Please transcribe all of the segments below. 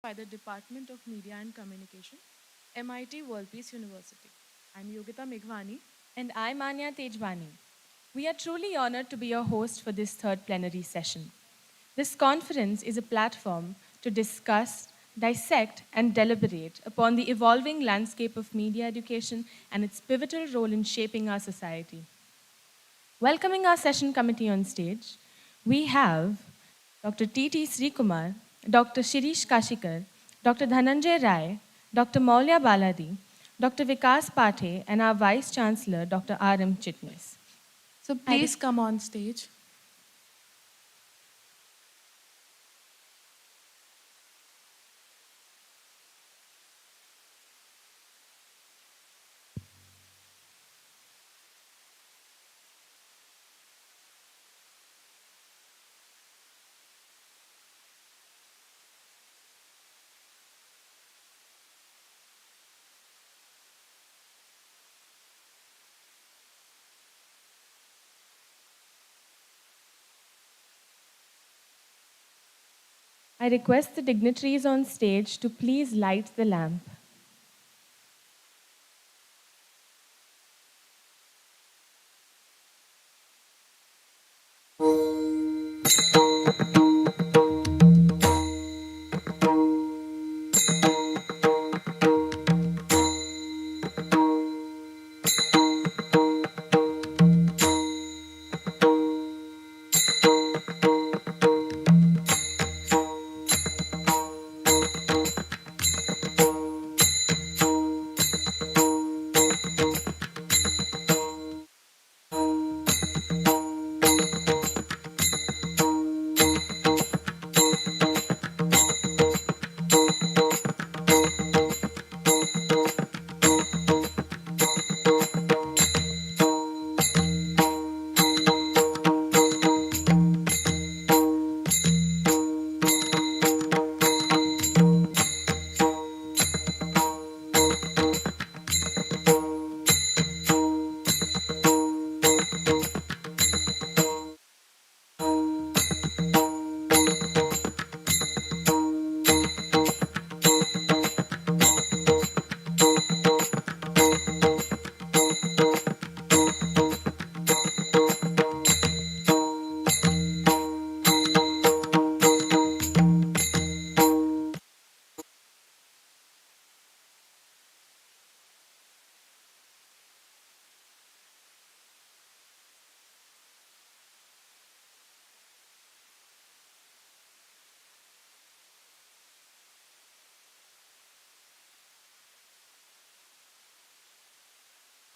by the Department of Media and Communication, MIT World Peace University. I'm Yogita Meghwani. And I'm Anya Tejwani. We are truly honored to be your host for this third plenary session. This conference is a platform to discuss, dissect, and deliberate upon the evolving landscape of media education and its pivotal role in shaping our society. Welcoming our session committee on stage, we have Dr. T.T. Srikumar, Dr. Shirish Kashikar, Dr. Dhananjay Rai, Dr. Maulya Baladi, Dr. Vikas Pathe, and our Vice Chancellor, Dr. R.M. Chitnis. So please come on stage. I request the dignitaries on stage to please light the lamp.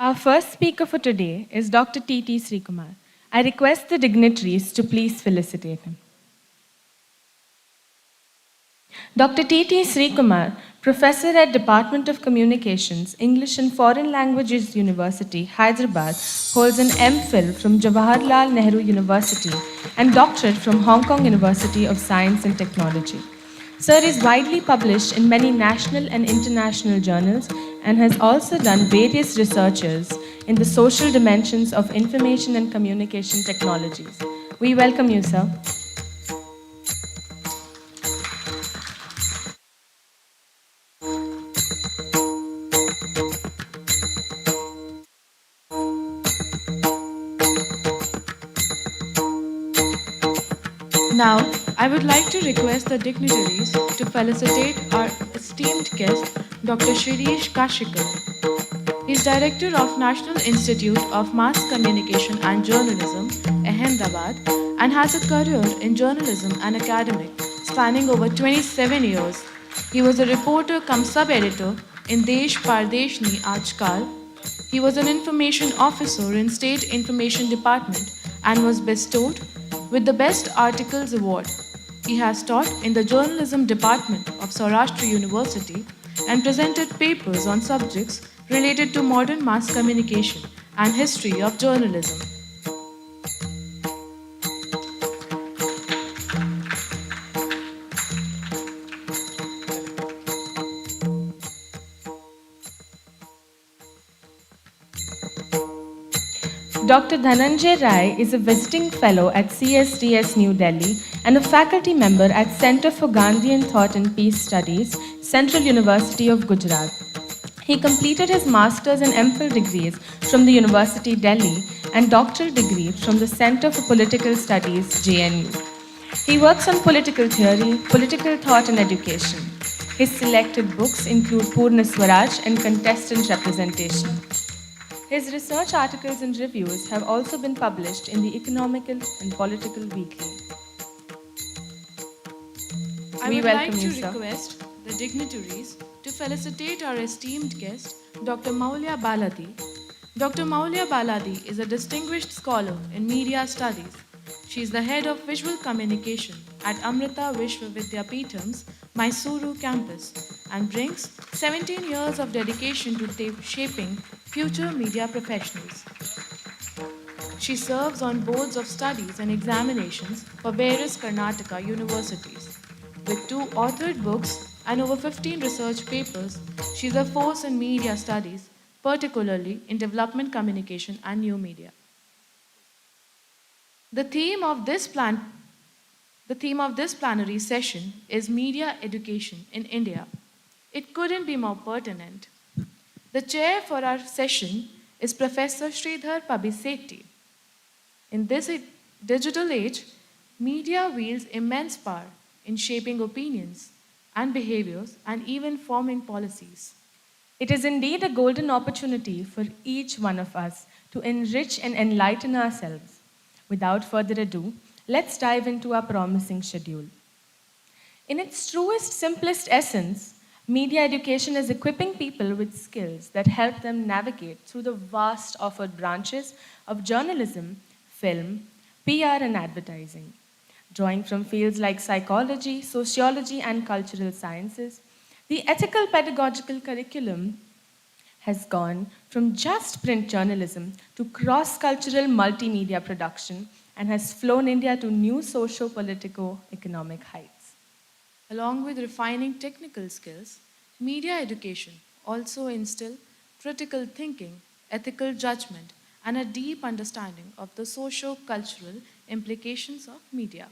Our first speaker for today is Dr. T.T. Srikumar. I request the dignitaries to please felicitate him. Dr. T.T. Srikumar, Professor at Department of Communications, English and Foreign Languages University, Hyderabad, holds an MPhil from Jawaharlal Nehru University and doctorate from Hong Kong University of Science and Technology. Sir is widely published in many national and international journals and has also done various researches in the social dimensions of information and communication technologies. We welcome you, sir. Now, I would like to request the dignitaries to felicitate our esteemed guest, Dr. Shirish Kashikar. He is Director of National Institute of Mass Communication and Journalism, Ahmedabad, and has a career in journalism and academic spanning over 27 years. He was a reporter cum sub-editor in Desh Pardeshni Ajkal. He was an information officer in State Information Department and was bestowed with the Best Articles Award. He has taught in the Journalism Department of Saurashtra University and presented papers on subjects related to modern mass communication and history of journalism. Dr. Dhananjay Rai is a visiting fellow at CSDS New Delhi and a faculty member at Center for Gandhian Thought and Peace Studies, Central University of Gujarat. He completed his master's and MPhil degrees from the University Delhi and doctoral degree from the Center for Political Studies, JNU. He works on political theory, political thought, and education. His selected books include Purna Swaraj and Contestant Representation. His research articles and reviews have also been published in the Economical and Political Weekly. I We would welcome like you, to sir. request the dignitaries to felicitate our esteemed guest, Dr. Maulya Baladi. Dr. Maulya Baladi is a distinguished scholar in media studies. She is the head of visual communication at Amrita Vishwa Vidyapeetham's Mysuru campus and brings 17 years of dedication to shaping future media professionals. She serves on boards of studies and examinations for various Karnataka universities. With 2 authored books and over 15 research papers, she is a force in media studies, particularly in development communication and new media. The theme of this plan the theme of this plenary session is media education in India. It couldn't be more pertinent. The chair for our session is Professor Sridhar Pabisetti. In this digital age, media wields immense power in shaping opinions and behaviors and even forming policies. It is indeed a golden opportunity for each one of us to enrich and enlighten ourselves. Without further ado, let's dive into our promising schedule. In its truest, simplest essence, media education is equipping people with skills that help them navigate through the vast offered branches of journalism, film, PR, and advertising. Drawing from fields like psychology, sociology, and cultural sciences, the ethical pedagogical curriculum has gone from just print journalism to cross cultural multimedia production and has flown India to new socio politico economic heights. Along with refining technical skills, media education also instills critical thinking, ethical judgment, and a deep understanding of the socio cultural implications of media.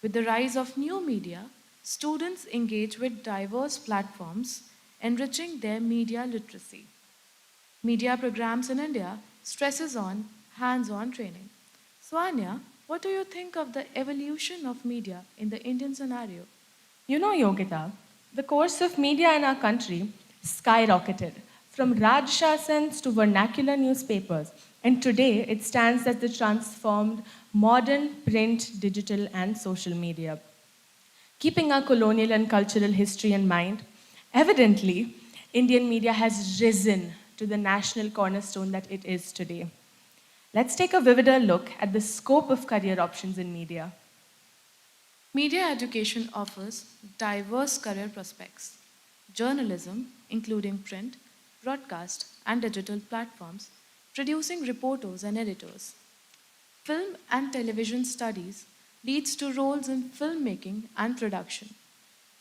With the rise of new media, students engage with diverse platforms, enriching their media literacy. Media programs in India stresses on hands-on training. So Anya, what do you think of the evolution of media in the Indian scenario? You know, Yogita, the course of media in our country skyrocketed from Rajshasans to vernacular newspapers, and today it stands as the transformed modern print, digital, and social media. Keeping our colonial and cultural history in mind, evidently, Indian media has risen to the national cornerstone that it is today. Let's take a vivider look at the scope of career options in media. Media education offers diverse career prospects. Journalism, including print, broadcast, and digital platforms, producing reporters and editors. Film and television studies leads to roles in filmmaking and production.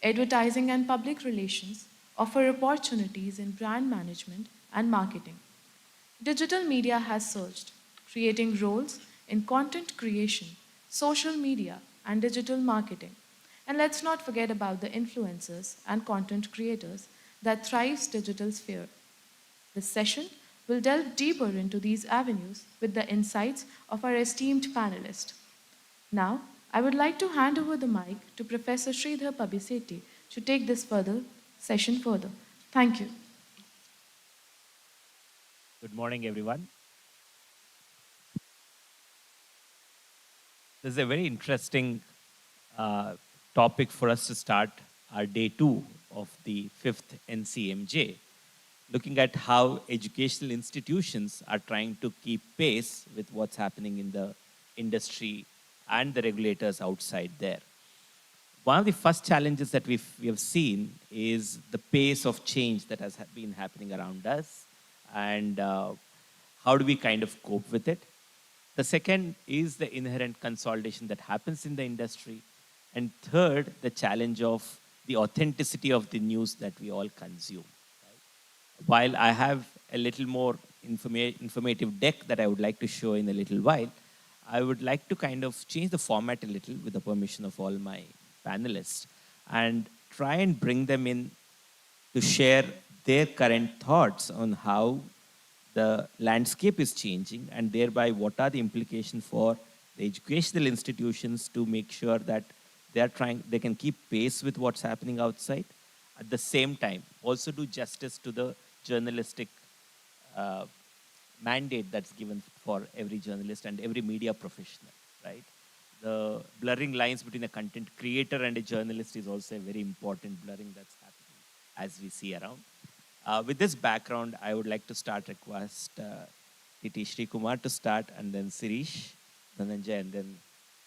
Advertising and public relations offer opportunities in brand management and marketing. Digital media has surged, creating roles in content creation, social media, and digital marketing. And let's not forget about the influencers and content creators that thrives digital sphere. This session will delve deeper into these avenues with the insights of our esteemed panelist. Now, I would like to hand over the mic to Professor Sridhar Pabisetti to take this session further. Thank you. Good morning, everyone. This is a very interesting uh, topic for us to start our day 2 of the 5th NCMJ, looking at how educational institutions are trying to keep pace with what's happening in the industry and the regulators outside there. One of the first challenges that we have seen is the pace of change that has been happening around us, and how do we kind of cope with it. The second is the inherent consolidation that happens in the industry. And third, the challenge of the authenticity of the news that we all consume. While I have a little more informative deck that I would like to show in a little while, I would like to kind of change the format a little with the permission of all my panelists and try and bring them in to share their current thoughts on how the landscape is changing and thereby what are the implications for the educational institutions to make sure that they can keep pace with what's happening outside. At the same time, also do justice to the journalistic mandate that's given for every journalist and every media professional, right? The blurring lines between a content creator and a journalist is also a very important blurring that's happening as we see around. With this background, I would like to request T.T. Sri Kumar to start, and then Sirish, Dhananjay, and then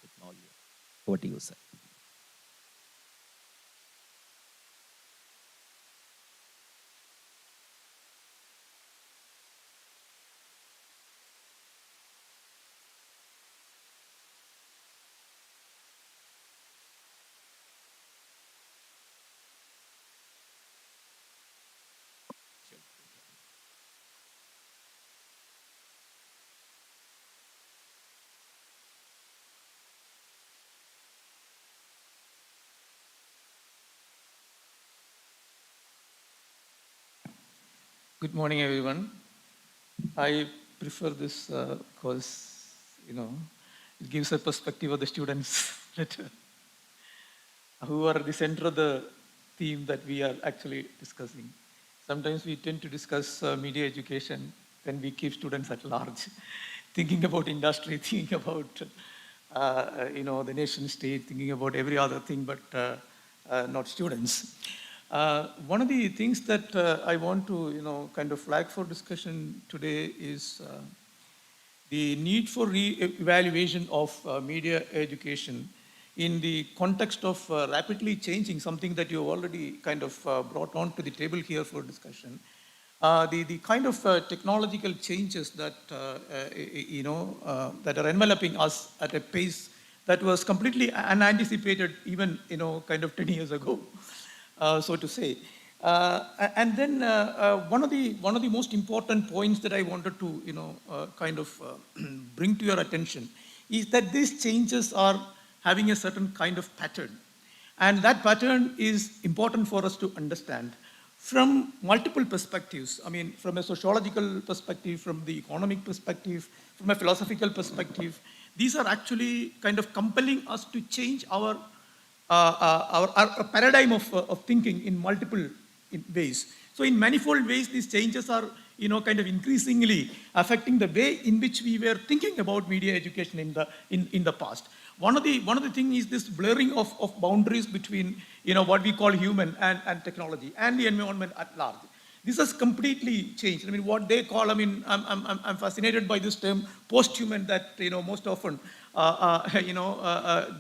Vitnolya. Over to you, sir. Good morning, everyone. I prefer this because, it gives a perspective of the students who are the center of the theme that we are actually discussing. Sometimes we tend to discuss media education, then we keep students at large, thinking about industry, thinking about, the nation state, thinking about every other thing, but not students. One of the things that I want to, kind of flag for discussion today is the need for re-evaluation of media education in the context of rapidly changing, something that you already kind of brought on to the table here for discussion. The kind of technological changes that, that are enveloping us at a pace that was completely unanticipated even, kind of 10 years ago. So to say. And then one of the most important points that I wanted to kind of bring to your attention is that these changes are having a certain kind of pattern, and that pattern is important for us to understand from multiple perspectives. I mean, from a sociological perspective, from the economic perspective, from a philosophical perspective. These are actually kind of compelling us to change our paradigm of thinking in multiple ways. So in manifold ways, these changes are, kind of increasingly affecting the way in which we were thinking about media education in the past. One of the things is this blurring of boundaries between, what we call human and technology and the environment at large. This has completely changed. I mean, what they call, I'm fascinated by this term post-human that, most often,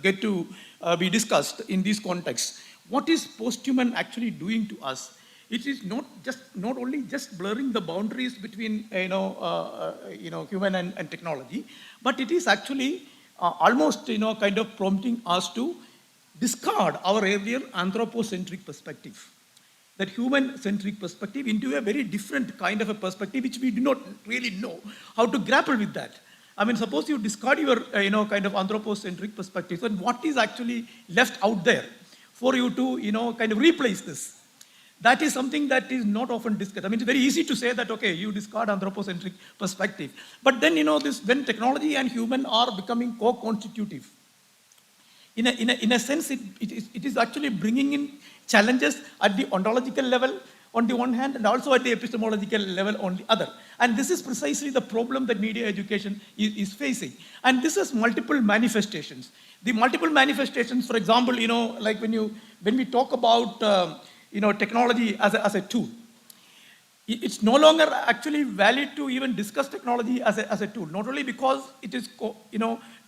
get to be discussed in these contexts. What is post-human actually doing to us? It is not only just blurring the boundaries between, human and technology, but it is actually almost, kind of prompting us to discard our earlier anthropocentric perspective, that human-centric perspective, into a very different kind of a perspective, which we do not really know how to grapple with that. I mean, suppose you discard your, kind of anthropocentric perspective, and what is actually left out there for you to, kind of replace this? That is something that is not often discussed. I mean, it's very easy to say that, okay, you discard anthropocentric perspective. But then, when technology and human are becoming co-constitutive, in a sense, it is actually bringing in challenges at the ontological level on the one hand, and also at the epistemological level on the other. And this is precisely the problem that media education is facing. And this has multiple manifestations. The multiple manifestations, for example, like when we talk about technology as a tool, it's no longer actually valid to even discuss technology as a tool, not only because it is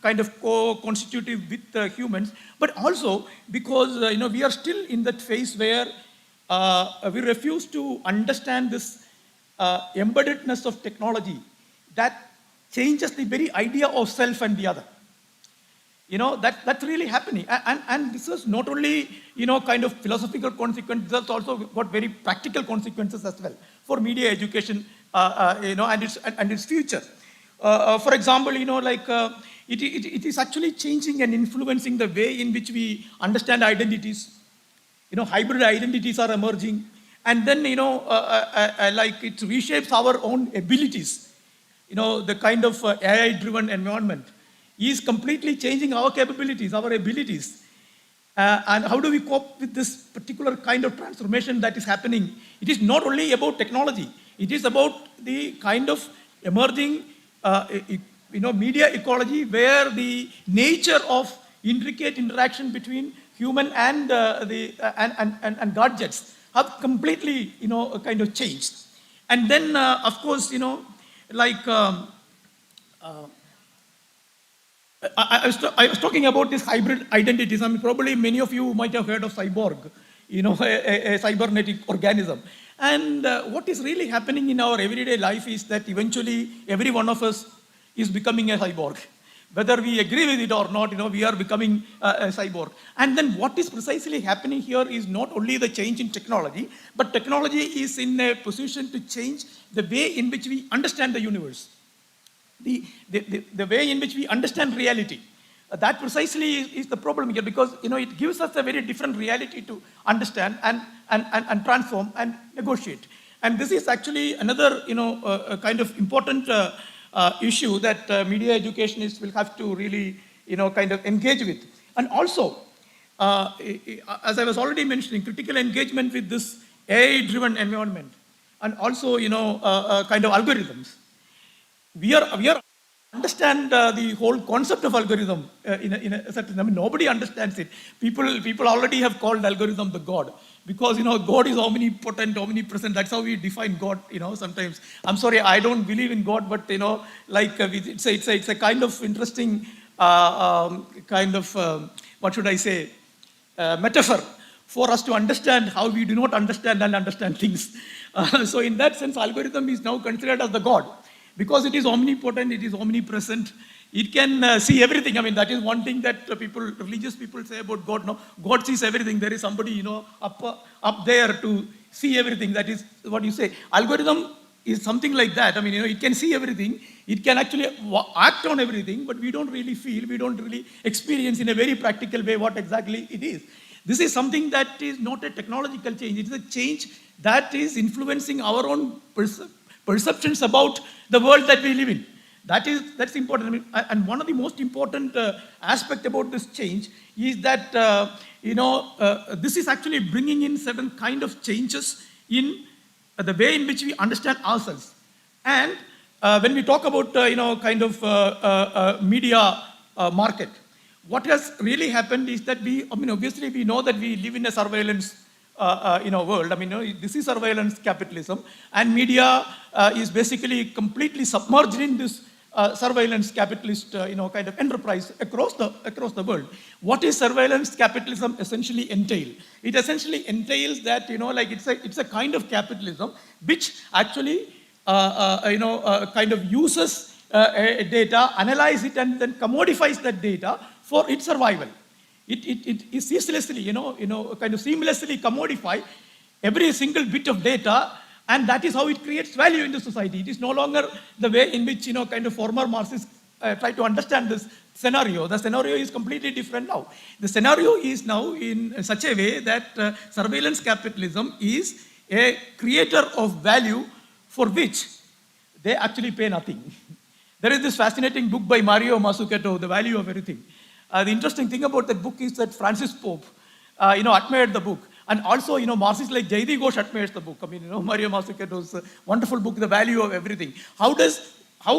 kind of co-constitutive with humans, but also because we are still in that phase where we refuse to understand this embeddedness of technology that changes the very idea of self and the other. That's really happening. And this is not only, kind of philosophical consequences, it's also got very practical consequences as well for media education and its future. For example, it is actually changing and influencing the way in which we understand identities. Hybrid identities are emerging, and then like it reshapes our own abilities. The kind of AI-driven environment is completely changing our capabilities, our abilities. And how do we cope with this particular kind of transformation that is happening? It is not only about technology. It is about the kind of emerging, media ecology where the nature of intricate interaction between human and and gadgets have completely, kind of changed. And then, of course, like. I was talking about this hybrid identities. I mean, probably many of you might have heard of cyborg, a cybernetic organism. And what is really happening in our everyday life is that eventually every one of us is becoming a cyborg. Whether we agree with it or not, we are becoming a cyborg. And then what is precisely happening here is not only the change in technology, but technology is in a position to change the way in which we understand the universe. The way in which we understand reality. That precisely is the problem here, because it gives us a very different reality to understand and transform and negotiate. And this is actually another kind of important issue that media educationists will have to really kind of engage with. And also, as I was already mentioning, critical engagement with this AI-driven environment, and also kind of algorithms. We are understand the whole concept of algorithm in a certain. I mean, nobody understands it. People already have called algorithm the God, because God is omnipotent, omnipresent. That's how we define God. Sometimes I'm sorry, I don't believe in God, but it's a kind of interesting kind of what should I say, metaphor for us to understand how we do not understand and understand things. So in that sense, algorithm is now considered as the God. Because it is omnipotent, it is omnipresent, it can see everything. I mean, that is one thing that religious people say about God. No, God sees everything. There is somebody, up there to see everything. That is what you say. Algorithm is something like that. I mean, it can see everything. It can actually act on everything, but we don't really feel, we don't really experience in a very practical way what exactly it is. This is something that is not a technological change. It is a change that is influencing our own perceptions about the world that we live in. That's important. I mean, and one of the most important aspect about this change is that this is actually bringing in certain kind of changes in the way in which we understand ourselves. And when we talk about kind of media market, what has really happened is that obviously we know that we live in a surveillance world. I mean, this is surveillance capitalism, and media is basically completely submerged in this surveillance capitalist, kind of enterprise across the world. What is surveillance capitalism essentially entail? It essentially entails that it's a kind of capitalism which actually kind of uses data, analyze it, and then commodifies that data for its survival. It is ceaselessly, kind of seamlessly commodify every single bit of data, and that is how it creates value in the society. It is no longer the way in which, kind of former Marxists try to understand this scenario. The scenario is completely different now. The scenario is now in such a way that surveillance capitalism is a creator of value for which they actually pay nothing. There is this fascinating book by Mario Mazzucato, The Value of Everything. The interesting thing about that book is that Francis Pope, admired the book. And also, Marxists like Jayadi Ghosh admires the book. I mean, Mario Mazzucato's wonderful book, The Value of Everything. How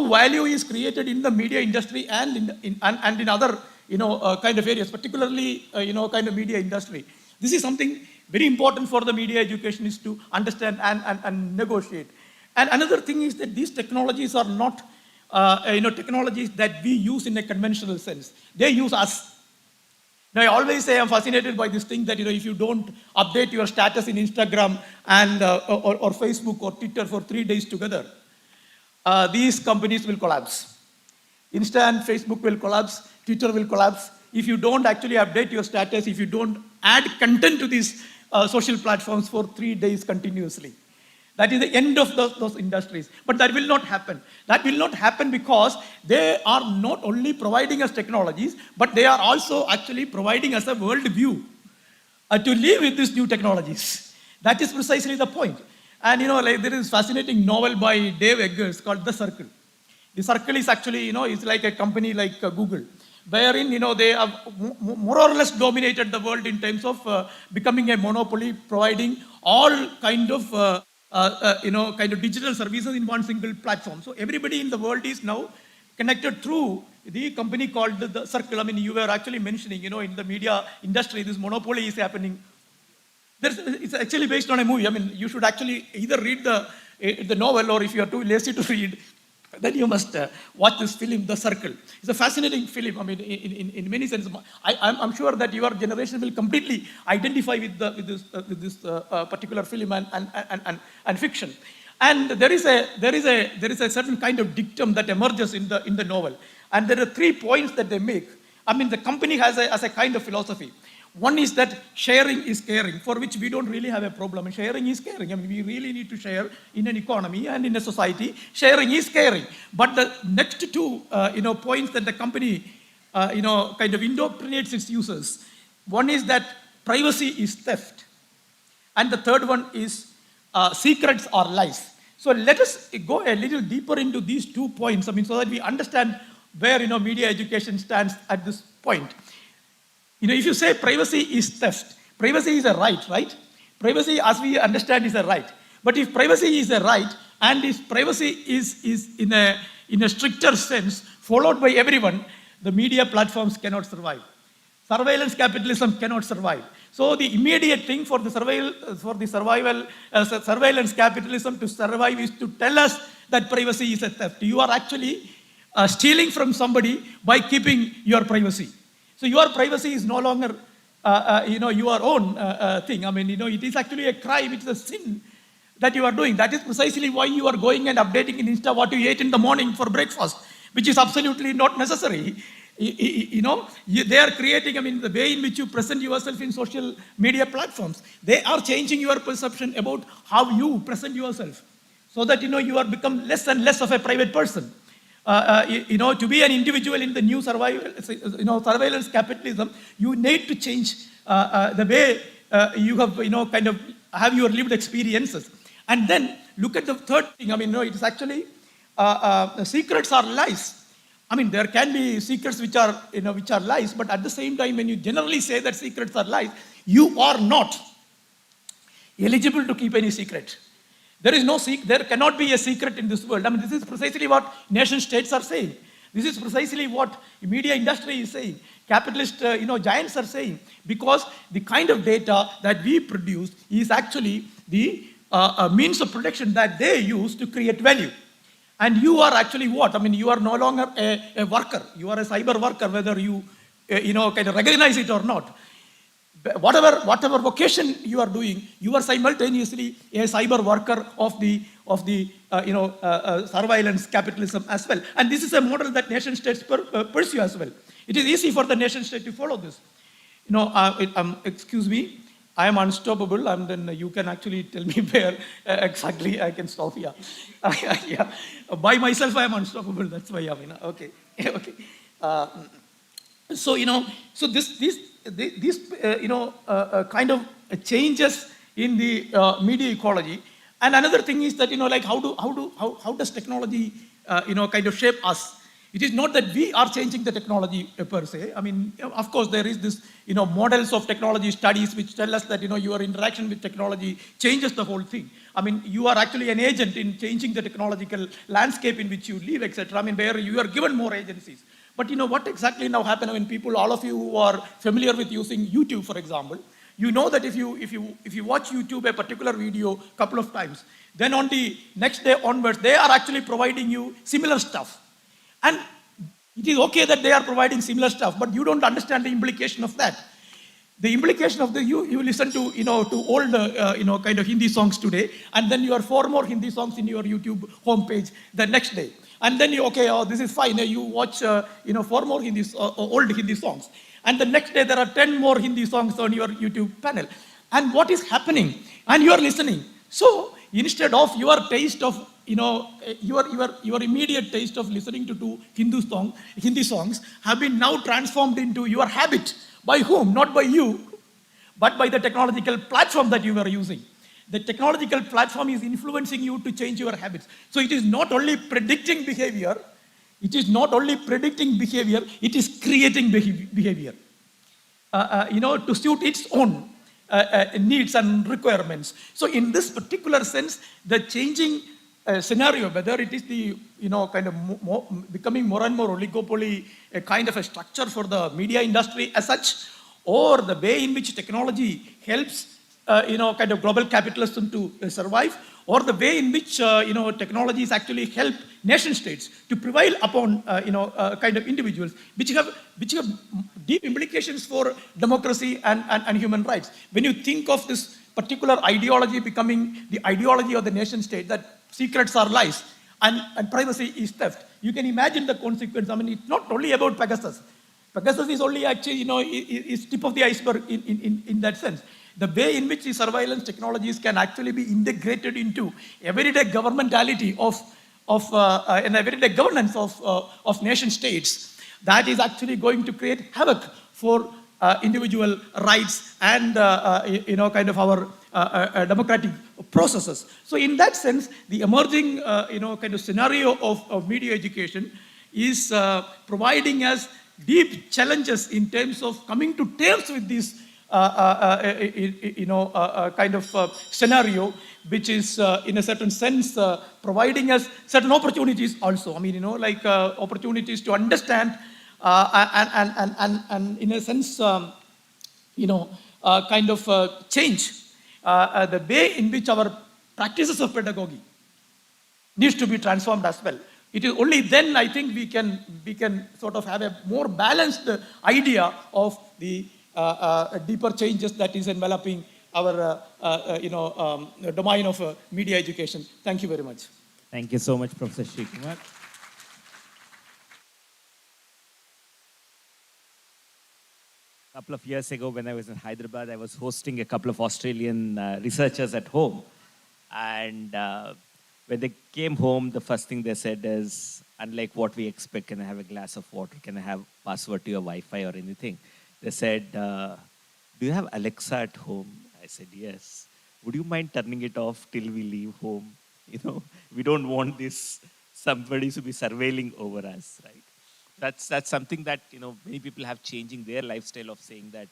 value is created in the media industry and in other, kind of areas, particularly, kind of media industry. This is something very important for the media educationists to understand and negotiate. And another thing is that these technologies are not technologies that we use in a conventional sense. They use us. Now, I always say I'm fascinated by this thing that, if you don't update your status in Instagram and or Facebook or Twitter for 3 days together, these companies will collapse. Insta and Facebook will collapse, Twitter will collapse. If you don't actually update your status, if you don't add content to these social platforms for 3 days continuously. That is the end of those industries. But that will not happen. That will not happen because they are not only providing us technologies, but they are also actually providing us a world view to live with these new technologies. That is precisely the point. And like there is a fascinating novel by Dave Eggers called The Circle. The Circle is actually, it's like a company like Google, wherein, they have more or less dominated the world in terms of becoming a monopoly, providing all kind of, kind of digital services in one single platform. So everybody in the world is now connected through the company called the Circle. I mean, you were actually mentioning, in the media industry, this monopoly is happening. It's actually based on a movie. I mean, you should actually either read the novel, or if you are too lazy to read, then you must watch this film, The Circle. It's a fascinating film. I mean, in many senses, I'm sure that your generation will completely identify with this particular film and fiction. And there is a certain kind of dictum that emerges in the novel, and there are 3 points that they make. I mean, the company has a kind of philosophy. One is that sharing is caring, for which we don't really have a problem. And sharing is caring. I mean, we really need to share in an economy and in a society. Sharing is caring. But the next 2, points that the company, kind of indoctrinates its users. One is that privacy is theft, and the third one is secrets are lies. So let us go a little deeper into these 2 points. I mean, so that we understand where media education stands at this point. If you say privacy is theft, privacy is a right? Privacy, as we understand, is a right. But if privacy is a right, and if privacy is in a stricter sense followed by everyone, the media platforms cannot survive. Surveillance capitalism cannot survive. So the immediate thing for the surveillance capitalism to survive is to tell us that privacy is a theft. You are actually stealing from somebody by keeping your privacy. So your privacy is no longer, your own thing. I mean, it is actually a crime. It's a sin that you are doing. That is precisely why you are going and updating in Insta what you ate in the morning for breakfast, which is absolutely not necessary. They are creating, I mean, the way in which you present yourself in social media platforms. They are changing your perception about how you present yourself, so that, you are become less and less of a private person. To be an individual in the new surveillance capitalism, you need to change the way you have, kind of have your lived experiences. And then look at the third thing. I mean, it is actually secrets are lies. I mean, there can be secrets which are lies, but at the same time, when you generally say that secrets are lies, you are not eligible to keep any secret. There cannot be a secret in this world. I mean, this is precisely what nation states are saying. This is precisely what the media industry is saying. Capitalist, giants are saying, because the kind of data that we produce is actually the means of protection that they use to create value. And you are actually what? I mean, you are no longer a worker. You are a cyber worker, whether you, kind of recognize it or not. Whatever vocation you are doing, you are simultaneously a cyber worker of the surveillance capitalism as well. And this is a model that nation states pursue as well. It is easy for the nation state to follow this. Excuse me, I am unstoppable, and then you can actually tell me where exactly I can stop here. Yeah. By myself, I am unstoppable. That's why I mean, okay, okay. So these kind of changes in the media ecology. And another thing is that like how does technology kind of shape us? It is not that we are changing the technology per se. I mean, of course, there is this models of technology studies which tell us that your interaction with technology changes the whole thing. I mean, you are actually an agent in changing the technological landscape in which you live, etc. I mean, where you are given more agencies. But what exactly now happens when people, all of you who are familiar with using YouTube, for example, you know that if you watch YouTube a particular video a couple of times, then on the next day onwards, they are actually providing you similar stuff. And it is okay that they are providing similar stuff, but you don't understand the implication of that. The implication of you listen to to old kind of Hindi songs today, and then you have 4 more Hindi songs in your YouTube homepage the next day. And then this is fine. You watch 4 more old Hindi songs, and the next day there are 10 more Hindi songs on your YouTube panel. And what is happening? And you are listening. So instead of your taste of, your immediate taste of listening to two Hindi songs have been now transformed into your habit. By whom? Not by you, but by the technological platform that you were using. The technological platform is influencing you to change your habits. So it is not only predicting behavior, it is creating behavior, to suit its own needs and requirements. So in this particular sense, the changing scenario, whether it is the, becoming more and more oligopoly, a kind of a structure for the media industry as such, or the way in which technology helps, global capitalism to survive, or the way in which, technologies actually help nation states to prevail upon, individuals, which have deep implications for democracy and human rights. When you think of this particular ideology becoming the ideology of the nation state, that secrets are lies and privacy is theft, you can imagine the consequence. I mean, it's not only about Pegasus. Pegasus is only actually, is tip of the iceberg in that sense. The way in which the surveillance technologies can actually be integrated into everyday governmentality and everyday governance of nation states, that is actually going to create havoc for individual rights and our democratic processes. So in that sense, the emerging scenario of media education is providing us deep challenges in terms of coming to terms with this scenario, which is in a certain sense providing us certain opportunities also. I mean, opportunities to understand and in a sense, change the way in which our practices of pedagogy needs to be transformed as well. It is only then, I think, we can sort of have a more balanced idea of the deeper changes that is enveloping our domain of media education. Thank you very much. Thank you so much, Professor Srikumar. A couple of years ago, when I was in Hyderabad, I was hosting a couple of Australian researchers at home. And when they came home, the first thing they said is, unlike what we expect, can I have a glass of water? Can I have password to your Wi-Fi or anything? They said, do you have Alexa at home? I said, yes. Would you mind turning it off till we leave home? We don't want somebody to be surveilling over us, right? That's something that, many people have changing their lifestyle of saying that,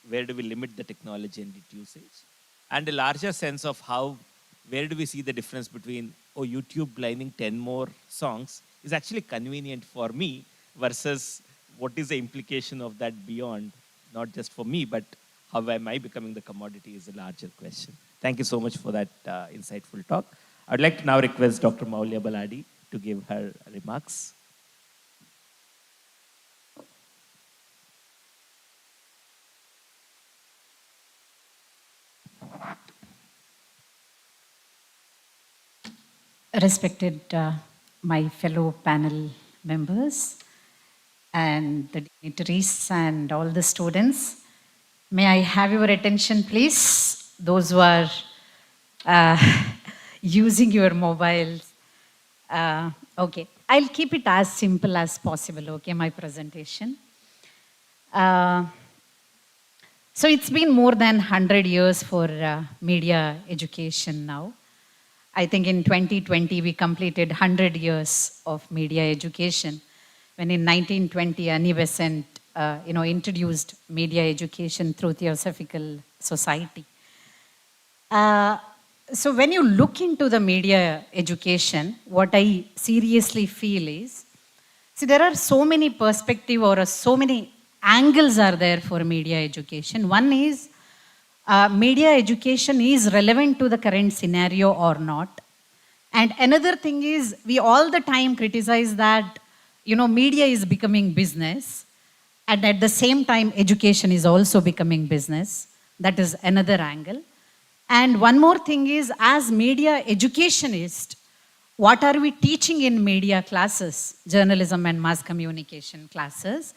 where do we limit the technology and its usage? And a larger sense of where do we see the difference between, YouTube lining 10 more songs is actually convenient for me versus what is the implication of that beyond, not just for me, but how am I becoming the commodity is a larger question. Thank you so much for that insightful talk. I'd like to now request Dr. Maulya Baladi to give her remarks. Respected my fellow panel members and the dignitaries and all the students, may I have your attention, please? Those who are using your mobiles. Okay, I'll keep it as simple as possible, okay, my presentation. So it's been more than 100 years for media education now. I think in 2020, we completed 100 years of media education, when in 1920, Annie Besant, introduced media education through Theosophical Society. So when you look into the media education, what I seriously feel is, see, there are so many perspectives or so many angles are there for media education. One is, media education is relevant to the current scenario or not. And another thing is, we all the time criticize that, media is becoming business, and at the same time, education is also becoming business. That is another angle. And one more thing is, as media educationists, what are we teaching in media classes, journalism and mass communication classes?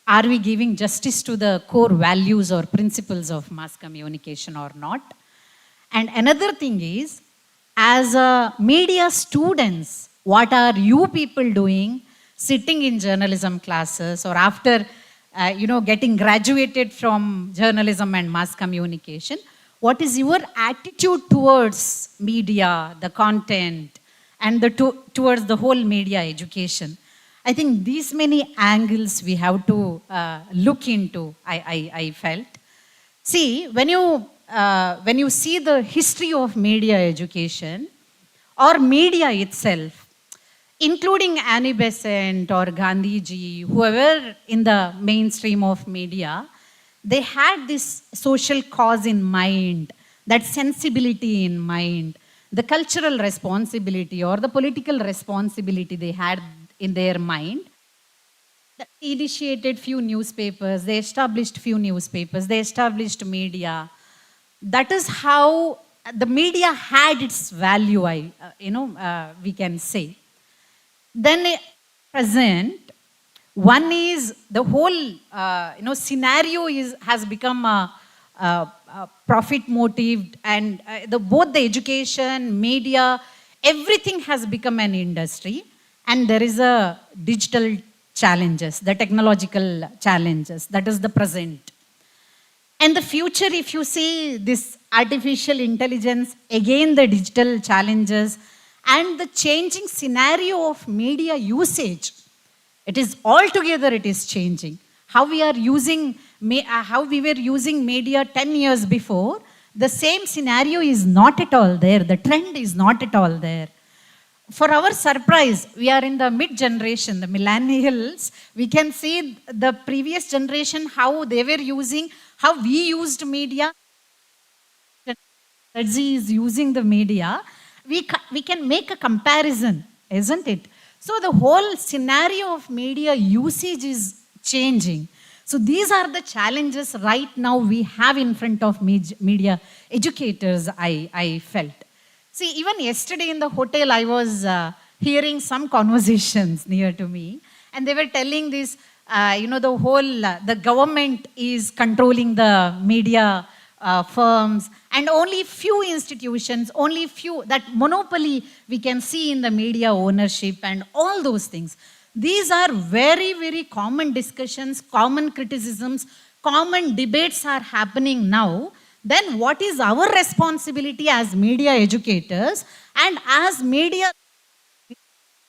Are we giving justice to the core values or principles of mass communication or not? And another thing is, as a media students, what are you people doing sitting in journalism classes or after getting graduated from journalism and mass communication? What is your attitude towards media, the content, and towards the whole media education? I think these many angles we have to look into, I felt. See, when you see the history of media education or media itself, including Annie Besant or Gandhiji, whoever in the mainstream of media, they had this social cause in mind, that sensibility in mind, the cultural responsibility or the political responsibility they had in their mind. They initiated few newspapers, they established few newspapers, they established media. That is how the media had its value, we can say. Then present, one is the whole scenario has become a profit motive, and both the education, media, everything has become an industry, and there is a digital challenges, the technological challenges. That is the present. And the future, if you see this artificial intelligence, again the digital challenges, and the changing scenario of media usage. It is changing. How we were using media 10 years before, the same scenario is not at all there. The trend is not at all there. For our surprise, we are in the mid-generation, the millennials. We can see the previous generation, how they were using, how we used media. Z is using the media. We can make a comparison, isn't it? So the whole scenario of media usage is changing. So these are the challenges right now we have in front of media educators, I felt. See, even yesterday in the hotel, I was hearing some conversations near to me, and they were telling this, the government is controlling the media firms, and only few institutions, only few, that monopoly we can see in the media ownership and all those things. These are very, very common discussions, common criticisms, common debates are happening now. Then what is our responsibility as media educators and as media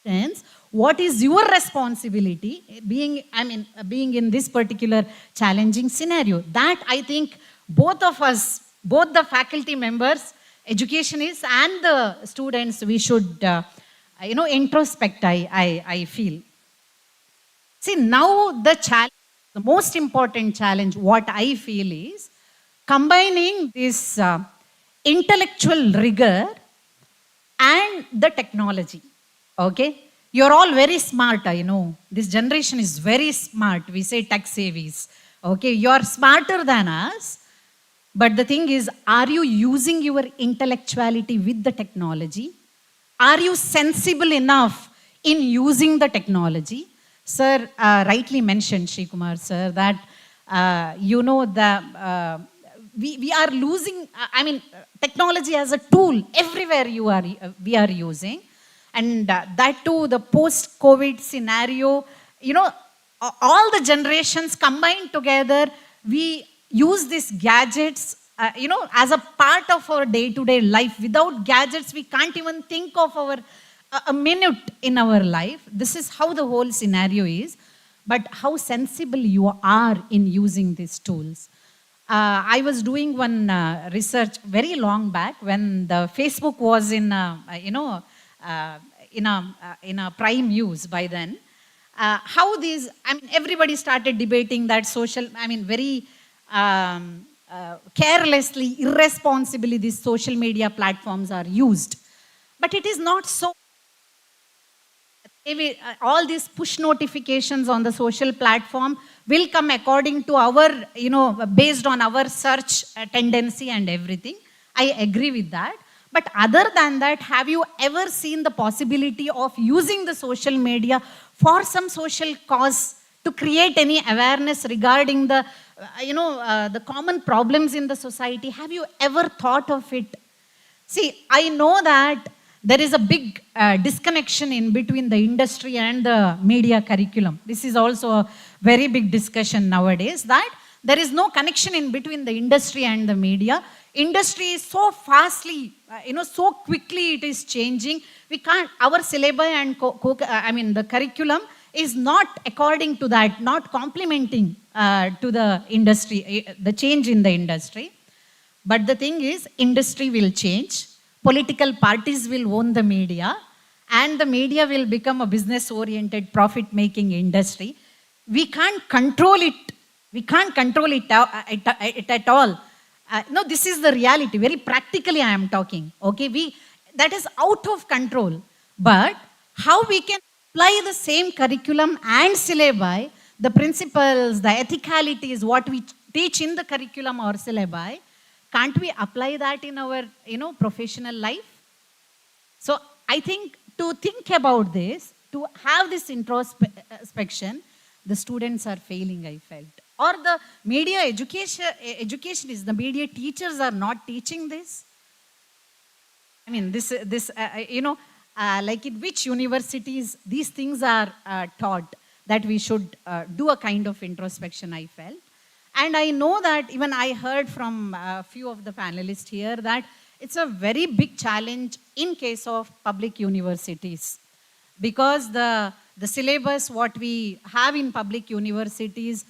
students? What is your responsibility being in this particular challenging scenario? That I think both of us, both the faculty members, educationists and the students, we should introspect, I feel. See, now the most important challenge, what I feel is combining this intellectual rigor and the technology, okay? You're all very smart, I know. This generation is very smart. We say tech savies, okay? You're smarter than us. But the thing is, are you using your intellectuality with the technology? Are you sensible enough in using the technology? Sir rightly mentioned, Sri Kumar sir, that we are losing, technology as a tool everywhere we are using. And that too, the post-COVID scenario, all the generations combined together, we use these gadgets, as a part of our day-to-day life. Without gadgets, we can't even think of a minute in our life. This is how the whole scenario is. But how sensible you are in using these tools. I was doing one research very long back when the Facebook was in a prime use by then. How these, everybody started debating that very carelessly, irresponsibly, these social media platforms are used. But it is not so. All these push notifications on the social platform will come according to our, based on our search tendency and everything. I agree with that. But other than that, have you ever seen the possibility of using the social media for some social cause to create any awareness regarding the, the common problems in the society? Have you ever thought of it? See, I know that there is a big disconnection in between the industry and the media curriculum. This is also a very big discussion nowadays, that there is no connection in between the industry and the media. Industry is so fastly, so quickly it is changing. We can't, our syllabus and the curriculum is not according to that, not complementing to the industry, the change in the industry. But the thing is, industry will change, political parties will own the media, and the media will become a business-oriented, profit-making industry. We can't control it. We can't control it at all. No, this is the reality. Very practically, I am talking. Okay, that is out of control. But how we can apply the same curriculum and syllabi, the principles, the ethicalities, what we teach in the curriculum or syllabi, can't we apply that in our, professional life? So I think to think about this, to have this introspection, the students are failing, I felt. Or the media education is, the media teachers are not teaching this. I mean, like in which universities these things are taught, that we should do a kind of introspection, I felt. And I know that even I heard from a few of the panelists here that it's a very big challenge in case of public universities, because the syllabus what we have in public universities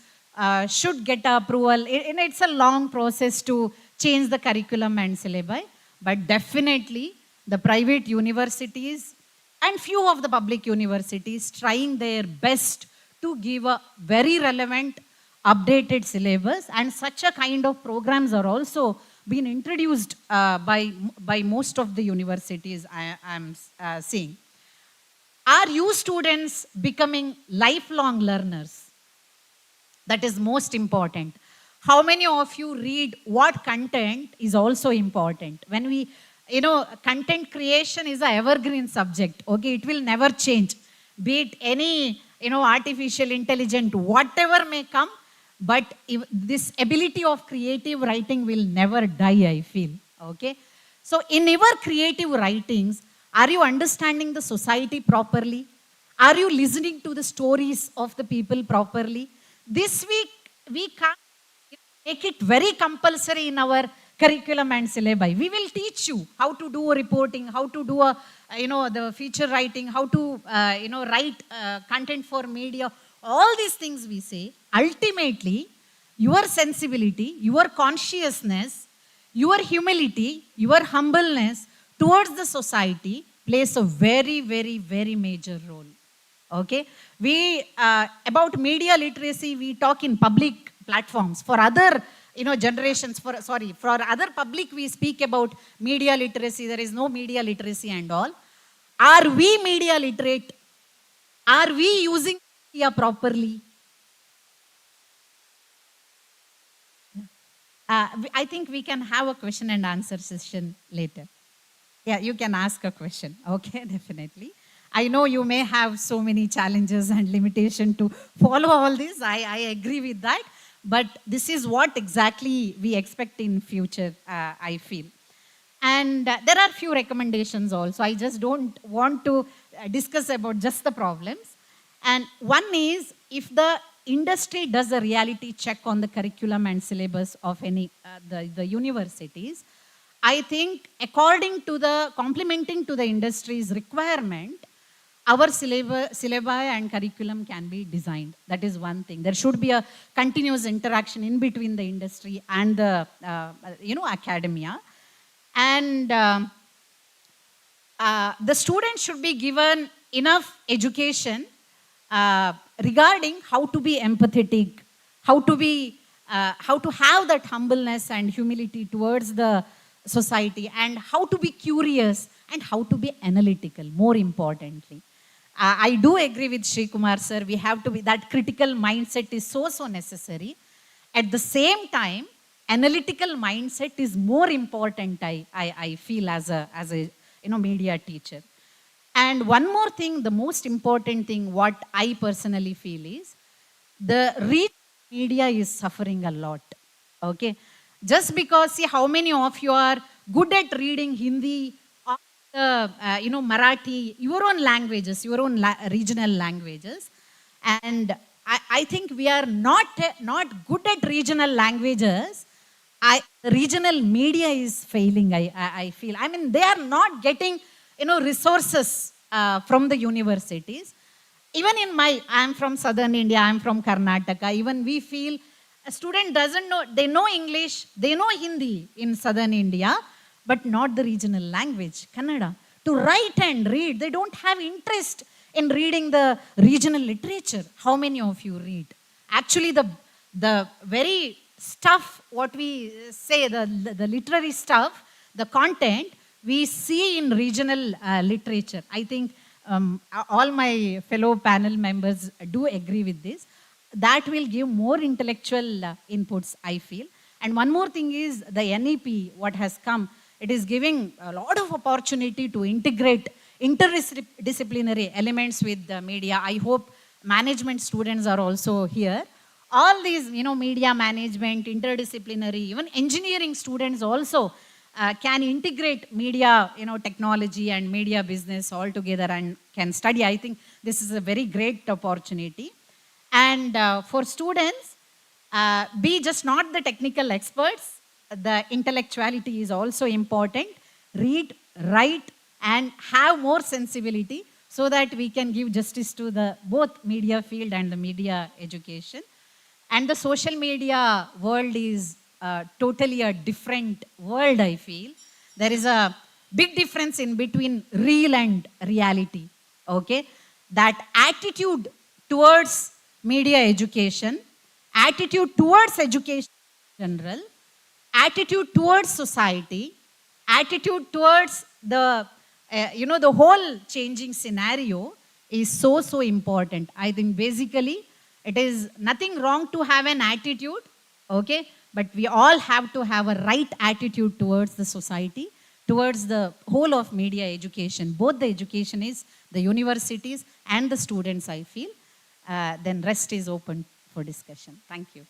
should get approval. And it's a long process to change the curriculum and syllabi. But definitely the private universities and few of the public universities trying their best to give a very relevant updated syllabus, and such a kind of programs are also being introduced by most of the universities I am seeing. Are you students becoming lifelong learners? That is most important. How many of you read what content is also important? When we, content creation is an evergreen subject. Okay, it will never change. Be it any, artificial intelligence, whatever may come, but this ability of creative writing will never die, I feel. Okay. So in your creative writings, are you understanding the society properly? Are you listening to the stories of the people properly? This week, we can't make it very compulsory in our curriculum and syllabi. We will teach you how to do a reporting, how to do the feature writing, how to, write content for media. All these things we say, ultimately, your sensibility, your consciousness, your humility, your humbleness towards the society plays a very, very, very major role. Okay? We, about media literacy, we talk in public platforms. For other, generations, for other public, we speak about media literacy. There is no media literacy and all. Are we media literate? Are we using media properly? I think we can have a question and answer session later. Yeah, you can ask a question. Okay, definitely. I know you may have so many challenges and limitations to follow all this. I agree with that. But this is what exactly we expect in future, I feel. And there are few recommendations also. I just don't want to discuss about just the problems. And one is, if the industry does a reality check on the curriculum and syllabus of any the universities, I think according to the, complementing to the industry's requirement, our syllabi and curriculum can be designed. That is one thing. There should be a continuous interaction in between the industry and the, academia. And the students should be given enough education regarding how to be empathetic, how to have that humbleness and humility towards the society, and how to be curious and how to be analytical, more importantly. I do agree with Sri Kumar sir. We have to be, that critical mindset is so necessary. At the same time, analytical mindset is more important, I feel, as a media teacher. And one more thing, the most important thing, what I personally feel is, the reach media is suffering a lot. Okay, just because, see how many of you are good at reading Hindi or Marathi, your own languages, your own regional languages. And I think we are not good at regional languages. Regional media is failing, I feel. I mean, they are not getting, resources from the universities. Even I'm from southern India, I'm from Karnataka, even we feel a student doesn't know, they know English, they know Hindi in southern India, but not the regional language, Kannada. To write and read, they don't have interest in reading the regional literature. How many of you read? Actually, the very stuff, what we say, the literary stuff, the content, we see in regional literature. I think all my fellow panel members do agree with this. That will give more intellectual inputs, I feel. And one more thing is the NEP, what has come, it is giving a lot of opportunity to integrate interdisciplinary elements with the media. I hope management students are also here. All these, media management, interdisciplinary, even engineering students also can integrate media, technology and media business all together and can study. I think this is a very great opportunity. And for students, be just not the technical experts, the intellectuality is also important. Read, write, and have more sensibility so that we can give justice to the both media field and the media education. And the social media world is totally a different world, I feel. There is a big difference in between real and reality, okay? That attitude towards media education, attitude towards education in general, attitude towards society, attitude towards the, the whole changing scenario is so important. I think basically it is nothing wrong to have an attitude, okay? But we all have to have a right attitude towards the society, towards the whole of media education. Both the education is the universities and the students, I feel. Then rest is open for discussion. Thank you.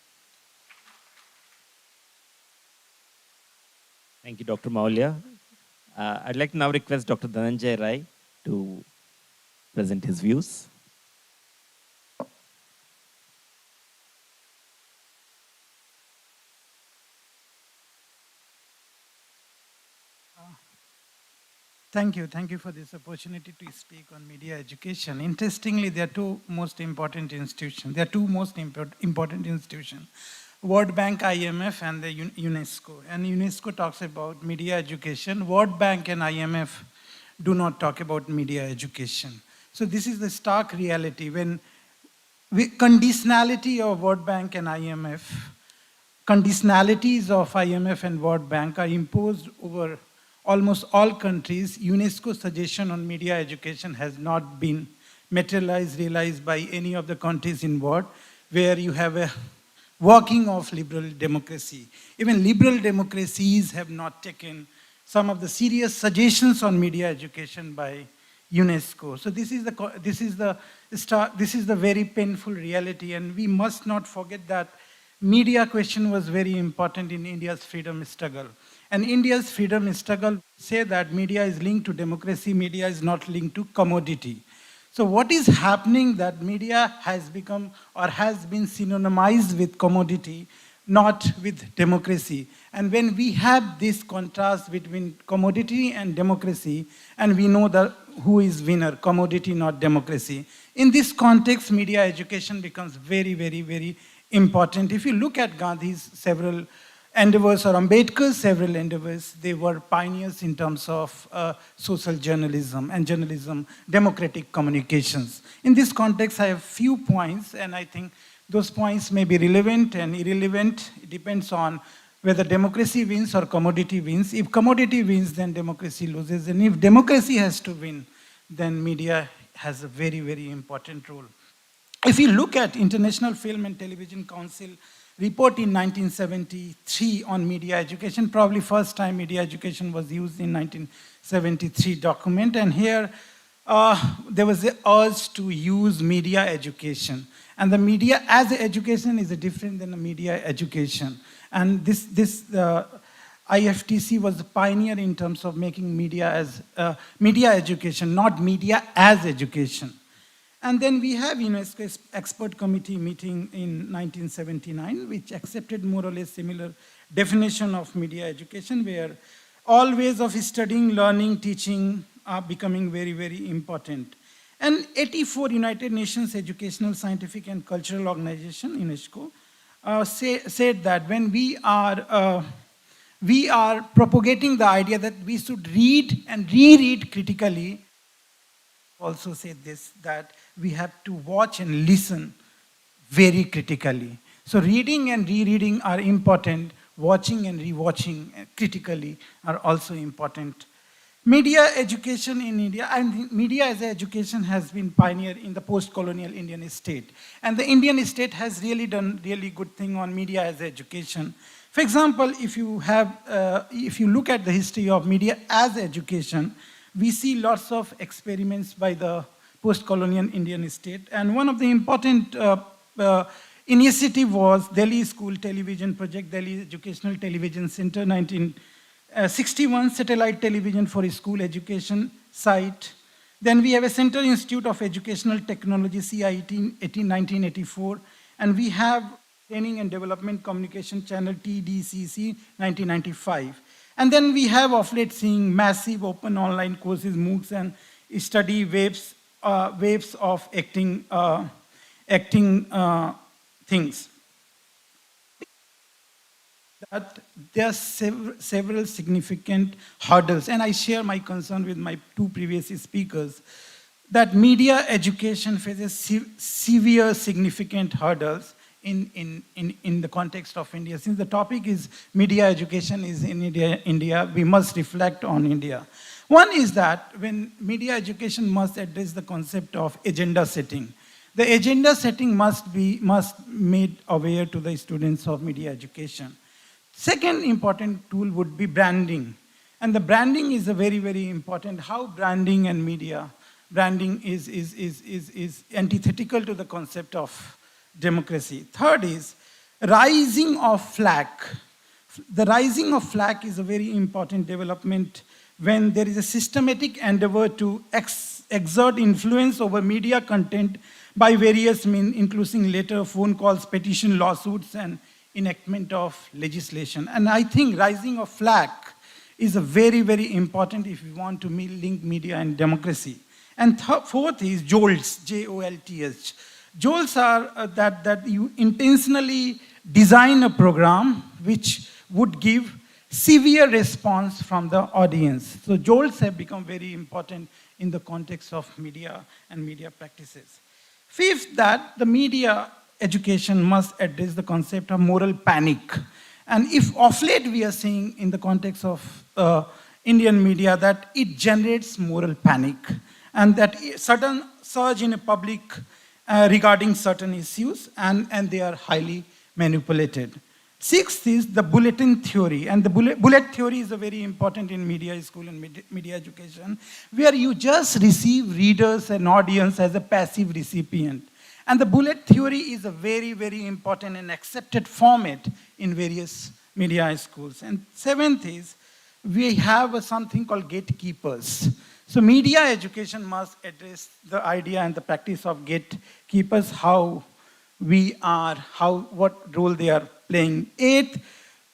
Thank you, Dr. Maulya. I'd like to now request Dr. Dhananjay Rai to present his views. Thank you. Thank you for this opportunity to speak on media education. Interestingly, there are two most important institutions. There are two most important institutions, World Bank, IMF, and the UNESCO. And UNESCO talks about media education. World Bank and IMF do not talk about media education. So this is the stark reality. When conditionality of World Bank and IMF, conditionalities of IMF and World Bank are imposed over almost all countries, UNESCO's suggestion on media education has not been materialized, realized by any of the countries involved, where you have a working of liberal democracy. Even liberal democracies have not taken some of the serious suggestions on media education by UNESCO. So this is the very painful reality, and we must not forget that media question was very important in India's freedom struggle. And India's freedom struggle say that media is linked to democracy, media is not linked to commodity. So what is happening that media has become or has been synonymized with commodity, not with democracy. And when we have this contrast between commodity and democracy, and we know that who is winner, commodity, not democracy. In this context, media education becomes very, very, very important. If you look at Gandhi's several endeavors or Ambedkar's several endeavors, they were pioneers in terms of social journalism and journalism, democratic communications. In this context, I have few points, and I think those points may be relevant and irrelevant. It depends on whether democracy wins or commodity wins. If commodity wins, then democracy loses. And if democracy has to win, then media has a very, very important role. If you look at International Film and Television Council report in 1973 on media education, probably first time media education was used in 1973 document, and here there was the urge to use media education. And the media as education is different than the media education. And IFTC was the pioneer in terms of making media as media education, not media as education. And then we have UNESCO's expert committee meeting in 1979, which accepted more or less similar definition of media education, where all ways of studying, learning, teaching are becoming very, very important. And 84 United Nations Educational, Scientific and Cultural Organization, UNESCO, said that when we are propagating the idea that we should read and reread critically, also said this, that we have to watch and listen very critically. So reading and rereading are important, watching and rewatching critically are also important. Media education in India, and media as education has been pioneered in the post-colonial Indian state. And the Indian state has really done really good thing on media as education. For example, if you look at the history of media as education, we see lots of experiments by the post-colonial Indian state. And one of the important initiative was Delhi School Television Project, Delhi Educational Television Center, 1961, satellite television for school education site. Then we have a Central Institute of Educational Technology, CIT, 1984. And we have Training and Development Communication Channel, TDCC, 1995. And then we have of late seeing massive open online courses, MOOCs, and study waves of acting things. That there are several significant hurdles, and I share my concern with my two previous speakers, that media education faces severe significant hurdles in the context of India. Since the topic is media education is in India, we must reflect on India. One is that when media education must address the concept of agenda setting. The agenda setting must made aware to the students of media education. Second important tool would be branding. And the branding is a very, very important, how branding and media, branding is antithetical to the concept of democracy. Third is rising of flag. The rising of flag is a very important development when there is a systematic endeavor to exert influence over media content by various means, including later phone calls, petition, lawsuits, and enactment of legislation. And I think rising of flag is a very, very important if we want to link media and democracy. And fourth is JOLTS, J-O-L-T-S. JOLTS are that you intentionally design a program which would give severe response from the audience. So JOLTS have become very important in the context of media and media practices. Fifth, that the media education must address the concept of moral panic. And if of late we are seeing in the context of Indian media that it generates moral panic and that sudden surge in a public regarding certain issues and they are highly manipulated. Sixth is the bulletin theory, and the bullet theory is a very important in media school and media education, where you just receive readers and audience as a passive recipient. And the bullet theory is a very, very important and accepted format in various media schools. And seventh is we have something called gatekeepers. So media education must address the idea and the practice of gatekeepers, how we are, what role they are playing. Eighth,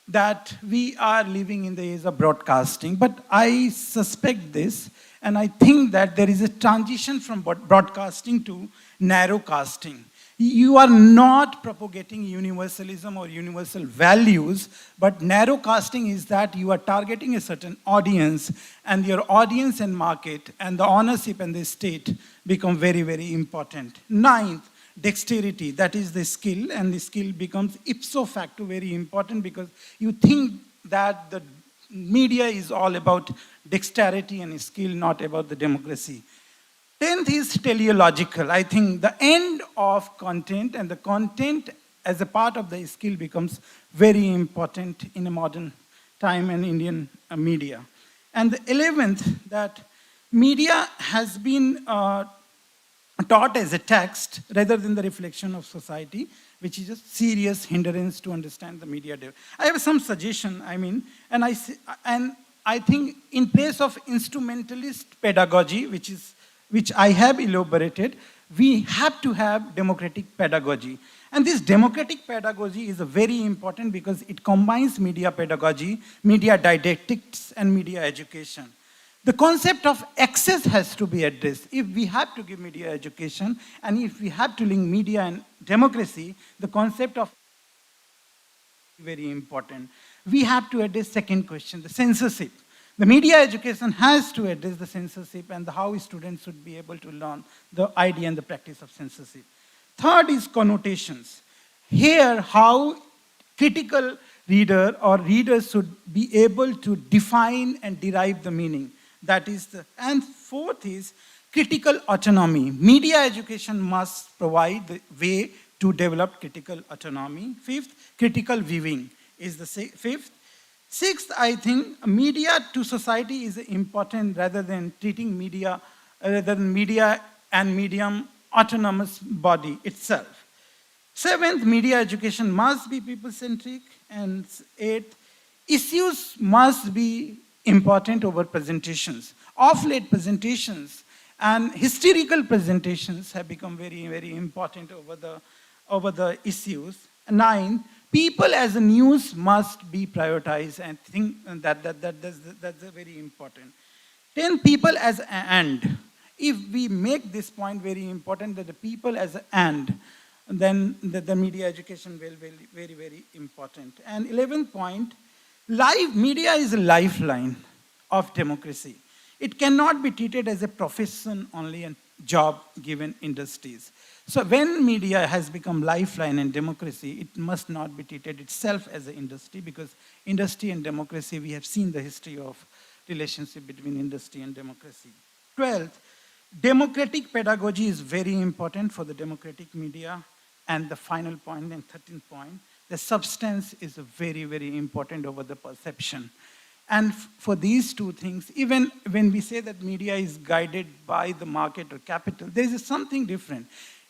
that we are living in the age of broadcasting. But I suspect this, and I think that there is a transition from broadcasting to narrowcasting. You are not propagating universalism or universal values, but narrowcasting is that you are targeting a certain audience, and your audience and market and the ownership and the state become very, very important. Ninth, dexterity, that is the skill, and the skill becomes ipso facto very important because you think that the media is all about dexterity and skill, not about the democracy. 10th is teleological. I think the end of content and the content as a part of the skill becomes very important in a modern time and Indian media. And the 11th, that media has been taught as a text rather than the reflection of society. which is a serious hindrance to understand the media. I have some suggestion, and I think in place of instrumentalist pedagogy, which I have elaborated, we have to have democratic pedagogy. And this democratic pedagogy is very important because it combines media pedagogy, media didactics, and media education. The concept of access has to be addressed. If we have to give media education, and if we have to link media and democracy, the concept of very important. We have to address second question, the censorship. The media education has to address the censorship and how students should be able to learn the idea and the practice of censorship. Third is connotations. Here, how critical reader or readers should be able to define and derive the meaning. And fourth is critical autonomy. Media education must provide the way to develop critical autonomy. Fifth, critical viewing is the fifth. Sixth, I think media to society is important rather than treating media and medium autonomous body itself. Seventh, media education must be people-centric. And eighth, issues must be important over presentations. Of late, presentations and historical presentations have become very, very important over the issues. 9, people as a news must be prioritized, and think that's very important. 10, people as and. If we make this point very important, that the people as and, then the media education will be very, very important. And 11th point, live media is a lifeline of democracy. It cannot be treated as a profession only and job-given industries. So when media has become lifeline in democracy, it must not be treated itself as an industry, because industry and democracy, we have seen the history of relationship between industry and democracy. 12th, democratic pedagogy is very important for the democratic media. And the final point, and 13th point, the substance is very, very important over the perception. And for these two things, even when we say that media is guided by the market or capital, there is something different.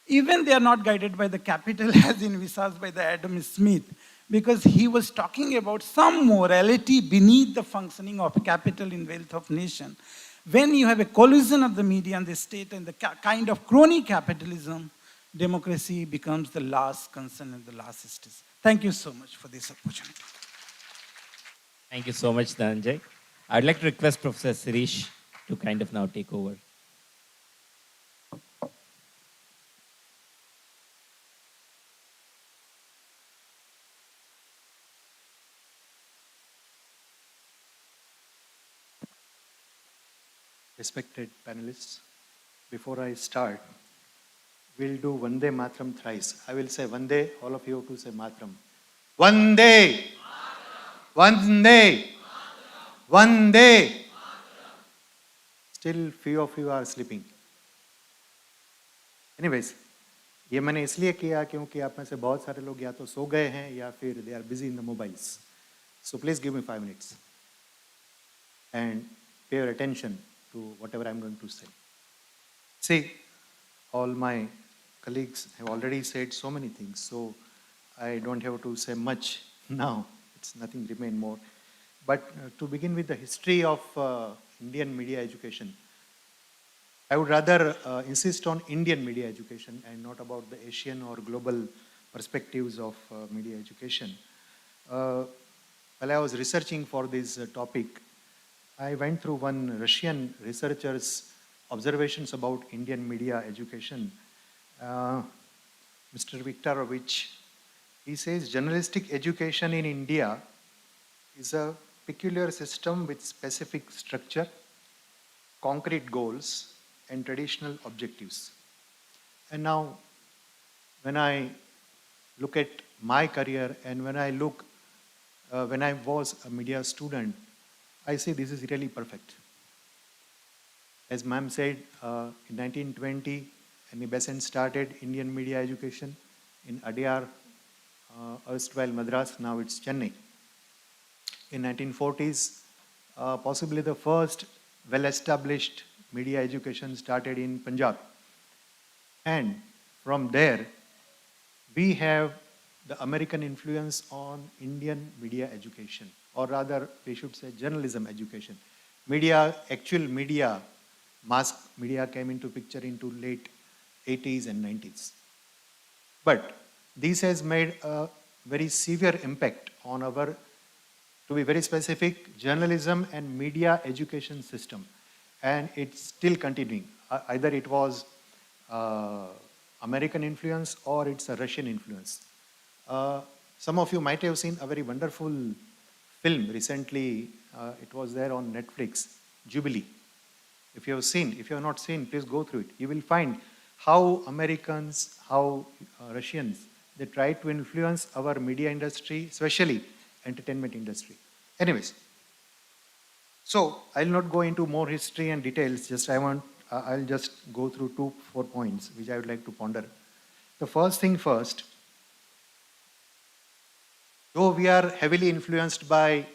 Even they are not guided by the capital as envisaged by the Adam Smith, because he was talking about some morality beneath the functioning of capital in wealth of nation. When you have a collision of the media and the state and the kind of crony capitalism, democracy becomes the last concern and the last stage. Thank you so much for this opportunity. Thank you so much, Dhananjay. I'd like to request Professor Sirish to kind of now take over. Respected panelists, before I start, we'll do Vande Matram thrice. I will say Vande, all of you have to say Matram. Vande! Vande! Vande! Still few of you are sleeping. Anyways, ये मैंने इसलिए किया क्योंकि आप में से बहुत सारे लोग या तो सो गए हैं या फिर they are busy in the mobiles. So please give me 5 minutes and pay your attention to whatever I'm going to say. See, all my colleagues have already said so many things, so I don't have to say much now. It's nothing remain more. But to begin with the history of Indian media education, I would rather insist on Indian media education and not about the Asian or global perspectives of media education. While I was researching for this topic, I went through one Russian researcher's observations about Indian media education. Mr. Viktorovich, he says journalistic education in India is a peculiar system with specific structure, concrete goals, and traditional objectives. And now, when I look at my career and when I was a media student, I say this is really perfect. As ma'am said, in 1920, Annie Besant started Indian media education in Adyar, erstwhile Madras, now it's Chennai. In 1940s, possibly the first well-established media education started in Punjab. And from there, we have the American influence on Indian media education, or rather, we should say journalism education. Media, actual media, mass media came into picture into late 80s and 90s. But this has made a very severe impact on our, to be very specific, journalism and media education system. And it's still continuing. Either it was American influence or it's a Russian influence. Some of you might have seen a very wonderful film recently. It was there on Netflix, Jubilee. If you have seen, if you have not seen, please go through it. You will find how Americans, how Russians, they try to influence our media industry, especially entertainment industry. Anyways, so I'll not go into more history and details. I'll just go through 4 points which I would like to ponder. The first thing first, though we are heavily influenced by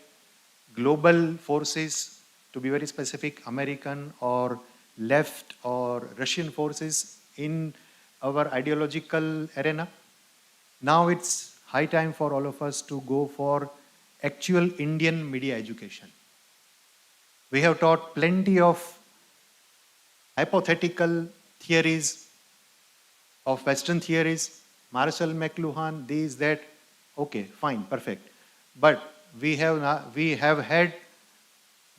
global forces, to be very specific, American or left or Russian forces in our ideological arena, now it's high time for all of us to go for actual Indian media education. We have taught plenty of hypothetical theories, of Western theories, Marshall McLuhan, these, that, okay, fine, perfect. But we have had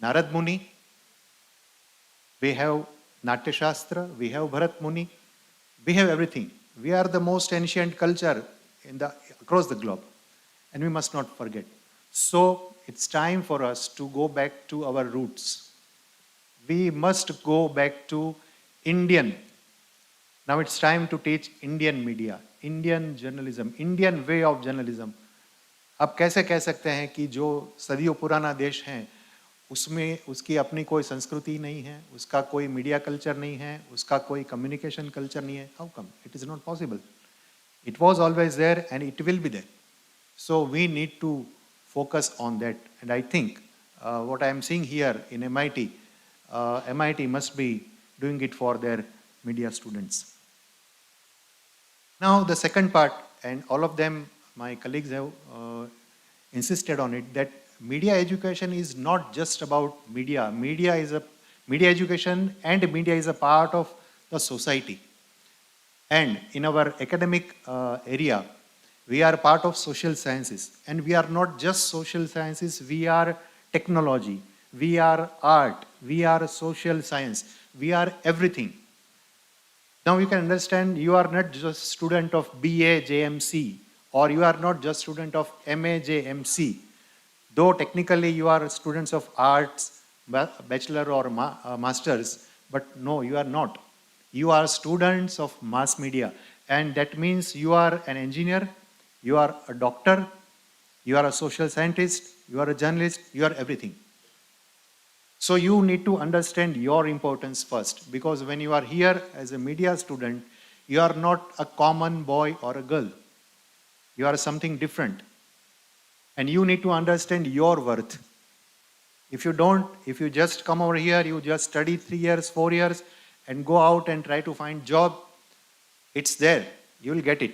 Narad Muni, we have Natya Shastra, we have Bharat Muni, we have everything. We are the most ancient culture across the globe, and we must not forget. So it's time for us to go back to our roots. We must go back to Indian. Now it's time to teach Indian media, Indian journalism, Indian way of journalism. अब कैसे कह सकते हैं कि जो सदियों पुराना देश है, उसमें उसकी अपनी कोई संस्कृति नहीं है, उसका कोई मीडिया कल्चर नहीं है, उसका कोई कम्युनिकेशन कल्चर नहीं है? How come? It is not possible. It was always there and it will be there. So we need to focus on that. And I think what I am seeing here in MIT, MIT must be doing it for their media students. Now the second part, and all of them, my colleagues have insisted on it, that media education is not just about media. Media education and media is a part of the society. And in our academic area, we are part of social sciences. And we are not just social sciences, we are technology, we are art, we are social science, we are everything. Now you can understand, you are not just student of BA JMC, or you are not just student of MA JMC. Though technically you are students of arts, bachelor or masters, but no, you are not. You are students of mass media, and that means you are an engineer, you are a doctor, you are a social scientist, you are a journalist, you are everything. So you need to understand your importance first, because when you are here as a media student, you are not a common boy or a girl. You are something different. And you need to understand your worth. If you don't, if you just come over here, you just study 3 years, 4 years, and go out and try to find job, it's there, you will get it.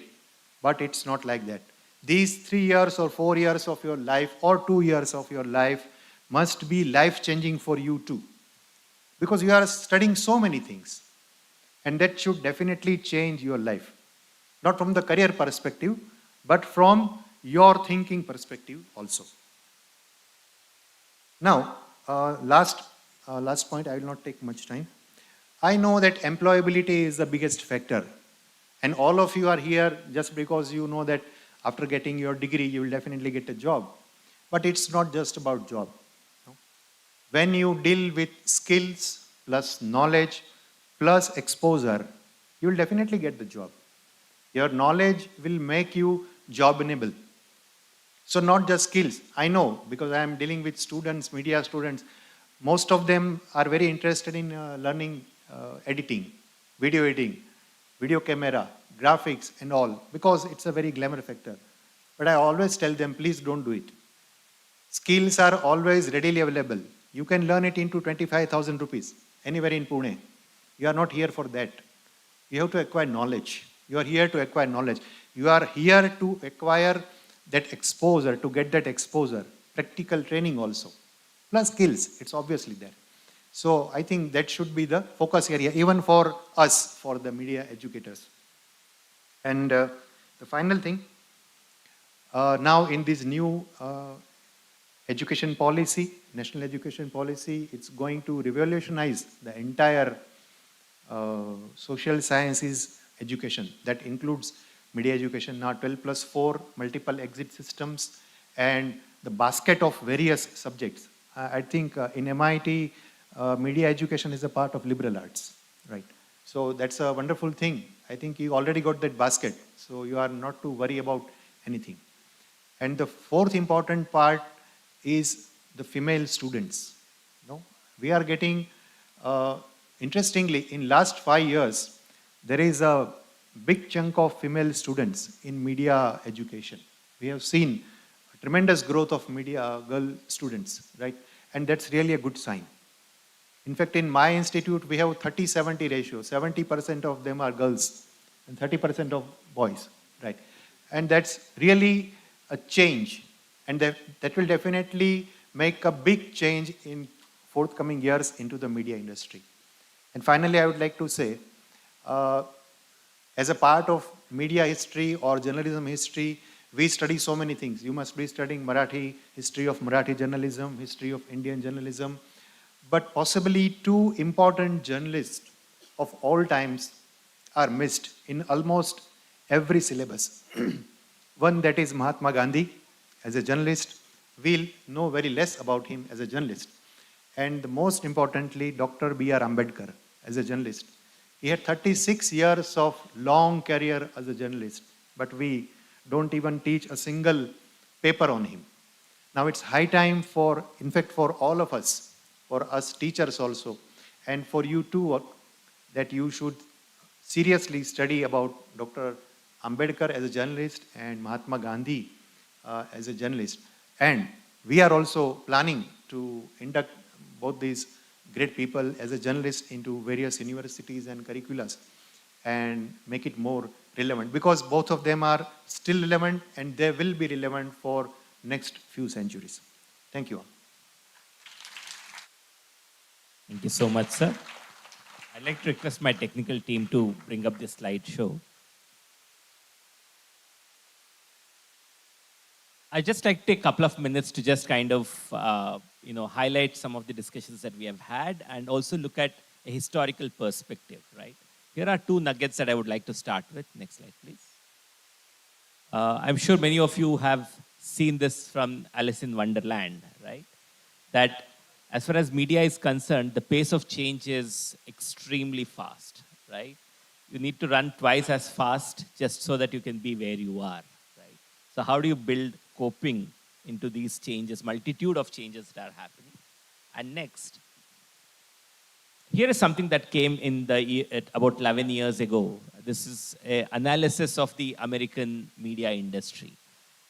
But it's not like that. These 3 years or 4 years of your life or 2 years of your life must be life-changing for you too. Because you are studying so many things. And that should definitely change your life. Not from the career perspective, but from your thinking perspective also. Now, last point, I will not take much time. I know that employability is the biggest factor. And all of you are here just because you know that after getting your degree, you will definitely get a job. But it's not just about job. No? When you deal with skills plus knowledge plus exposure, you will definitely get the job. Your knowledge will make you job-enable. So not just skills. I know, because I am dealing with students, media students, most of them are very interested in learning editing, video camera, graphics and all, because it's a very glamour factor. But I always tell them, please don't do it. Skills are always readily available. You can learn it into 25,000 rupees, anywhere in Pune. You are not here for that. You have to acquire knowledge. You are here to acquire knowledge. You are here to acquire that exposure, to get that exposure, practical training also, plus skills, it's obviously there. So I think that should be the focus area, even for us, for the media educators. And the final thing, now in this new education policy, national education policy, it's going to revolutionize the entire social sciences education. That includes media education, now 12+4, multiple exit systems, and the basket of various subjects. I think in MIT, media education is a part of liberal arts, right? So that's a wonderful thing. I think you already got that basket, so you are not to worry about anything. And the fourth important part is the female students. No, we are getting, interestingly, in last 5 years, there is a big chunk of female students in media education. We have seen a tremendous growth of media girl students, right? And that's really a good sign. In fact, in my institute, we have 30-70 ratio. 70% of them are girls and 30% of boys, right? And that's really a change. And that will definitely make a big change in forthcoming years into the media industry. And finally, I would like to say, as a part of media history or journalism history, we study so many things. You must be studying Marathi, history of Marathi journalism, history of Indian journalism, but possibly two important journalists of all times are missed in almost every syllabus. One, that is Mahatma Gandhi as a journalist. We'll know very less about him as a journalist. And most importantly, Dr. B.R. Ambedkar as a journalist. He had 36 years of long career as a journalist, but we don't even teach a single paper on him. Now it's high time for, in fact, for all of us, for us teachers also, and for you too, that you should seriously study about Dr. Ambedkar as a journalist and Mahatma Gandhi as a journalist. And we are also planning to induct both these great people as a journalist into various universities and curriculums and make it more relevant, because both of them are still relevant and they will be relevant for next few centuries. Thank you all. Thank you so much, sir. I'd like to request my technical team to bring up this slideshow. I'd just like to take a couple of minutes to just kind of highlight some of the discussions that we have had and also look at a historical perspective, right? Here are two nuggets that I would like to start with. Next slide, please. I'm sure many of you have seen this from Alice in Wonderland, right? That as far as media is concerned, the pace of change is extremely fast, right? You need to run twice as fast just so that you can be where you are, right? So how do you build coping into these changes, multitude of changes that are happening? And next, here is something that came in about 11 years ago. This is an analysis of the American media industry.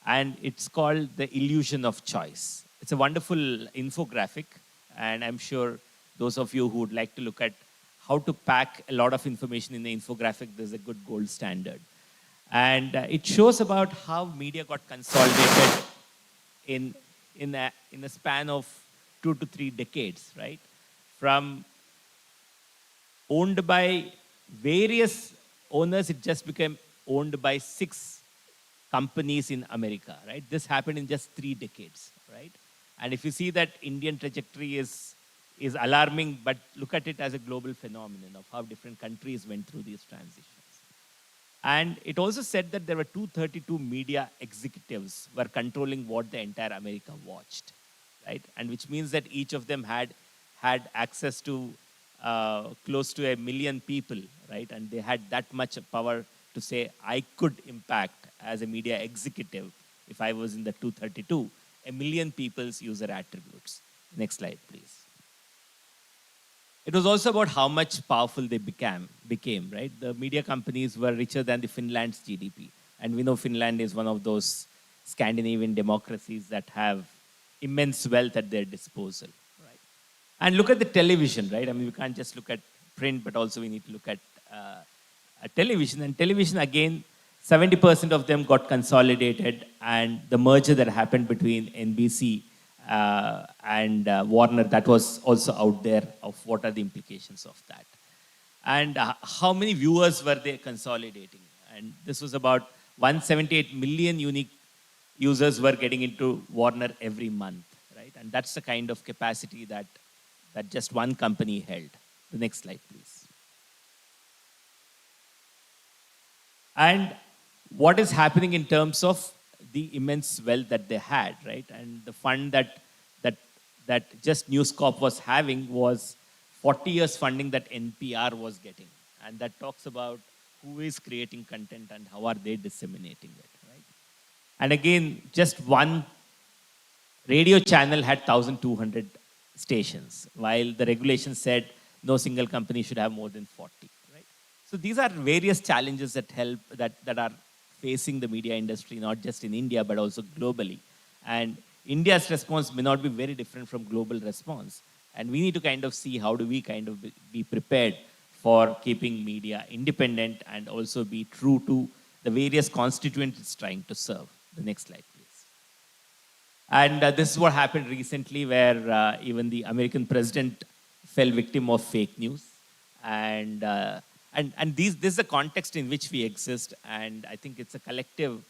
And it's called The Illusion of Choice. It's a wonderful infographic. And I'm sure those of you who would like to look at how to pack a lot of information in the infographic, there's a good gold standard. And it shows about how media got consolidated in a span of 2 to 3 decades, right? From owned by various owners, it just became owned by 6 companies in America, right? This happened in just 3 decades, right? And if you see that Indian trajectory is alarming, but look at it as a global phenomenon of how different countries went through these transitions. And it also said that there were 232 media executives were controlling what the entire America watched, right? And which means that each of them had access to close to 1 million people, right? And they had that much power to say, I could impact as a media executive, if I was in the 232, 1 million people's user attributes. Next slide, please. It was also about how much powerful they became, right? The media companies were richer than the Finland's GDP. And we know Finland is one of those Scandinavian democracies that have immense wealth at their disposal, right? And look at the television, right? I mean, we can't just look at print, but also we need to look at television. And television, again, 70% of them got consolidated, and the merger that happened between NBC and Warner, that was also out there of what are the implications of that. And how many viewers were they consolidating? And this was about 178 million unique users were getting into Warner every month, right? And that's the kind of capacity that just one company held. The next slide, please. And what is happening in terms of the immense wealth that they had, right? And the fund that just News Corp was having was 40 years funding that NPR was getting. And that talks about who is creating content and how are they disseminating it, right? And again, just one radio channel had 1,200 stations, while the regulation said no single company should have more than 40, right? So these are various challenges that are facing the media industry, not just in India, but also globally. And India's response may not be very different from global response. And we need to kind of see how do we kind of be prepared for keeping media independent and also be true to the various constituents it's trying to serve. The next slide, please. And this is what happened recently, where even the American president fell victim of fake news. And this is the context in which we exist. And I think it's a collective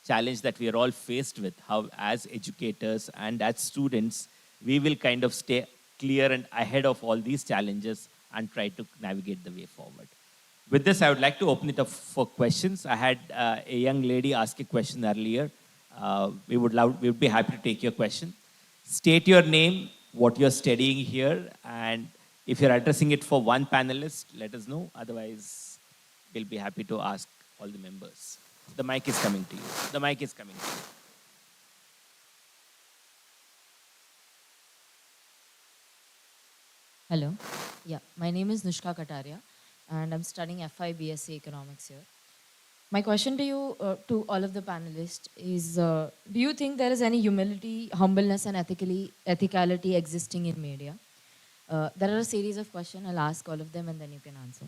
challenge that we are all faced with, how as educators and as students, we will kind of stay clear and ahead of all these challenges and try to navigate the way forward. With this, I would like to open it up for questions. I had a young lady ask a question earlier. We would be happy to take your question. State your name, what you're studying here, and if you're addressing it for one panelist, let us know. Otherwise, we'll be happy to ask all the members. The mic is coming to you. The mic is coming to you. Hello. Yeah, my name is Nushka Kataria, and I'm studying FI BSc Economics here. My question to you, to all of the panelists, is: do you think there is any humility, humbleness, and ethicality existing in media? There are a series of questions. I'll ask all of them, and then you can answer.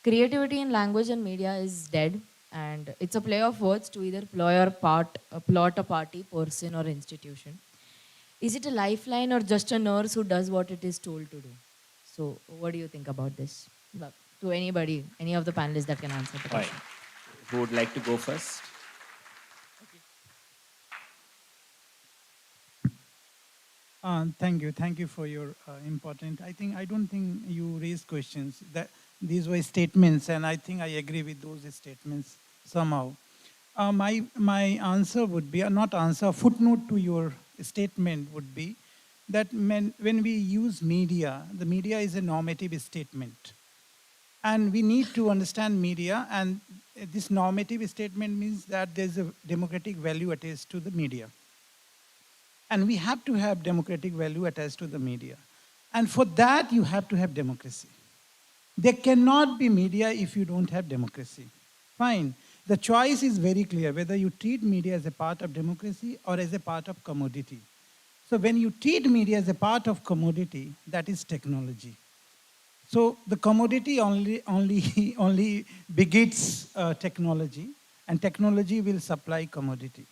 Creativity in language and media is dead, and it's a play of words to either plot a party, person, or institution. Is it a lifeline or just a nurse who does what it is told to do? So what do you think about this? To anybody, any of the panelists that can answer the question. Right. Who would like to go first? Thank you for your important. I don't think you raised questions. That these were statements, and I think I agree with those statements somehow. My answer would be, not answer, a footnote to your statement would be that when we use media, the media is a normative statement. And we need to understand media, and this normative statement means that there's a democratic value attached to the media. And we have to have democratic value attached to the media. And for that, you have to have democracy. There cannot be media if you don't have democracy. Fine. The choice is very clear, whether you treat media as a part of democracy or as a part of commodity. So when you treat media as a part of commodity, that is technology. So the commodity only begets technology, and technology will supply commodity.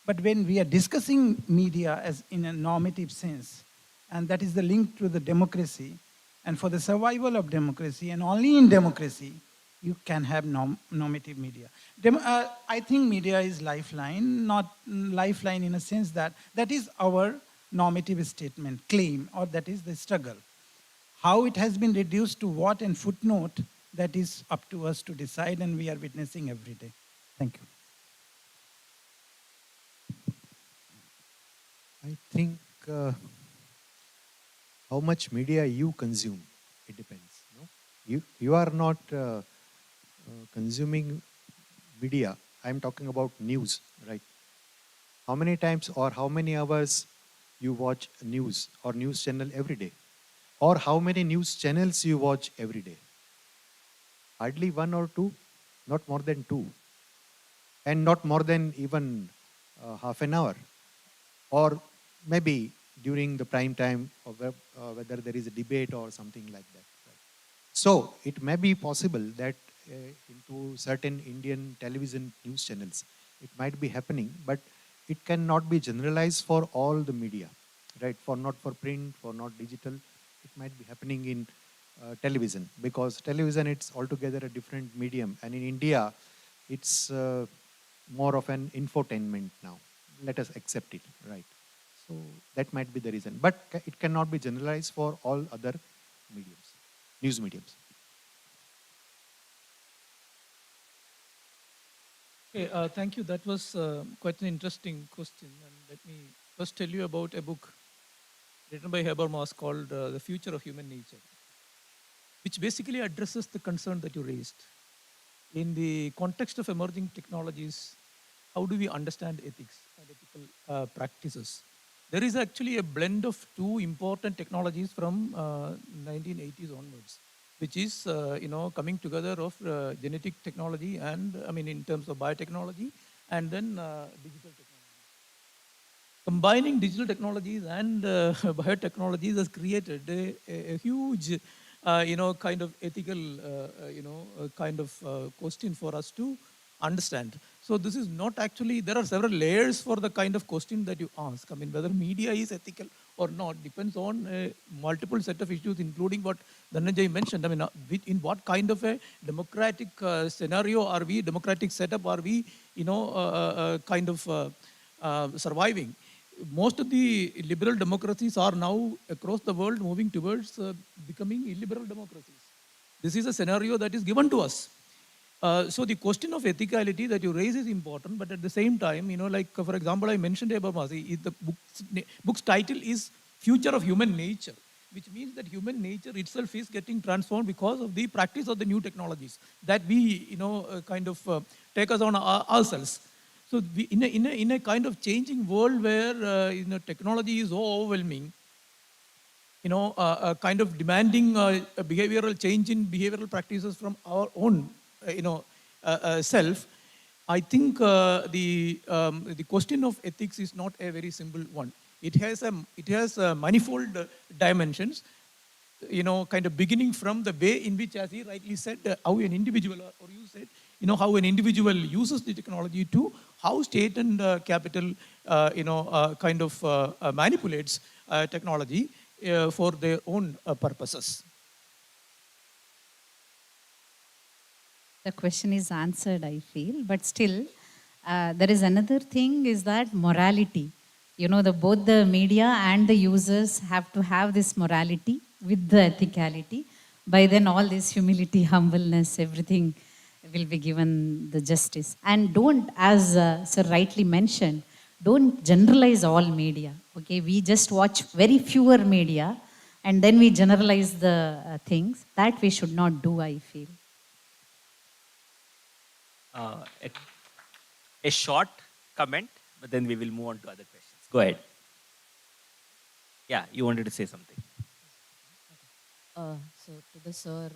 But when we are discussing media as in a normative sense, and that is the link to the democracy, and for the survival of democracy, and only in democracy, you can have normative media. I think media is lifeline, not lifeline in a sense that is our normative statement, claim, or that is the struggle. How it has been reduced to what and footnote, that is up to us to decide, and we are witnessing every day. Thank you. I think how much media you consume, it depends. No? You are not consuming media. I'm talking about news, right? How many times or how many hours you watch news or news channel every day? Or how many news channels you watch every day? Hardly one or two, not more than two. And not more than even half an hour. Or maybe during the prime time, or whether there is a debate or something like that. Right? So it may be possible that into certain Indian television news channels. It might be happening, but it cannot be generalized for all the media, right? For not for print, for not digital. It might be happening in television, because television, it's altogether a different medium. And in India, it's more of an infotainment now. Let us accept it, right? So that might be the reason. But it cannot be generalized for all other mediums, news mediums. Okay, thank you. That was quite an interesting question. And let me first tell you about a book written by Habermas called The Future of Human Nature, which basically addresses the concern that you raised. In the context of emerging technologies, how do we understand ethics and ethical practices? There is actually a blend of two important technologies from 1980s onwards, which is coming together of genetic technology and, I mean, in terms of biotechnology, and then digital technology. Combining digital technologies and biotechnologies has created a huge kind of ethical kind of question for us to understand. So this is not actually, there are several layers for the kind of question that you ask. I mean, whether media is ethical or not depends on a multiple set of issues, including what Dhananjay mentioned. I mean, in what kind of a democratic scenario are we, democratic setup are we, kind of surviving. Most of the liberal democracies are now across the world moving towards becoming illiberal democracies. This is a scenario that is given to us. So the question of ethicality that you raise is important, but at the same time, like for example, I mentioned Habermas, the book's title is Future of Human Nature, which means that human nature itself is getting transformed because of the practice of the new technologies that we, kind of take us on ourselves. So we, in a kind of changing world where technology is so overwhelming, kind of demanding a behavioral change in behavioral practices from our own, self, I think the question of ethics is not a very simple one. It has manifold dimensions. Kind of beginning from the way in which, as he rightly said, how an individual, or you said, how an individual uses the technology, to how state and capital, kind of manipulates technology for their own purposes. The question is answered, I feel, but still, there is another thing, is that morality. Both the media and the users have to have this morality with the ethicality. By then, all this humility, humbleness, everything will be given the justice. And don't, as Sir rightly mentioned, don't generalize all media. Okay, we just watch very fewer media, and then we generalize the things. That we should not do, I feel. A short comment, but then we will move on to other questions. Go ahead. Yeah, you wanted to say something. So to the sir,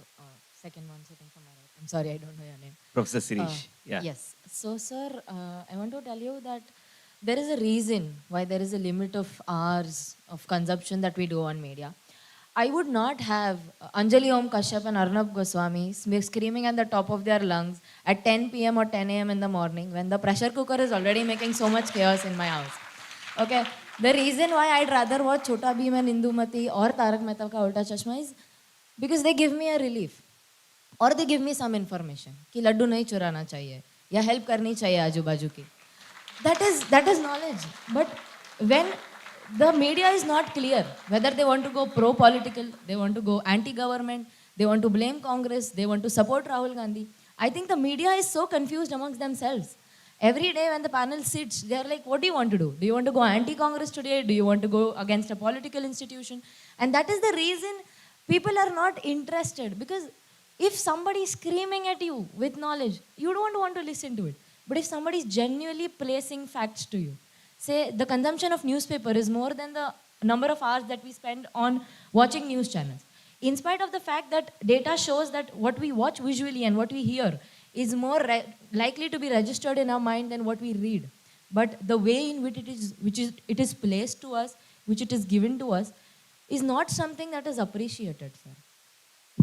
second one sitting from my right. I'm sorry, I don't know your name. Professor Sirish. Yeah. Yes. So sir, I want to tell you that there is a reason why there is a limit of hours of consumption that we do on media. I would not have Anjali Om Kashyap and Arnab Goswami screaming at the top of their lungs at 10 p.m. or 10 a.m. in the morning when the pressure cooker is already making so much chaos in my house. Okay, the reason why I'd rather watch Chota Bheem and Indumati or Tarak Mehta Ka Ulta Chashma is because they give me a relief, or they give me some information कि लड्डू नहीं चुराना चाहिए या help करनी चाहिए आजू बाजू की. That is knowledge. But when the media is not clear whether they want to go pro-political, they want to go anti-government, they want to blame Congress, they want to support Rahul Gandhi. I think the media is so confused amongst themselves. Every day when the panel sits, they are like, what do you want to do? Do you want to go anti-Congress today? Do you want to go against a political institution? And that is the reason people are not interested. Because if somebody is screaming at you with knowledge, you don't want to listen to it. But if somebody is genuinely placing facts to you, say the consumption of newspaper is more than the number of hours that we spend on watching news channels. In spite of the fact that data shows that what we watch visually and what we hear is more likely to be registered in our mind than what we read. But the way in which it is placed to us, which it is given to us, is not something that is appreciated, sir.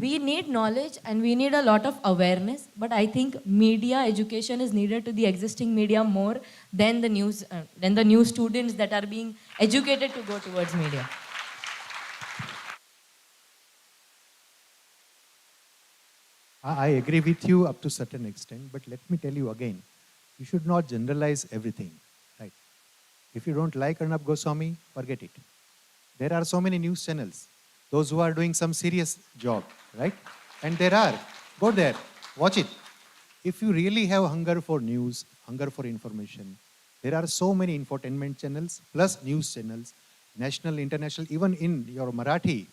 We need knowledge and we need a lot of awareness, but I think media education is needed to the existing media more than the new students that are being educated to go towards media. I agree with you up to certain extent, but let me tell you again, you should not generalize everything, right? If you don't like Arnab Goswami, forget it. There are so many news channels, those who are doing some serious job, right? And there are, go there, watch it. If you really have hunger for news, hunger for information, there are so many infotainment channels, plus news channels, national, international, even in your Marathi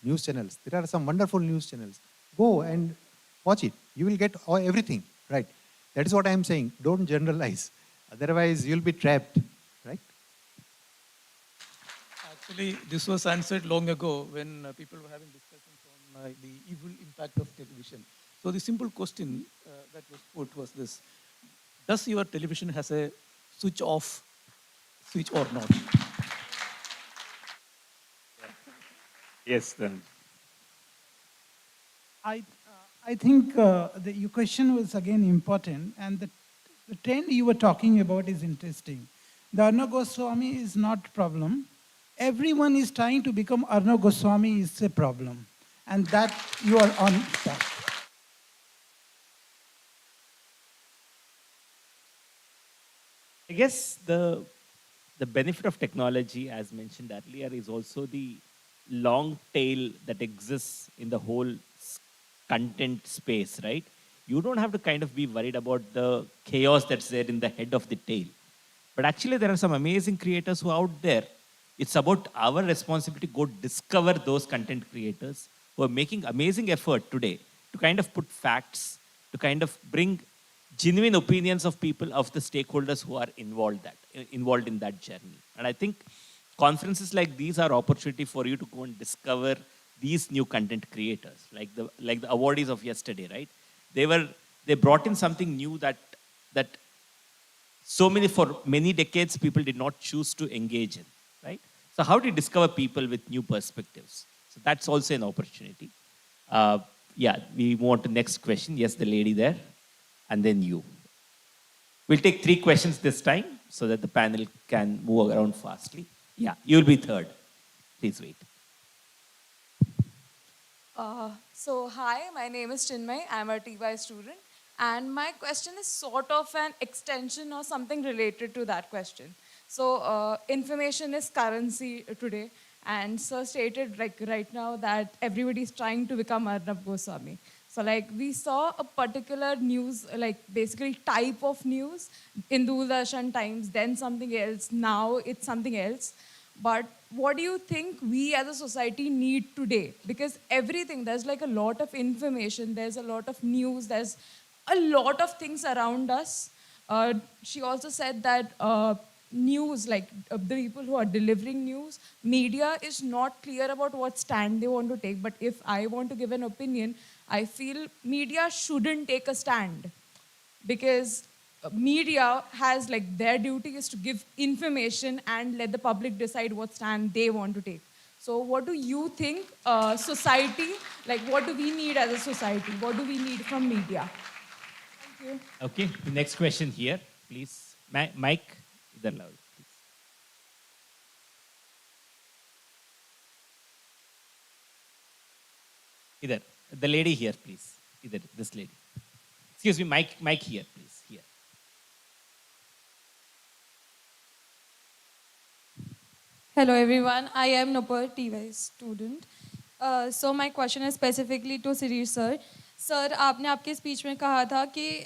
news channels. There are some wonderful news channels. Go and watch it. You will get everything, right? That is what I am saying. Don't generalize. Otherwise, you'll be trapped, right? Actually, this was answered long ago when people were having discussions on the evil impact of television. So the simple question that was put was this: does your television has a switch off switch or not? Yes, then. I think your question was again important, and the trend you were talking about is interesting. The Arnab Goswami is not problem. Everyone is trying to become Arnab Goswami is a problem, and that you are on top. I guess the benefit of technology, as mentioned earlier, is also the long tail that exists in the whole content space, right? You don't have to kind of be worried about the chaos that's there in the head of the tail. But actually, there are some amazing creators who are out there. It's about our responsibility to go discover those content creators who are making amazing effort today to kind of put facts, to kind of bring genuine opinions of people, of the stakeholders who are involved in that journey. And I think conferences like these are opportunity for you to go and discover these new content creators, like the awardees of yesterday, right? They brought in something new that for many decades people did not choose to engage in, right? So how do you discover people with new perspectives? So that's also an opportunity. Yeah, we move on to next question. Yes, the lady there, and then you. We'll take 3 questions this time so that the panel can move around fastly. Yeah, you'll be third. Please wait. Hi, my name is Chinmay. I'm a TY student. And my question is sort of an extension or something related to that question. So, information is currency today. And Sir stated right now that everybody is trying to become Arnab Goswami. So we saw a particular news, basically type of news in Doordarshan Times, then something else, now it's something else. But what do you think we as a society need today? Because everything, there's a lot of information, there's a lot of news, there's a lot of things around us. She also said that news, the people who are delivering news, media is not clear about what stand they want to take. But if I want to give an opinion, I feel media shouldn't take a stand because media has their duty is to give information and let the public decide what stand they want to take. So what do you think society, what do we need as a society? What do we need from media? Thank you. Okay, the next question here, please. Mike, idhar lao, please. Idhar, the lady here, please. Idhar, this lady. Excuse me, Mike here, please. Here. Hello everyone, I am Nupur, TY student. So my question is specifically to Sirish sir. Sir आपने आपके speech में कहा था कि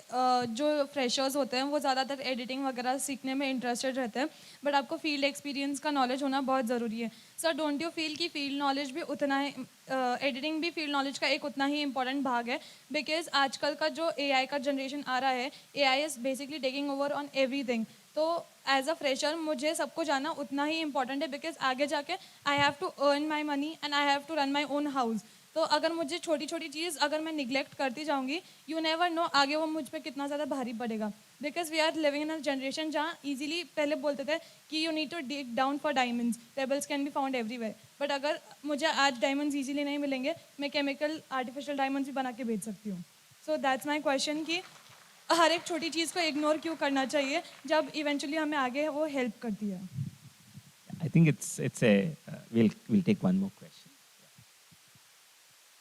जो freshers होते हैं वो ज़्यादातर एडिटिंग वगैरह सीखने में इंटरेस्टेड रहते हैं बट आपको फील्ड एक्सपीरियंस का नॉलेज होना बहुत ज़रूरी है सर डोंट यू फील कि फील्ड नॉलेज भी उतना ही एडिटिंग भी फील्ड नॉलेज का एक उतना ही इंपॉर्टेंट भाग है बिकॉज आजकल का जो एआई का जनरेशन आ रहा है AI is basically taking over on everything तो एज अ फ्रेशर मुझे सबको जानना उतना ही इंपॉर्टेंट है बिकॉज आगे जाके I have to earn my money and I have to run my own house तो अगर मुझे छोटी छोटी चीज़ अगर मैं निगलेक्ट करती जाऊंगी यू नेवर नो आगे वो मुझ पर कितना ज़्यादा भारी पड़ेगा because we are living in a generation जहाँ ईजिली पहले बोलते थे कि you need to dig down for diamonds, pebbles can be found everywhere, but अगर मुझे आज डायमंड्स ईजिली नहीं मिलेंगे, मैं केमिकल आर्टिफिशियल डायमंड्स भी बना के बेच सकती हूँ. सो दैट्स माई क्वेश्चन कि हर एक छोटी चीज़ को इग्नोर क्यों करना चाहिए जब इवेंचुअली हमें आगे वो हेल्प करती है. I think it's a we'll take one more question.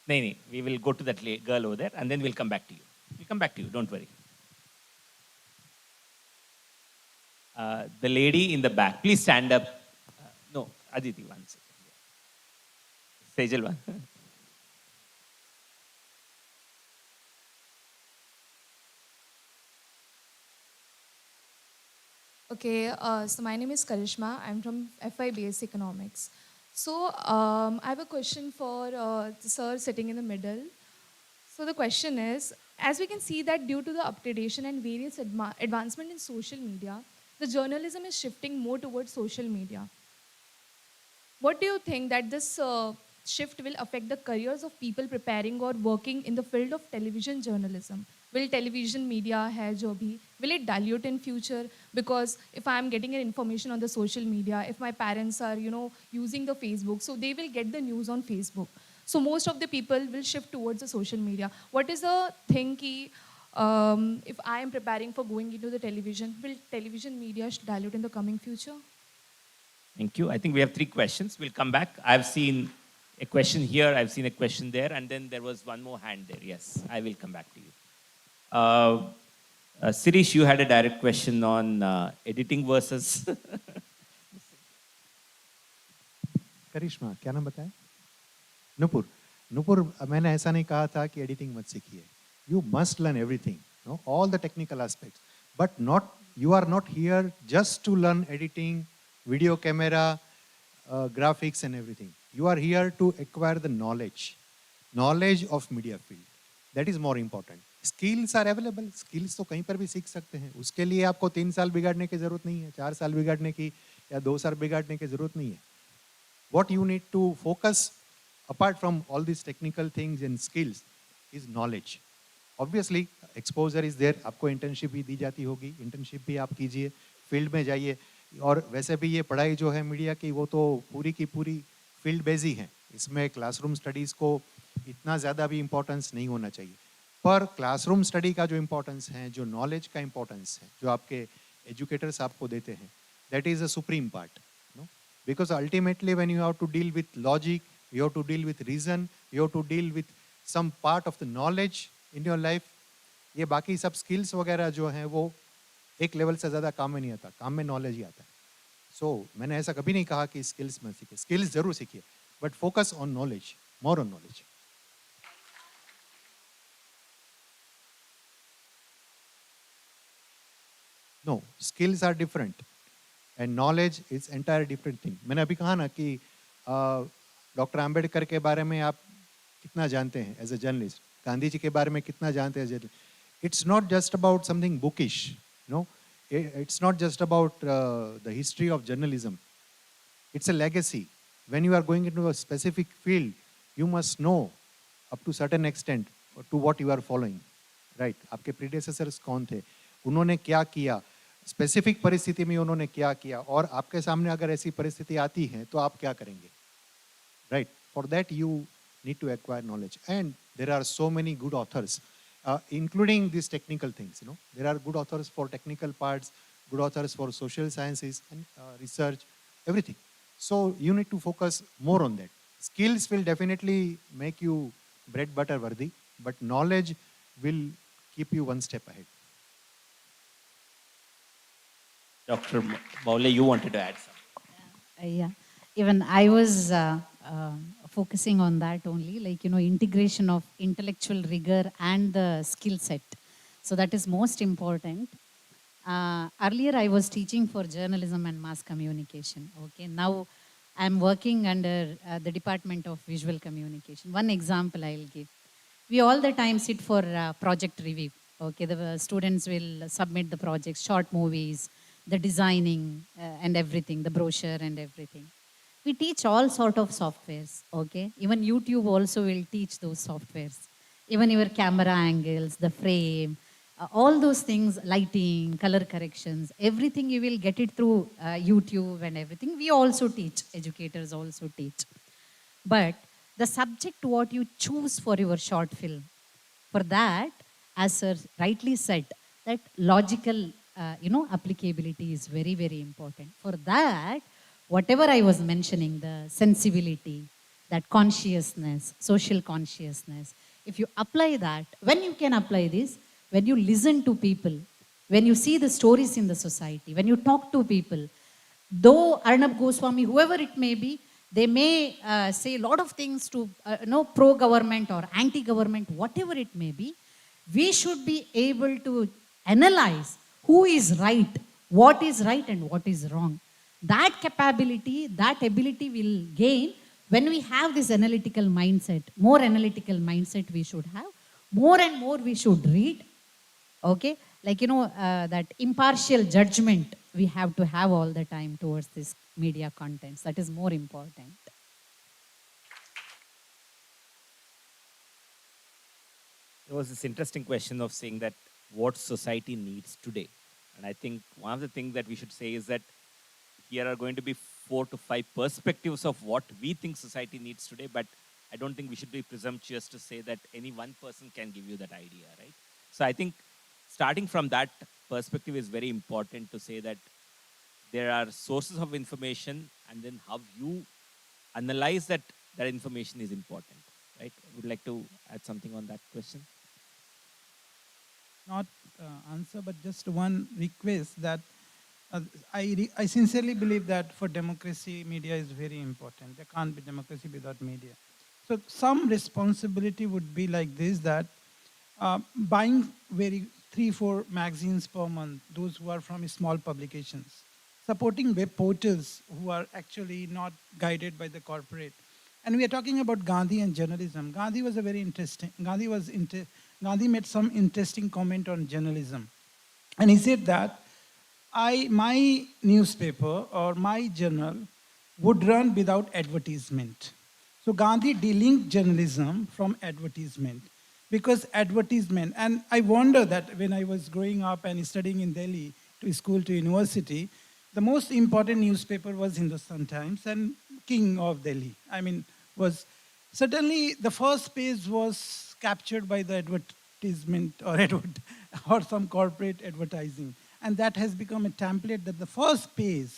No, we will go to that girl over there and then we'll come back to you. We'll come back to you. Don't worry. The lady in the back, please stand up. No, Aditi, one second. Sejal, one. Okay, so my name is Karishma. I'm from FI BS Economics. So I have a question for the sir sitting in the middle. So the question is, as we can see that due to the upgradation and various advancement in social media, the journalism is shifting more towards social media. What do you think that this shift will affect the careers of people preparing or working in the field of television journalism? Will television media hai jo bhi, will it dilute in future? Because if I am getting an information on the social media, if my parents are, using the Facebook, so they will get the news on Facebook. So most of the people will shift towards the social media. What is the thing ki, if I am preparing for going into the television, will television media dilute in the coming future? Thank you. I think we have 3 questions. We'll come back. I've seen a question here, I've seen a question there, and then there was one more hand there. Yes, I will come back to you. Sirish, you had a direct question on editing versus... करिश्मा, क्या नाम बताया? नुपुर. नुपुर, मैंने ऐसा नहीं कहा था कि editing मत सीखिए. You must learn everything, all the technical aspects. But you are not here just to learn editing, video camera, graphics and everything. You are here to acquire the knowledge of media field. That is more important. Skills are available. Skills तो कहीं पर भी सीख सकते हैं. उसके लिए आपको 3 साल बिगाड़ने की जरूरत नहीं है, 4 साल बिगाड़ने की या 2 साल बिगाड़ने की जरूरत नहीं है. What you need to focus apart from all these technical things and skills is knowledge. Obviously, exposure is there. आपको internship भी दी जाती होगी. Internship भी आप कीजिए, field में जाइए. और वैसे भी ये पढ़ाई जो है मीडिया की, वो तो पूरी की पूरी फील्ड बेस ही है. इसमें क्लासरूम स्टडीज़ को इतना ज़्यादा भी इम्पोर्टेंस नहीं होना चाहिए. पर क्लासरूम स्टडी का जो इम्पोर्टेंस है, जो नॉलेज का इम्पोर्टेंस है, जो आपके एजुकेटर्स आपको देते हैं, that is a supreme part. Because ultimately when you have to deal with logic, you have to deal with reason, you have to deal with some part of the knowledge in your life. ये बाकी सब skills वगैरह जो हैं वो एक level से ज़्यादा काम में नहीं आता. काम में नॉलेज ही आता है. सो मैंने ऐसा कभी नहीं कहा कि स्किल्स में सीखिए. स्किल्स ज़रूर सीखिए, but focus on knowledge, more on knowledge. No, skills are different and knowledge is entire different thing. मैंने अभी कहा ना कि डॉक्टर आम्बेडकर के बारे में आप कितना जानते हैं as a journalist, Gandhi ji के बारे में कितना जानते हैं as journalist. It's not just about something bookish, it's not just about the history of journalism. It's a legacy. When you are going into a specific field, you must know up to certain extent to what you are following, right? आपके predecessors कौन थे, उन्होंने क्या किया, specific परिस्थिति में उन्होंने क्या किया, और आपके सामने अगर ऐसी परिस्थिति आती है तो आप क्या करेंगे, right? For that you need to acquire knowledge. And there are so many good authors including these technical things. There are good authors for technical parts, good authors for social sciences and research, everything. So you need to focus more on that. Skills will definitely make you bread butter worthy, but knowledge will keep you one step ahead. Dr. Maule, you wanted to add something. Yeah, even I was focusing on that only, like, integration of intellectual rigor and the skill set. So that is most important. Earlier I was teaching for journalism and mass communication. Okay, now I'm working under the Department of Visual Communication. One example I'll give. We all the time sit for project review. Okay, the students will submit the projects, short movies, the designing and everything, the brochure and everything. We teach all sort of softwares, okay? Even YouTube also will teach those softwares. Even your camera angles, the frame, all those things, lighting, color corrections, everything you will get it through YouTube and everything. We also teach, educators also teach. But the subject what you choose for your short film, for that, as sir rightly said, that logical, applicability is very, very important. For that, whatever I was mentioning, the sensibility, that consciousness, social consciousness, if you apply that, when you can apply this, when you listen to people, when you see the stories in the society, when you talk to people, though Arnab Goswami, whoever it may be, they may say a lot of things to, pro-government or anti-government, whatever it may be, we should be able to analyze who is right and what is wrong. That capability, that ability will gain when we have this analytical mindset. More analytical mindset we should have. More and more we should read. Okay, like that impartial judgment we have to have all the time towards this media contents. That is more important. There was this interesting question of saying that what society needs today. And I think one of the things that we should say is that here are going to be 4 to 5 perspectives of what we think society needs today, but I don't think we should be presumptuous to say that any one person can give you that idea, right? So I think starting from that perspective is very important to say that there are sources of information, and then how you analyze that information is important, right? Would like to add something on that question? Not answer, but just one request that I sincerely believe that for democracy, media is very important. There can't be democracy without media. So some responsibility would be like this, that buying 3-4 magazines per month, those who are from small publications, supporting web portals who are actually not guided by the corporate. And we are talking about Gandhi and journalism. Gandhi was a very interesting, Gandhi made some interesting comment on journalism. And he said that my newspaper or my journal would run without advertisement. So Gandhi delinked journalism from advertisement, because advertisement, and I wonder that when I was growing up and studying in Delhi, to school to university, the most important newspaper was Hindustan Times, and king of Delhi. I mean, was certainly the first page was captured by the advertisement or some corporate advertising. And that has become a template that the first page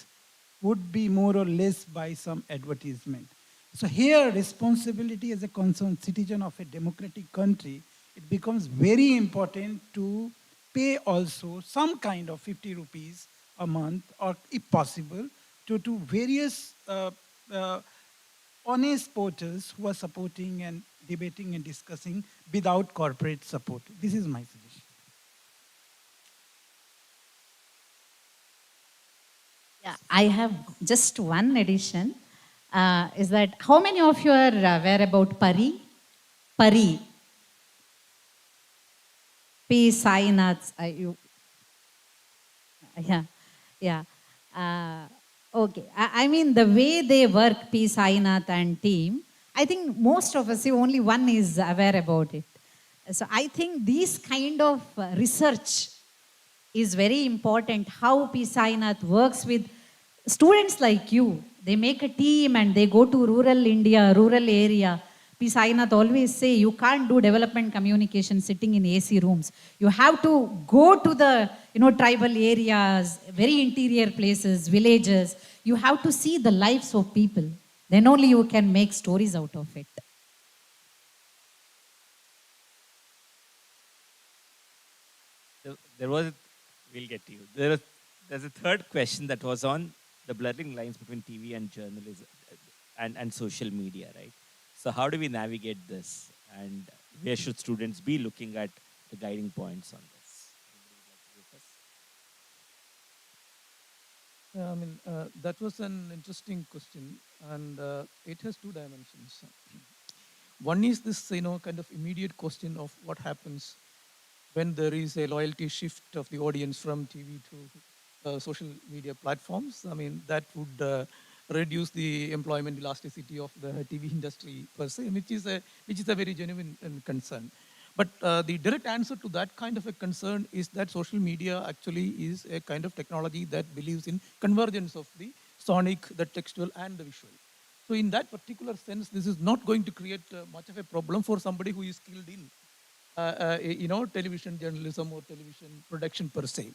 would be more or less by some advertisement. So here, responsibility as a concerned citizen of a democratic country, it becomes very important to pay also some kind of 50 rupees a month, or if possible, to various honest portals who are supporting and debating and discussing without corporate support. This is my suggestion. Yeah, I have just one addition. Is that how many of you are aware about Pari? Pari. P. Sainath. Yeah. Okay. I mean, the way they work, P. Sainath and team, I think most of us, only one is aware about it. So I think this kind of research is very important. How P. Sainath works with students like you. They make a team and they go to rural India, rural area. P. Sainath always say, you can't do development communication sitting in AC rooms. You have to go to the tribal areas, very interior places, villages. You have to see the lives of people. Then only you can make stories out of it. We'll get to you. There's a third question that was on the blurring lines between TV and journalism and social media, right? So how do we navigate this, and where should students be looking at the guiding points on this? Yeah, I mean, that was an interesting question, and it has 2 dimensions. One is this, kind of immediate question of what happens when there is a loyalty shift of the audience from TV to social media platforms. I mean, that would reduce the employment elasticity of the TV industry per se, which is a very genuine concern. But the direct answer to that kind of a concern is that social media actually is a kind of technology that believes in convergence of the sonic, the textual, and the visual. So in that particular sense, this is not going to create much of a problem for somebody who is skilled in television journalism or television production per se,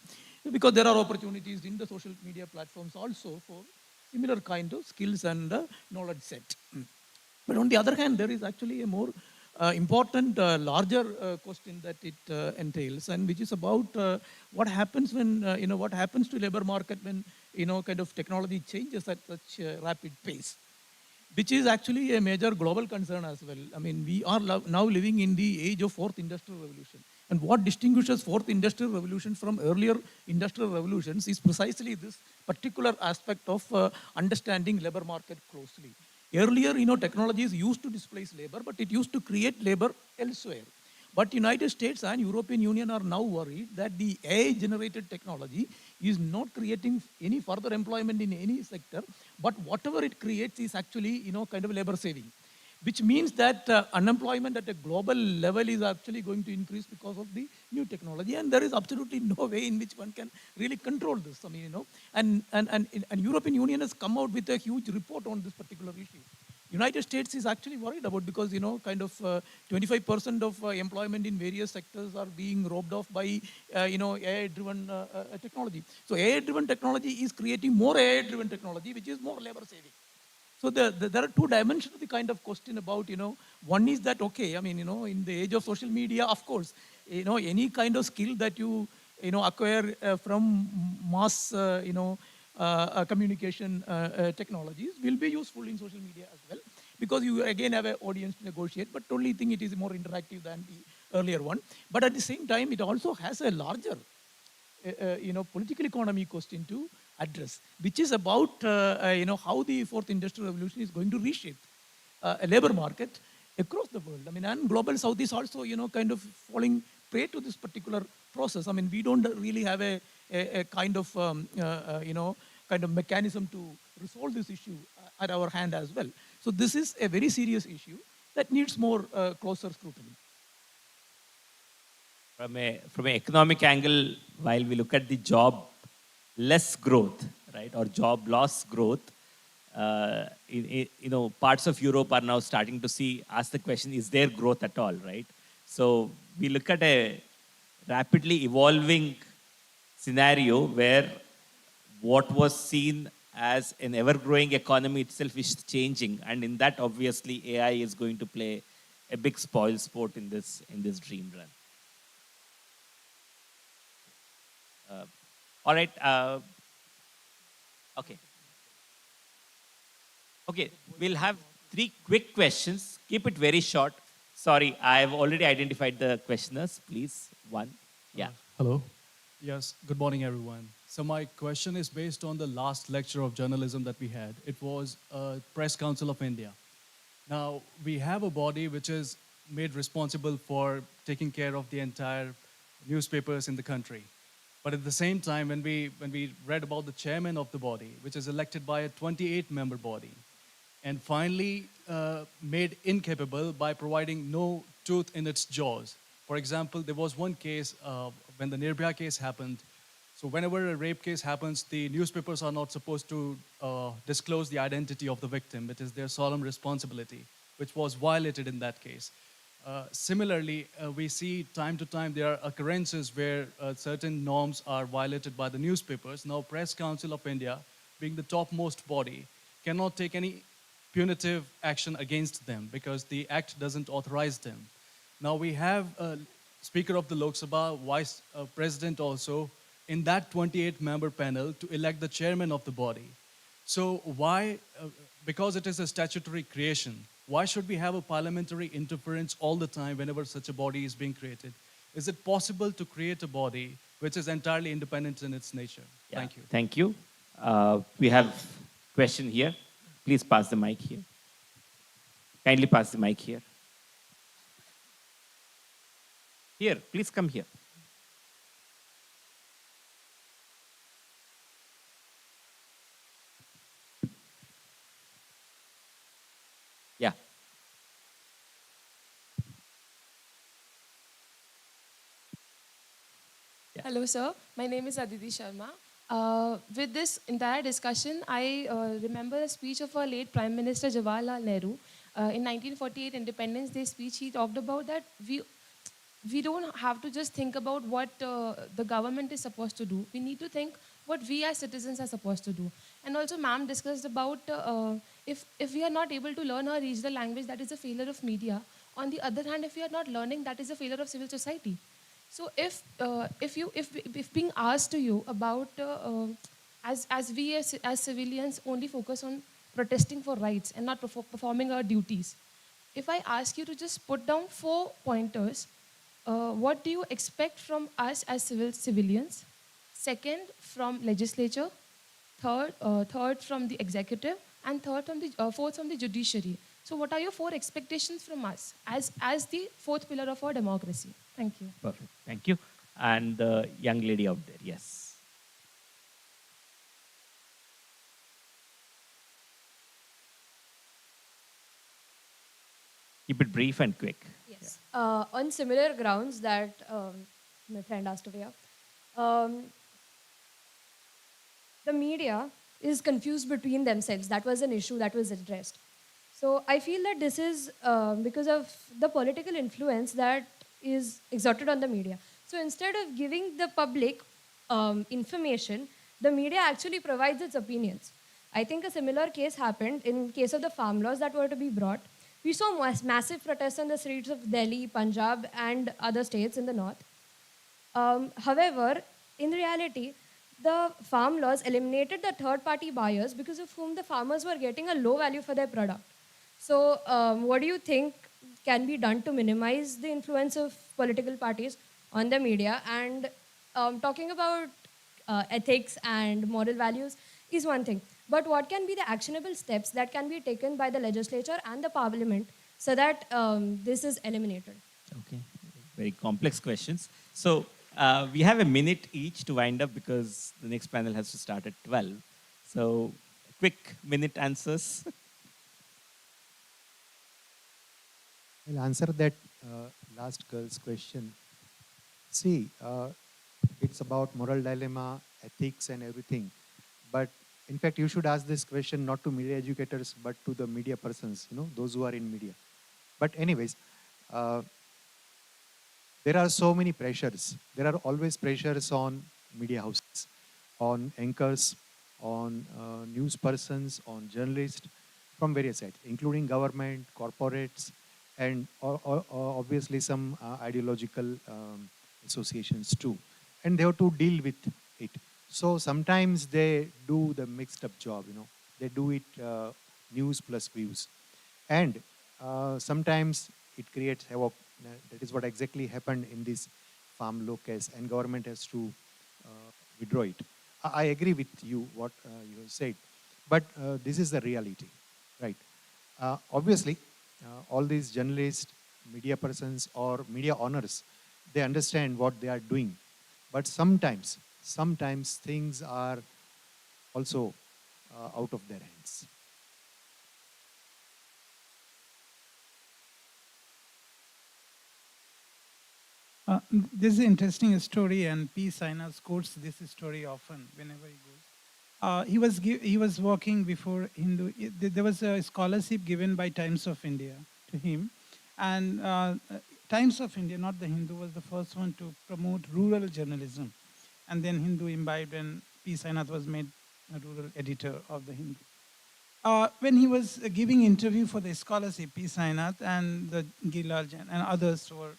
because there are opportunities in the social media platforms also for similar kind of skills and knowledge set. But on the other hand, there is actually a more important, larger question that it entails, and which is about what happens when, what happens to labor market when, kind of technology changes at such rapid pace, which is actually a major global concern as well. I mean, we are now living in the age of fourth industrial revolution. And what distinguishes fourth industrial revolution from earlier industrial revolutions is precisely this particular aspect of understanding labor market closely. Earlier, technologies used to displace labor, but it used to create labor elsewhere. But United States and European Union are now worried that the AI-generated technology is not creating any further employment in any sector, but whatever it creates is actually, kind of labor saving, which means that unemployment at a global level is actually going to increase because of the new technology, and there is absolutely no way in which one can really control this. I mean, and European Union has come out with a huge report on this particular issue. United States is actually worried about, because 25% of employment in various sectors are being robbed off by AI-driven technology. So AI-driven technology is creating more AI-driven technology, which is more labor saving. So there are two dimensions to the kind of question about, one is that, okay, I mean, in the age of social media, of course, any kind of skill that you, acquire from mass, communication technologies will be useful in social media as well, because you again have an audience to negotiate, but only thing it is more interactive than the earlier one. But at the same time, it also has a larger political economy question to address, which is about how the fourth industrial revolution is going to reshape a labor market across the world. I mean, and global south is also kind of falling prey to this particular process. I mean, we don't really have a kind of kind of mechanism to resolve this issue at our hand as well. So this is a very serious issue that needs more closer scrutiny. From an economic angle, while we look at the job less growth, right, or job loss growth, parts of Europe are now starting to ask the question, is there growth at all, right? So we look at a rapidly evolving scenario where what was seen as an ever-growing economy itself is changing, and in that, obviously, AI is going to play a big spoil sport in this dream run. All right. Okay. Okay. We'll have 3 quick questions. Keep it very short. Sorry, I've already identified the questioners. Please, 1. Yeah. Hello. Yes, good morning, everyone. So my question is based on the last lecture of journalism that we had. It was Press Council of India. Now, we have a body which is made responsible for taking care of the entire newspapers in the country. But at the same time, when we read about the chairman of the body, which is elected by a 28-member body, and finally made incapable by providing no tooth in its jaws. For example, there was one case when the Nirbhaya case happened. So whenever a rape case happens, the newspapers are not supposed to disclose the identity of the victim. It is their solemn responsibility, which was violated in that case. Similarly, we see time to time there are occurrences where certain norms are violated by the newspapers. Now, Press Council of India, being the topmost body, cannot take any punitive action against them because the act doesn't authorize them. Now, we have Speaker of the Lok Sabha, Vice President also, in that 28-member panel to elect the chairman of the body. So why, because it is a statutory creation, why should we have a parliamentary interference all the time whenever such a body is being created? Is it possible to create a body which is entirely independent in its nature? Yeah. Thank you. Thank you. We have a question here. Please pass the mic here. Kindly pass the mic here. Here, please come here. Yeah. Hello, sir. My name is Aditi Sharma. With this entire discussion, I remember a speech of our late Prime Minister Jawaharlal Nehru. In 1948 Independence Day speech, he talked about that we don't have to just think about what the government is supposed to do. We need to think what we as citizens are supposed to do. And also, ma'am discussed about if we are not able to learn our regional language, that is a failure of media. On the other hand, if we are not learning, that is a failure of civil society. So if being asked to you about as we as civilians only focus on protesting for rights and not performing our duties, if I ask you to just put down 4 pointers, what do you expect from us as civilians? Second, from legislature. Third from the executive, and fourth from the judiciary. So, what are your 4 expectations from us as the fourth pillar of our democracy? Thank you. Perfect. Thank you. And the young lady out there, yes. Keep it brief and quick. Yes. On similar grounds that my friend asked over here, um, the media is confused between themselves. That was an issue that was addressed. So I feel that this is because of the political influence that is exerted on the media. So instead of giving the public information, the media actually provides its opinions. I think a similar case happened in case of the farm laws that were to be brought. We saw massive protests on the streets of Delhi, Punjab, and other states in the north. However, in reality, the farm laws eliminated the third-party buyers because of whom the farmers were getting a low value for their product. So, what do you think can be done to minimize the influence of political parties on the media? And talking about ethics and moral values is one thing. But what can be the actionable steps that can be taken by the legislature and the parliament so that this is eliminated? Okay, very complex questions. So we have a minute each to wind up because the next panel has to start at 12. So quick minute answers. I'll answer that last girl's question. See, it's about moral dilemma, ethics and everything. But in fact, you should ask this question not to media educators, but to the media persons, those who are in media. But anyways, there are so many pressures. There are always pressures on media houses, on anchors, on news persons, on journalists from various sides, including government, corporates, and obviously some ideological associations too. And they have to deal with it. So sometimes they do the mixed up job, They do it news plus views. And sometimes it creates havoc. That is what exactly happened in this farm law case, and government has to withdraw it. I agree with you, what you said. But this is the reality, right? Obviously, all these journalists, media persons, or media owners, they understand what they are doing. But sometimes things are also out of their hands. This is an interesting story, and P. Sainath quotes this story often whenever he goes. He was working before Hindu. There was a scholarship given by Times of India to him, and Times of India, not the Hindu, was the first one to promote rural journalism, and then Hindu imbibed, and P. Sainath was made a rural editor of the Hindu. When he was giving interview for the scholarship, P. Sainath and the Gilal Jain and others were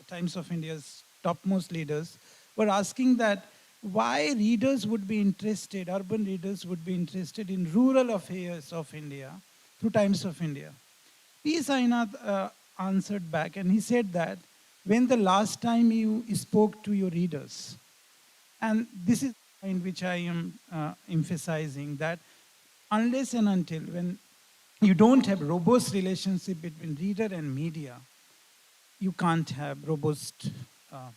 Times of India's topmost leaders were asking that why readers would be interested, urban readers would be interested in rural affairs of India through Times of India. P. Sainath answered back, and he said that when the last time you spoke to your readers, and this is the point which I am emphasizing, that unless and until when you don't have robust relationship between reader and media, you can't have robust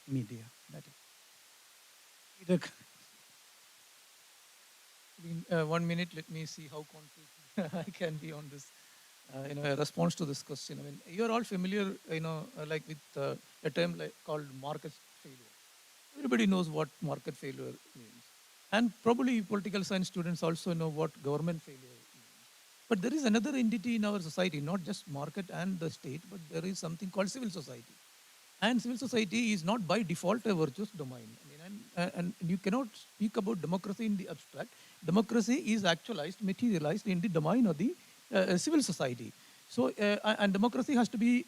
media. That is. In 1 minute, let me see how confident I can be on this. A response to this question. You are all familiar, like with a term called market failure. Everybody knows what market failure means. And probably political science students also know what government failure means. But there is another entity in our society, not just market and the state, but there is something called civil society. And civil society is not by default a virtuous domain. I mean, and you cannot speak about democracy in the abstract. Democracy is actualized, materialized in the domain of the civil society. So, and democracy has to be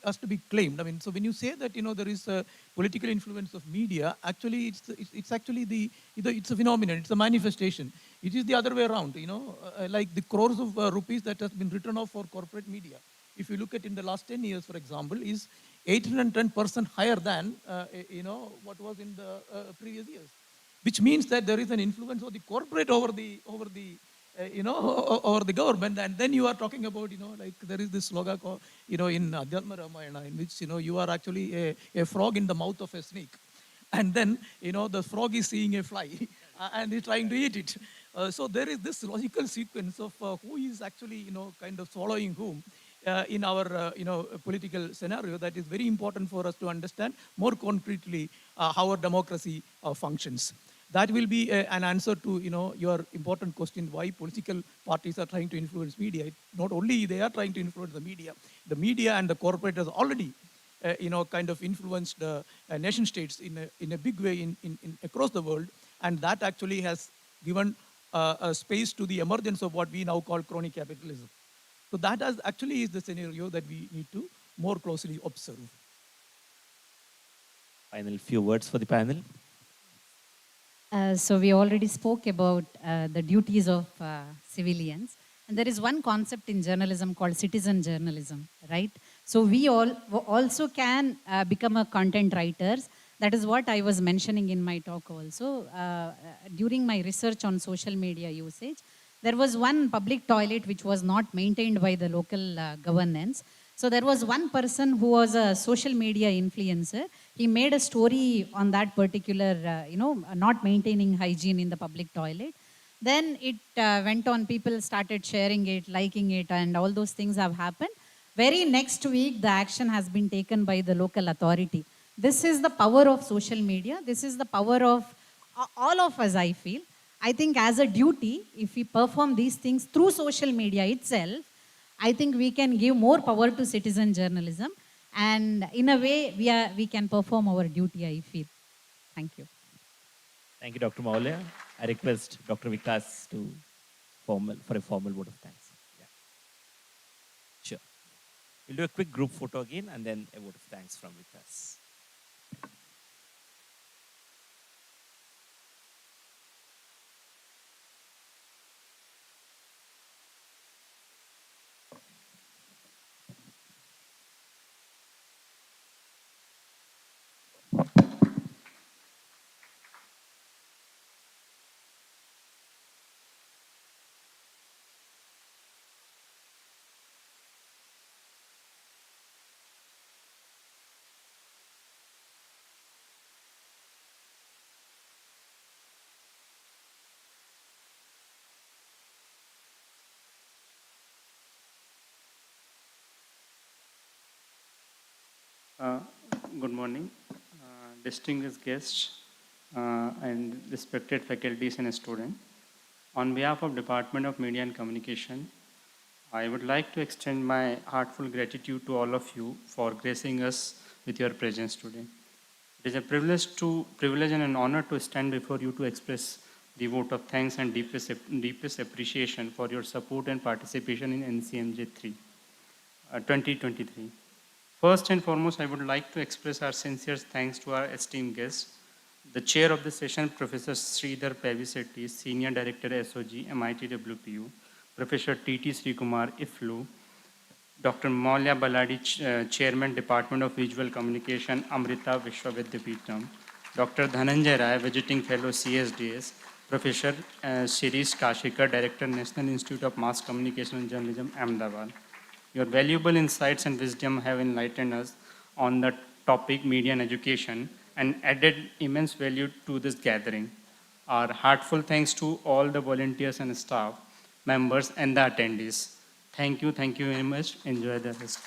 claimed. I mean, so when you say that there is a political influence of media, actually it's actually it's a phenomenon. It's a manifestation. It is the other way around. Like the crores of rupees that has been written off for corporate media. If you look at in the last 10 years, for example, is 810% higher than what was in the previous years, which means that there is an influence of the corporate over the over the government. And then you are talking about like there is this sloga called in Adhyatma Ramayana, in which you are actually a frog in the mouth of a snake, and then the frog is seeing a fly and is trying to eat it. So there is this logical sequence of who is actually kind of swallowing whom in our political scenario, that is very important for us to understand more concretely how our democracy functions. That will be an answer to your important question, why political parties are trying to influence media. Not only they are trying to influence the media and the corporate has already kind of influenced nation states in a big way in across the world, and that actually has given a space to the emergence of what we now call crony capitalism. So that actually is the scenario that we need to more closely observe. Final few words for the panel. So we already spoke about the duties of civilians. And there is one concept in journalism called citizen journalism, right? So we all also can become a content writers. That is what I was mentioning in my talk also. During my research on social media usage, there was one public toilet which was not maintained by the local governance. So there was one person who was a social media influencer. He made a story on that particular, not maintaining hygiene in the public toilet. Then it went on, people started sharing it, liking it, and all those things have happened. Very next week, the action has been taken by the local authority. This is the power of social media. This is the power of all of us, I feel. I think as a duty, if we perform these things through social media itself, I think we can give more power to citizen journalism. And in a way, we can perform our duty, I feel. Thank you. Thank you, Dr. Maulya. I request Dr. Vikas for a formal vote of thanks. Yeah. Sure. We'll do a quick group photo again and then a vote of thanks from Vikas. Good morning, distinguished guests and respected faculties and students. On behalf of Department of Media and Communication, I would like to extend my heartfelt gratitude to all of you for gracing us with your presence today. It is a privilege and an honor to stand before you to express the vote of thanks and deepest appreciation for your support and participation in NCMJ 2023. First and foremost, I would like to express our sincere thanks to our esteemed guests, the chair of the session, Professor Sridhar Pavisetti, Senior Director SOG, MITWPU, Professor T.T. Srikumar, IFLU, Dr. Maulya Baladi, Chairman, Department of Visual Communication, Amrita Vishwa Vidyapeetham, Dr. Dhananjay Rai, Visiting Fellow, CSDS, Professor Shirish Kashikar, Director, National Institute of Mass Communication and Journalism, Ahmedabad. Your valuable insights and wisdom have enlightened us on the topic media and education and added immense value to this gathering. Our heartfelt thanks to all the volunteers and staff, members and the attendees. Thank you very much. Enjoy the rest.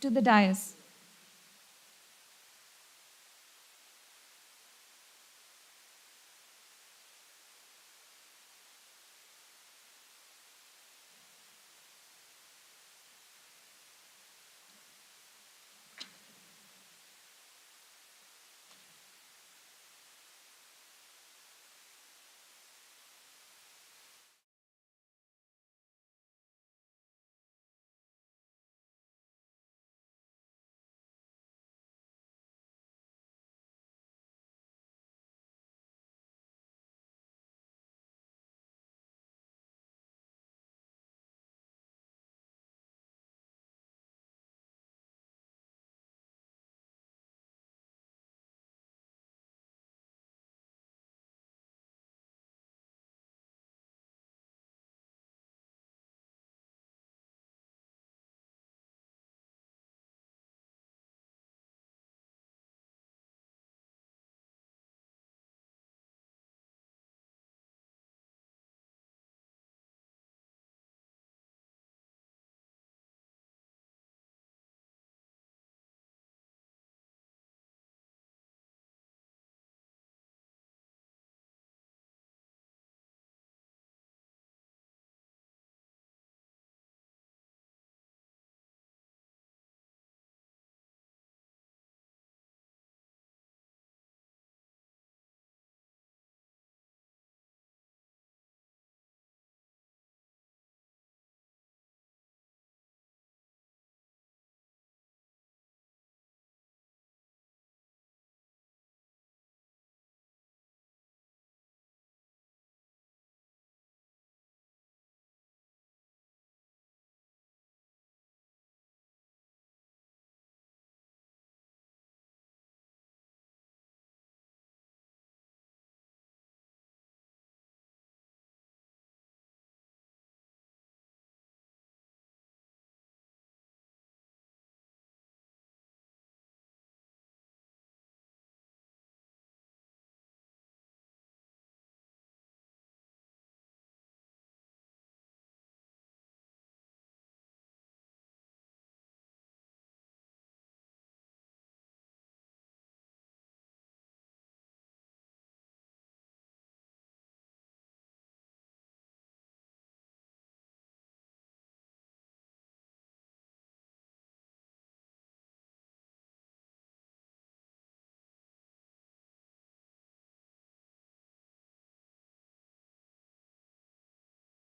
To the dais.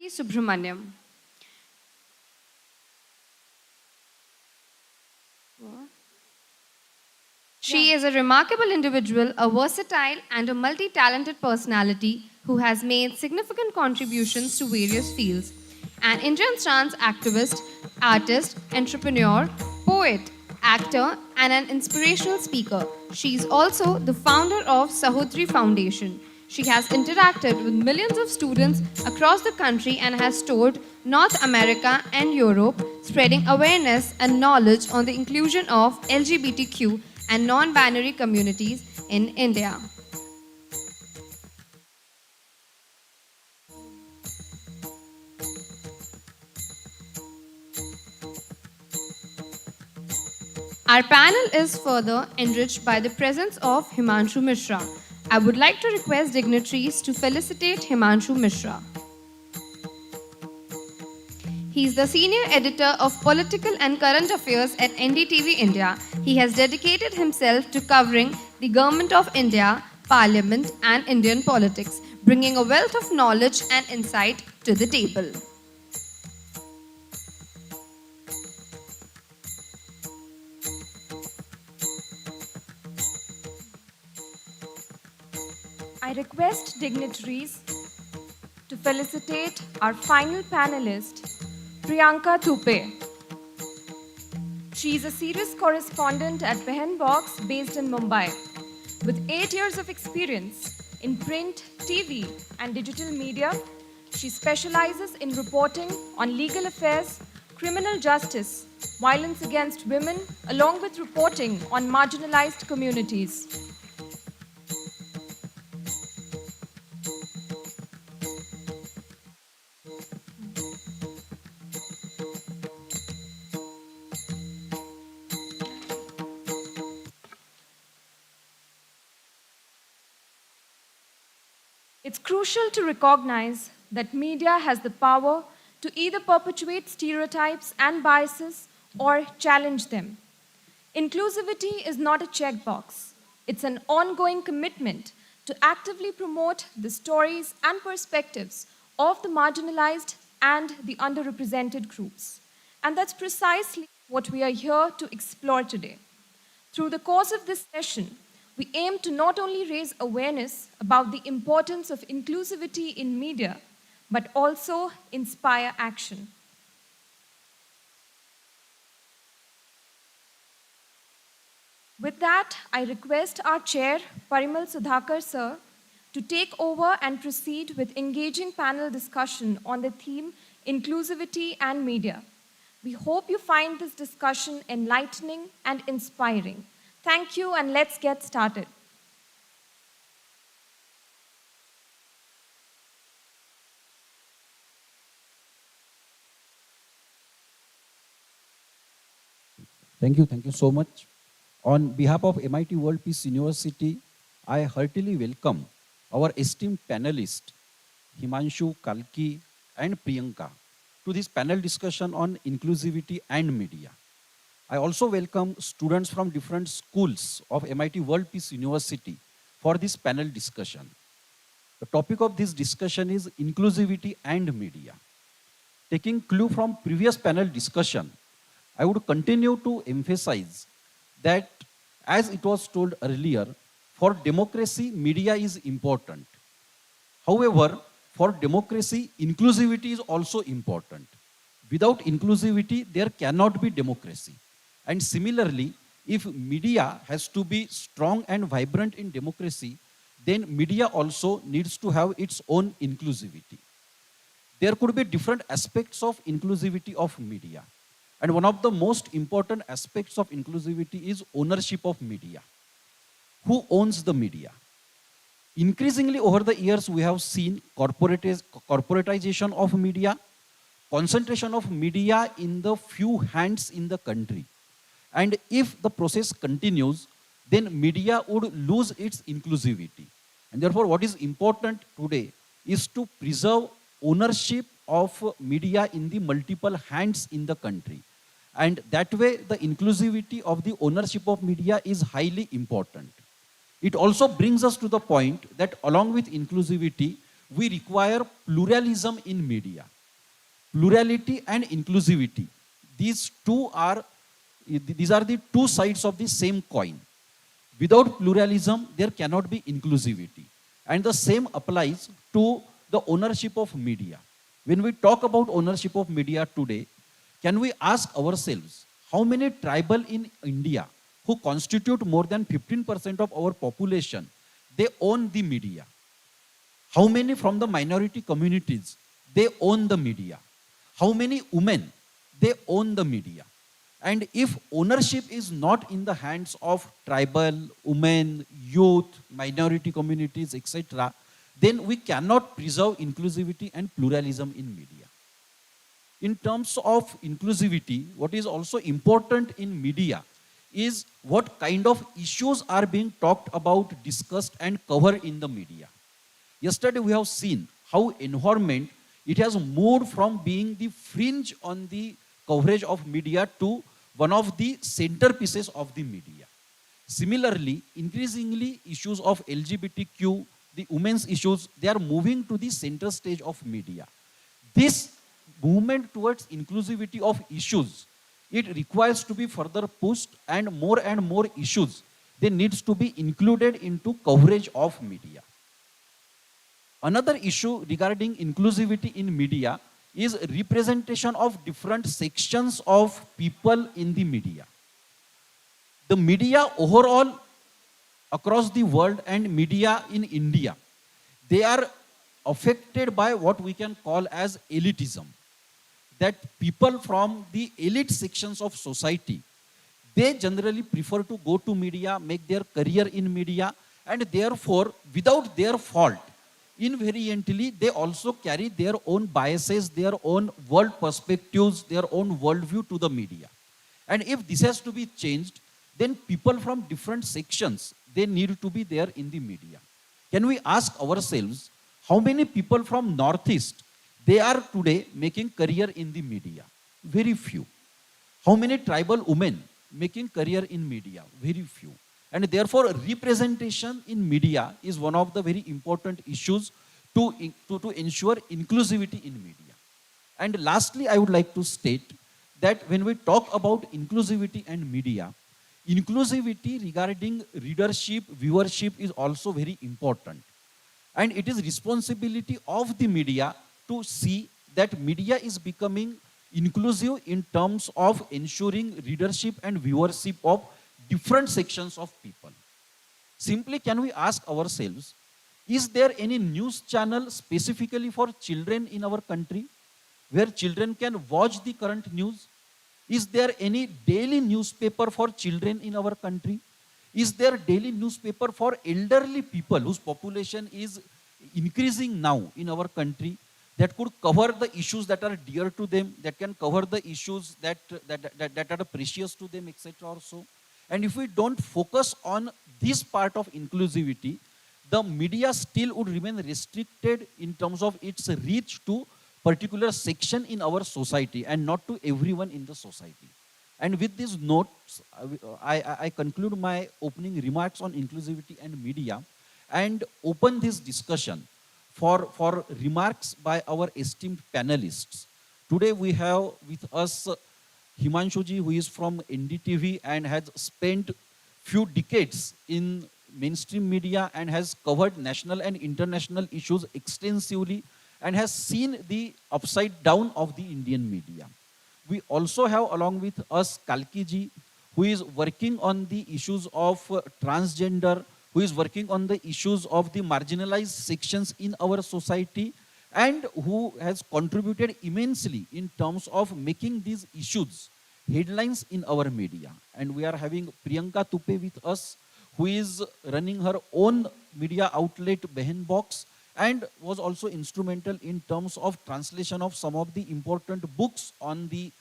Subramaniam. She is a remarkable individual, a versatile and a multi talented personality who has made significant contributions to various fields. An Indian trans activist, artist, entrepreneur, poet, actor, and an inspirational speaker. She is also the founder of Sahodri Foundation. She has interacted with millions of students across the country and has toured North America and Europe, spreading awareness and knowledge on the inclusion of LGBTQ and non-binary communities in India. Our panel is further enriched by the presence of Himanshu Mishra. I would like to request dignitaries to felicitate Himanshu Mishra. He is the senior editor of political and current affairs at NDTV India. He has dedicated himself to covering the government of India, parliament, and Indian politics, bringing a wealth of knowledge and insight to the table. I request dignitaries to felicitate our final panelist, Priyanka Thupe. She is a series correspondent at Behan Box based in Mumbai. With 8 years of experience in print, TV, and digital media, she specializes in reporting on legal affairs, criminal justice, violence against women, along with reporting on marginalized communities. It's crucial to recognize that media has the power to either perpetuate stereotypes and biases or challenge them. Inclusivity is not a checkbox. It's an ongoing commitment to actively promote the stories and perspectives of the marginalized and the underrepresented groups. And that's precisely what we are here to explore today. Through the course of this session, we aim to not only raise awareness about the importance of inclusivity in media, but also inspire action. With that, I request our chair, Parimal Sudhakar sir, to take over and proceed with engaging panel discussion on the theme inclusivity and media. We hope you find this discussion enlightening and inspiring. Thank you, and let's get started. Thank you so much. On behalf of MIT World Peace University, I heartily welcome our esteemed panelists, Himanshu, Kalki, and Priyanka, to this panel discussion on inclusivity and media. I also welcome students from different schools of MIT World Peace University for this panel discussion. The topic of this discussion is inclusivity and media. Taking clue from previous panel discussion, I would continue to emphasize that, as it was told earlier, for democracy, media is important. However, for democracy, inclusivity is also important. Without inclusivity, there cannot be democracy. And similarly, if media has to be strong and vibrant in democracy, then media also needs to have its own inclusivity. There could be different aspects of inclusivity of media. And one of the most important aspects of inclusivity is ownership of media. Who owns the media? Increasingly over the years, we have seen corporatization of media, concentration of media in the few hands in the country. And if the process continues, then media would lose its inclusivity. And therefore, what is important today is to preserve ownership of media in the multiple hands in the country. And that way, the inclusivity of the ownership of media is highly important. It also brings us to the point that along with inclusivity, we require pluralism in media. Plurality and inclusivity, these are the two sides of the same coin. Without pluralism, there cannot be inclusivity. And the same applies to the ownership of media. When we talk about ownership of media today, can we ask ourselves, how many tribal in India who constitute more than 15% of our population, they own the media? How many from the minority communities, they own the media? How many women, they own the media? And if ownership is not in the hands of tribal, women, youth, minority communities, etc., then we cannot preserve inclusivity and pluralism in media. In terms of inclusivity, what is also important in media is what kind of issues are being talked about, discussed, and covered in the media. Yesterday, we have seen how environment, it has moved from being the fringe on the coverage of media to one of the centerpieces of the media. Similarly, increasingly, issues of LGBTQ, the women's issues, they are moving to the center stage of media. This movement towards inclusivity of issues, it requires to be further pushed, and more issues, they needs to be included into coverage of media. Another issue regarding inclusivity in media is representation of different sections of people in the media. The media overall across the world and media in India, they are affected by what we can call as elitism. That people from the elite sections of society, they generally prefer to go to media, make their career in media, and therefore, without their fault, invariantly, they also carry their own biases, their own world perspectives, their own worldview to the media. And if this has to be changed, then people from different sections, they need to be there in the media. Can we ask ourselves, How many people from Northeast, they are today making career in the media? Very few. How many tribal women making career in media? Very few. And therefore, representation in media is one of the very important issues to ensure inclusivity in media. And lastly, I would like to state that when we talk about inclusivity and media, inclusivity regarding readership, viewership is also very important. And it is responsibility of the media to see that media is becoming inclusive in terms of ensuring readership and viewership of different sections of people. Simply, can we ask ourselves, is there any news channel specifically for children in our country where children can watch the current news? Is there any daily newspaper for children in our country? Is there daily newspaper for elderly people whose population is increasing now in our country that could cover the issues that are dear to them, that can cover the issues that are precious to them, etc. or so? And if we don't focus on this part of inclusivity, the media still would remain restricted in terms of its reach to particular section in our society and not to everyone in the society. And with these notes, I conclude my opening remarks on inclusivity and media and open this discussion for remarks by our esteemed panelists. Today we have with us Himanshuji, who is from NDTV and has spent few decades in mainstream media and has covered national and international issues extensively and has seen the upside down of the Indian media. We also have along with us Kalki ji, who is working on the issues of transgender, who is working on the issues of the marginalized sections in our society, and who has contributed immensely in terms of making these issues headlines in our media. And we are having Priyanka Tupe with us, who is running her own media outlet Behan Box and was also instrumental in terms of translation of some of the important books on the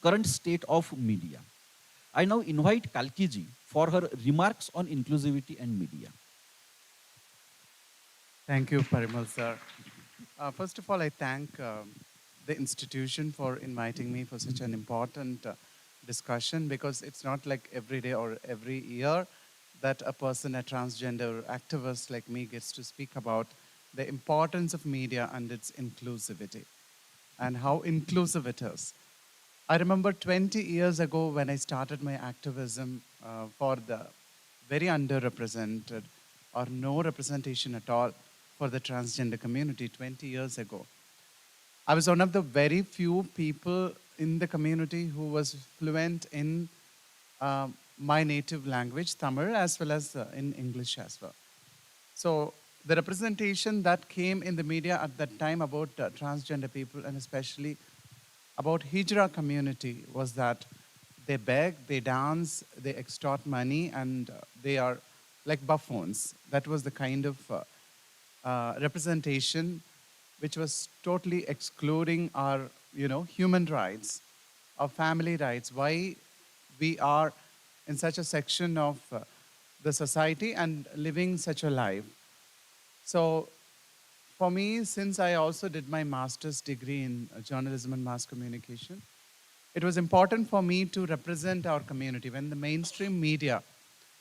current state of media. I now invite Kalki ji for her remarks on inclusivity and media. Thank you, Parimal sir. First of all, I thank the institution for inviting me for such an important discussion, because it's not like every day or every year that a person, a transgender activist like me, gets to speak about the importance of media and its inclusivity and how inclusive it is. I remember 20 years ago when I started my activism for the very underrepresented or no representation at all for the transgender community 20 years ago. I was one of the very few people in the community who was fluent in my native language, Tamil, as well as in English as well. So the representation that came in the media at that time about transgender people, and especially about Hijra community, was that they beg, they dance, they extort money, and they are like buffoons. That was the kind of representation which was totally excluding our, human rights, our family rights, why we are in such a section of the society and living such a life. So for me, since I also did my master's degree in journalism and mass communication, it was important for me to represent our community when the mainstream media,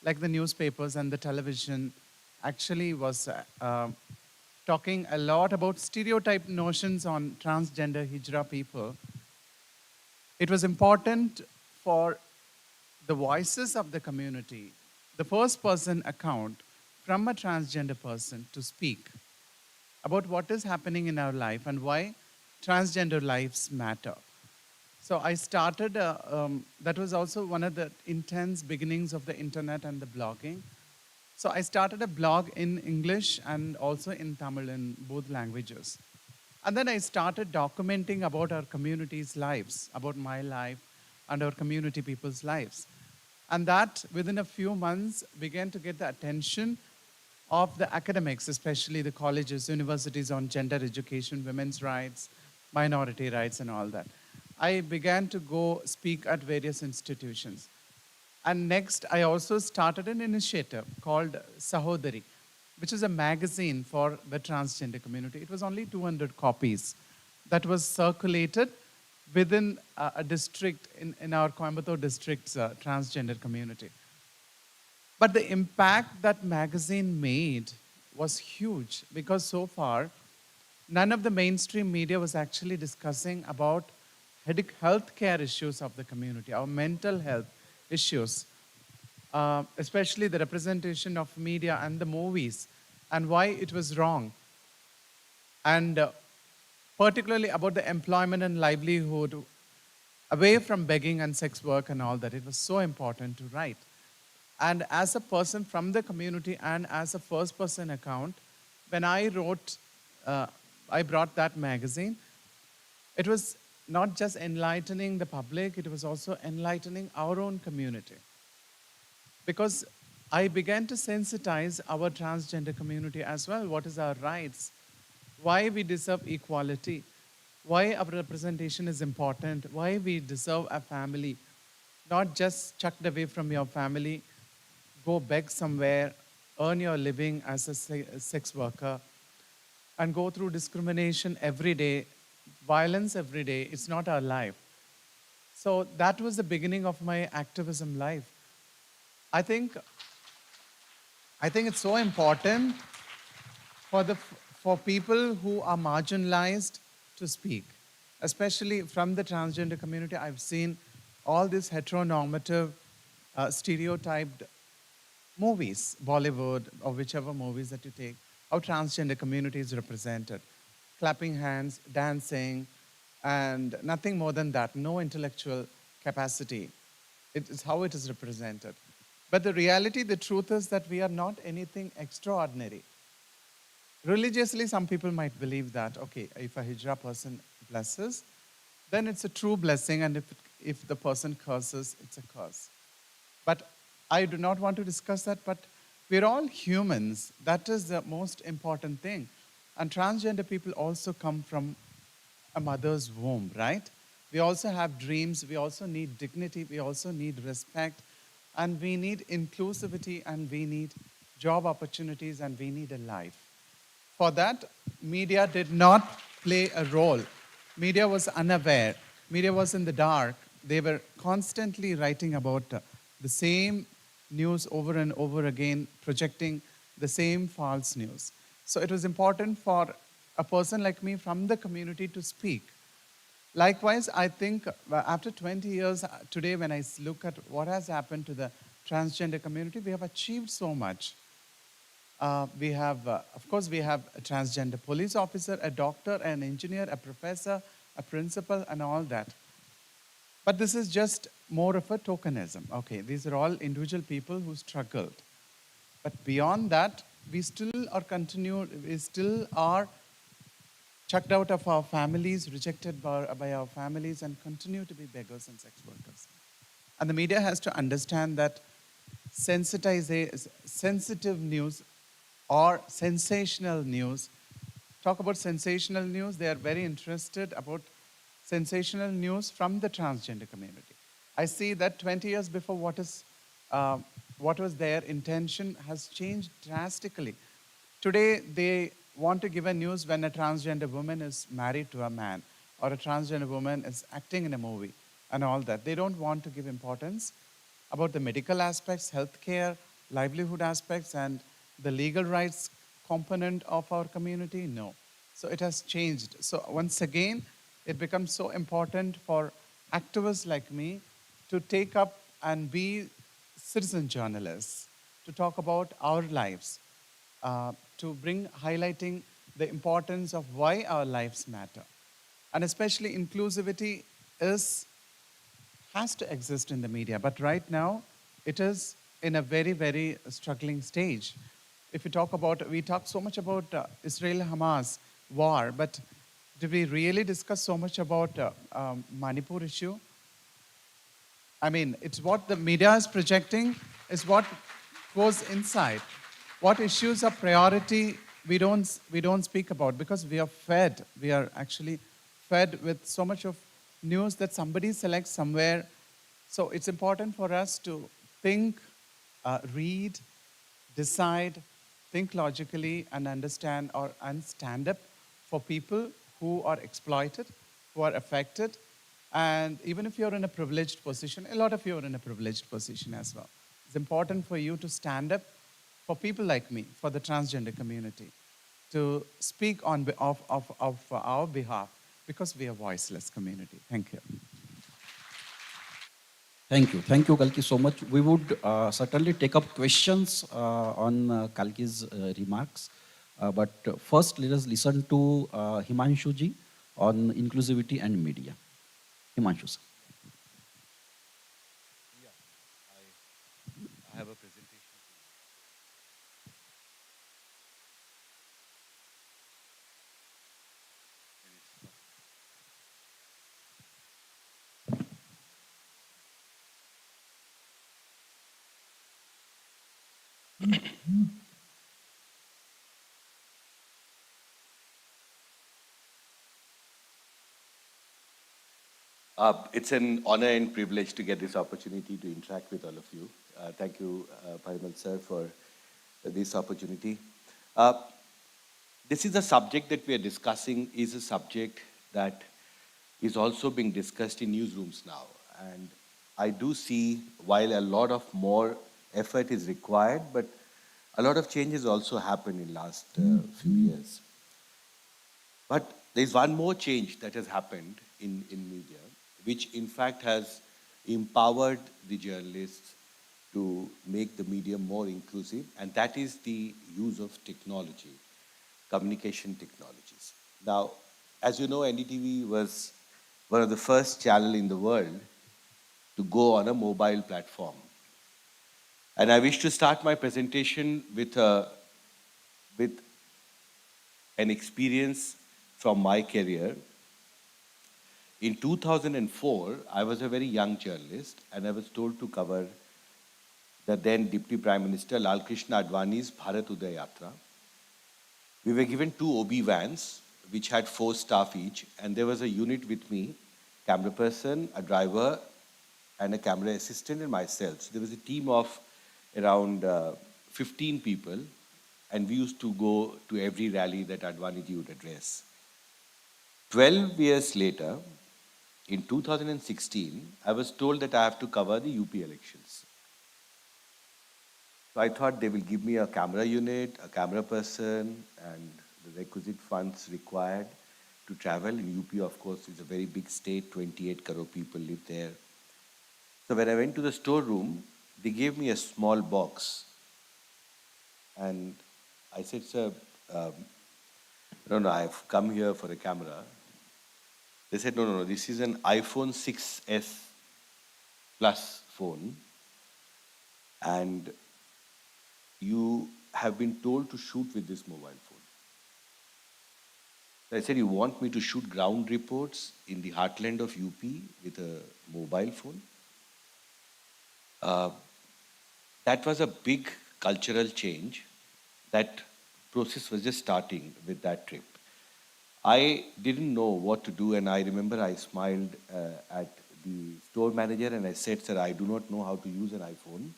like the newspapers and the television, actually was talking a lot about stereotype notions on transgender Hijra people. It was important for the voices of the community, the first person account from a transgender person, to speak about what is happening in our life and why transgender lives matter. So I started, that was also one of the intense beginnings of the internet and the blogging. So I started a blog in English and also in Tamil, in both languages. And then I started documenting about our community's lives, about my life and our community people's lives. And that, within a few months, began to get the attention of the academics, especially the colleges, universities, on gender education, women's rights, minority rights, and all that. I began to go speak at various institutions. And next, I also started an initiative called Sahodari. which is a magazine for the transgender community. It was only 200 copies that was circulated within a district in our Coimbatore district's transgender community. But the impact that magazine made was huge because so far, none of the mainstream media was actually discussing about healthcare issues of the community, our mental health issues, especially the representation of media and the movies, and why it was wrong. And particularly about the employment and livelihood, away from begging and sex work and all that. It was so important to write. And as a person from the community and as a first person account, when I wrote, I brought that magazine, it was not just enlightening the public, it was also enlightening our own community. Because I began to sensitize our transgender community as well. What is our rights? Why we deserve equality? Why our representation is important? Why we deserve a family? Not just chucked away from your family, go beg somewhere, earn your living as a sex worker, and go through discrimination every day, violence every day. It's not our life. So that was the beginning of my activism life. I think it's so important for people who are marginalized to speak, especially from the transgender community. I've seen all these heteronormative, stereotyped movies, Bollywood or whichever movies that you take, how transgender community is represented. Clapping hands, dancing, and nothing more than that, no intellectual capacity. It is how it is represented. But the reality, the truth is that we are not anything extraordinary. Religiously, some people might believe that, okay, if a hijra person blesses, then it's a true blessing, and if the person curses, it's a curse. But I do not want to discuss that, but we're all humans. That is the most important thing. And transgender people also come from a mother's womb, right? We also have dreams, we also need dignity, we also need respect, and we need inclusivity, and we need job opportunities, and we need a life. For that, media did not play a role. Media was unaware. Media was in the dark. They were constantly writing about the same news over and over again, projecting the same false news. So it was important for a person like me from the community to speak. Likewise, I think after 20 years, today when I look at what has happened to the transgender community, we have achieved so much. We have, of course, we have a transgender police officer, a doctor, an engineer, a professor, a principal, and all that. But this is just more of a tokenism. Okay, these are all individual people who struggled. But beyond that, we still are chucked out of our families, rejected by our families, and continue to be beggars and sex workers. And the media has to understand that sensitive news or sensational news. Talk about sensational news. They are very interested about sensational news from the transgender community. I see that 20 years before, what was their intention has changed drastically. Today, they want to give a news when a transgender woman is married to a man, or a transgender woman is acting in a movie, and all that. They don't want to give importance about the medical aspects, healthcare, livelihood aspects, and the legal rights component of our community. No. So it has changed. So once again, it becomes so important for activists like me to take up and be citizen journalists, to talk about our lives, to bring highlighting the importance of why our lives matter. And especially inclusivity has to exist in the media. But right now, it is in a very, very struggling stage. If we talk so much about Israel-Hamas war, but did we really discuss so much about Manipur issue? I mean, it's what the media is projecting, is what goes inside. What issues are priority, we don't speak about, because we are actually fed with so much of news that somebody selects somewhere. So it's important for us to think, read, decide, think logically and understand and stand up for people who are exploited, who are affected. And even if you're in a privileged position, a lot of you are in a privileged position as well. It's important for you to stand up for people like me, for the transgender community, to speak on behalf of our behalf, because we are voiceless community. Thank you. Thank you. Thank you, Kalki, so much. We would certainly take up questions on Kalki's remarks. But first, let us listen to Himanshu ji on inclusivity and media. Himanshu sir. I have a presentation. It's an honor and privilege to get this opportunity to interact with all of you. Thank you, Parimal sir, for this opportunity. This is a subject that we are discussing is a subject that is also being discussed in newsrooms now. And I do see, while a lot of more effort is required, but a lot of changes also happened in last few years. But there's one more change that has happened in media, which in fact has empowered the journalists to make the media more inclusive, and that is the use of technology, communication technologies. Now, as you know, NDTV was one of the first channel in the world to go on a mobile platform. And I wish to start my presentation with an experience from my career. In 2004, I was a very young journalist, and I was told to cover the then Deputy Prime Minister Lal Krishna Advani's Bharat Uday Yatra. We were given 2 OB vans, which had 4 staff each, and there was a unit with me, camera person, a driver, and a camera assistant, and myself. So there was a team of around 15 people, and we used to go to every rally that Advaniji would address. 12 years later, in 2016, I was told that I have to cover the UP elections. So I thought they will give me a camera unit, a camera person, and the requisite funds required to travel. In UP, of course, is a very big state, 28 crore people live there. So when I went to the storeroom, they gave me a small box. And I said, sir, no, I've come here for a camera. They said, no, this is an iPhone 6s Plus phone. And you have been told to shoot with this mobile phone. So I said, you want me to shoot ground reports in the heartland of UP with a mobile phone? That was a big cultural change. That process was just starting with that trip. I didn't know what to do, and I remember I smiled at the store manager and I said, sir, I do not know how to use an iPhone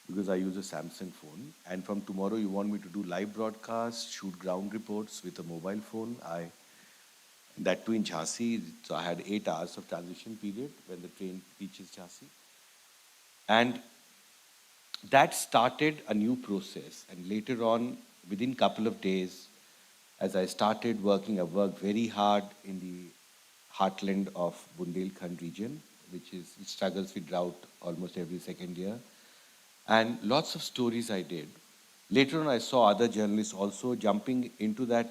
because I use a Samsung phone. And from tomorrow, you want me to do live broadcasts, shoot ground reports with a mobile phone. That too in Jhansi. So I had 8 hours of transition period when the train reaches Jhansi. And that started a new process. And later on, within a couple of days, as I started working, I worked very hard in the heartland of Bundelkhand region, which struggles with drought almost every second year. And lots of stories I did. Later on, I saw other journalists also jumping into that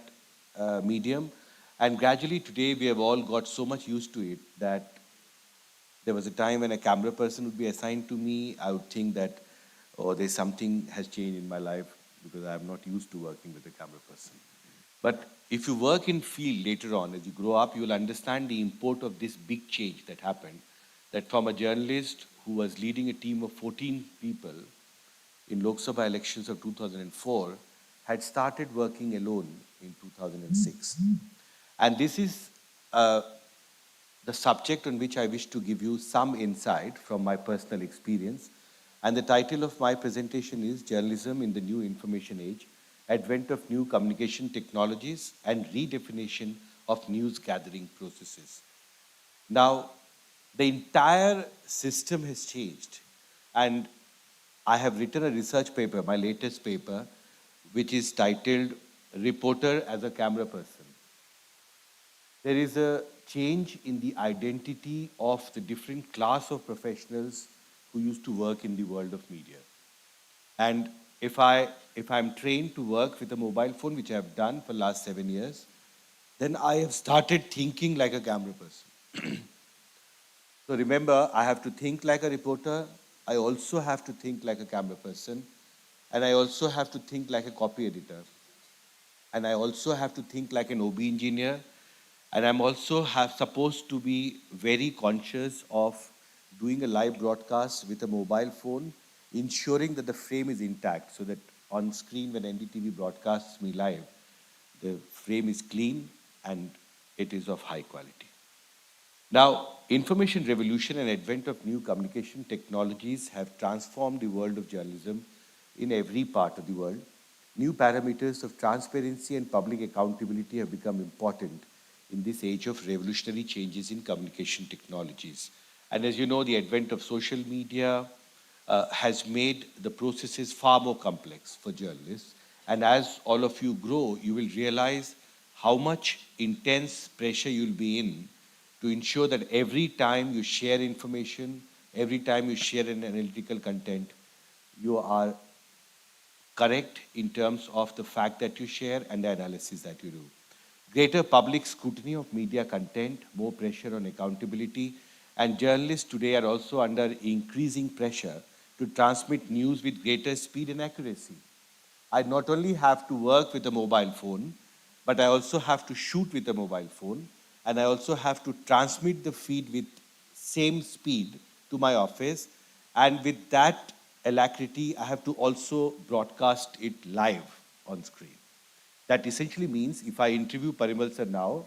medium. And gradually today, we have all got so much used to it that there was a time when a camera person would be assigned to me. I would think that, oh, there's something has changed in my life because I'm not used to working with a camera person. But if you work in field later on, as you grow up, you will understand the import of this big change that happened. That from a journalist who was leading a team of 14 people in Lok Sabha elections of 2004, had started working alone in 2006. And this is the subject on which I wish to give you some insight from my personal experience. And the title of my presentation is Journalism in the New Information Age, advent of new communication technologies, and redefinition of news gathering processes. Now, the entire system has changed, and I have written a research paper, my latest paper, which is titled Reporter as a Camera Person. There is a change in the identity of the different class of professionals who used to work in the world of media. And if I'm trained to work with a mobile phone, which I have done for the last 7 years, then I have started thinking like a camera person. So remember, I have to think like a reporter. I also have to think like a camera person. And I also have to think like a copy editor. And I also have to think like an OB engineer. And I'm also supposed to be very conscious of doing a live broadcast with a mobile phone, ensuring that the frame is intact so that on screen when NDTV broadcasts me live, the frame is clean and it is of high quality. Now, information revolution and advent of new communication technologies have transformed the world of journalism in every part of the world. New parameters of transparency and public accountability have become important in this age of revolutionary changes in communication technologies. And as you know, the advent of social media has made the processes far more complex for journalists. And as all of you grow, you will realize how much intense pressure you'll be in to ensure that every time you share information, every time you share an analytical content, you are correct in terms of the fact that you share and the analysis that you do. Greater public scrutiny of media content, more pressure on accountability, and journalists today are also under increasing pressure to transmit news with greater speed and accuracy. I not only have to work with a mobile phone, but I also have to shoot with a mobile phone, and I also have to transmit the feed with same speed to my office, and with that alacrity, I have to also broadcast it live on screen. That essentially means if I interview Parimal sir now,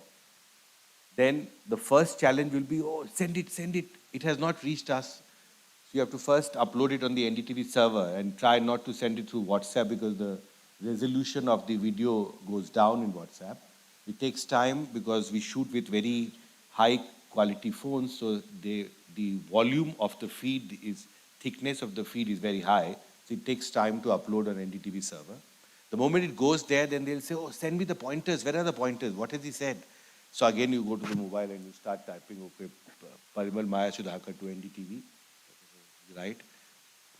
then the first challenge will be, oh, send it. It has not reached us. So you have to first upload it on the NDTV server and try not to send it through WhatsApp because the resolution of the video goes down in WhatsApp. It takes time because we shoot with very high quality phones, so the volume of the feed is, thickness of the feed is very high, so it takes time to upload on NDTV server. The moment it goes there, then they'll say, oh, send me the pointers. Where are the pointers? What has he said? So again, you go to the mobile and you start typing, okay, Parimal Maya Sudhakar to NDTV, right?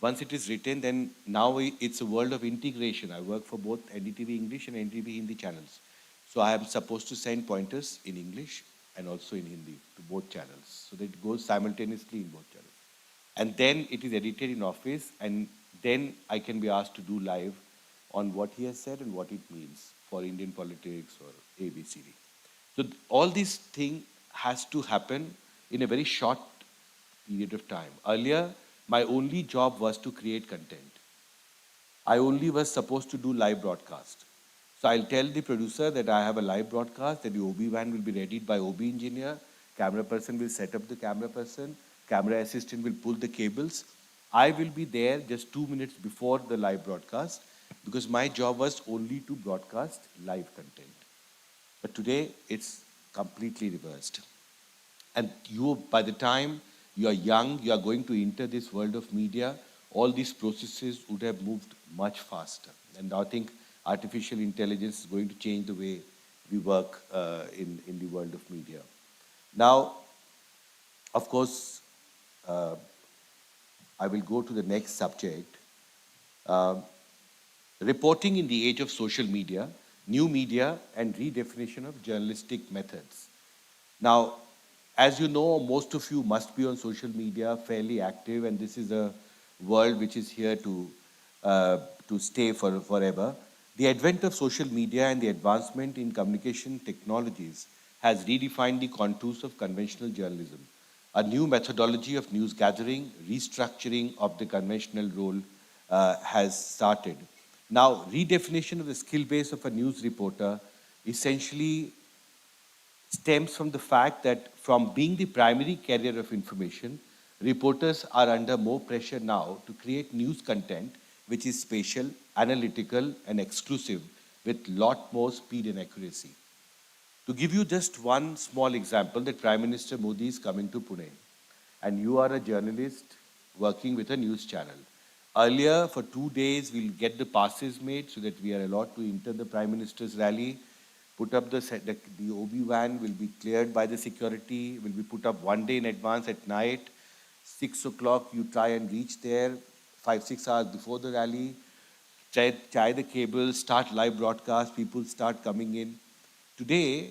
Once it is written, then now it's a world of integration. I work for both NDTV English and NDTV Hindi channels. So I am supposed to send pointers in English and also in Hindi to both channels. So that it goes simultaneously in both channels. And then it is edited in Office, and then I can be asked to do live on what he has said and what it means for Indian politics or ABCD. So all these thing has to happen in a very short period of time. Earlier, my only job was to create content. I only was supposed to do live broadcast. So I'll tell the producer that I have a live broadcast, that the OB van will be readied by OB engineer, camera person will set up the camera person, camera assistant will pull the cables. I will be there just 2 minutes before the live broadcast because my job was only to broadcast live content. But today, it's completely reversed. And you, by the time you are young, you are going to enter this world of media, all these processes would have moved much faster. And I think artificial intelligence is going to change the way we work in the world of media. Now, of course, I will go to the next subject. Reporting in the age of social media, new media, and redefinition of journalistic methods. Now, as you know, most of you must be on social media, fairly active, and this is a world which is here to stay forever. The advent of social media and the advancement in communication technologies has redefined the contours of conventional journalism. A new methodology of news gathering, restructuring of the conventional role has started. Now, redefinition of the skill base of a news reporter essentially stems from the fact that from being the primary carrier of information, reporters are under more pressure now to create news content which is spatial, analytical, and exclusive with lot more speed and accuracy. To give you just one small example, that Prime Minister Modi is coming to Pune, and you are a journalist working with a news channel. Earlier, for 2 days, we'll get the passes made so that we are allowed to enter the Prime Minister's rally. Put up the OB van will be cleared by the security, will be put up 1 day in advance at night. 6 o'clock, you try and reach there 5-6 hours before the rally. Tie the cable, start live broadcast, people start coming in. Today,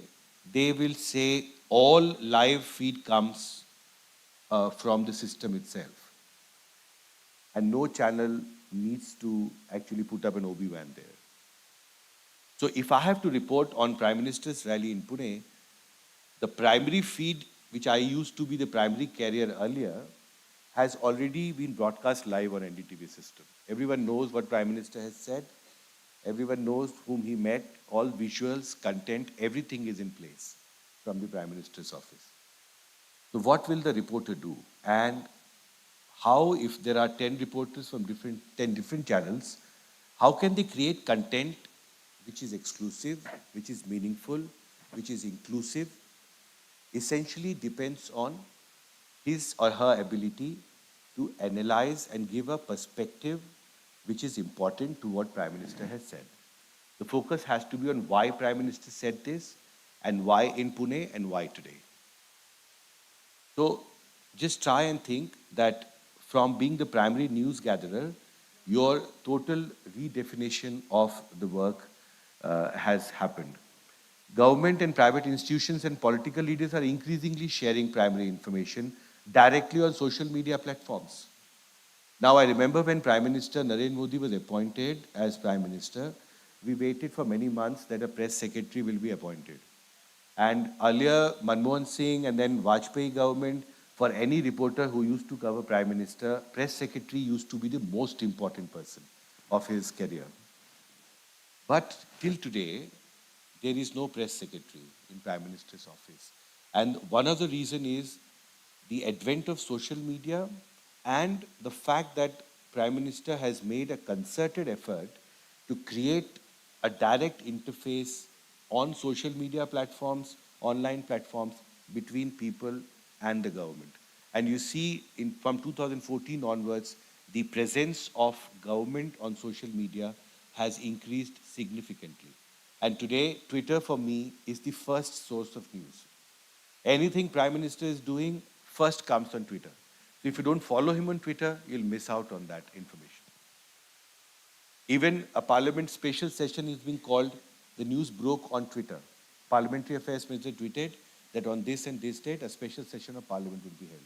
they will say all live feed comes from the system itself. And no channel needs to actually put up an OB van there. So if I have to report on Prime Minister's rally in Pune, the primary feed, which I used to be the primary carrier earlier, has already been broadcast live on NDTV system. Everyone knows what Prime Minister has said. Everyone knows whom he met. All visuals, content, everything is in place from the Prime Minister's office. So what will the reporter do? And how, if there are 10 reporters from 10 different channels, how can they create content which is exclusive, which is meaningful, which is inclusive? Essentially depends on his or her ability to analyze and give a perspective which is important to what Prime Minister has said. The focus has to be on why Prime Minister said this and why in Pune and why today. So just try and think that from being the primary news gatherer, your total redefinition of the work has happened. Government and private institutions and political leaders are increasingly sharing primary information directly on social media platforms. Now, I remember when Prime Minister Narendra Modi was appointed as Prime Minister, we waited for many months that a press secretary will be appointed. And earlier, Manmohan Singh and then Vajpayee government, for any reporter who used to cover Prime Minister, press secretary used to be the most important person of his career. But till today, there is no press secretary in Prime Minister's office. And one of the reasons is the advent of social media and the fact that Prime Minister has made a concerted effort to create a direct interface on social media platforms, online platforms, between people and the government. And you see from 2014 onwards, the presence of government on social media has increased significantly. And today, Twitter for me is the first source of news. Anything Prime Minister is doing first comes on Twitter. So if you don't follow him on Twitter, you'll miss out on that information. Even a Parliament special session is being called, the news broke on Twitter. Parliamentary Affairs Minister tweeted that on this and this date, a special session of Parliament will be held.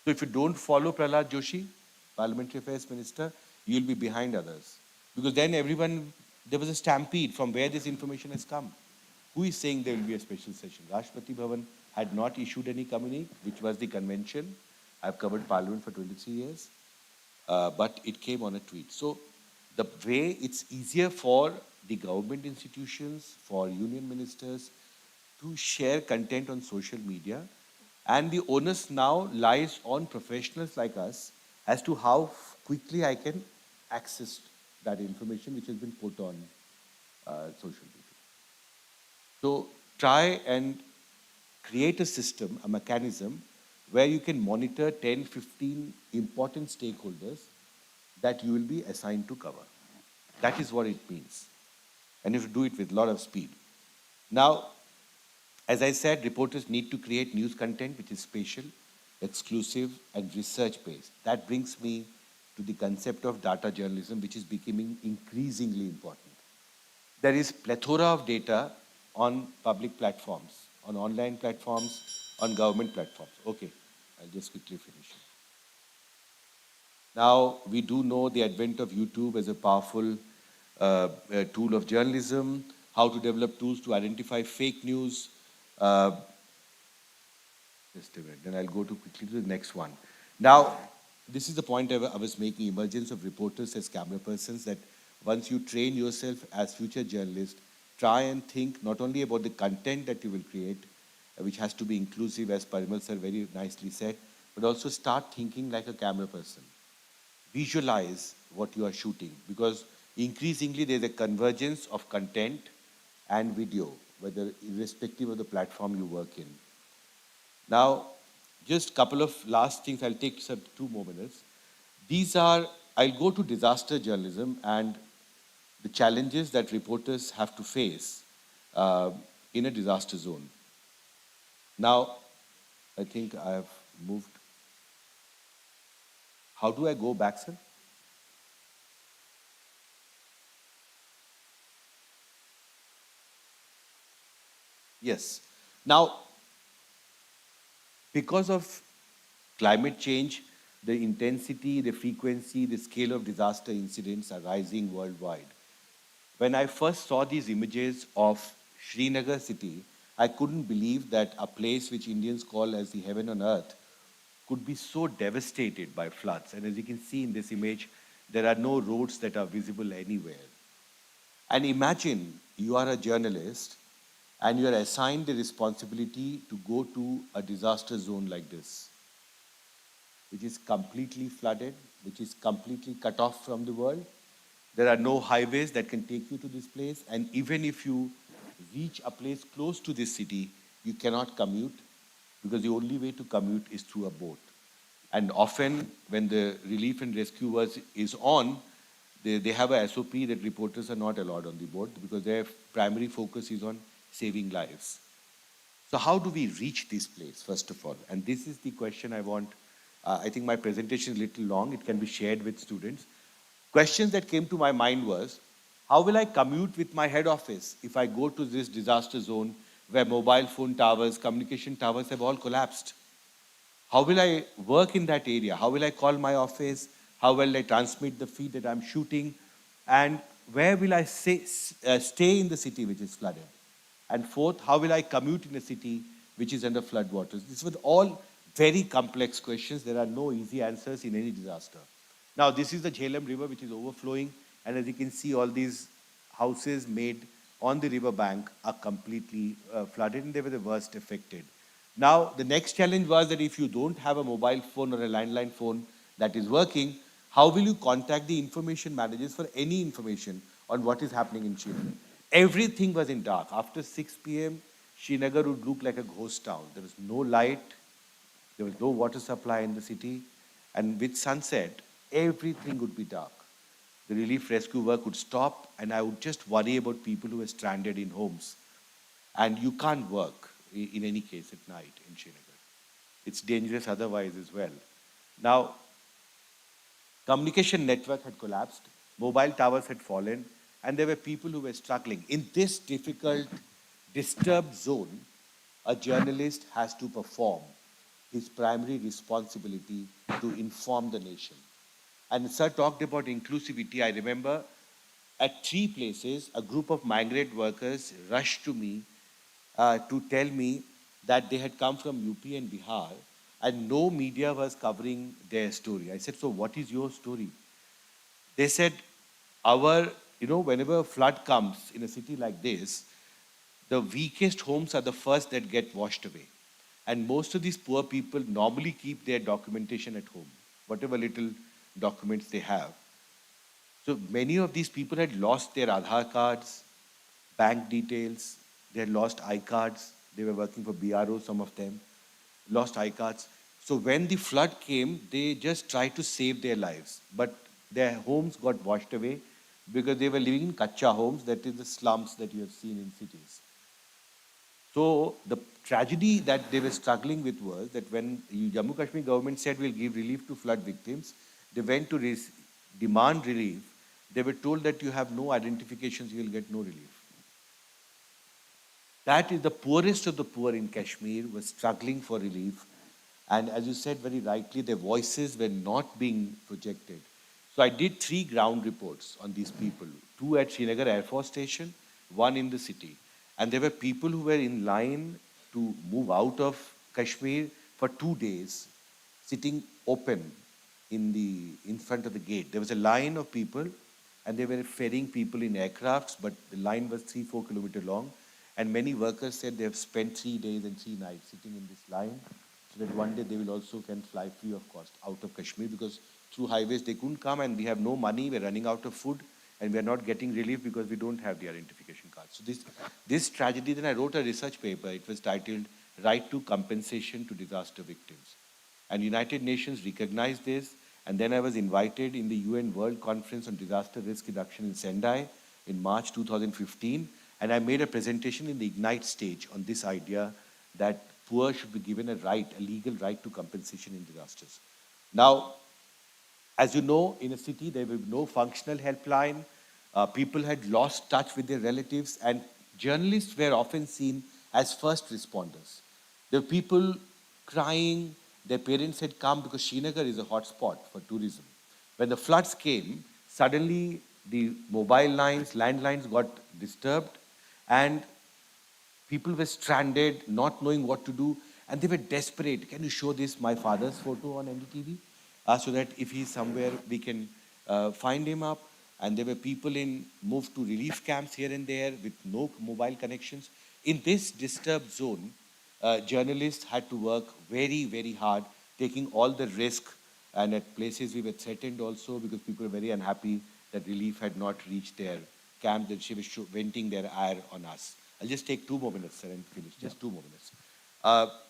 So if you don't follow Prahlad Joshi, Parliamentary Affairs Minister, you'll be behind others. Because then there was a stampede from where this information has come. Who is saying there will be a special session? Rashtrapati Bhavan had not issued any communique, which was the convention. I've covered Parliament for 23 years, but it came on a tweet. So the way it's easier for the government institutions, for union ministers to share content on social media, and the onus now lies on professionals like us as to how quickly I can access that information which has been put on social media. So try and create a system, a mechanism where you can monitor 10, 15 important stakeholders that you will be assigned to cover. That is what it means. And you have to do it with a lot of speed. Now, as I said, reporters need to create news content which is spatial, exclusive, and research-based. That brings me to the concept of data journalism, which is becoming increasingly important. There is plethora of data on public platforms, on online platforms, on government platforms. Okay, I'll just quickly finish. Now, we do know the advent of YouTube as a powerful tool of journalism, how to develop tools to identify fake news. Just a minute, then I'll go quickly to the next one. Now, this is the point I was making, emergence of reporters as camera persons, that once you train yourself as future journalists, try and think not only about the content that you will create, which has to be inclusive, as Parimal sir very nicely said, but also start thinking like a camera person. Visualize what you are shooting, because increasingly there's a convergence of content and video, whether irrespective of the platform you work in. Now, just a couple of last things, I'll take 2 more minutes. These are, I'll go to disaster journalism and the challenges that reporters have to face in a disaster zone. Now, I think I have moved. How do I go back, sir? Yes. Now, because of climate change, the intensity, the frequency, the scale of disaster incidents are rising worldwide. When I first saw these images of Srinagar city, I couldn't believe that a place which Indians call as the heaven on earth could be so devastated by floods. And as you can see in this image, there are no roads that are visible anywhere. And imagine you are a journalist and you are assigned the responsibility to go to a disaster zone like this, which is completely flooded, which is completely cut off from the world. There are no highways that can take you to this place. And even if you reach a place close to this city, you cannot commute because the only way to commute is through a boat. And often when the relief and rescue work is on, they have a SOP that reporters are not allowed on the boat because their primary focus is on saving lives. So how do we reach this place, first of all? And this is the question I want. I think my presentation is a little long. It can be shared with students. Questions that came to my mind was, how will I commute with my head office if I go to this disaster zone where mobile phone towers, communication towers have all collapsed? How will I work in that area? How will I call my office? How will I transmit the feed that I'm shooting? And where will I stay in the city which is flooded? And fourth, how will I commute in a city which is under floodwaters? These were all very complex questions. There are no easy answers in any disaster. Now, this is the Jhelum River which is overflowing. And as you can see, all these houses made on the river bank are completely flooded and they were the worst affected. Now, the next challenge was that if you don't have a mobile phone or a landline phone that is working, how will you contact the information managers for any information on what is happening in Srinagar? Everything was in dark. After 6 p.m., Srinagar would look like a ghost town. There was no light, there was no water supply in the city, and with sunset, everything would be dark. The relief rescue work would stop, and I would just worry about people who were stranded in homes. And you can't work in any case at night in Srinagar. It's dangerous otherwise as well. Now, communication network had collapsed, mobile towers had fallen, and there were people who were struggling. In this difficult, disturbed zone, a journalist has to perform his primary responsibility to inform the nation. And Sir talked about inclusivity. I remember at 3 places, a group of migrant workers rushed to me to tell me that they had come from UP and Bihar and no media was covering their story. I said, so what is your story? They said, whenever a flood comes in a city like this, the weakest homes are the first that get washed away. And most of these poor people normally keep their documentation at home, whatever little documents they have. So many of these people had lost their Aadhaar cards, bank details, they had lost iCards. They were working for BRO, some of them, lost iCards. So when the flood came, they just tried to save their lives. But their homes got washed away because they were living in kacha homes, that is the slums that you have seen in cities. So the tragedy that they were struggling with was that when Jammu Kashmir government said we'll give relief to flood victims, they went to demand relief. They were told that you have no identifications, you will get no relief. That is the poorest of the poor in Kashmir was struggling for relief. And as you said very rightly, their voices were not being projected. So I did 3 ground reports on these people, 2 at Srinagar Air Force Station, 1 in the city. And there were people who were in line to move out of Kashmir for 2 days, sitting open in front of the gate. There was a line of people and they were ferrying people in aircrafts, but the line was 3-4 kilometers long. And many workers said they have spent 3 days and 3 nights sitting in this line so that one day they will also can fly free of cost out of Kashmir because through highways they couldn't come and we have no money, we're running out of food. and we are not getting relief because we don't have the identification card. So this tragedy, then I wrote a research paper. It was titled Right to Compensation to Disaster Victims. And United Nations recognized this, and then I was invited in the UN World Conference on Disaster Risk Reduction in Sendai in March 2015, and I made a presentation in the Ignite stage on this idea that poor should be given a right, a legal right to compensation in disasters. Now, as you know, in a city, there will be no functional helpline. People had lost touch with their relatives, and journalists were often seen as first responders. There were people crying. Their parents had come because Srinagar is a hotspot for tourism. When the floods came, suddenly the mobile lines, landlines got disturbed, and people were stranded, not knowing what to do, and they were desperate. Can you show this, my father's photo on NDTV? So that if he's somewhere, we can find him up. And there were people moved to relief camps here and there with no mobile connections. In this disturbed zone, journalists had to work very, very hard, taking all the risk. And at places we were threatened also because people were very unhappy that relief had not reached their camp, that she was venting their ire on us. I'll just take 2 more minutes, sir, and finish. Just 2 more minutes.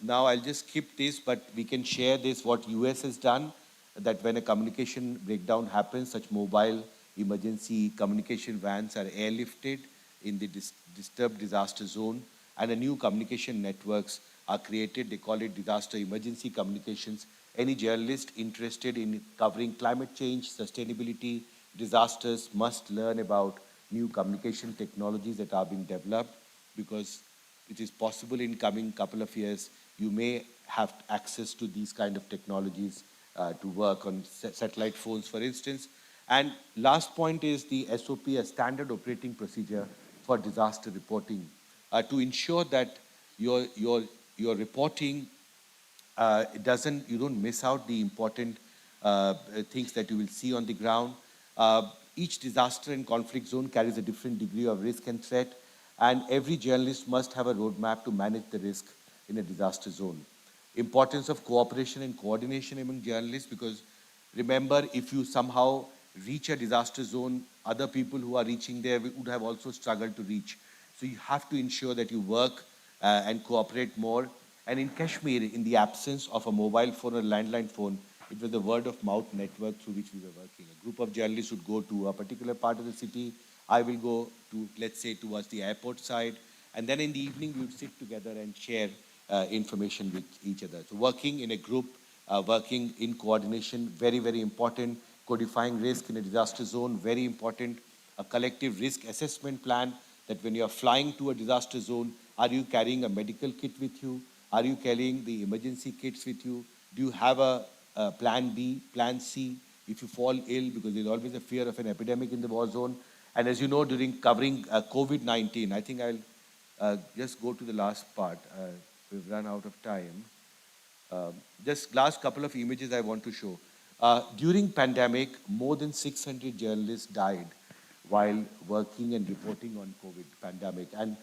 Now I'll just skip this, but we can share this, what US has done, that when a communication breakdown happens, such mobile emergency communication vans are airlifted in the disturbed disaster zone, and a new communication networks are created. They call it disaster emergency communications. Any journalist interested in covering climate change, sustainability, disasters must learn about new communication technologies that are being developed, because it is possible in coming couple of years, you may have access to these kind of technologies to work on satellite phones, for instance. And last point is the SOP, a standard operating procedure for disaster reporting, to ensure that your reporting you don't miss out the important things that you will see on the ground. Each disaster and conflict zone carries a different degree of risk and threat, and every journalist must have a roadmap to manage the risk in a disaster zone. Importance of cooperation and coordination among journalists, because remember, if you somehow reach a disaster zone, other people who are reaching there would have also struggled to reach. So you have to ensure that you work and cooperate more. And in Kashmir, in the absence of a mobile phone or landline phone, it was the word of mouth network through which we were working. A group of journalists would go to a particular part of the city. I will go to, let's say, towards the airport side. And then in the evening, we would sit together and share information with each other. So working in a group, working in coordination, very, very important. Codifying risk in a disaster zone, very important. A collective risk assessment plan, that when you are flying to a disaster zone, are you carrying a medical kit with you? Are you carrying the emergency kits with you? Do you have a plan B, plan C, if you fall ill, because there's always a fear of an epidemic in the war zone. And as you know, during covering COVID-19, I think I'll just go to the last part. We've run out of time. Just last couple of images I want to show. During pandemic, more than 600 journalists died while working and reporting on COVID pandemic. And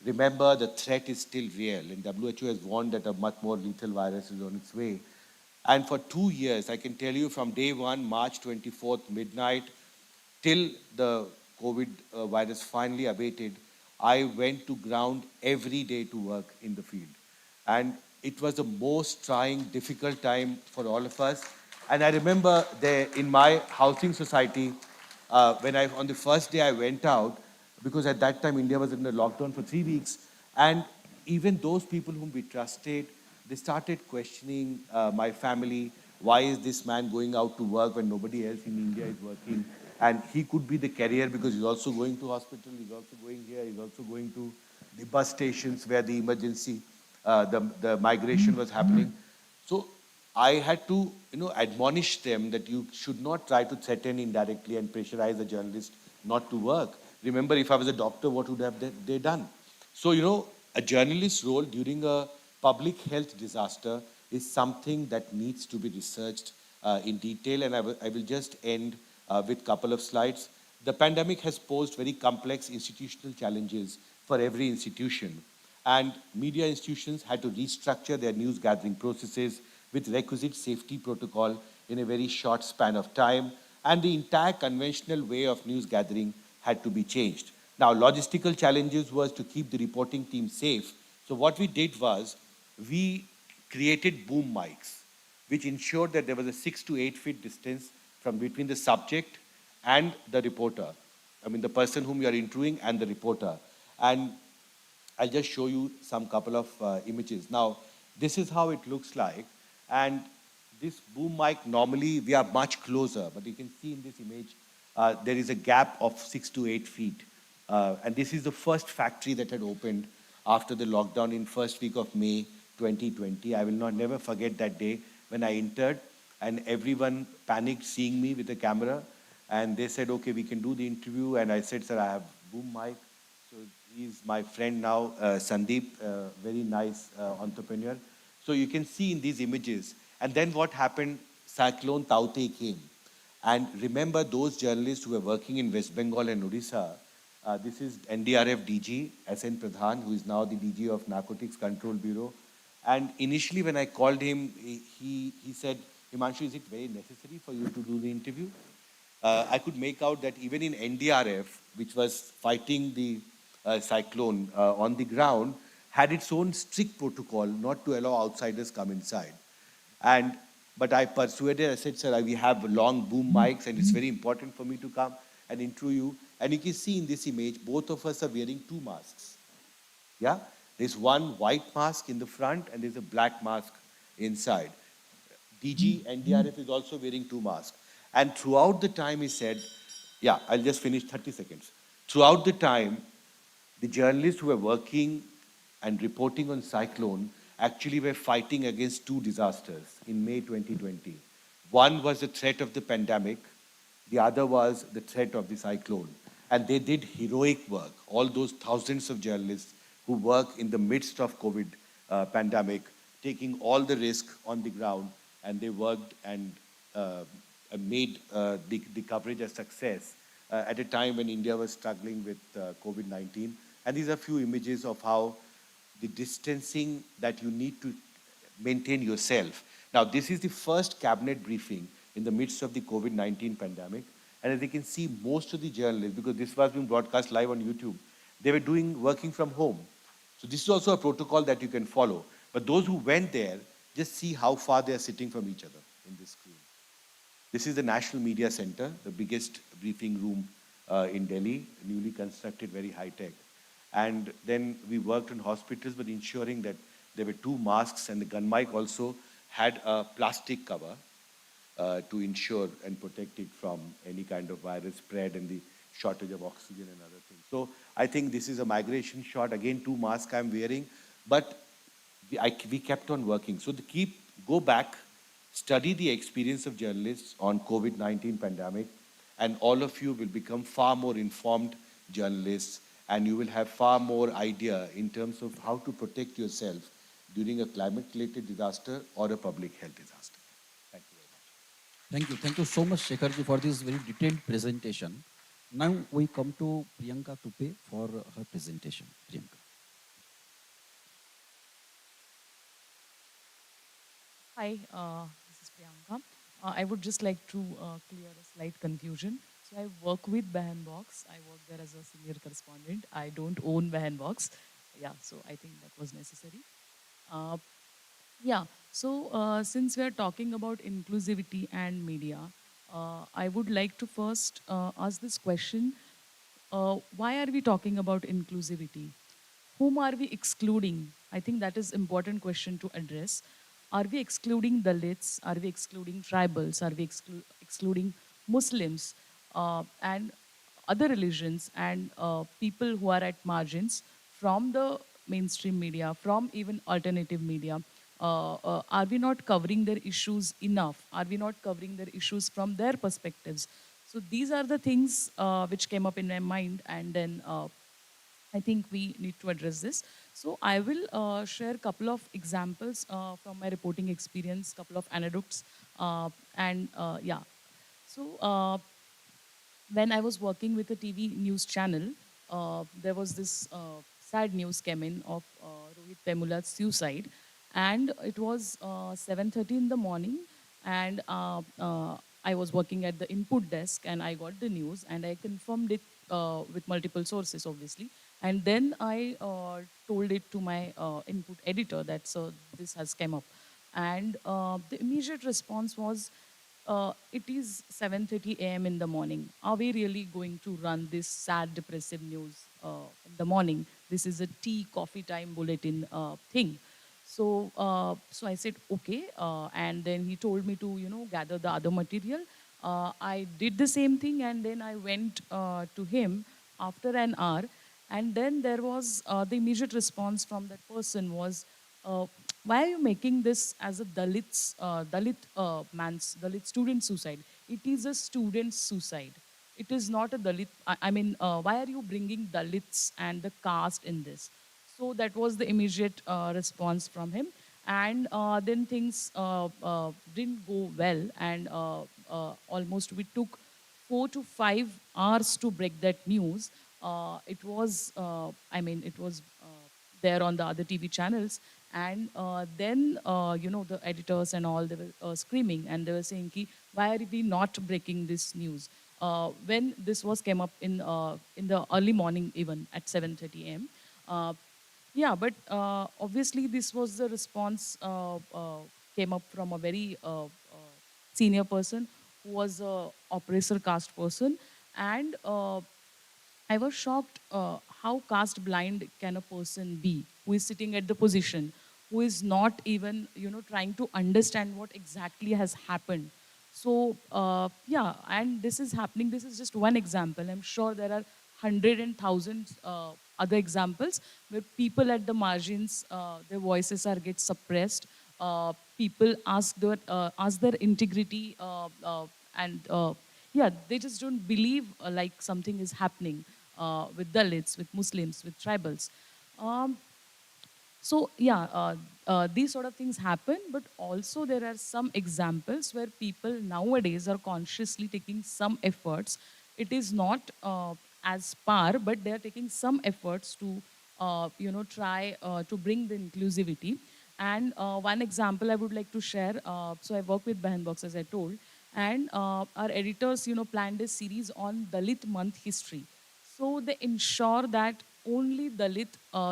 remember, the threat is still real, and WHO has warned that a much more lethal virus is on its way. And for 2 years, I can tell you, from day one, March 24th, midnight, till the COVID virus finally abated, I went to ground every day to work in the field. And it was the most trying, difficult time for all of us. And I remember there in my housing society, on the first day I went out, because at that time India was in a lockdown for 3 weeks, and even those people whom we trusted, they started questioning my family. Why is this man going out to work when nobody else in India is working? And he could be the carrier because he's also going to hospital, he's also going here, he's also going to the bus stations where the emergency, the migration was happening. So I had to, admonish them that you should not try to threaten indirectly and pressurize a journalist not to work. Remember, if I was a doctor, what would have they done? So, a journalist's role during a public health disaster is something that needs to be researched in detail. And I will just end with a couple of slides. The pandemic has posed very complex institutional challenges for every institution. And media institutions had to restructure their news gathering processes with requisite safety protocol in a very short span of time. and the entire conventional way of news gathering had to be changed. Now, logistical challenges was to keep the reporting team safe. So what we did was we created boom mics, which ensured that there was a 6 to 8 feet distance from between the subject and the reporter. I mean, the person whom you are interviewing and the reporter. And I'll just show you some couple of images. Now, this is how it looks like. And this boom mic, normally we are much closer, but you can see in this image, there is a gap of 6 to 8 feet. And this is the first factory that had opened after the lockdown in first week of May 2020. I will not never forget that day when I entered and everyone panicked seeing me with the camera. And they said, okay, we can do the interview. And I said, sir, I have boom mic. So he's my friend now, Sandeep, very nice entrepreneur. So you can see in these images. And then what happened, Cyclone Taute came. And remember those journalists who were working in West Bengal and Odisha. This is NDRF DG, SN Pradhan, who is now the DG of Narcotics Control Bureau. And initially when I called him, he said, Himanshu, is it very necessary for you to do the interview? I could make out that even in NDRF, which was fighting the cyclone on the ground, had its own strict protocol not to allow outsiders come inside. But I persuaded, I said, sir, we have long boom mics and it's very important for me to come and interview you. And you can see in this image, both of us are wearing 2 masks. Yeah? There's one white mask in the front and there's a black mask inside. DG NDRF is also wearing 2 masks. And throughout the time he said, yeah, I'll just finish 30 seconds. Throughout the time, the journalists who were working and reporting on cyclone actually were fighting against 2 disasters in May 2020. One was the threat of the pandemic. The other was the threat of the cyclone. And they did heroic work. All those thousands of journalists who work in the midst of COVID pandemic, taking all the risk on the ground, and they worked and made the coverage a success at a time when India was struggling with COVID-19. And these are a few images of how the distancing that you need to maintain yourself. Now, this is the first cabinet briefing in the midst of the COVID-19 pandemic. And as you can see, most of the journalists, because this was being broadcast live on YouTube, they were working from home. So this is also a protocol that you can follow. But those who went there, just see how far they are sitting from each other in this screen. This is the National Media Center, the biggest briefing room in Delhi, newly constructed, very high-tech. And then we worked in hospitals, but ensuring that there were 2 masks, and the gun mic also had a plastic cover to ensure and protect it from any kind of virus spread and the shortage of oxygen and other things. So I think this is a migration shot. Again, 2 masks I'm wearing, but we kept on working. So go back, study the experience of journalists on COVID-19 pandemic, and all of you will become far more informed journalists, and you will have far more idea in terms of how to protect yourself during a climate-related disaster or a public health disaster. Thank you very much. Thank you. Thank you so much, Shekharji, for this very detailed presentation. Now we come to Priyanka Tupe for her presentation. Priyanka. Hi, this is Priyanka. I would just like to clear a slight confusion. So I work with Behan Box. I work there as a senior correspondent. I don't own Behan Box. Yeah, so I think that was necessary. Yeah, so since we are talking about inclusivity and media, I would like to first ask this question. Why are we talking about inclusivity? Whom are we excluding? I think that is important question to address. Are we excluding Dalits? Are we excluding tribals? Are we excluding Muslims and other religions and people who are at margins from the mainstream media, from even alternative media? Are we not covering their issues enough? Are we not covering their issues from their perspectives? So these are the things which came up in my mind, and then I think we need to address this. So I will share a couple of examples from my reporting experience, couple of anecdotes, yeah. So when I was working with a TV news channel, there was this sad news came in of Rohit Vemula's suicide, and it was 7:30 in the morning, and I was working at the input desk and I got the news and I confirmed it with multiple sources, obviously. And then I told it to my input editor that this has come up. And the immediate response was, it is 7:30 a.m. in the morning. Are we really going to run this sad, depressive news in the morning? This is a tea, coffee time bulletin thing. So I said, okay. And then he told me to, gather the other material. I did the same thing, and then I went to him after an hour. And then there was the immediate response from that person was, uh, why are you making this as a Dalit student suicide? It is a student suicide. It is not a Dalit. Why are you bringing Dalits and the caste in this? So that was the immediate response from him. And then things didn't go well. And almost we took 4 to 5 hours to break that news. It was there on the other TV channels. And then, the editors and all, they were screaming and they were saying, Ki, why are we not breaking this news? When this was came up in the early morning, even at 7:30 a.m. Yeah, but obviously this was the response came up from a very senior person who was a oppressor caste person. And I was shocked how caste blind can a person be who is sitting at the position, who is not even, trying to understand what exactly has happened. So, yeah, and this is happening. This is just one example. I'm sure there are hundred and thousands other examples where people at the margins, their voices are get suppressed. People ask their integrity and yeah, they just don't believe like something is happening with Dalits, with Muslims, with tribals. Um, so yeah, these sort of things happen, but also there are some examples where people nowadays are consciously taking some efforts. It is not as par, but they are taking some efforts to, try to bring the inclusivity. And one example I would like to share. So I work with Behan Box, as I told, and our editors, planned a series on Dalit month history. So they ensure that only Dalit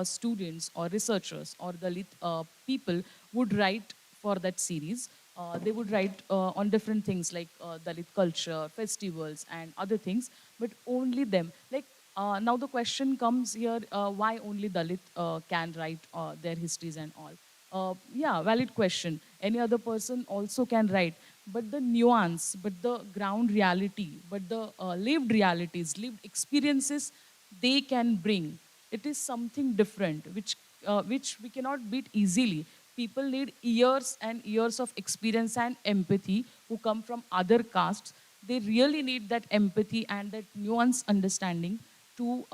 students or researchers or Dalit people would write for that series. They would write on different things like Dalit culture, festivals, and other things, but only them. Like now the question comes here, why only Dalit can write their histories and all? Yeah, valid question. Any other person also can write. But the nuance, but the ground reality, but the lived realities, lived experiences they can bring. It is something different, which we cannot beat easily. People need years and years of experience and empathy who come from other castes. They really need that empathy and that nuanced understanding to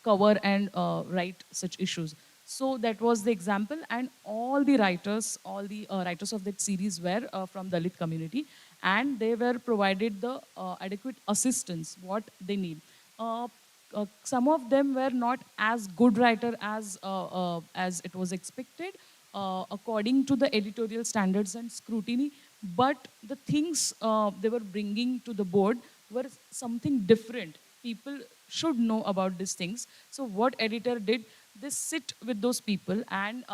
cover and write such issues. So that was the example, and all the writers of that series were from Dalit community, and they were provided the adequate assistance what they need. Some of them were not as good writer as it was expected, according to the editorial standards and scrutiny, but the things they were bringing to the board were something different. People should know about these things. So what editor did, they sit with those people and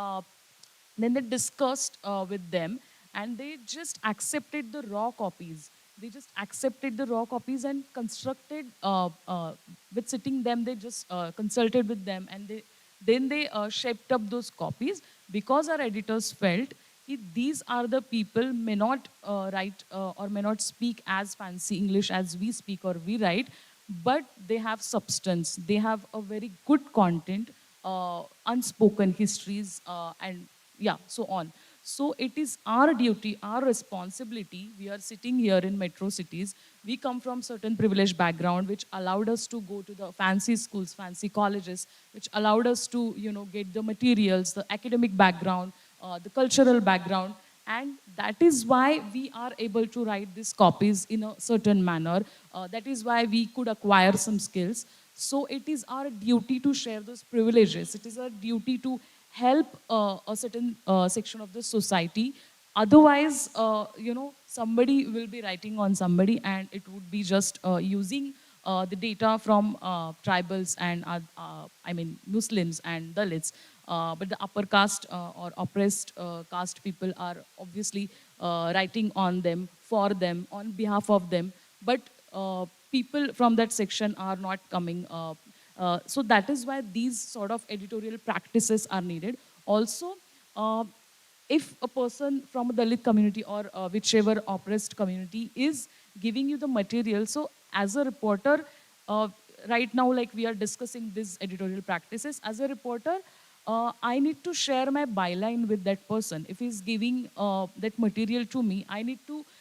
then they discussed with them, and they just accepted the raw copies. They just accepted the raw copies and constructed, with sitting them, they just consulted with them, and then they shaped up those copies, because our editors felt these are the people may not write or may not speak as fancy English as we speak or we write, but they have substance. They have a very good content, unspoken histories, and yeah, so on. So it is our duty, our responsibility. We are sitting here in metro cities. We come from certain privileged background, which allowed us to go to the fancy schools, fancy colleges, which allowed us to, get the materials, the academic background, the cultural background. And that is why we are able to write these copies in a certain manner. That is why we could acquire some skills. So it is our duty to share those privileges. It is our duty to help a certain section of the society Otherwise, somebody will be writing on somebody, and it would be just using the data from tribals and, Muslims and Dalits. But the upper caste or oppressed caste people are obviously writing on them, for them, on behalf of them. But people from that section are not coming. So that is why these sort of editorial practices are needed. Also, if a person from a Dalit community or whichever oppressed community is giving you the material, so as a reporter, right now, like we are discussing these editorial practices, as a reporter, I need to share my byline with that person. If he's giving that material to me,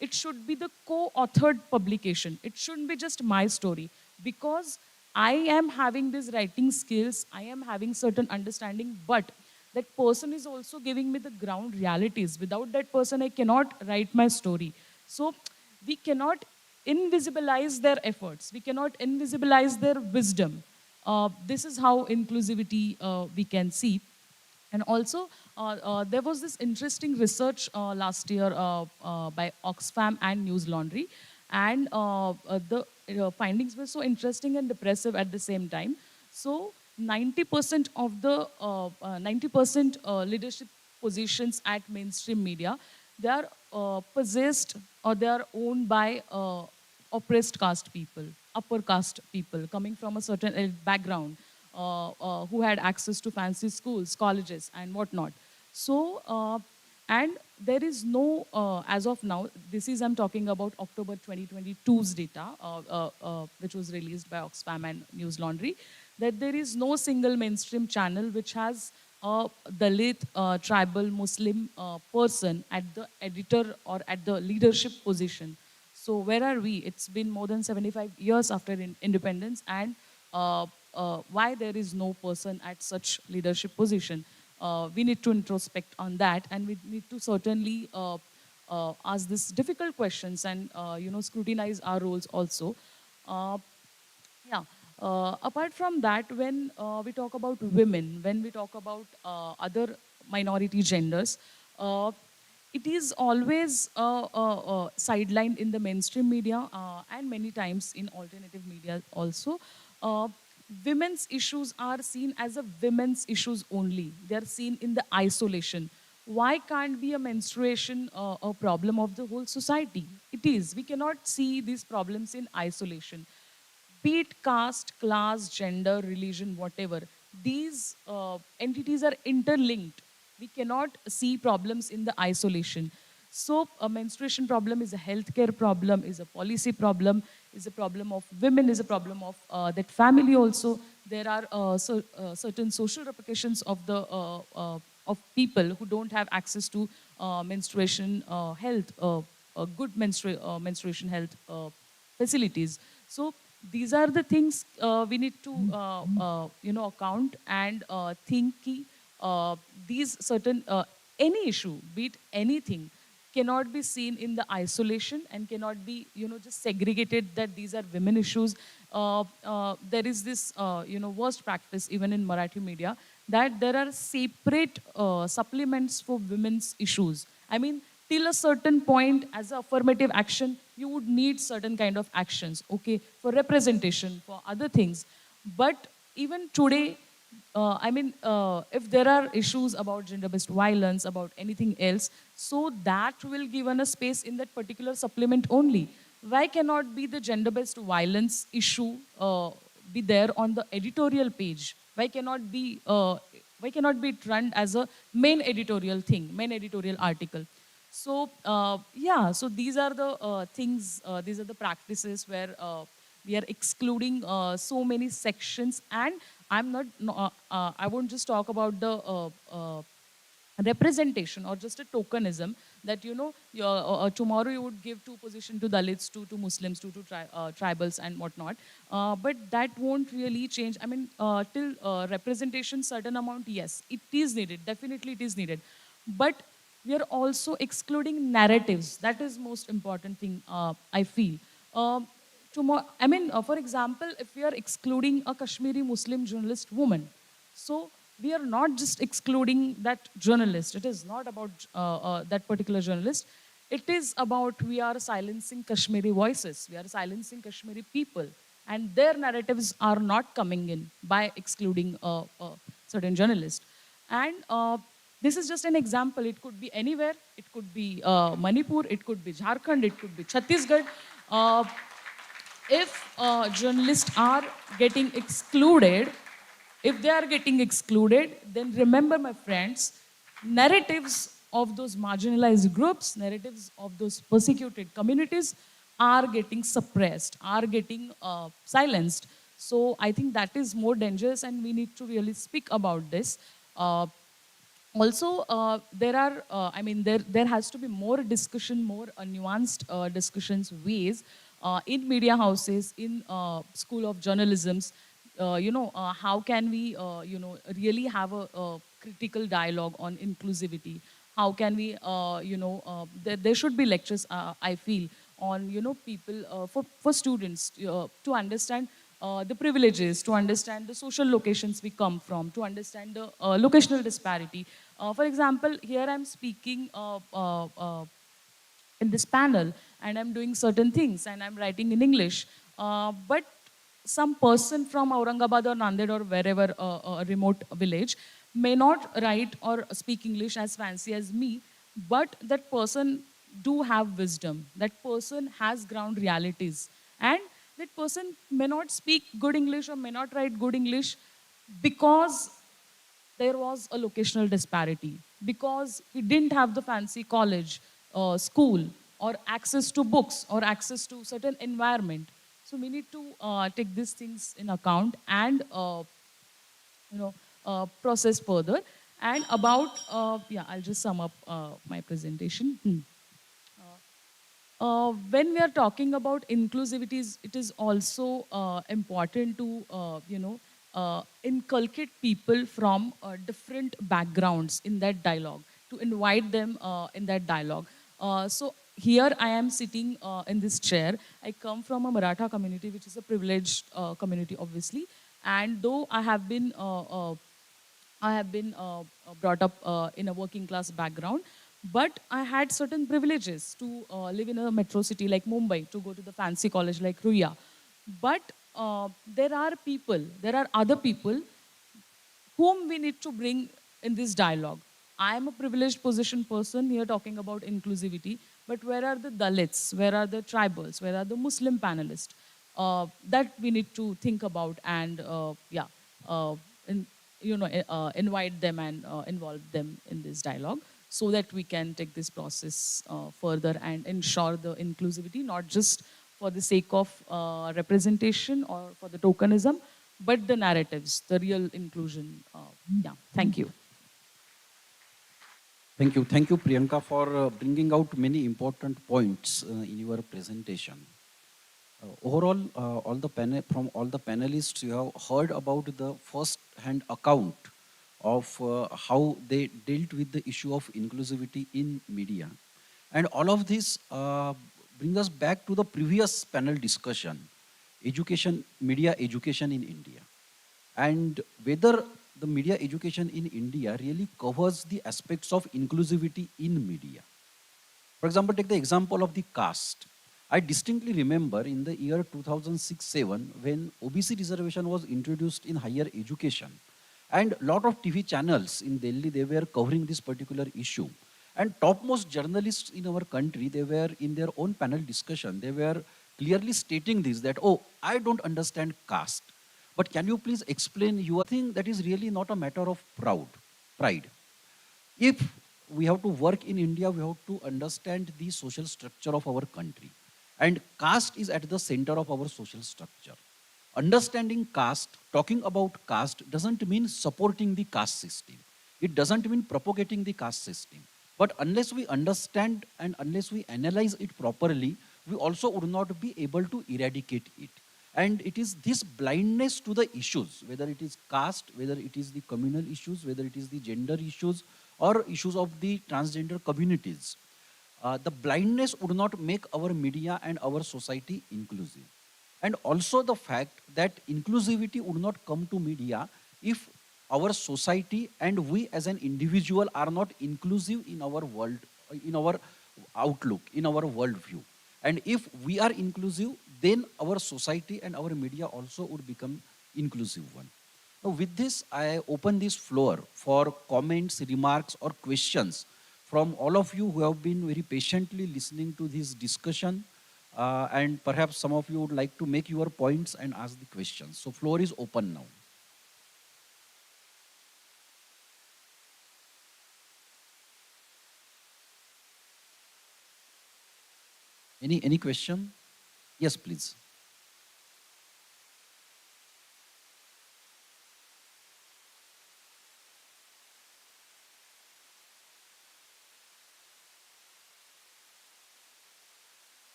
it should be the co-authored publication. It shouldn't be just my story, because I am having these writing skills, I am having certain understanding, but that person is also giving me the ground realities. Without that person, I cannot write my story. So we cannot invisibilize their efforts. We cannot invisibilize their wisdom. This is how inclusivity we can see. And also, there was this interesting research last year by Oxfam and News Laundry. And the findings were so interesting and depressive at the same time. So 90% of the 90% leadership positions at mainstream media, they are possessed or they are owned by oppressed caste people, upper caste people coming from a certain background, who had access to fancy schools, colleges, and whatnot. So, and there is no, as of now, this is, I'm talking about October 2022's data, which was released by Oxfam and News Laundry, that there is no single mainstream channel which has a Dalit, tribal, Muslim person at the editor or at the leadership position. So where are we? It's been more than 75 years after independence, and why there is no person at such leadership position? We need to introspect on that, and we need to certainly ask these difficult questions and scrutinize our roles also. Uh, yeah. Apart from that, when we talk about women, when we talk about other minority genders, uh, it is always sidelined in the mainstream media and many times in alternative media also. Uh, Women's issues are seen as a women's issues only. They are seen in the isolation. Why can't be a menstruation a problem of the whole society? It is. We cannot see these problems in isolation, be it caste, class, gender, religion, whatever. These entities are interlinked. We cannot see problems in the isolation. So a menstruation problem is a healthcare problem, is a policy problem, is a problem of women, is a problem of that family also. There are certain social repercussions of the of people who don't have access to menstruation health, good menstruation health facilities. So these are the things we need to account and think ki, these certain any issue, be it anything, cannot be seen in the isolation and cannot be just segregated that these are women issues. There is this worst practice even in Marathi media, that there are separate supplements for women's issues. I mean, till a certain point, as a affirmative action, you would need certain kind of actions, okay, for representation, for other things. But even today, if there are issues about gender-based violence, about anything else, so that will given a space in that particular supplement only. Why cannot be the gender-based violence issue be there on the editorial page? Why cannot be run as a main editorial thing, main editorial article? So yeah, so these are the things, these are the practices where we are excluding so many sections. And I'm not, I won't just talk about the representation or just a tokenism that, tomorrow you would give two position to Dalits, two to Muslims, two to tribals and whatnot. But that won't really change. I mean, till representation certain amount, yes, it is needed. Definitely it is needed. But we are also excluding narratives. That is most important thing, I feel. For example, if we are excluding a Kashmiri Muslim journalist woman, so we are not just excluding that journalist. It is not about that particular journalist. It is about we are silencing Kashmiri voices. We are silencing Kashmiri people. And their narratives are not coming in by excluding a certain journalist. And this is just an example. It could be anywhere. It could be Manipur. It could be Jharkhand. It could be Chhattisgarh. Uh, if journalists are getting excluded, if they are getting excluded, then remember, my friends, narratives of those marginalized groups, narratives of those persecuted communities are getting suppressed, are getting silenced. So I think that is more dangerous, and we need to really speak about this. Also, there are, I mean, there has to be more discussion, more nuanced discussions, ways in media houses, in School of Journalisms. How can we, really have a critical dialogue on inclusivity? How can we, there should be lectures, I feel, on, people, for students to understand the privileges, to understand the social locations we come from, to understand the locational disparity. For example, here I'm speaking in this panel and I'm doing certain things and I'm writing in English. But some person from Aurangabad or Nanded or wherever, a remote village, may not write or speak English as fancy as me, but that person do have wisdom. That person has ground realities. And that person may not speak good English or may not write good English because there was a locational disparity, because he didn't have the fancy college, school, or access to books, or access to certain environment. So we need to take these things in account and process further. And about, yeah, I'll just sum up my presentation. When we are talking about inclusivity, it is also important to, inculcate people from different backgrounds in that dialogue, to invite them in that dialogue. So here I am sitting in this chair. I come from a Maratha community, which is a privileged community, obviously. And though I have been brought up in a working class background, but I had certain privileges to live in a metro city like Mumbai, to go to the fancy college like Ruya. But there are other people whom we need to bring in this dialogue. I am a privileged position person here talking about inclusivity, but where are the Dalits? Where are the tribals? Where are the Muslim panelists? That we need to think about and, in, invite them and involve them in this dialogue so that we can take this process further and ensure the inclusivity, not just for the sake of representation or for the tokenism, but the narratives, the real inclusion. Yeah, thank you. Thank you, Priyanka, for bringing out many important points in your presentation. Overall, from all the panelists, you have heard about the first-hand account of how they dealt with the issue of inclusivity in media. And all of this brings us back to the previous panel discussion, media education in India. And whether the media education in India really covers the aspects of inclusivity in media. For example, take the example of the caste. I distinctly remember in the year 2006-07 when OBC reservation was introduced in higher education. And a lot of TV channels in Delhi, they were covering this particular issue. And topmost journalists in our country, they were in their own panel discussion, they were clearly stating this, that, oh, I don't understand caste. But can you please explain your thing? That is really not a matter of pride. If we have to work in India, we have to understand the social structure of our country. And caste is at the center of our social structure. Understanding caste, talking about caste, doesn't mean supporting the caste system. It doesn't mean propagating the caste system. But unless we understand and unless we analyze it properly, we also would not be able to eradicate it. And it is this blindness to the issues, whether it is caste, whether it is the communal issues, whether it is the gender issues, or issues of the transgender communities. The blindness would not make our media and our society inclusive. And also the fact that inclusivity would not come to media if our society and we as an individual are not inclusive in our world, in our outlook, in our worldview. And if we are inclusive, then our society and our media also would become inclusive one. Now, with this, I open this floor for comments, remarks, or questions from all of you who have been very patiently listening to this discussion. And perhaps some of you would like to make your points and ask the questions. So, floor is open now. Any question? Yes, please.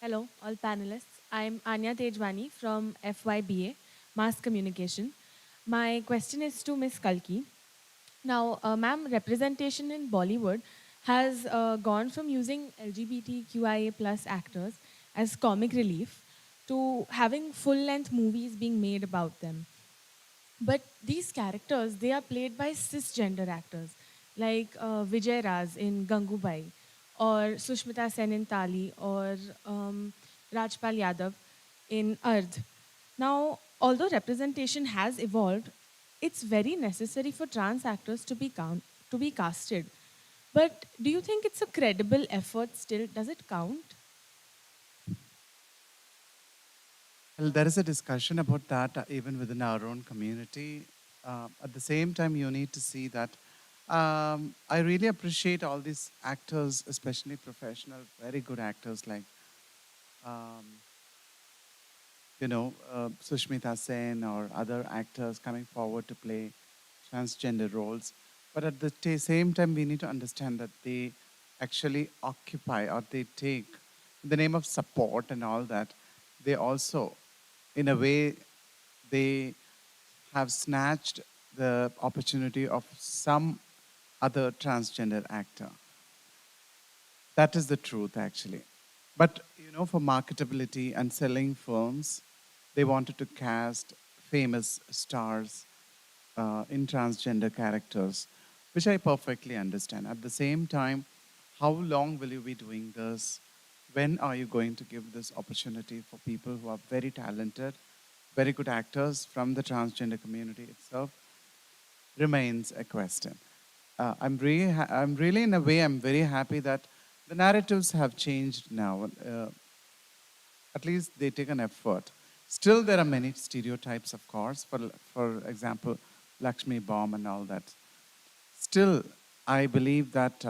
Hello, all panelists. I'm Anya Tejwani from FYBA, Mass Communication. My question is to Ms. Kalki. Now, ma'am, representation in Bollywood has gone from using LGBTQIA plus actors as comic relief to having full-length movies being made about them. But these characters, they are played by cisgender actors, like Vijay Raz in Gangubai, or Sushmita Sen in Tali, or Rajpal Yadav in Ardh. Now, although representation has evolved, it's very necessary for trans actors to be casted. But do you think it's a credible effort still? Does it count? Well, there is a discussion about that even within our own community. At the same time, you need to see that I really appreciate all these actors, especially professional, very good actors like, um, Sushmita Sen or other actors coming forward to play transgender roles. But at the same time, we need to understand that they actually occupy or they take, in the name of support and all that, they also, in a way, they have snatched the opportunity of some other transgender actor. That is the truth, actually. But, for marketability and selling firms, they wanted to cast famous stars in transgender characters, which I perfectly understand. At the same time, how long will you be doing this? When are you going to give this opportunity for people who are very talented, very good actors from the transgender community itself? Remains a question. I'm really, in a way, I'm very happy that the narratives have changed now. At least they take an effort. Still, there are many stereotypes, of course. For example, Lakshmi Bomb and all that. Still, I believe that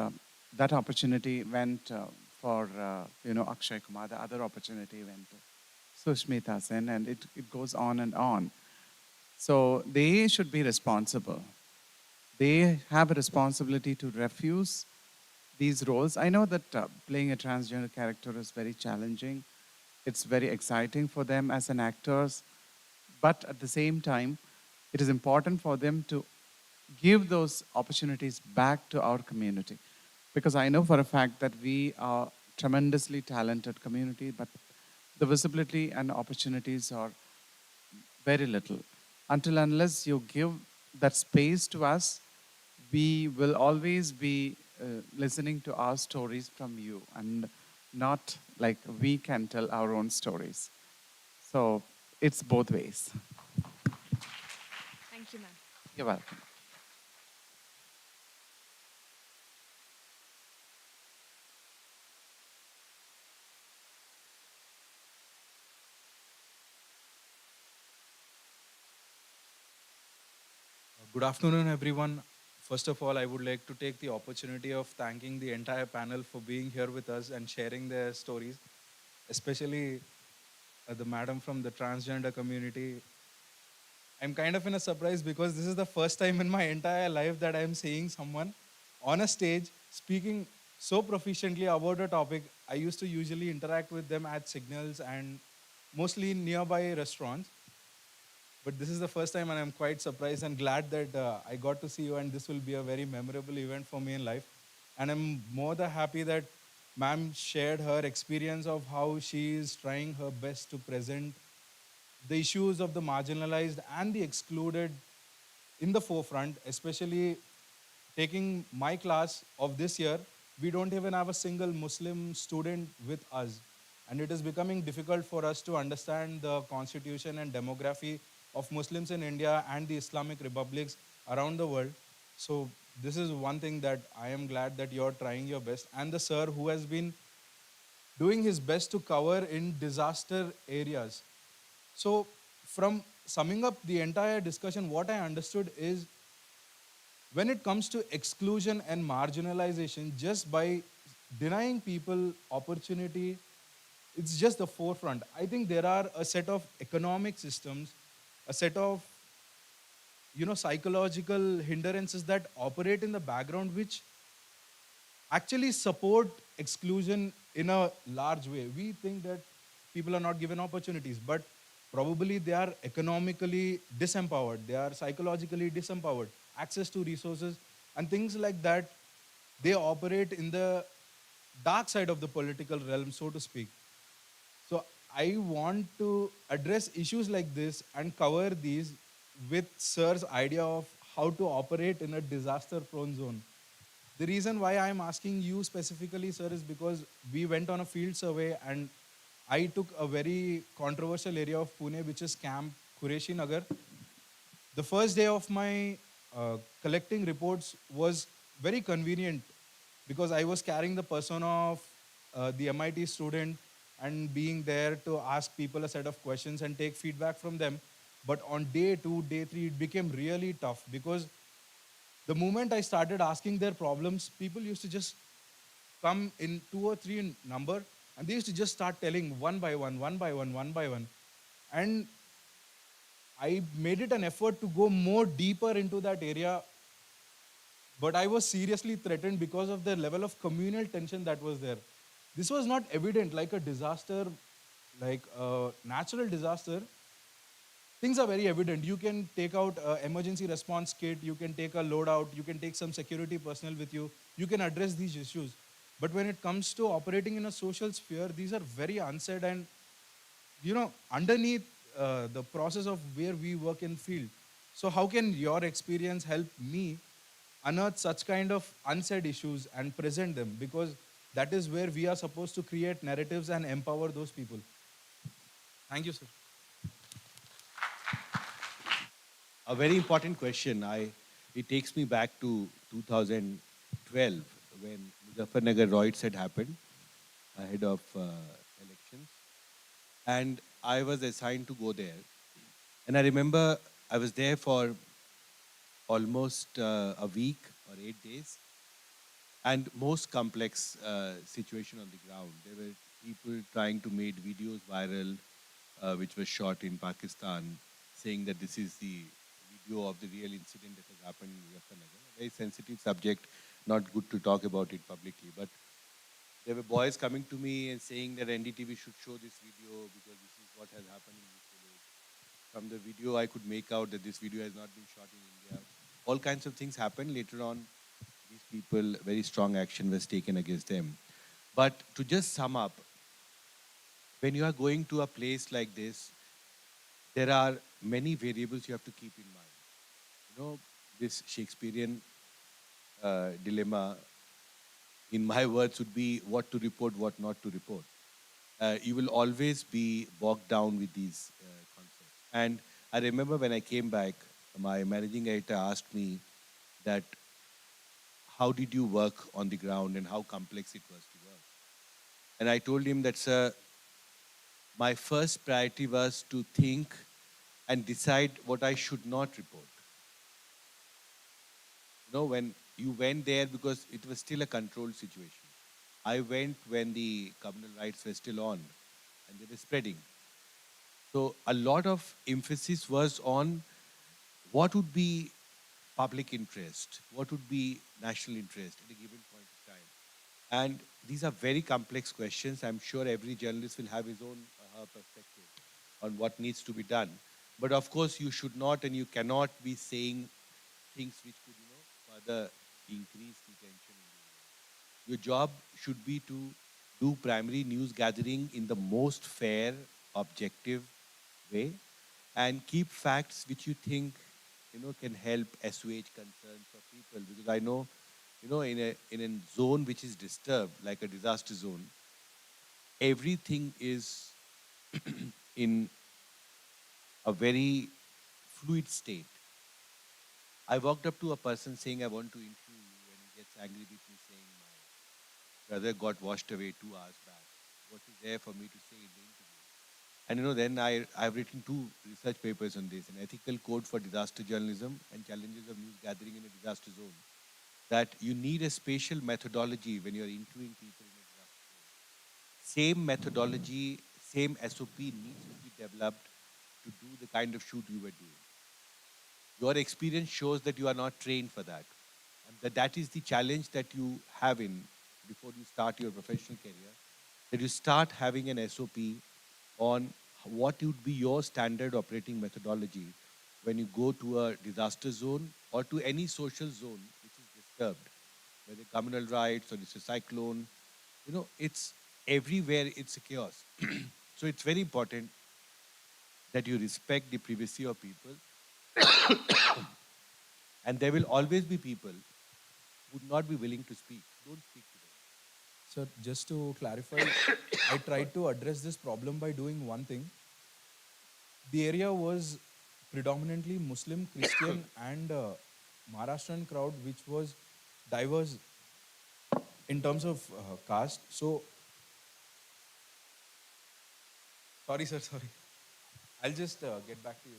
that opportunity went for Akshay Kumar. The other opportunity went to Sushmita Sen, and it goes on and on. So they should be responsible. They have a responsibility to refuse these roles. I know that playing a transgender character is very challenging. It's very exciting for them as an actors. But at the same time, it is important for them to give those opportunities back to our community. Because I know for a fact that we are tremendously talented community, but the visibility and opportunities are very little. Until unless you give that space to us, we will always be listening to our stories from you and not like we can tell our own stories. So it's both ways. Thank you, ma'am. You're welcome. Good afternoon, everyone. First of all, I would like to take the opportunity of thanking the entire panel for being here with us and sharing their stories, especially the madam from the transgender community. I'm kind of in a surprise because this is the first time in my entire life that I'm seeing someone on a stage speaking so proficiently about a topic. I used to usually interact with them at signals and mostly in nearby restaurants. But this is the first time, and I'm quite surprised and glad that I got to see you, and this will be a very memorable event for me in life. And I'm more than happy that ma'am shared her experience of how she is trying her best to present the issues of the marginalized and the excluded in the forefront, especially taking my class of this year, we don't even have a single Muslim student with us. And it is becoming difficult for us to understand the constitution and demography of Muslims in India and the Islamic republics around the world. So this is one thing that I am glad that you're trying your best. And the sir who has been doing his best to cover in disaster areas. So from summing up the entire discussion, what I understood is when it comes to exclusion and marginalization, just by denying people opportunity, it's just the forefront. I think there are a set of economic systems, a set of psychological hindrances that operate in the background, which actually support exclusion in a large way. We think that people are not given opportunities, but probably they are economically disempowered, they are psychologically disempowered, access to resources and things like that, they operate in the dark side of the political realm, so to speak. So I want to address issues like this and cover these with Sir's idea of how to operate in a disaster prone zone. The reason why I'm asking you specifically, sir, is because we went on a field survey and I took a very controversial area of Pune, which is Camp Qureshi Nagar. The first day of my collecting reports was very convenient because I was carrying the persona of the MIT student and being there to ask people a set of questions and take feedback from them. But on day 2, day 3, it became really tough because the moment I started asking their problems, people used to just come in 2 or 3 in number and they used to just start telling one by one, one by one, one by one. And I made it an effort to go more deeper into that area, but I was seriously threatened because of the level of communal tension that was there. This was not evident like a disaster, like a natural disaster. Things are very evident. You can take out an emergency response kit, you can take a loadout, you can take some security personnel with you, you can address these issues. But when it comes to operating in a social sphere, these are very unsaid and, underneath the process of where we work in field. So how can your experience help me unearth such kind of unsaid issues and present them? Because that is where we are supposed to create narratives and empower those people. Thank you, sir. A very important question. It takes me back to 2012 when Muzaffarnagar riots had happened ahead of elections. And I was assigned to go there. And I remember I was there for almost a week or 8 days. And most complex situation on the ground. There were people trying to make videos viral, which was shot in Pakistan, saying that this is the video of the real incident that has happened in Muzaffarnagar. A very sensitive subject, not good to talk about it publicly. But there were boys coming to me and saying that NDTV should show this video because this is what has happened in this village. From the video, I could make out that this video has not been shot in India. All kinds of things happened. Later on, these people, very strong action was taken against them. But to just sum up, when you are going to a place like this, there are many variables you have to keep in mind. This Shakespearean dilemma, in my words, would be what to report, what not to report. You will always be bogged down with these concepts. And I remember when I came back, my managing editor asked me that, how did you work on the ground and how complex it was to work? And I told him that, sir, my first priority was to think and decide what I should not report. When you went there, because it was still a controlled situation. I went when the communal rights were still on and they were spreading. So a lot of emphasis was on what would be public interest, what would be national interest at a given point of time. And these are very complex questions. I'm sure every journalist will have his own perspective on what needs to be done. But of course, you should not and you cannot be saying things which could, further increase the tension in the area. Your job should be to do primary news gathering in the most fair, objective way and keep facts which you think can help assuage concerns for people. Because I know, in a zone which is disturbed, like a disaster zone, everything is in a very fluid state. I walked up to a person saying, I want to interview you, and he gets angry with me saying, my brother got washed away 2 hours back. What is there for me to say in the interview? And then I've written 2 research papers on this, an ethical code for disaster journalism and challenges of news gathering in a disaster zone. That you need a spatial methodology when you're interviewing people in a disaster zone. Same methodology, same SOP needs to be developed to do the kind of shoot you were doing. Your experience shows that you are not trained for that. And that is the challenge that you have before you start your professional career, that you start having an SOP on what would be your standard operating methodology when you go to a disaster zone or to any social zone which is disturbed, whether communal rights or it's a cyclone. It's everywhere, it's a chaos. So it's very important that you respect the privacy of people. And there will always be people who would not be willing to speak. Don't speak to them. Sir, just to clarify, I tried to address this problem by doing one thing. The area was predominantly Muslim, Christian, and Maharashtrian crowd, which was diverse in terms of caste. So, sorry, sir, sorry. I'll just get back to you.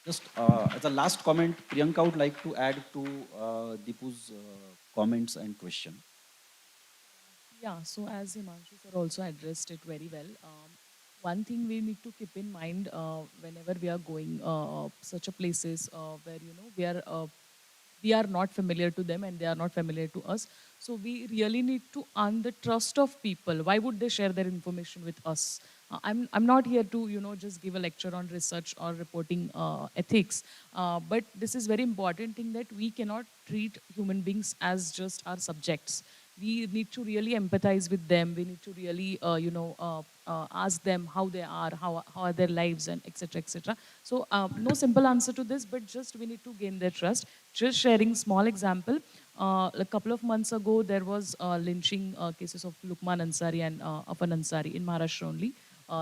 Just as a last comment, Priyanka would like to add to Deepu's comments and question. Yeah, so as Himanshu sir also addressed it very well, one thing we need to keep in mind whenever we are going such a places where we are not familiar to them and they are not familiar to us. So we really need to earn the trust of people. Why would they share their information with us? I'm not here to just give a lecture on research or reporting ethics, but this is very important thing that we cannot treat human beings as just our subjects. We need to really empathize with them. We need to really, ask them how they are, how are their lives, and etc. etc. So no simple answer to this, but just we need to gain their trust. Just sharing small example. A couple of months ago, there was lynching cases of Lukman Ansari and Afan Ansari in Maharashtra only.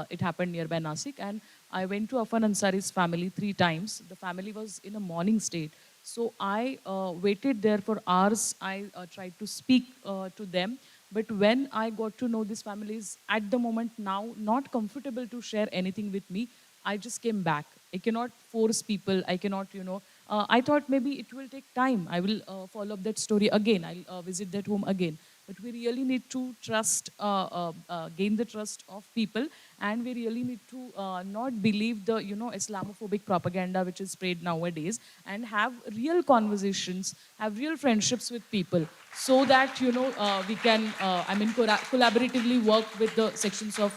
It happened nearby Nasik, and I went to Afan Ansari's family 3 times. The family was in a mourning state. So I waited there for hours. I tried to speak to them. But when I got to know this family is at the moment now not comfortable to share anything with me, I just came back. I cannot force people. I cannot, I thought maybe it will take time. I will follow up that story again. I'll visit that home again. But we really need to trust, gain the trust of people, and we really need to not believe the Islamophobic propaganda which is spread nowadays, and have real conversations, have real friendships with people, so that we can collaboratively work with the sections of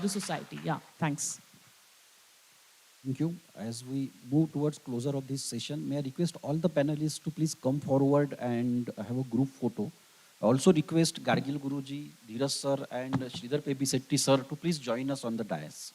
the society. Yeah, thanks. Thank you. As we move towards closer of this session, may I request all the panelists to please come forward and have a group photo. I also request Gargil Guruji, Dheeraj sir, and Sridhar Pebisetti sir to please join us on the dais.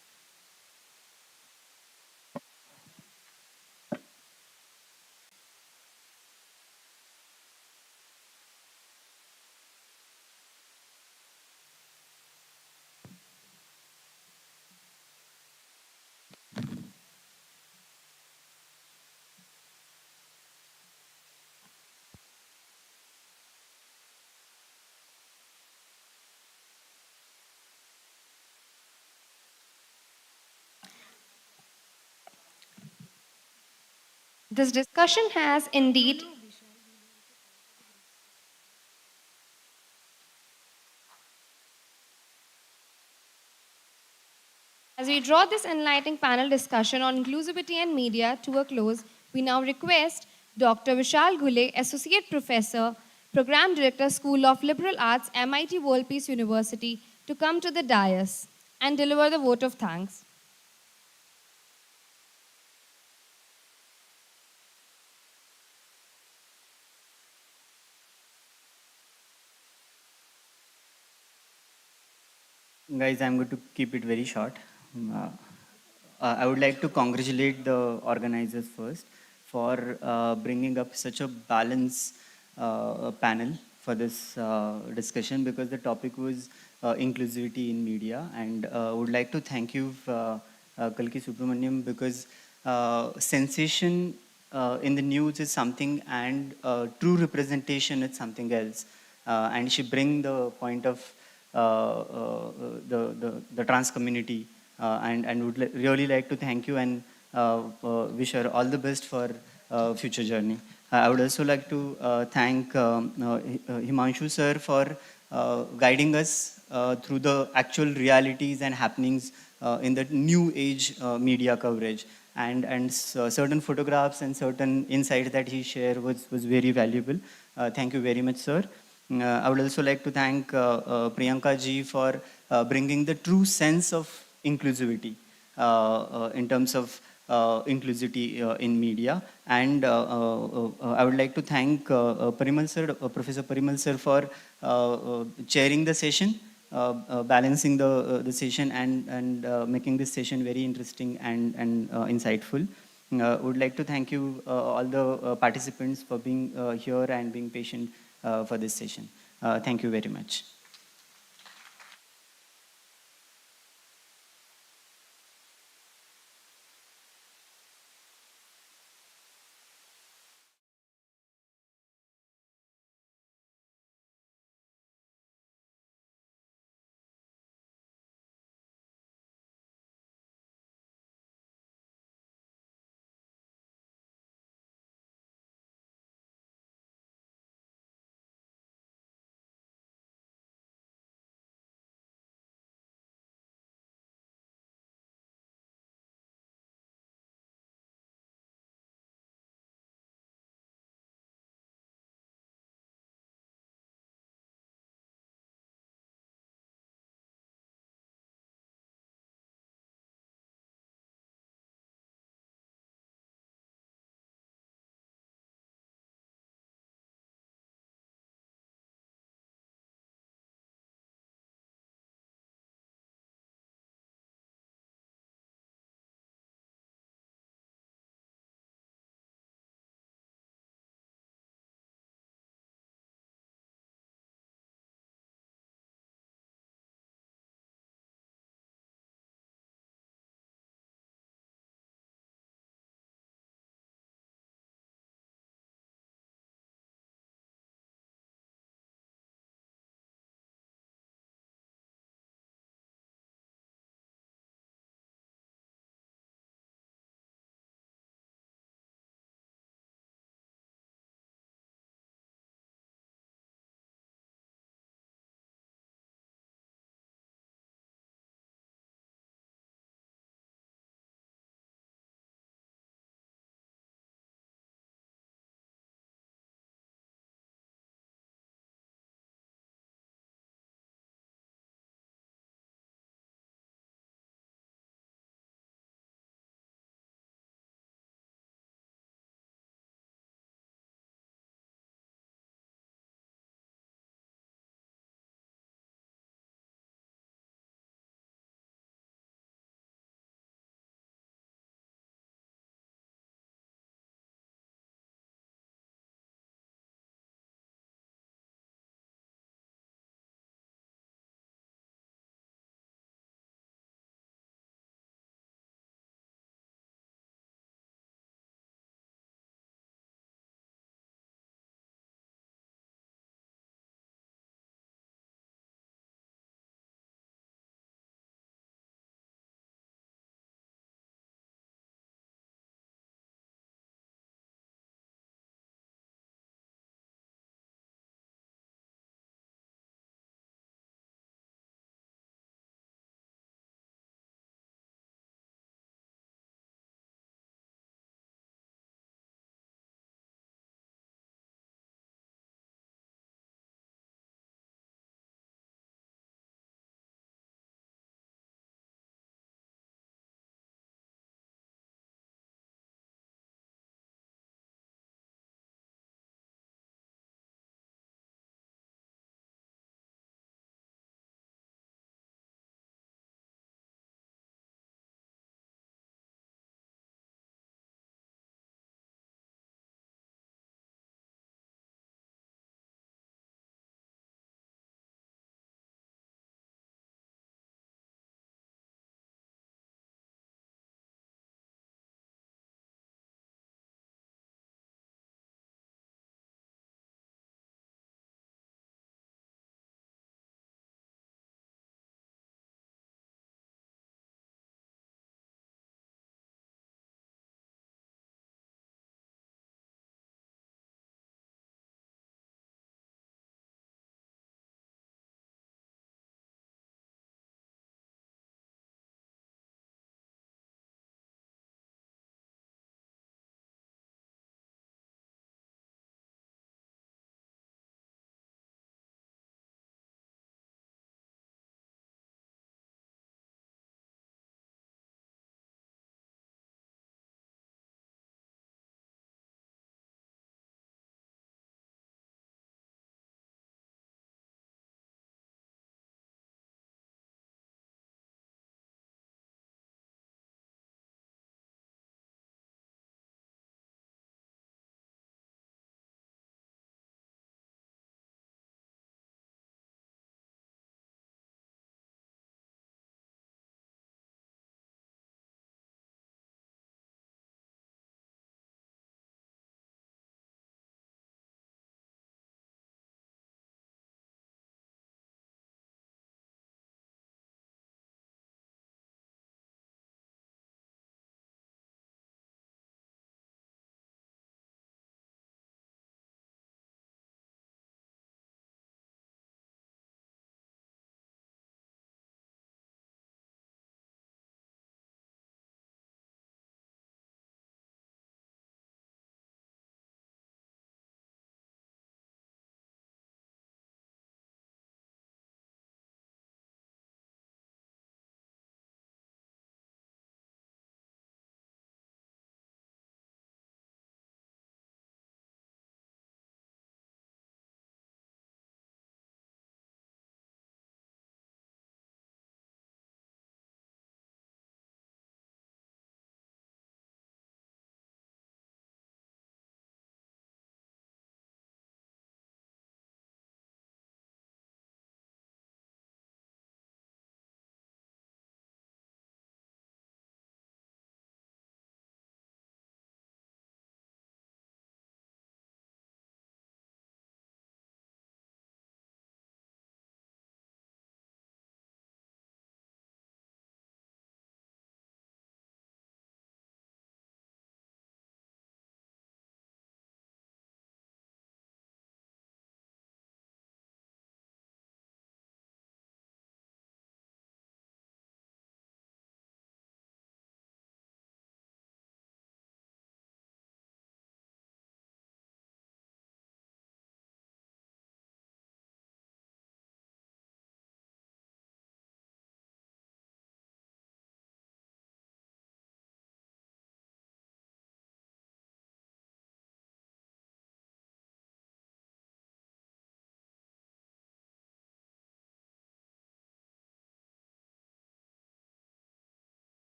This discussion has indeed As we draw this enlightening panel discussion on inclusivity and media to a close, we now request Dr. Vishal Ghule, Associate Professor, Program Director, School of Liberal Arts, MIT World Peace University, to come to the dais and deliver the vote of thanks. Guys, I'm going to keep it very short. I would like to congratulate the organizers first for bringing up such a balanced panel for this discussion, because the topic was inclusivity in media. And would like to thank you, Kalki Subramaniam, because sensation in the news is something and true representation is something else. And she bring the point of the trans community, and would really like to thank you and wish her all the best for future journey. I would also like to thank Himanshu sir for guiding us through the actual realities and happenings in the new age media coverage, and certain photographs and certain insights that he shared was very valuable. Thank you very much, sir. I would also like to thank Priyanka ji for bringing the true sense of inclusivity in terms of inclusivity in media. And I would like to thank Parimal sir, Professor Parimal sir, for chairing the session, balancing the session, and making this session very interesting and insightful. Would like to thank you all the participants for being here and being patient for this session. Thank you very much.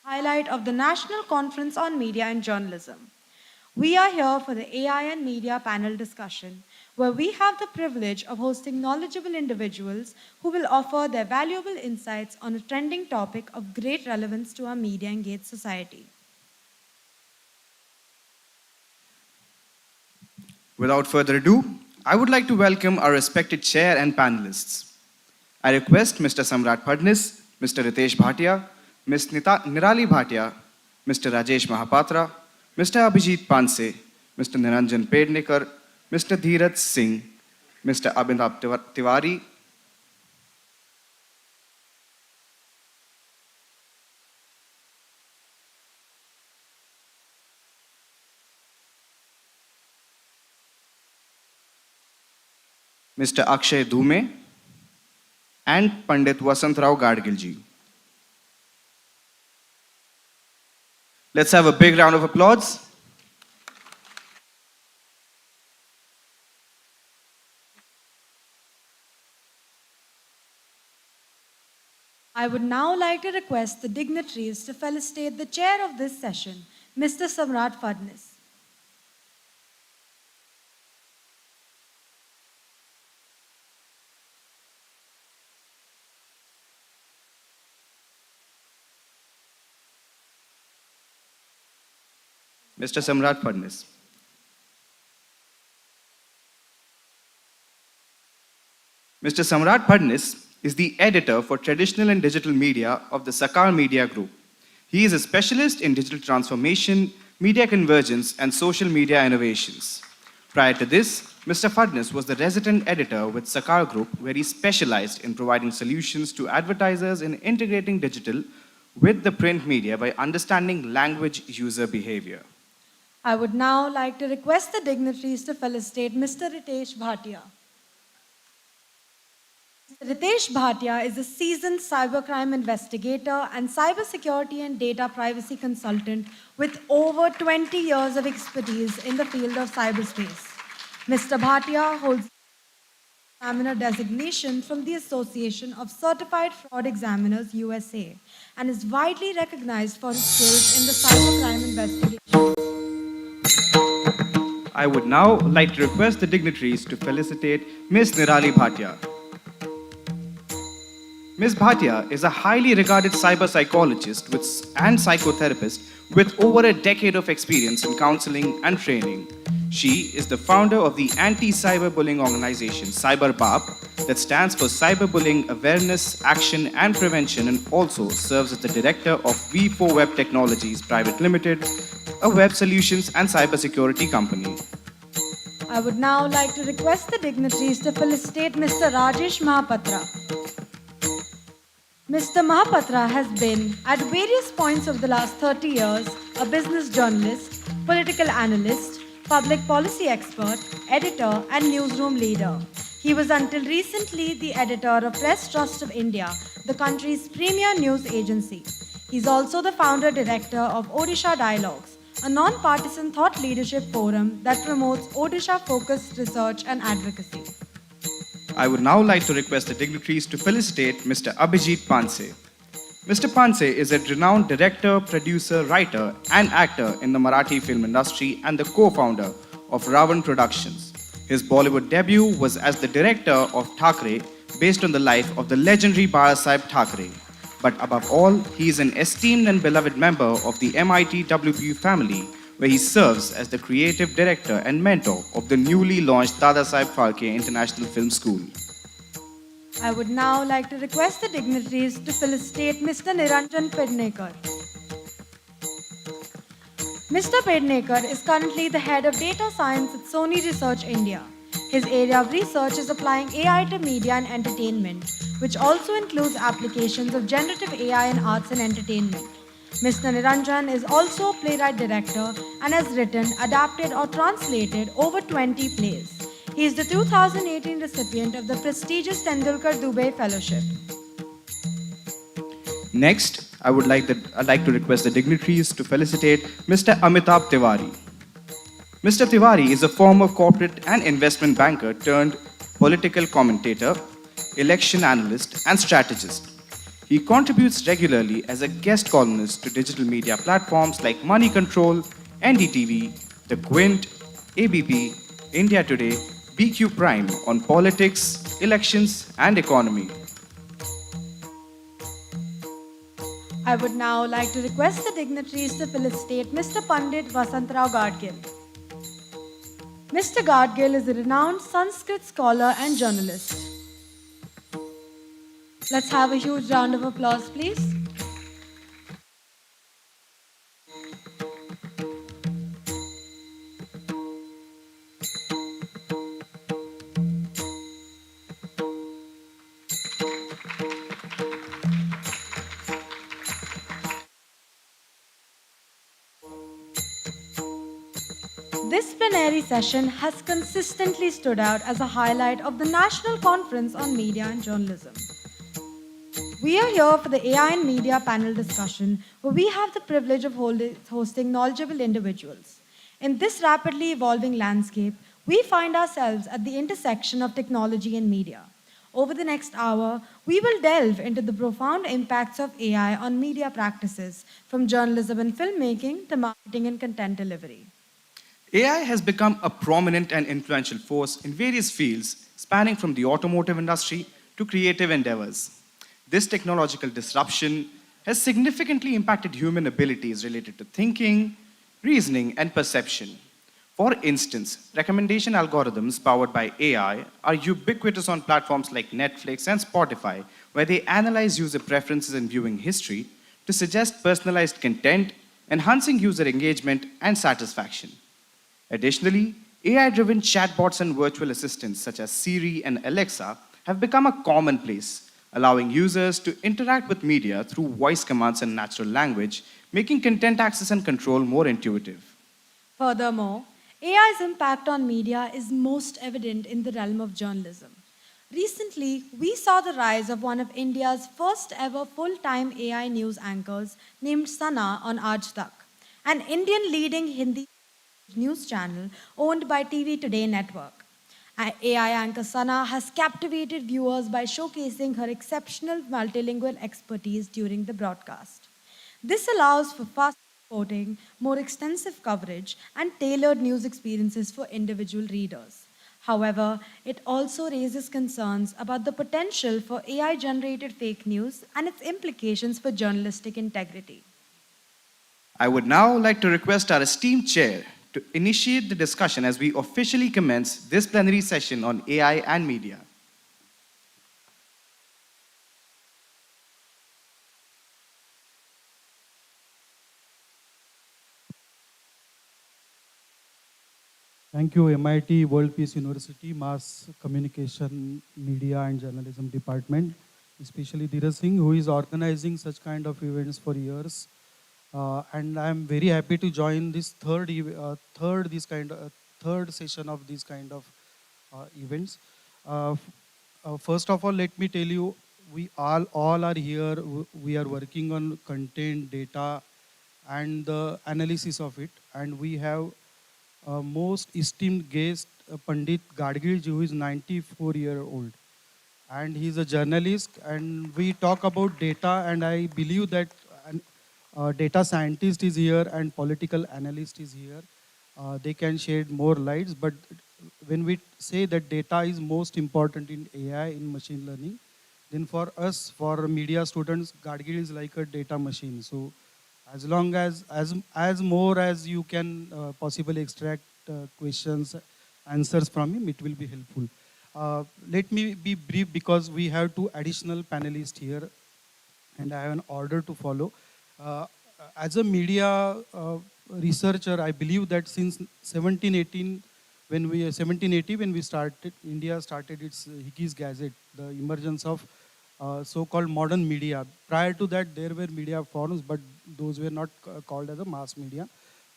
highlight of the National Conference on Media and Journalism. We are here for the AI and Media panel discussion, where we have the privilege of hosting knowledgeable individuals who will offer their valuable insights on a trending topic of great relevance to our media engaged society. Without further ado, I would like to welcome our respected chair and panelists. I request Mr. Samrat Phadnis, Mr. Ritesh Bhatia, Ms. Nirali Bhatia, Mr. Rajesh Mahapatra, Mr. Abhijit Panse, Mr. Niranjan Pednekar, Mr. Dheeraj Singh, Mr. Abhinav Tiwari, Mr. Akshay Dhume, and Pandit Vasantrao Gadgilji. Let's have a big round of applause. I would now like to request the dignitaries to felicitate the chair of this session, Mr. Samrat Phadnis. Mr. Samrat Phadnis. Mr. Samrat Phadnis is the editor for traditional and digital media of the Sakar Media Group. He is a specialist in digital transformation, media convergence, and social media innovations. Prior to this, Mr. Phadnis was the resident editor with Sakar Group, where he specialized in providing solutions to advertisers in integrating digital with the print media by understanding language user behavior. I would now like to request the dignitaries to felicitate Mr. Ritesh Bhatia. Ritesh Bhatia is a seasoned cybercrime investigator and cybersecurity and data privacy consultant with over 20 years of expertise in the field of cyberspace. Mr. Bhatia holds examiner designation from the Association of Certified Fraud Examiners USA and is widely recognized for his skills in the cybercrime investigation. I would now like to request the dignitaries to felicitate Ms. Nirali Bhatia. Ms. Bhatia is a highly regarded cyber psychologist and psychotherapist with over a decade of experience in counseling and training. She is the founder of the anti-cyberbullying organization CyberBAP that stands for Cyberbullying Awareness, Action and Prevention, and also serves as the director of V4 Web Technologies Private Limited, a web solutions and cybersecurity company. I would now like to request the dignitaries to felicitate Mr. Rajesh Mahapatra. Mr. Mahapatra has been, at various points of the last 30 years, a business journalist, political analyst, public policy expert, editor, and newsroom leader. He was until recently the editor of Press Trust of India, the country's premier news agency. He's also the founder-director of Odisha Dialogues, a non-partisan thought leadership forum that promotes Odisha-focused research and advocacy. I would now like to request the dignitaries to felicitate Mr. Abhijit Panse. Mr. Panse is a renowned director, producer, writer, and actor in the Marathi film industry and the co-founder of Ravan Productions. His Bollywood debut was as the director of Thackeray, based on the life of the legendary Balasaheb Thackeray. But above all, he is an esteemed and beloved member of the MITWPU family, where he serves as the creative director and mentor of the newly launched Dadasaheb Phalke International Film School. I would now like to request the dignitaries to felicitate Mr. Niranjan Pednekar. Mr. Pednekar is currently the head of data science at Sony Research India. His area of research is applying AI to media and entertainment, which also includes applications of generative AI in arts and entertainment. Mr. Niranjan is also a playwright-director and has written, adapted or translated over 20 plays. He is the 2018 recipient of the prestigious Tendulkar Dubey Fellowship. Next, I'd like to request the dignitaries to felicitate Mr. Amitabh Tiwari. Mr. Tiwari is a former corporate and investment banker turned political commentator, election analyst, and strategist. He contributes regularly as a guest columnist to digital media platforms like Money Control, NDTV, The Quint, ABP, India Today, BQ Prime on politics, elections, and economy. I would now like to request the dignitaries to felicitate Mr. Pandit Vasantrao Gadgil. Mr. Gadgil is a renowned Sanskrit scholar and journalist. Let's have a huge round of applause, please. This plenary session has consistently stood out as a highlight of the National Conference on Media and Journalism. We are here for the AI and Media panel discussion, where we have the privilege of hosting knowledgeable individuals. In this rapidly evolving landscape, we find ourselves at the intersection of technology and media. Over the next hour, we will delve into the profound impacts of AI on media practices, from journalism and filmmaking to marketing and content delivery. AI has become a prominent and influential force in various fields, spanning from the automotive industry to creative endeavors. This technological disruption has significantly impacted human abilities related to thinking, reasoning, and perception. For instance, recommendation algorithms powered by AI are ubiquitous on platforms like Netflix and Spotify, where they analyze user preferences and viewing history to suggest personalized content, enhancing user engagement and satisfaction. Additionally, AI-driven chatbots and virtual assistants such as Siri and Alexa have become a commonplace, allowing users to interact with media through voice commands and natural language, making content access and control more intuitive. Furthermore, AI's impact on media is most evident in the realm of journalism. Recently, we saw the rise of one of India's first ever full-time AI news anchors named Sana on Aaj Tak, an Indian leading Hindi news channel owned by TV Today Network. AI anchor Sana has captivated viewers by showcasing her exceptional multilingual expertise during the broadcast. This allows for fast reporting, more extensive coverage, and tailored news experiences for individual readers. However, it also raises concerns about the potential for AI-generated fake news and its implications for journalistic integrity. I would now like to request our esteemed chair to initiate the discussion as we officially commence this plenary session on AI and media. Thank you, MIT World Peace University Mass Communication, Media and Journalism Department, especially Dheeraj Singh, who is organizing such kind of events for years. And I'm very happy to join this third session of these kind of events. First of all, let me tell you, we all are here. We are working on content, data, and the analysis of it. And we have most esteemed guest, Pandit Gadgil, who is 94-year-old. And he's a journalist. And we talk about data, and I believe that data scientist is here and political analyst is here. They can shed more lights, but when we say that data is most important in AI, in machine learning, then for us, for media students, Gadgil is like a data machine. So as long as more as you can possibly extract questions, answers from him, it will be helpful. Let me be brief because we have two additional panelists here and I have an order to follow. As a media researcher, I believe that since 1780, when we started, India started its Hickey's Gazette, the emergence of so-called modern media. Prior to that, there were media forms, but those were not called as a mass media.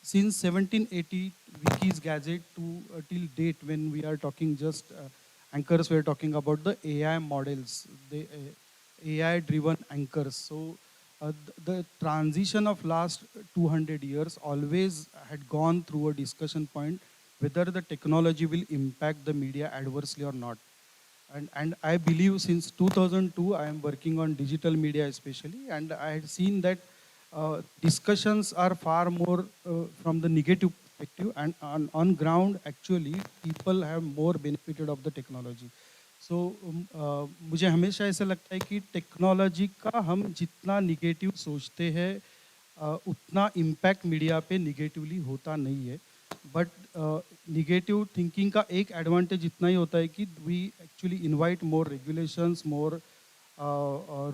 Since 1780, Hickey's Gazette to till date, when we are talking just anchors, we are talking about the AI models, the AI-driven anchors. So the transition of last 200 years always had gone through a discussion point whether the technology will impact the media adversely or not. And I believe since 2002, I am working on digital media especially, and I had seen that discussions are far more from the negative perspective, and on ground, actually, people have more benefited of the technology. So मुझे हमेशा ऐसा लगता है कि technology का हम जितना negative सोचते हैं उतना इम्पैक्ट मीडिया पे निगेटिवली होता नहीं है. बट निगेटिव थिंकिंग का एक एडवांटेज इतना ही होता है कि we actually invite more regulations, more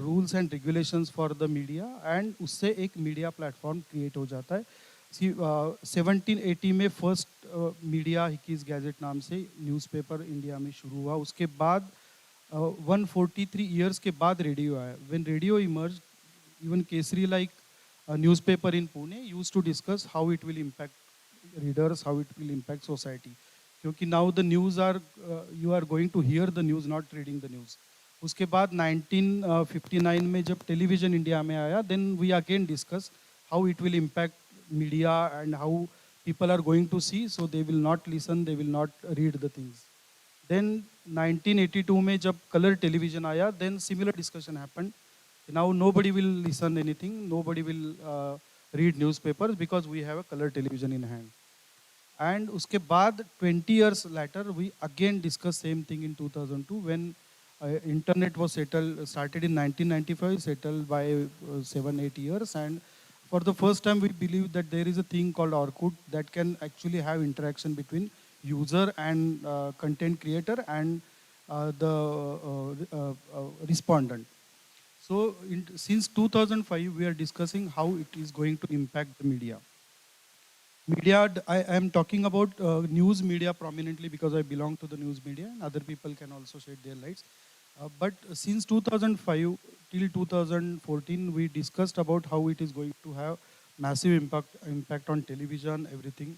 rules and regulations for the media, and उससे एक मीडिया प्लेटफॉर्म क्रिएट हो जाता है. 1780 में फर्स्ट मीडिया हिकीज गैजेट नाम से न्यूज़पेपर इंडिया में शुरू हुआ. उसके बाद 143 ईयर्स के बाद रेडियो आया. When radio emerge, even Kesari like newspaper in Pune used to discuss how it will impact readers, how it will impact society. क्योंकि now the news are, you are going to hear the news, not reading the news. उसके बाद 1959 में जब television India में आया, then we again discuss how it will impact media and how people are going to see, so they will not listen, they will not read the things. Then 1982 में जब color television आया, then similar discussion happened. Now nobody will listen anything, nobody will read newspapers because we have a color television in hand. And uske baad 20 years later we again discuss same thing in 2002 when internet was started in 1995, settled by 7-8 years, and for the first time we believe that there is a thing called Orkut that can actually have interaction between user and content creator and the respondent. So since 2005, we are discussing how it is going to impact the media. I am talking about news media prominently because I belong to the news media, and other people can also shed their lights. But since 2005 till 2014, we discussed about how it is going to have massive impact on television, everything.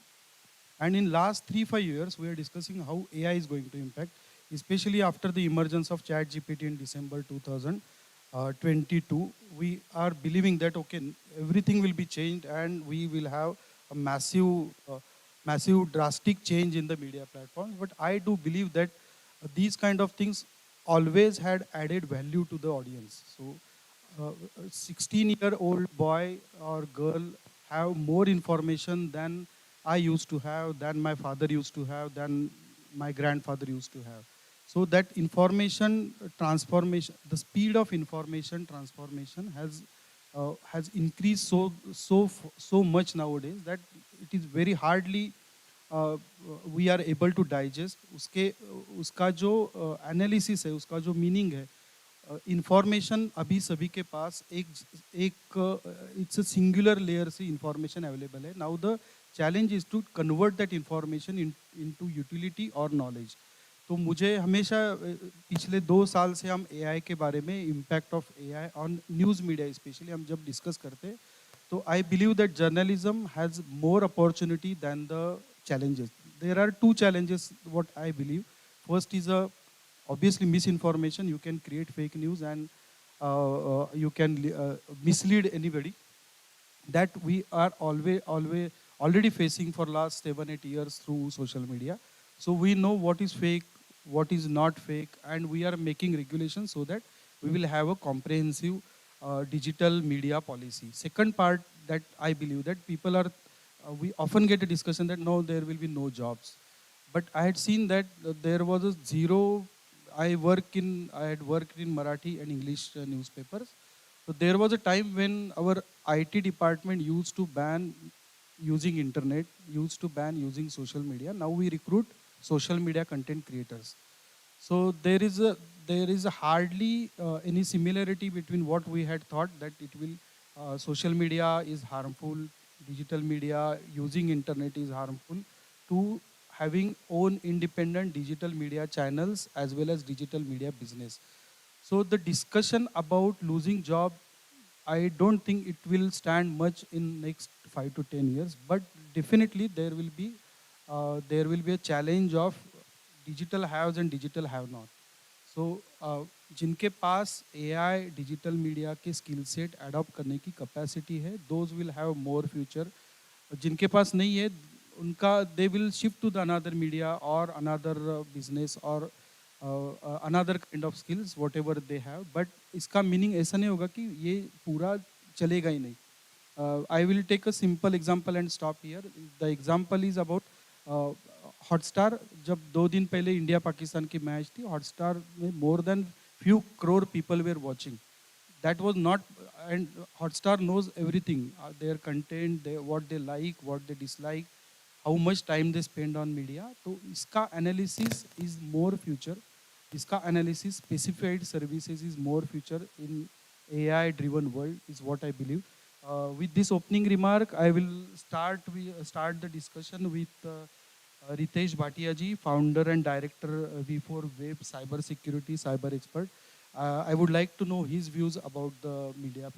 And in last 3-5 years, we are discussing how AI is going to impact, especially after the emergence of ChatGPT in December 2022, we are believing that okay, everything will be changed and we will have a massive drastic change in the media platforms. But I do believe that these kind of things always had added value to the audience. So 16-year-old boy or girl have more information than I used to have, than my father used to have, than my grandfather used to have. So that information transformation, the speed of information transformation has increased so much nowadays that it is very hardly we are able to digest. उसका जो analysis है, उसका जो meaning है, information अभी सभी के पास एक it's a singular layer से information available है. Now the challenge is to convert that information into utility or knowledge. तो मुझे हमेशा पिछले 2 साल से हम AI के बारे में impact of AI on news media specially हम जब डिस्कस करते हैं, तो I believe that journalism has more opportunity than the challenges. There are 2 challenges what I believe. First is obviously misinformation. You can create fake news and you can mislead anybody. That we are already facing for last 7-8 years through social media. So we know what is fake, what is not fake, and we are making regulations so that we will have a comprehensive digital media policy. Second part that I believe that people are, we often get a discussion that no, there will be no jobs. But I had seen that there was a zero, I had worked in Marathi and English newspapers. So there was a time when our IT department used to ban using internet, used to ban using social media. Now we recruit social media content creators. So there is a hardly any similarity between what we had thought that it will, social media is harmful, digital media using internet is harmful, to having own independent digital media channels as well as digital media business. So the discussion about losing job, I don't think it will stand much in next 5 to 10 years, but definitely there will be a challenge of digital haves and digital have not. So जिनके पास AI digital media के skill set adopt करने की capacity है, those will have more future. जिनके पास नहीं है, उनका they will shift to the another media or another business or another kind of skills, whatever they have. But इसका meaning ऐसा नहीं होगा कि ये पूरा चलेगा ही नहीं. I will take a simple example and stop here. The example is about Hotstar. जब 2 दिन पहले इंडिया पाकिस्तान की मैच थी, हॉटस्टार में more than few crore people were watching. That was not, and Hotstar knows everything, their content, what they like, what they dislike, how much time they spend on media. So iska analysis is more future. Iska analysis, specified services is more future in AI driven world is what I believe. With this opening remark, I will start the discussion with Ritesh Bhatia ji, founder and director V4 Web Cyber Security Cyber Expert. I would like to know his views about the media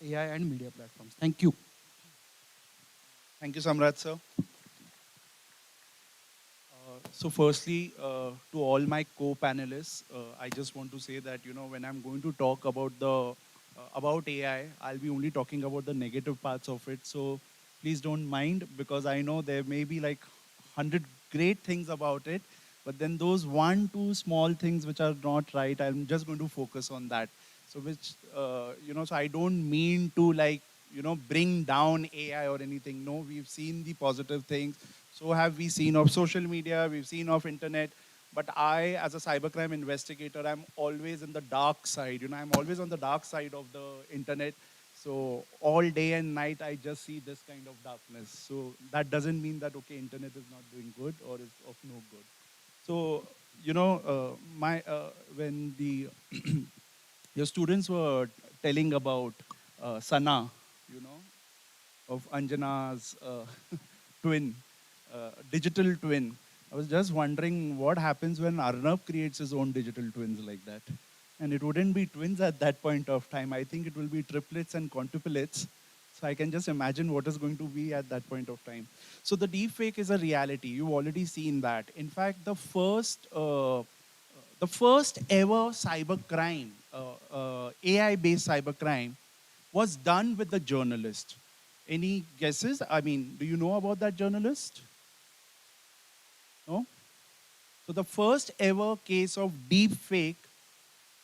AI and media platforms. Thank you. Thank you, Samrat sir. So firstly, to all my co-panelists, I just want to say that, when I'm going to talk about about AI, I'll be only talking about the negative parts of it. So please don't mind, because I know there may be like 100 great things about it, but then those 1-2 small things which are not right, I'm just going to focus on that. So so I don't mean to bring down AI or anything. No, we've seen the positive things. So have we seen of social media, we've seen of internet. But I, as a cybercrime investigator, I'm always in the dark side. I'm always on the dark side of the internet. So all day and night, I just see this kind of darkness. So that doesn't mean that, okay, internet is not doing good or is of no good. So, when your students were telling about Sana, of Anjana's twin, digital twin, I was just wondering what happens when Arnab creates his own digital twins like that. And it wouldn't be twins at that point of time. I think it will be triplets and quintuplets. So I can just imagine what is going to be at that point of time. So the deepfake is a reality. You've already seen that. In fact, the first ever cybercrime, AI-based cybercrime, was done with the journalist. Any guesses? I mean, do you know about that journalist? No? So the first ever case of deep fake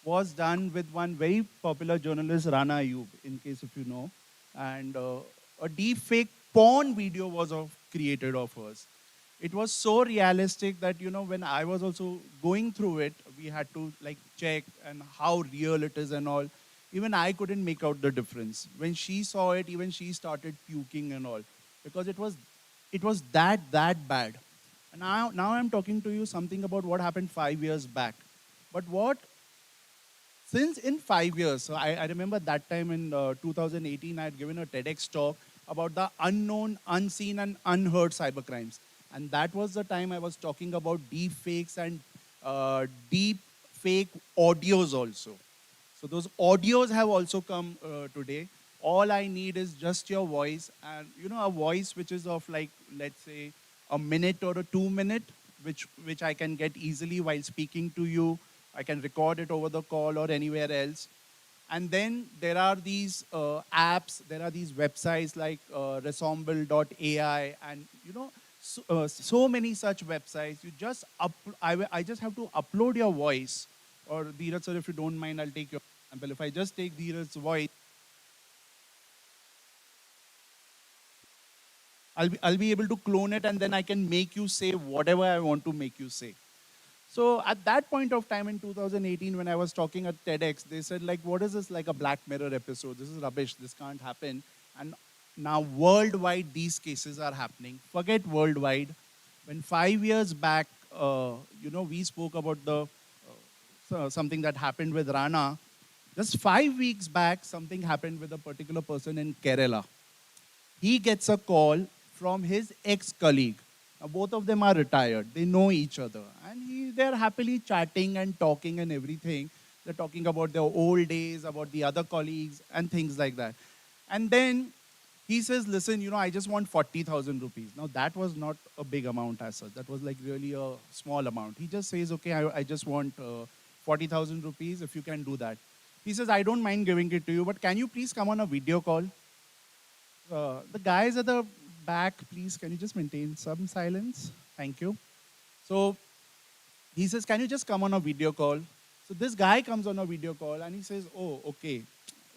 was done with one very popular journalist, Rana Ayub, in case if you know. And a deep fake porn video was created of hers. It was so realistic that, when I was also going through it, we had to check and how real it is and all. Even I couldn't make out the difference. When she saw it, even she started puking and all, because it was that bad. And now I'm talking to you something about what happened 5 years back. But since in 5 years, so I remember that time in 2018, I had given a TEDx talk about the unknown, unseen, and unheard cybercrimes. And that was the time I was talking about deep fakes and deep fake audios also. So those audios have also come today. All I need is just your voice, and a voice which is of let's say a minute or a 2 minute, which I can get easily while speaking to you. I can record it over the call or anywhere else. And then there are these apps, there are these websites like Resomble.ai, and so many such websites. You just I just have to upload your voice. Or Dheeraj sir, if you don't mind, I'll take your example. If I just take Dheeraj's voice, I'll be able to clone it, and then I can make you say whatever I want to make you say. So at that point of time in 2018, when I was talking at TEDx, they said, what is this, like a Black Mirror episode? This is rubbish. This can't happen. And now worldwide, these cases are happening. Forget worldwide. When 5 years back, we spoke about something that happened with Rana. Just 5 weeks back, something happened with a particular person in Kerala. He gets a call from his ex-colleague. Now, both of them are retired. They know each other. And they're happily chatting and talking and everything. They're talking about their old days, about the other colleagues, and things like that. And then he says, listen, I just want 40,000 rupees. Now, that was not a big amount as such. That was really a small amount. He just says, okay, I just want 40,000 rupees, if you can do that. He says, I don't mind giving it to you, but can you please come on a video call? The guys at the back, please, can you just maintain some silence? Thank you. So he says, can you just come on a video call? So this guy comes on a video call and he says, oh, okay.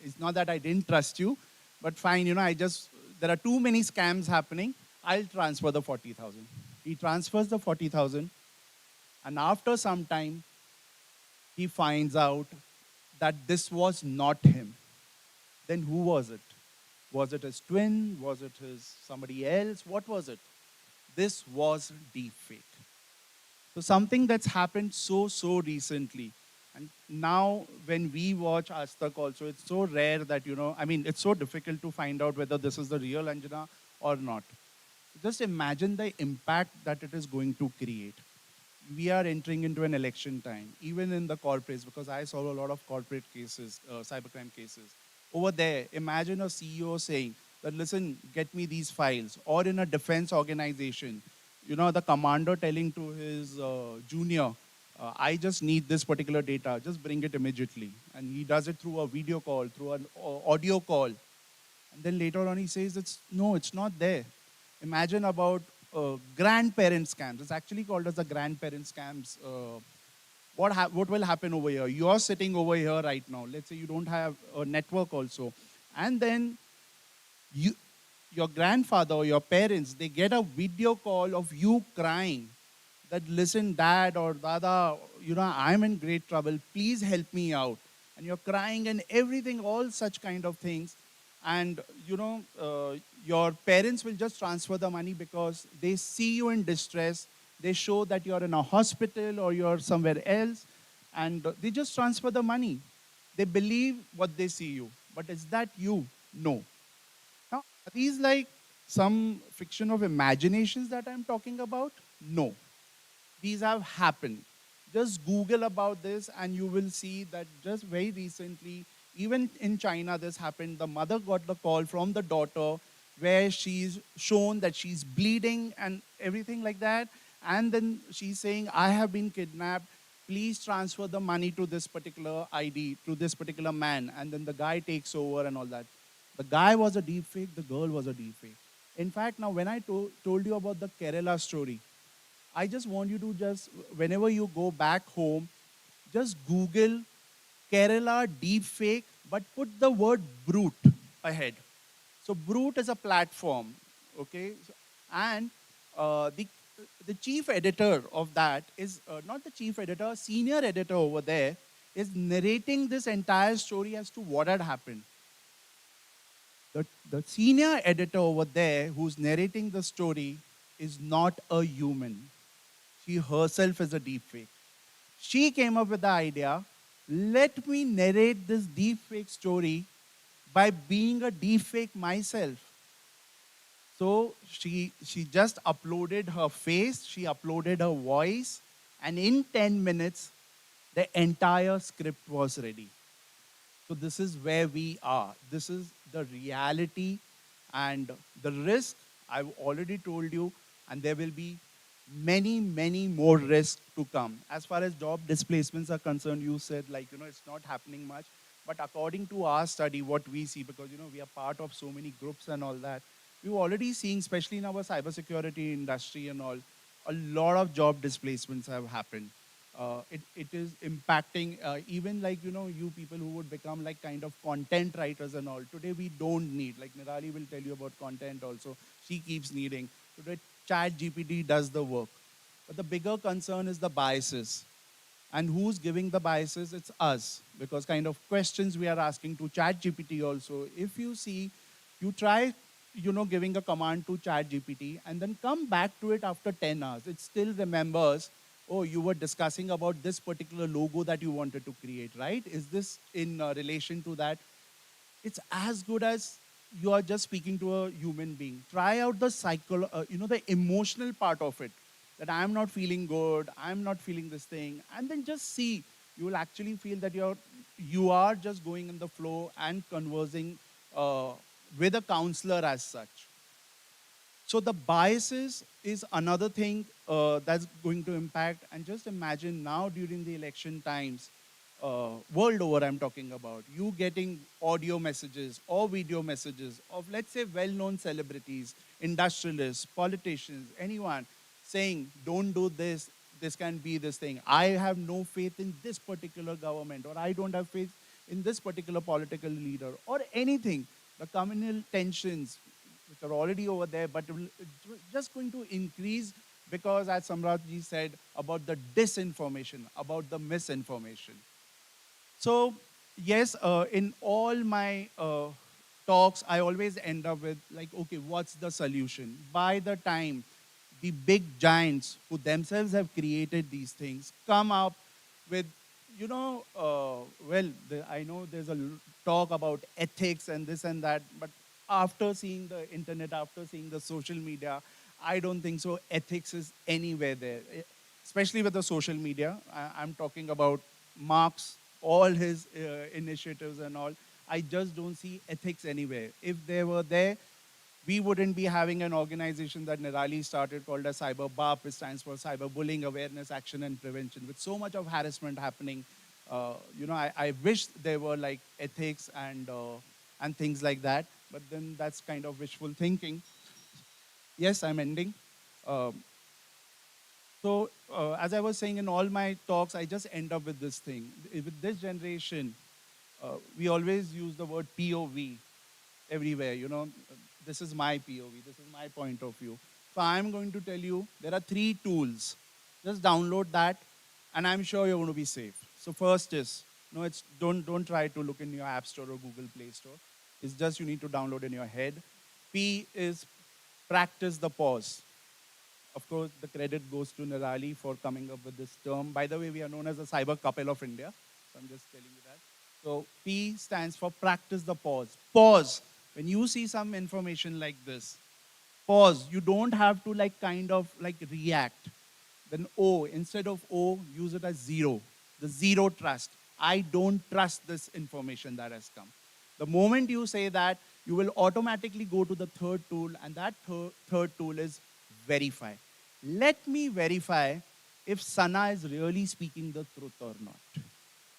It's not that I didn't trust you, but fine, there are too many scams happening. I'll transfer the 40,000. He transfers the 40,000. And after some time, he finds out that this was not him. Then who was it? Was it his twin? Was it somebody else? What was it? This was deepfake. So something that's happened so recently. And now when we watch Aastak also, it's so rare that, it's so difficult to find out whether this is the real Anjana or not. Just imagine the impact that it is going to create. We are entering into an election time, even in the corporates, because I saw a lot of corporate cases, cybercrime cases. Over there, imagine a CEO saying that, listen, get me these files. Or in a defense organization, the commander telling to his junior, I just need this particular data, just bring it immediately. And he does it through a video call, through an audio call. And then later on he says, it's not there. Imagine about grandparent scams. It's actually called as the grandparent scams. What will happen over here? You're sitting over here right now. Let's say you don't have a network also. And then your grandfather or your parents, they get a video call of you crying that, listen, dad or dada, I'm in great trouble. Please help me out. And you're crying and everything, all such kind of things. And, your parents will just transfer the money because they see you in distress. They show that you're in a hospital or you're somewhere else. And they just transfer the money. They believe what they see you. But is that you? No. Now, are these like some fiction of imaginations that I'm talking about? No. These have happened. Just Google about this and you will see that just very recently, even in China, this happened. The mother got the call from the daughter where she's shown that she's bleeding and everything like that. And then she's saying, I have been kidnapped. Please transfer the money to this particular ID, to this particular man. And then the guy takes over and all that. The guy was a deepfake, the girl was a deepfake. In fact, now when I told you about the Kerala story, I just want you to whenever you go back home, just Google Kerala deepfake, but put the word brute ahead. So brute is a platform, okay? And the chief editor of that is, not the chief editor, senior editor over there is narrating this entire story as to what had happened. The senior editor over there who's narrating the story is not a human. She herself is a deepfake. She came up with the idea, let me narrate this deepfake story by being a deepfake myself. So she just uploaded her face, she uploaded her voice, and in 10 minutes, the entire script was ready. So this is where we are. This is the reality and the risk. I've already told you, and there will be many more risks to come. As far as job displacements are concerned, you said it's not happening much. But according to our study, what we see, because we are part of so many groups and all that, we've already seen, especially in our cybersecurity industry and all, a lot of job displacements have happened. It is impacting even you people who would become kind of content writers and all. Today we don't need, like Nirali will tell you about content also. She keeps needing. Today ChatGPT does the work. But the bigger concern is the biases. And who's giving the biases? It's us. Because kind of questions we are asking to ChatGPT also. If you see, you try giving a command to ChatGPT and then come back to it after 10 hours. It still remembers, oh, you were discussing about this particular logo that you wanted to create, right? Is this in relation to that? It's as good as you are just speaking to a human being. Try out the the emotional part of it. That I'm not feeling good, I'm not feeling this thing. And then just see, you will actually feel that you are just going in the flow and conversing with a counselor as such. So the biases is another thing that's going to impact. And just imagine now during the election times, world over I'm talking about, you getting audio messages or video messages of, let's say, well-known celebrities, industrialists, politicians, anyone, saying, don't do this, this can be this thing. I have no faith in this particular government, or I don't have faith in this particular political leader, or anything. The communal tensions, which are already over there, but it's just going to increase because, as Samratji said, about the disinformation, about the misinformation. So, yes, in all my talks, I always end up with like, okay, what's the solution? By the time the big giants who themselves have created these things come up with, I know there's a talk about ethics and this and that, but after seeing the internet, after seeing the social media, I don't think so ethics is anywhere there, especially with the social media. I'm talking about Marx, all his initiatives and all. I just don't see ethics anywhere. If they were there, we wouldn't be having an organization that Nirali started called as Cyber BAP, which stands for Cyberbullying Awareness, Action and Prevention. With so much of harassment happening, I wish there were like ethics and things like that, but then that's kind of wishful thinking. Yes, I'm ending. As I was saying in all my talks, I just end up with this thing. With this generation, we always use the word POV everywhere, this is my POV, this is my point of view. So I'm going to tell you, there are 3 tools. Just download that, and I'm sure you're going to be safe. So first is, don't try to look in your App Store or Google Play Store. It's just you need to download in your head. P is practice the pause. Of course, the credit goes to Nirali for coming up with this term. By the way, we are known as the cyber couple of India. So I'm just telling you that. So P stands for practice the pause. Pause. When you see some information like this, pause. You don't have to react. Then O, instead of O, use it as 0. The 0 trust. I don't trust this information that has come. The moment you say that, you will automatically go to the third tool, and that third tool is verify. Let me verify if Sana is really speaking the truth or not.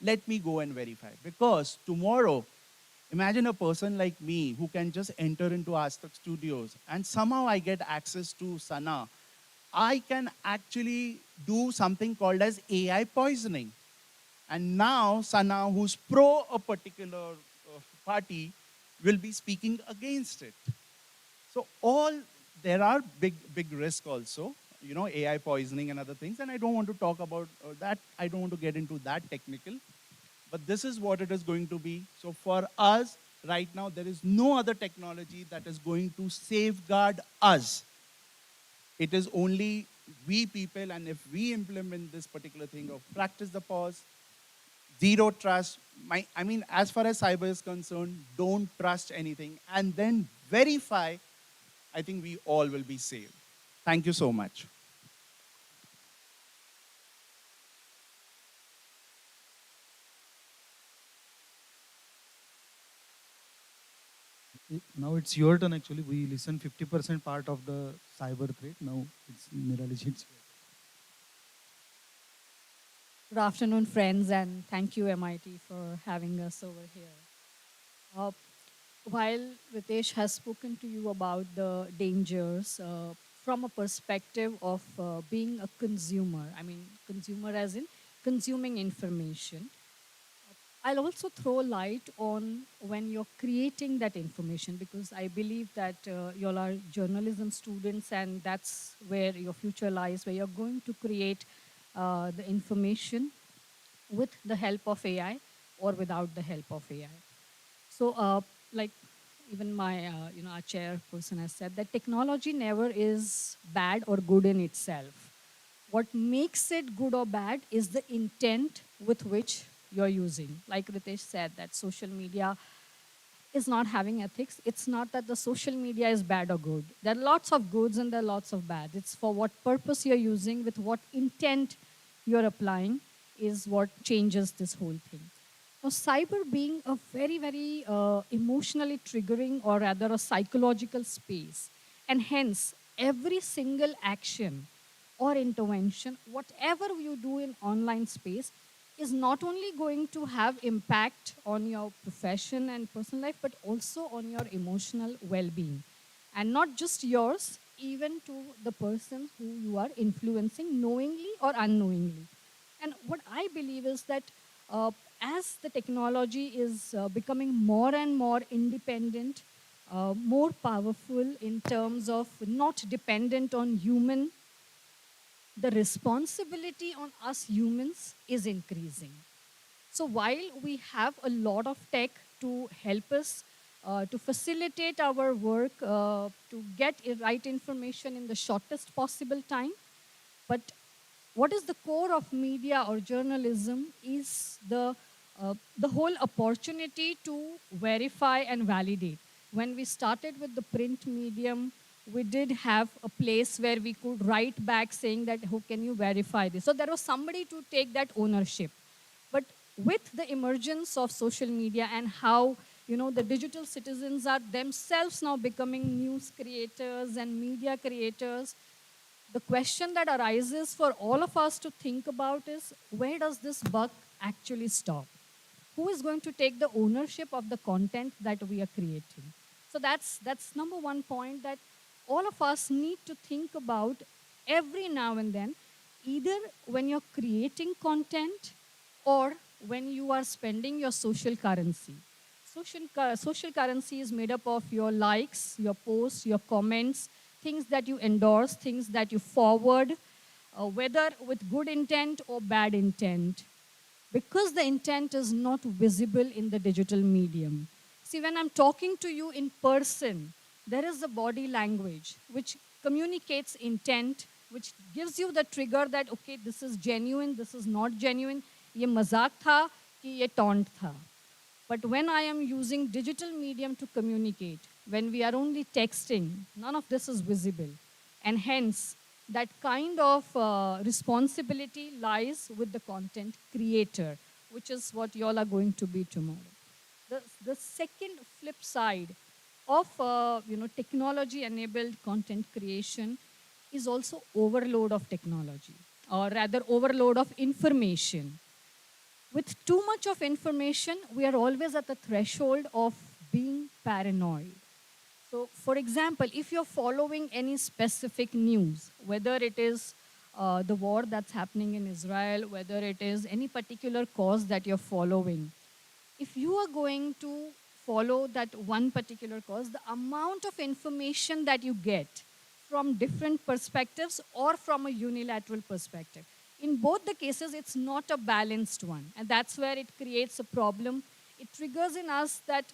Let me go and verify. Because tomorrow, imagine a person like me who can just enter into Aztec Studios and somehow I get access to Sana. I can actually do something called as AI poisoning. And now Sana, who's pro a particular party, will be speaking against it. So there are big risks also, AI poisoning and other things. And I don't want to talk about that. I don't want to get into that technical. But this is what it is going to be. So for us, right now, there is no other technology that is going to safeguard us. It is only we people, and if we implement this particular thing of practice the pause, 0 trust, as far as cyber is concerned, don't trust anything, and then verify, I think we all will be saved. Thank you so much. Now it's your turn actually. We listen 50% part of the cyber threat. Now it's Nirali's. Good afternoon, friends, and thank you, MIT, for having us over here. While Ritesh has spoken to you about the dangers from a perspective of being a consumer, consumer as in consuming information, I'll also throw light on when you're creating that information, because I believe that you all are journalism students and that's where your future lies, where you're going to create the information with the help of AI or without the help of AI. So even my, our chairperson has said that technology never is bad or good in itself. What makes it good or bad is the intent with which you're using. Like Ritesh said, that social media is not having ethics. It's not that the social media is bad or good. There are lots of goods and there are lots of bad. It's for what purpose you're using, with what intent you're applying, is what changes this whole thing. Now, cyber being a very, very emotionally triggering, or rather a psychological space, and hence every single action or intervention, whatever you do in online space, is not only going to have impact on your profession and personal life, but also on your emotional well-being. And not just yours, even to the person who you are influencing, knowingly or unknowingly. And what I believe is that as the technology is becoming more and more independent, more powerful in terms of not dependent on human, the responsibility on us humans is increasing. So while we have a lot of tech to help us to facilitate our work, to get right information in the shortest possible time, but what is the core of media or journalism is the whole opportunity to verify and validate. When we started with the print medium, we did have a place where we could write back saying that, how can you verify this? So there was somebody to take that ownership. But with the emergence of social media and how the digital citizens are themselves now becoming news creators and media creators, the question that arises for all of us to think about is, where does this buck actually stop? Who is going to take the ownership of the content that we are creating? So that's number one point that all of us need to think about every now and then, either when you're creating content or when you are spending your social currency. Social currency is made up of your likes, your posts, your comments, things that you endorse, things that you forward, whether with good intent or bad intent, because the intent is not visible in the digital medium. See, when I'm talking to you in person, there is a body language which communicates intent, which gives you the trigger that, okay, this is genuine, this is not genuine, ye mazak tha, ki ye taunt tha. But when I am using digital medium to communicate, when we are only texting, none of this is visible. And hence, that kind of responsibility lies with the content creator, which is what you all are going to be tomorrow. The second flip side of technology-enabled content creation is also overload of technology, or rather overload of information. With too much of information, we are always at the threshold of being paranoid. So, for example, if you're following any specific news, whether it is the war that's happening in Israel, whether it is any particular cause that you're following, if you are going to follow that one particular cause, the amount of information that you get from different perspectives or from a unilateral perspective, in both the cases, it's not a balanced one. And that's where it creates a problem. It triggers in us that,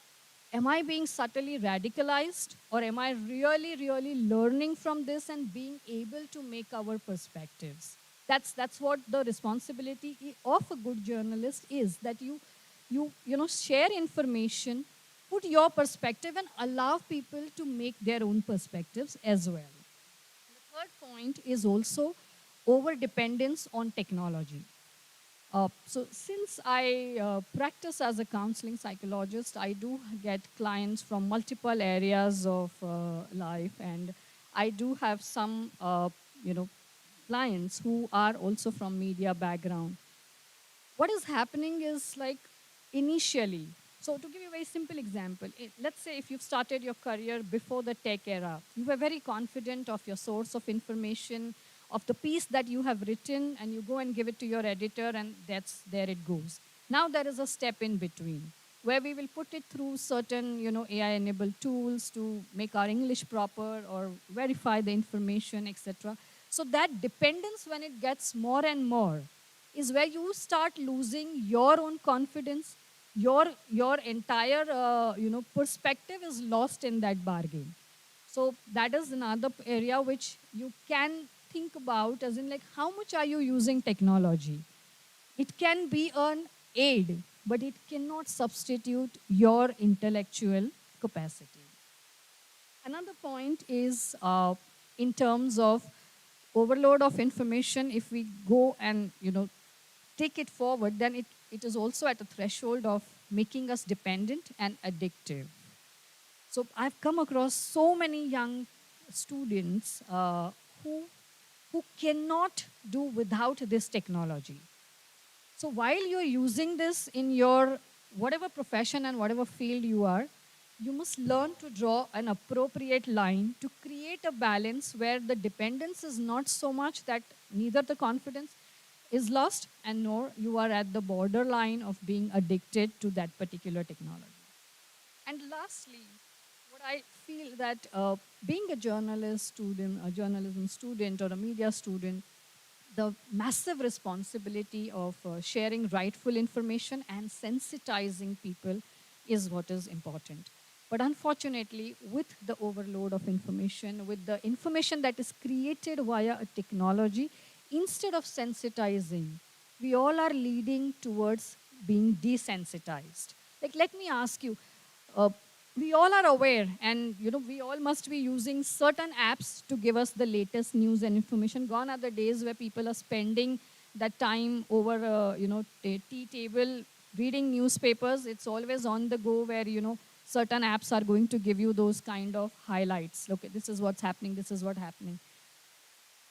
am I being subtly radicalized, or am I really, really learning from this and being able to make our perspectives? That's what the responsibility of a good journalist is, that you share information, put your perspective, and allow people to make their own perspectives as well. The third point is also over-dependence on technology. So since I practice as a counseling psychologist, I do get clients from multiple areas of life, and I do have some, clients who are also from media background. What is happening is, like, initially, so to give you a very simple example, let's say if you've started your career before the tech era, you were very confident of your source of information, of the piece that you have written, and you go and give it to your editor, and there it goes. Now there is a step in between where we will put it through certain AI-enabled tools to make our English proper or verify the information, etc. So that dependence, when it gets more and more, is where you start losing your own confidence. Your entire perspective is lost in that bargain. So that is another area which you can think about, as in, like, how much are you using technology? It can be an aid, but it cannot substitute your intellectual capacity. Another point is in terms of overload of information. If we go and take it forward, then it is also at a threshold of making us dependent and addictive. So I've come across so many young students who cannot do without this technology. So while you're using this in your whatever profession and whatever field you are, you must learn to draw an appropriate line to create a balance where the dependence is not so much that neither the confidence is lost and nor you are at the borderline of being addicted to that particular technology. And lastly, what I feel that being a journalist student, a journalism student or a media student, the massive responsibility of sharing rightful information and sensitizing people is what is important. But unfortunately, with the overload of information, with the information that is created via a technology, instead of sensitizing, we all are leading towards being desensitized. Like, let me ask you, uh, we all are aware, and we all must be using certain apps to give us the latest news and information. Gone are the days where people are spending that time over tea table reading newspapers. It's always on the go, where certain apps are going to give you those kind of highlights. Okay, this is what's happening, this is what's happening,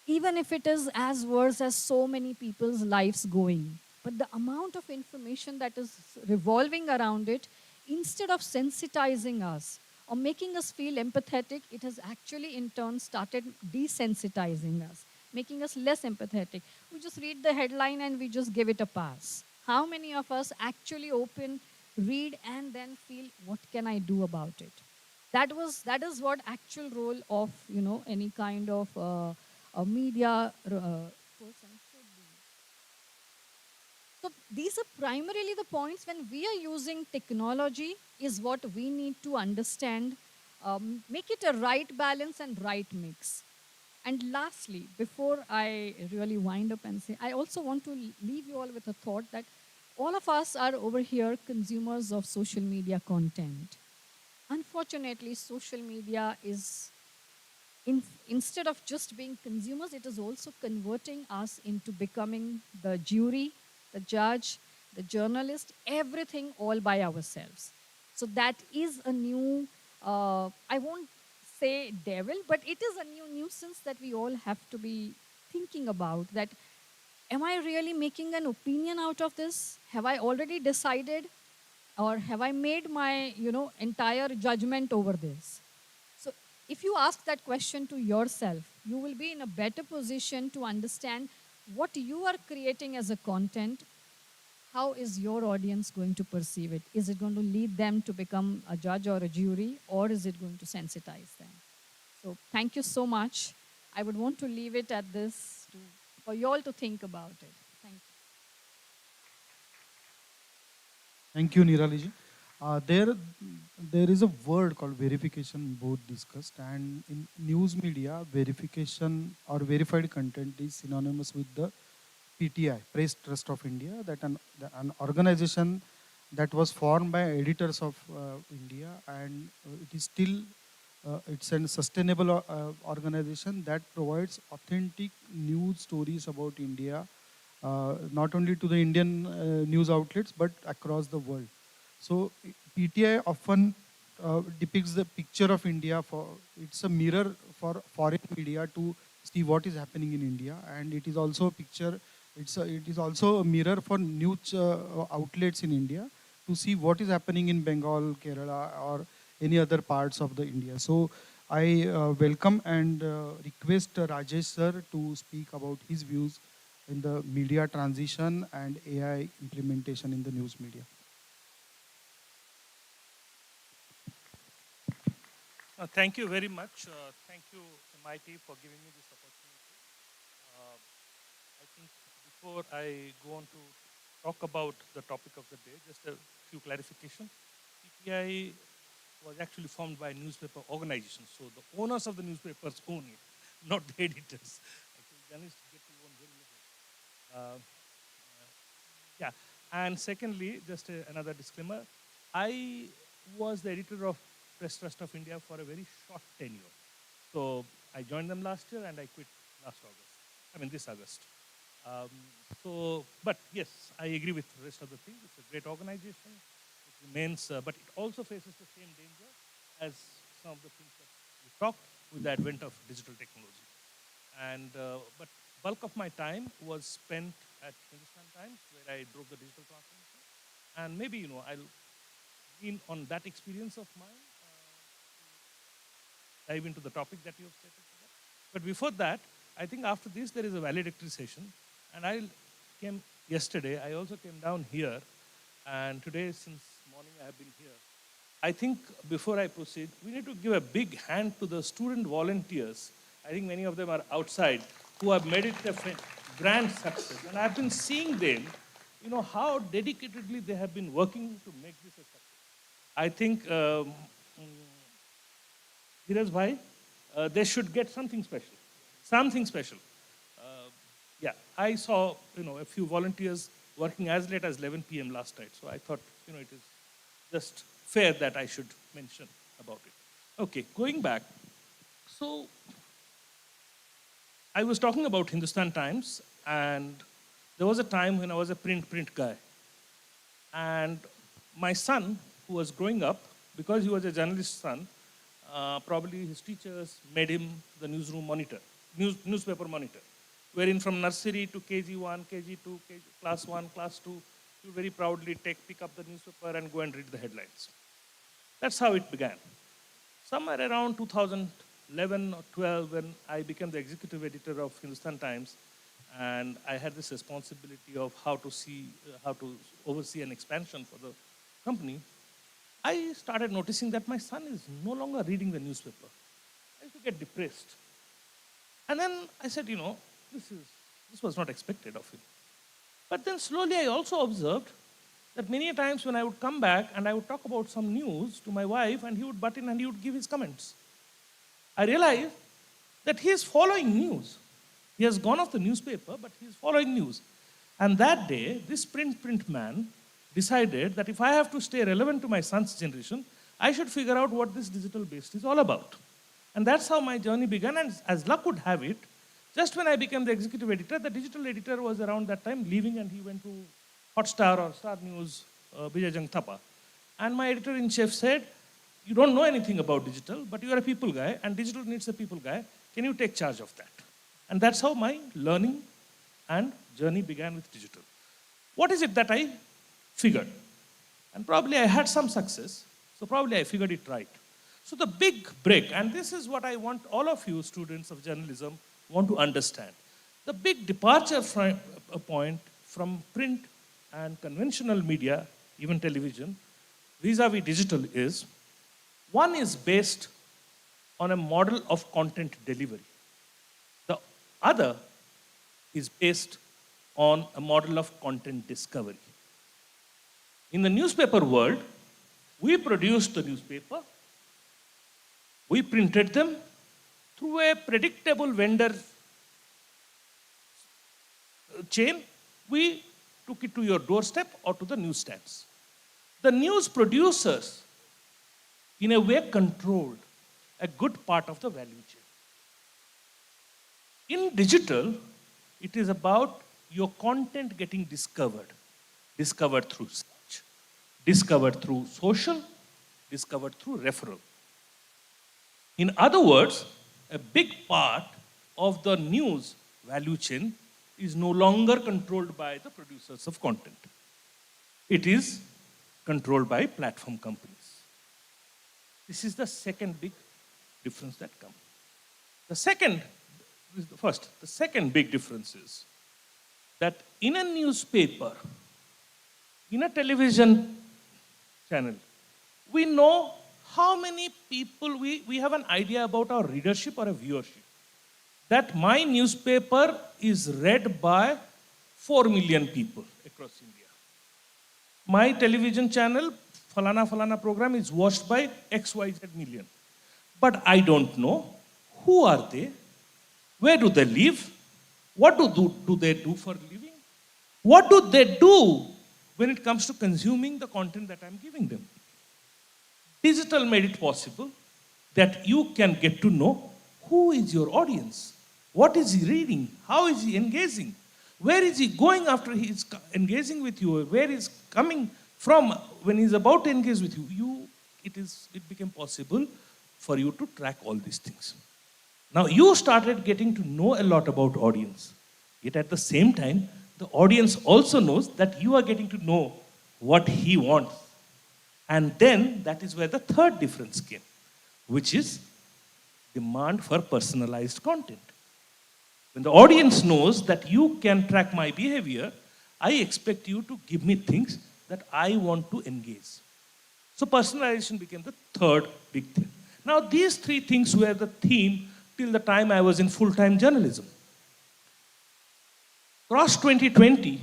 even if it is as worse as so many people's lives going. But the amount of information that is revolving around it, instead of sensitizing us or making us feel empathetic, it has actually in turn started desensitizing us, making us less empathetic. We just read the headline and we just give it a pass. How many of us actually open, read, and then feel, what can I do about it? That is what actual role of any kind of a media person should be. So these are primarily the points when we are using technology is what we need to understand, make it a right balance and right mix. And lastly, before I really wind up and say, I also want to leave you all with a thought that all of us are over here consumers of social media content. Unfortunately, social media is, instead of just being consumers, it is also converting us into becoming the jury, the judge, the journalist, everything all by ourselves. So that is a new, I won't say devil, but it is a new nuisance that we all have to be thinking about. That, am I really making an opinion out of this? Have I already decided? Or have I made my, entire judgment over this? So if you ask that question to yourself, you will be in a better position to understand what you are creating as a content. How is your audience going to perceive it? Is it going to lead them to become a judge or a jury, or is it going to sensitize them? So thank you so much. I would want to leave it at this for you all to think about it. Thank you. Thank you, Niraliji. There is a word called verification, both discussed, and in news media, verification or verified content is synonymous with the PTI, Press Trust of India, that an organization that was formed by editors of India, and it is still it's a sustainable organization that provides authentic news stories about India, not only to the Indian news outlets but across the world. So PTI often depicts the picture of India. It's a mirror for foreign media to see what is happening in India, and it is also a picture. It is also a mirror for news outlets in India to see what is happening in Bengal, Kerala, or any other parts of the India. So I welcome and request Rajesh sir to speak about his views in the media transition and AI implementation in the news media. Thank you very much. Thank you, MIT, for giving me this opportunity. I think before I go on to talk about the topic of the day, just a few clarifications. PTI was actually formed by newspaper organizations, so the owners of the newspapers own it, not the editors. Actually, journalists get to own very little. Yeah, and secondly, just another disclaimer, I was the editor of Press Trust of India for a very short tenure. So I joined them last year and I quit last August. I mean, this August. But yes, I agree with the rest of the things. It's a great organization. It remains, but it also faces the same danger as some of the things that we talked with the advent of digital technology. And but bulk of my time was spent at Hindustan Times, where I drove the digital transformation. And maybe, I'll lean on that experience of mine dive into the topic that you have stated. But before that, I think after this there is a valedictory session, and I came yesterday. I also came down here, and today since morning I have been here. I think before I proceed, we need to give a big hand to the student volunteers. I think many of them are outside who have made it a grand success, and I've been seeing them. You know how dedicatedly they have been working to make this a success. I think Dheeraj bhai, they should get something special. Something special. Yeah, I saw a few volunteers working as late as 11 p.m. last night. So I thought it is just fair that I should mention about it. Okay, going back. So I was talking about Hindustan Times, and there was a time when I was a print guy. And my son, who was growing up, because he was a journalist's son, probably his teachers made him the newsroom monitor, newspaper monitor, wherein from nursery to KG1, KG2, class 1, class 2, you very proudly pick up the newspaper and go and read the headlines. That's how it began. Somewhere around 2011 or 12, when I became the executive editor of Hindustan Times, and I had this responsibility of how to oversee an expansion for the company, I started noticing that my son is no longer reading the newspaper. I used to get depressed. And then I said, this was not expected of him. But then slowly I also observed that many times when I would come back and I would talk about some news to my wife, and he would butt in and he would give his comments. I realized that he is following news. He has gone off the newspaper, but he is following news. And that day, this print man decided that if I have to stay relevant to my son's generation, I should figure out what this digital based is all about. And that's how my journey began. And as luck would have it, just when I became the executive editor, the digital editor was around that time leaving, and he went to Hotstar or Star News, Bijay Thapa. And my editor-in-chief said, you don't know anything about digital, but you are a people guy, and digital needs a people guy. Can you take charge of that? And that's how my learning and journey began with digital. What is it that I figured? And probably I had some success, so probably I figured it right. So the big break, and this is what I want all of you students of journalism want to understand. The big departure point from print and conventional media, even television, vis-a-vis digital is, one is based on a model of content delivery. The other is based on a model of content discovery. In the newspaper world, we produced the newspaper, we printed them through a predictable vendor chain. We took it to your doorstep or to the newsstands. The news producers, in a way, controlled a good part of the value chain. In digital, it is about your content getting discovered. Discovered through search, discovered through social, discovered through referral. In other words, a big part of the news value chain is no longer controlled by the producers of content. It is controlled by platform companies. This is the second big difference that comes. The second big difference is that in a newspaper, in a television channel, we know how many people, we have an idea about our readership or a viewership. That my newspaper is read by 4 million people across India. My television channel, Falana program, is watched by XYZ million. But I don't know who are they, where do they live, what do they do for living, what do they do when it comes to consuming the content that I'm giving them. Digital made it possible that you can get to know who is your audience, what is he reading, how is he engaging, where is he going after he is engaging with you, where is coming from when he's about to engage with you. It became possible for you to track all these things. Now you started getting to know a lot about audience. Yet at the same time, the audience also knows that you are getting to know what he wants. And then that is where the third difference came, which is demand for personalized content. When the audience knows that you can track my behavior, I expect you to give me things that I want to engage. So personalization became the third big thing. Now these three things were the theme till the time I was in full-time journalism. Cross 2020,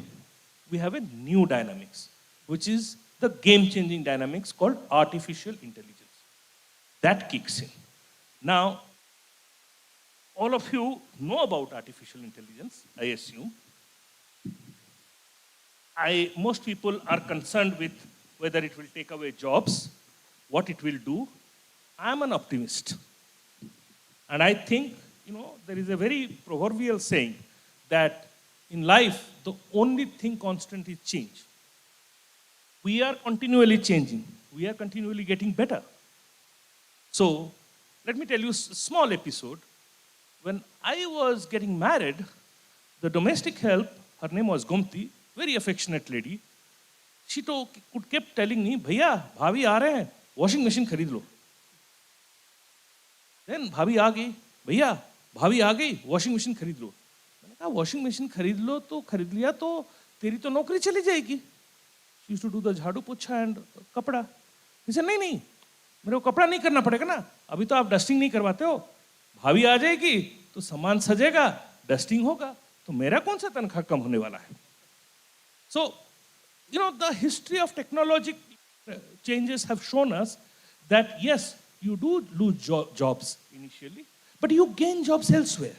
we have a new dynamics, which is the game-changing dynamics called artificial intelligence. That kicks in. Now, all of you know about artificial intelligence, I assume. Most people are concerned with whether it will take away jobs, what it will do. I'm an optimist. And I think, there is a very proverbial saying that in life, the only thing constant is change. We are continually changing. We are continually getting better. So, let me tell you a small episode. When I was getting married, the domestic help, her name was Gomti, very affectionate lady, she kept telling me, Bhaiya, bhavi aa rahe hain, washing machine kharid lo. Then bhavi aa gayi, Bhaiya, bhavi aa gayi, washing machine kharid lo. मैंने कहा washing machine खरीद लो तो खरीद लिया तो तेरी तो नौकरी चली जाएगी. She used to do the झाड़ू पोछा and कपड़ा. He said, नहीं, मेरे को कपड़ा नहीं करना पड़ेगा ना, अभी तो आप डस्टिंग नहीं करवाते हो, भाभी आ जाएगी तो सामान सजेगा, डस्टिंग होगा, तो मेरा कौन सा तनख्वाह कम होने वाला है. So, the history of technology changes have shown us that yes, you do lose jobs initially, but you gain jobs elsewhere.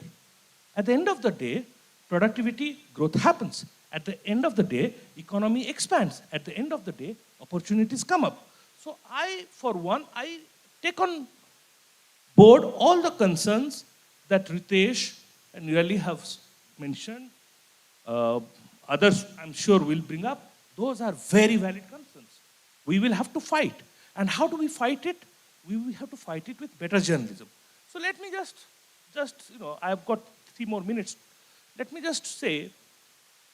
At the end of the day, productivity growth happens. At the end of the day, economy expands. At the end of the day, opportunities come up. So for one, I take on board all the concerns that Ritesh and Nirali have mentioned. Others, I'm sure, will bring up. Those are very valid concerns. We will have to fight. And how do we fight it? We will have to fight it with better journalism. So let me just I've got 3 more minutes. Let me just say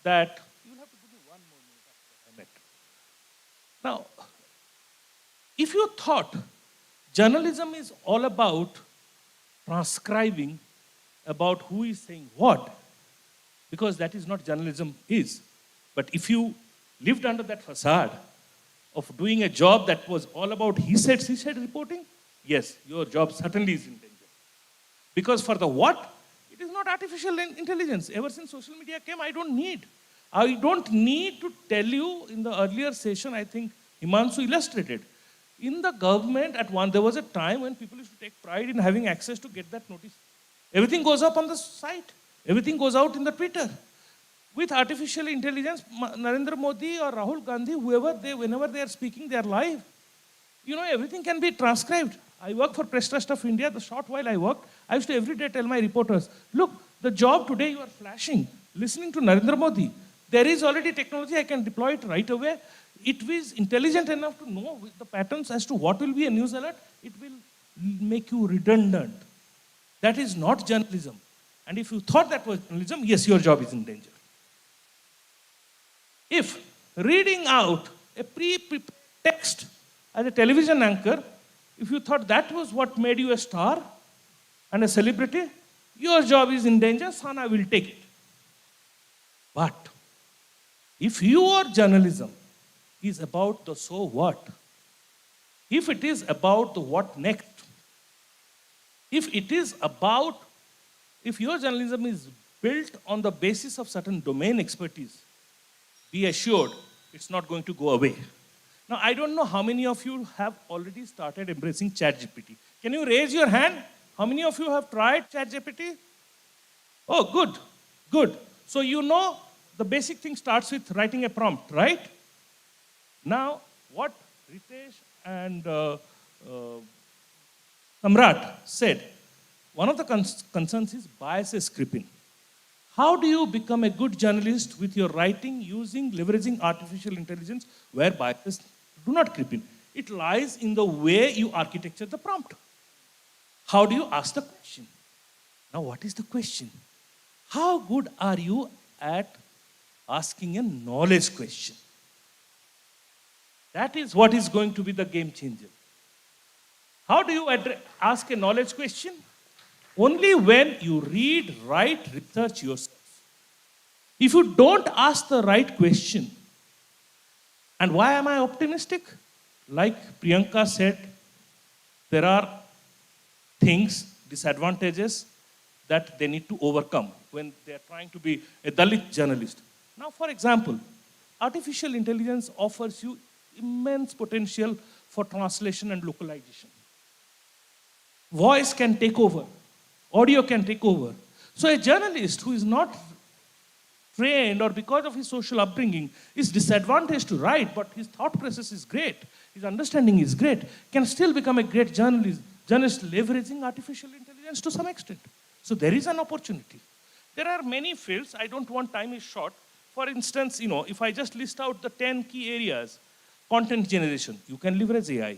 that you'll have to give me 1 more minute after I met. Now, if you thought journalism is all about transcribing about who is saying what, because that is not journalism is. But if you lived under that facade of doing a job that was all about he said, she said reporting, yes, your job certainly is in danger. Because for the what, it is not artificial intelligence. Ever since social media came, I don't need to tell you. In the earlier session, I think Himanshu illustrated. In the government, there was a time when people used to take pride in having access to get that notice. Everything goes up on the site. Everything goes out in the Twitter. With artificial intelligence, Narendra Modi or Rahul Gandhi, whenever they are speaking, they are live. Everything can be transcribed. I work for Press Trust of India. The short while I worked, I used to every day tell my reporters, look, the job today you are flashing, listening to Narendra Modi. There is already technology, I can deploy it right away. It is intelligent enough to know the patterns as to what will be a news alert. It will make you redundant. That is not journalism. And if you thought that was journalism, yes, your job is in danger. If reading out a text as a television anchor, if you thought that was what made you a star and a celebrity, your job is in danger, Sana will take it. But if your journalism is about the so what, if it is about the what next, if your journalism is built on the basis of certain domain expertise, be assured it's not going to go away. Now, I don't know how many of you have already started embracing ChatGPT. Can you raise your hand? How many of you have tried ChatGPT? Oh, good, good. So the basic thing starts with writing a prompt, right? Now, what Ritesh and Samrat said, one of the concerns is bias creeping. How do you become a good journalist with your writing leveraging artificial intelligence where biases do not creep in? It lies in the way you architecture the prompt. How do you ask the question? Now, what is the question? How good are you at asking a knowledge question? That is what is going to be the game changer. How do you ask a knowledge question? Only when you read, write, research yourself. If you don't ask the right question, and why am I optimistic? Like Priyanka said, there are things, disadvantages that they need to overcome when they are trying to be a Dalit journalist. Now, for example, artificial intelligence offers you immense potential for translation and localization. Voice can take over, audio can take over. So a journalist who is not trained or because of his social upbringing is disadvantaged to write, but his thought process is great, his understanding is great, can still become a great journalist leveraging artificial intelligence to some extent. So there is an opportunity. There are many fields. I don't want, time is short. For instance, if I just list out the 10 key areas, content generation, you can leverage AI.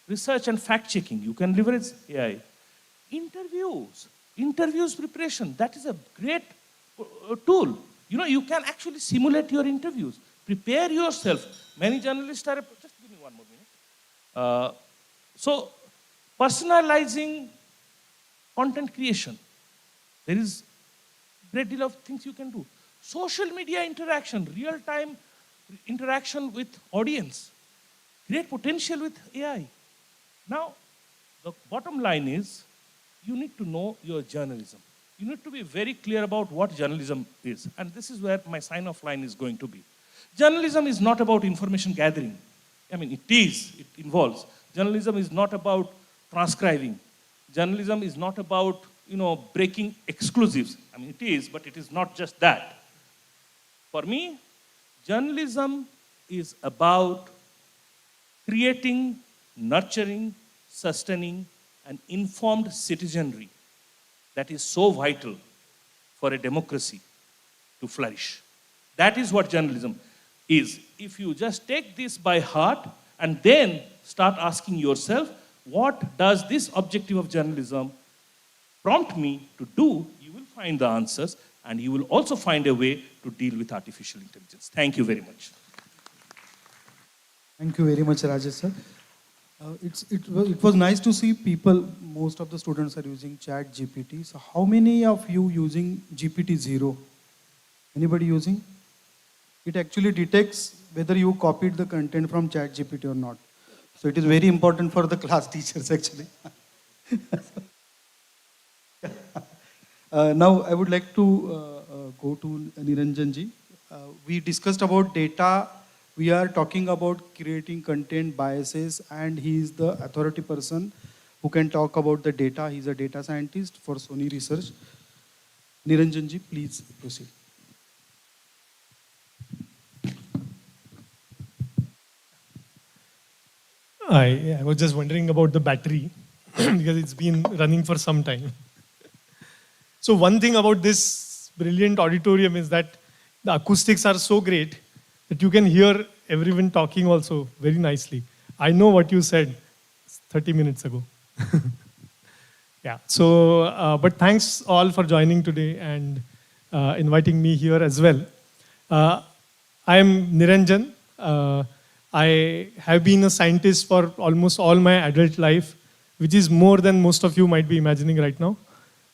Research and fact checking, you can leverage AI. Interviews preparation, that is a great tool. You can actually simulate your interviews. Prepare yourself. Many journalists are, just give me 1 more minute. So, personalizing content creation. There is a great deal of things you can do. Social media interaction, real-time interaction with audience. Great potential with AI. Now, the bottom line is, you need to know your journalism. You need to be very clear about what journalism is. And this is where my sign-off line is going to be. Journalism is not about information gathering. I mean, it involves. Journalism is not about transcribing. Journalism is not about, breaking exclusives. I mean, it is, but it is not just that. For me, journalism is about creating, nurturing, sustaining an informed citizenry that is so vital for a democracy to flourish. That is what journalism is. If you just take this by heart and then start asking yourself, what does this objective of journalism prompt me to do, you will find the answers and you will also find a way to deal with artificial intelligence. Thank you very much. Thank you very much, Rajesh sir. It was nice to see people, most of the students are using Chat GPT. So how many of you using GPT-0? Anybody using? It actually detects whether you copied the content from Chat GPT or not. So it is very important for the class teachers actually. Now I would like to go to Niranjan ji. We discussed about data. We are talking about creating content biases, and he is the authority person who can talk about the data. He is a data scientist for Sony Research. Niranjan ji, please proceed. I was just wondering about the battery because it's been running for some time. So one thing about this brilliant auditorium is that the acoustics are so great that you can hear everyone talking also very nicely. I know what you said 30 minutes ago. Yeah, so, but thanks all for joining today and inviting me here as well. I am Niranjan. I have been a scientist for almost all my adult life, which is more than most of you might be imagining right now.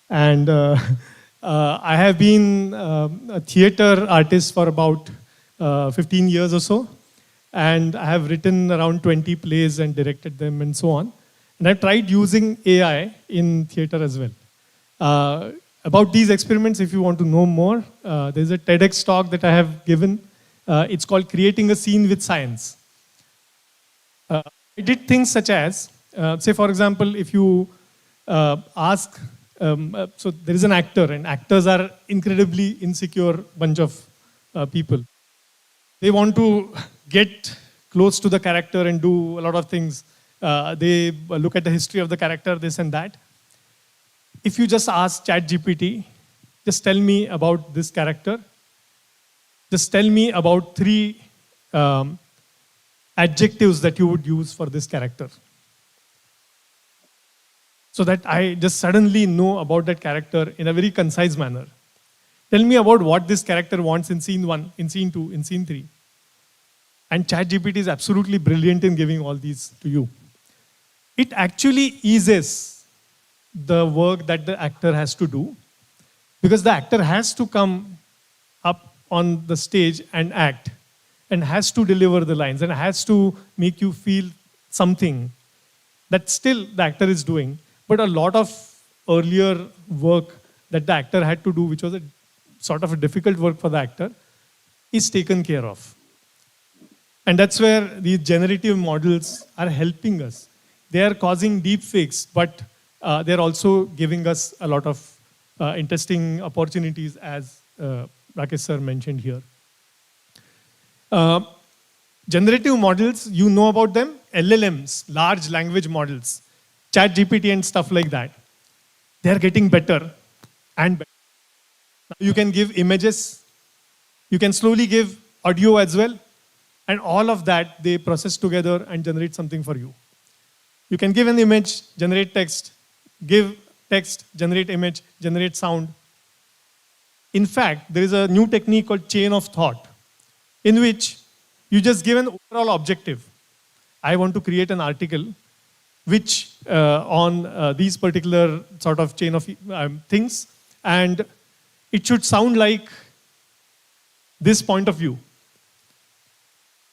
And I have been a theater artist for about 15 years or so. And I have written around 20 plays and directed them and so on. And I've tried using AI in theater as well. About these experiments, if you want to know more, there's a TEDx talk that I have given. It's called Creating a Scene with Science. I did things such as, say for example, if you ask, so there is an actor, and actors are incredibly insecure bunch of people. They want to get close to the character and do a lot of things. They look at the history of the character, this and that. If you just ask ChatGPT, just tell me about this character. Just tell me about 3 adjectives that you would use for this character. So that I just suddenly know about that character in a very concise manner. Tell me about what this character wants in scene 1, in scene 2, in scene 3. And ChatGPT is absolutely brilliant in giving all these to you. It actually eases the work that the actor has to do, because the actor has to come up on the stage and act, and has to deliver the lines, and has to make you feel something that still the actor is doing. But a lot of earlier work that the actor had to do, which was a sort of a difficult work for the actor, is taken care of. And that's where these generative models are helping us. They are causing deep fakes, but they're also giving us a lot of interesting opportunities, as Rakesh sir mentioned here. Generative models, you know about them, LLMs, large language models, ChatGPT and stuff like that. They're getting better and better. Now you can give images, you can slowly give audio as well, and all of that they process together and generate something for you. You can give an image, generate text, give text, generate image, generate sound. In fact, there is a new technique called chain of thought, in which you just give an overall objective. I want to create an article which on these particular sort of chain of things, and it should sound like this point of view.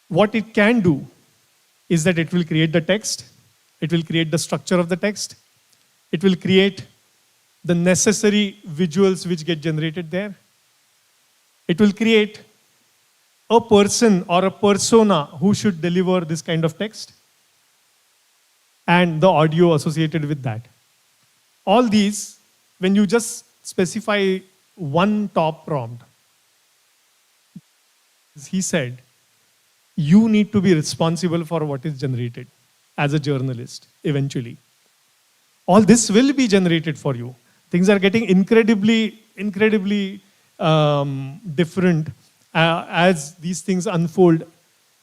What it can do is that it will create the text, it will create the structure of the text, it will create the necessary visuals which get generated there. It will create a person or a persona who should deliver this kind of text, and the audio associated with that. All these, when you just specify one top prompt, he said, you need to be responsible for what is generated as a journalist eventually. All this will be generated for you. Things are getting incredibly different as these things unfold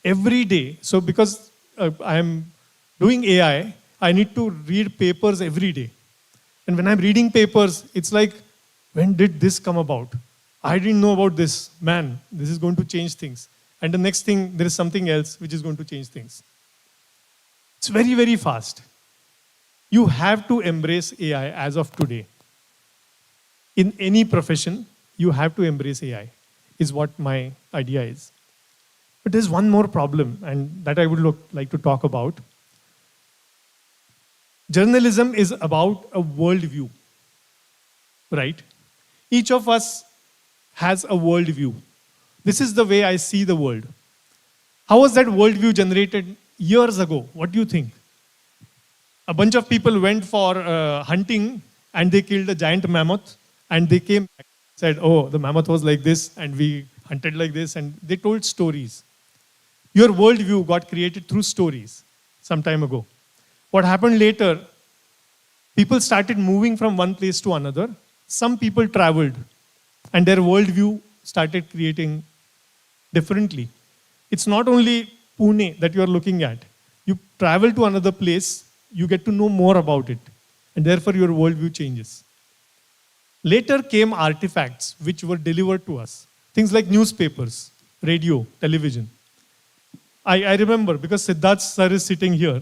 every day. So because I am doing AI, I need to read papers every day. And when I'm reading papers, it's like, when did this come about? I didn't know about this. Man, this is going to change things. And the next thing, there is something else which is going to change things. It's very, very fast. You have to embrace AI as of today. In any profession, you have to embrace AI, is what my idea is. But there's one more problem, and that I would like to talk about. Journalism is about a worldview, right? Each of us has a worldview. This is the way I see the world. How was that worldview generated years ago? What do you think? A bunch of people went for hunting and they killed a giant mammoth, and they came back and said, oh, the mammoth was like this and we hunted like this, and they told stories. Your worldview got created through stories some time ago. What happened later, people started moving from one place to another. Some people traveled and their worldview started creating differently. It's not only Pune that you are looking at. You travel to another place, you get to know more about it, and therefore your worldview changes. Later came artifacts which were delivered to us. Things like newspapers, radio, television. I remember, because Siddharth sir is sitting here,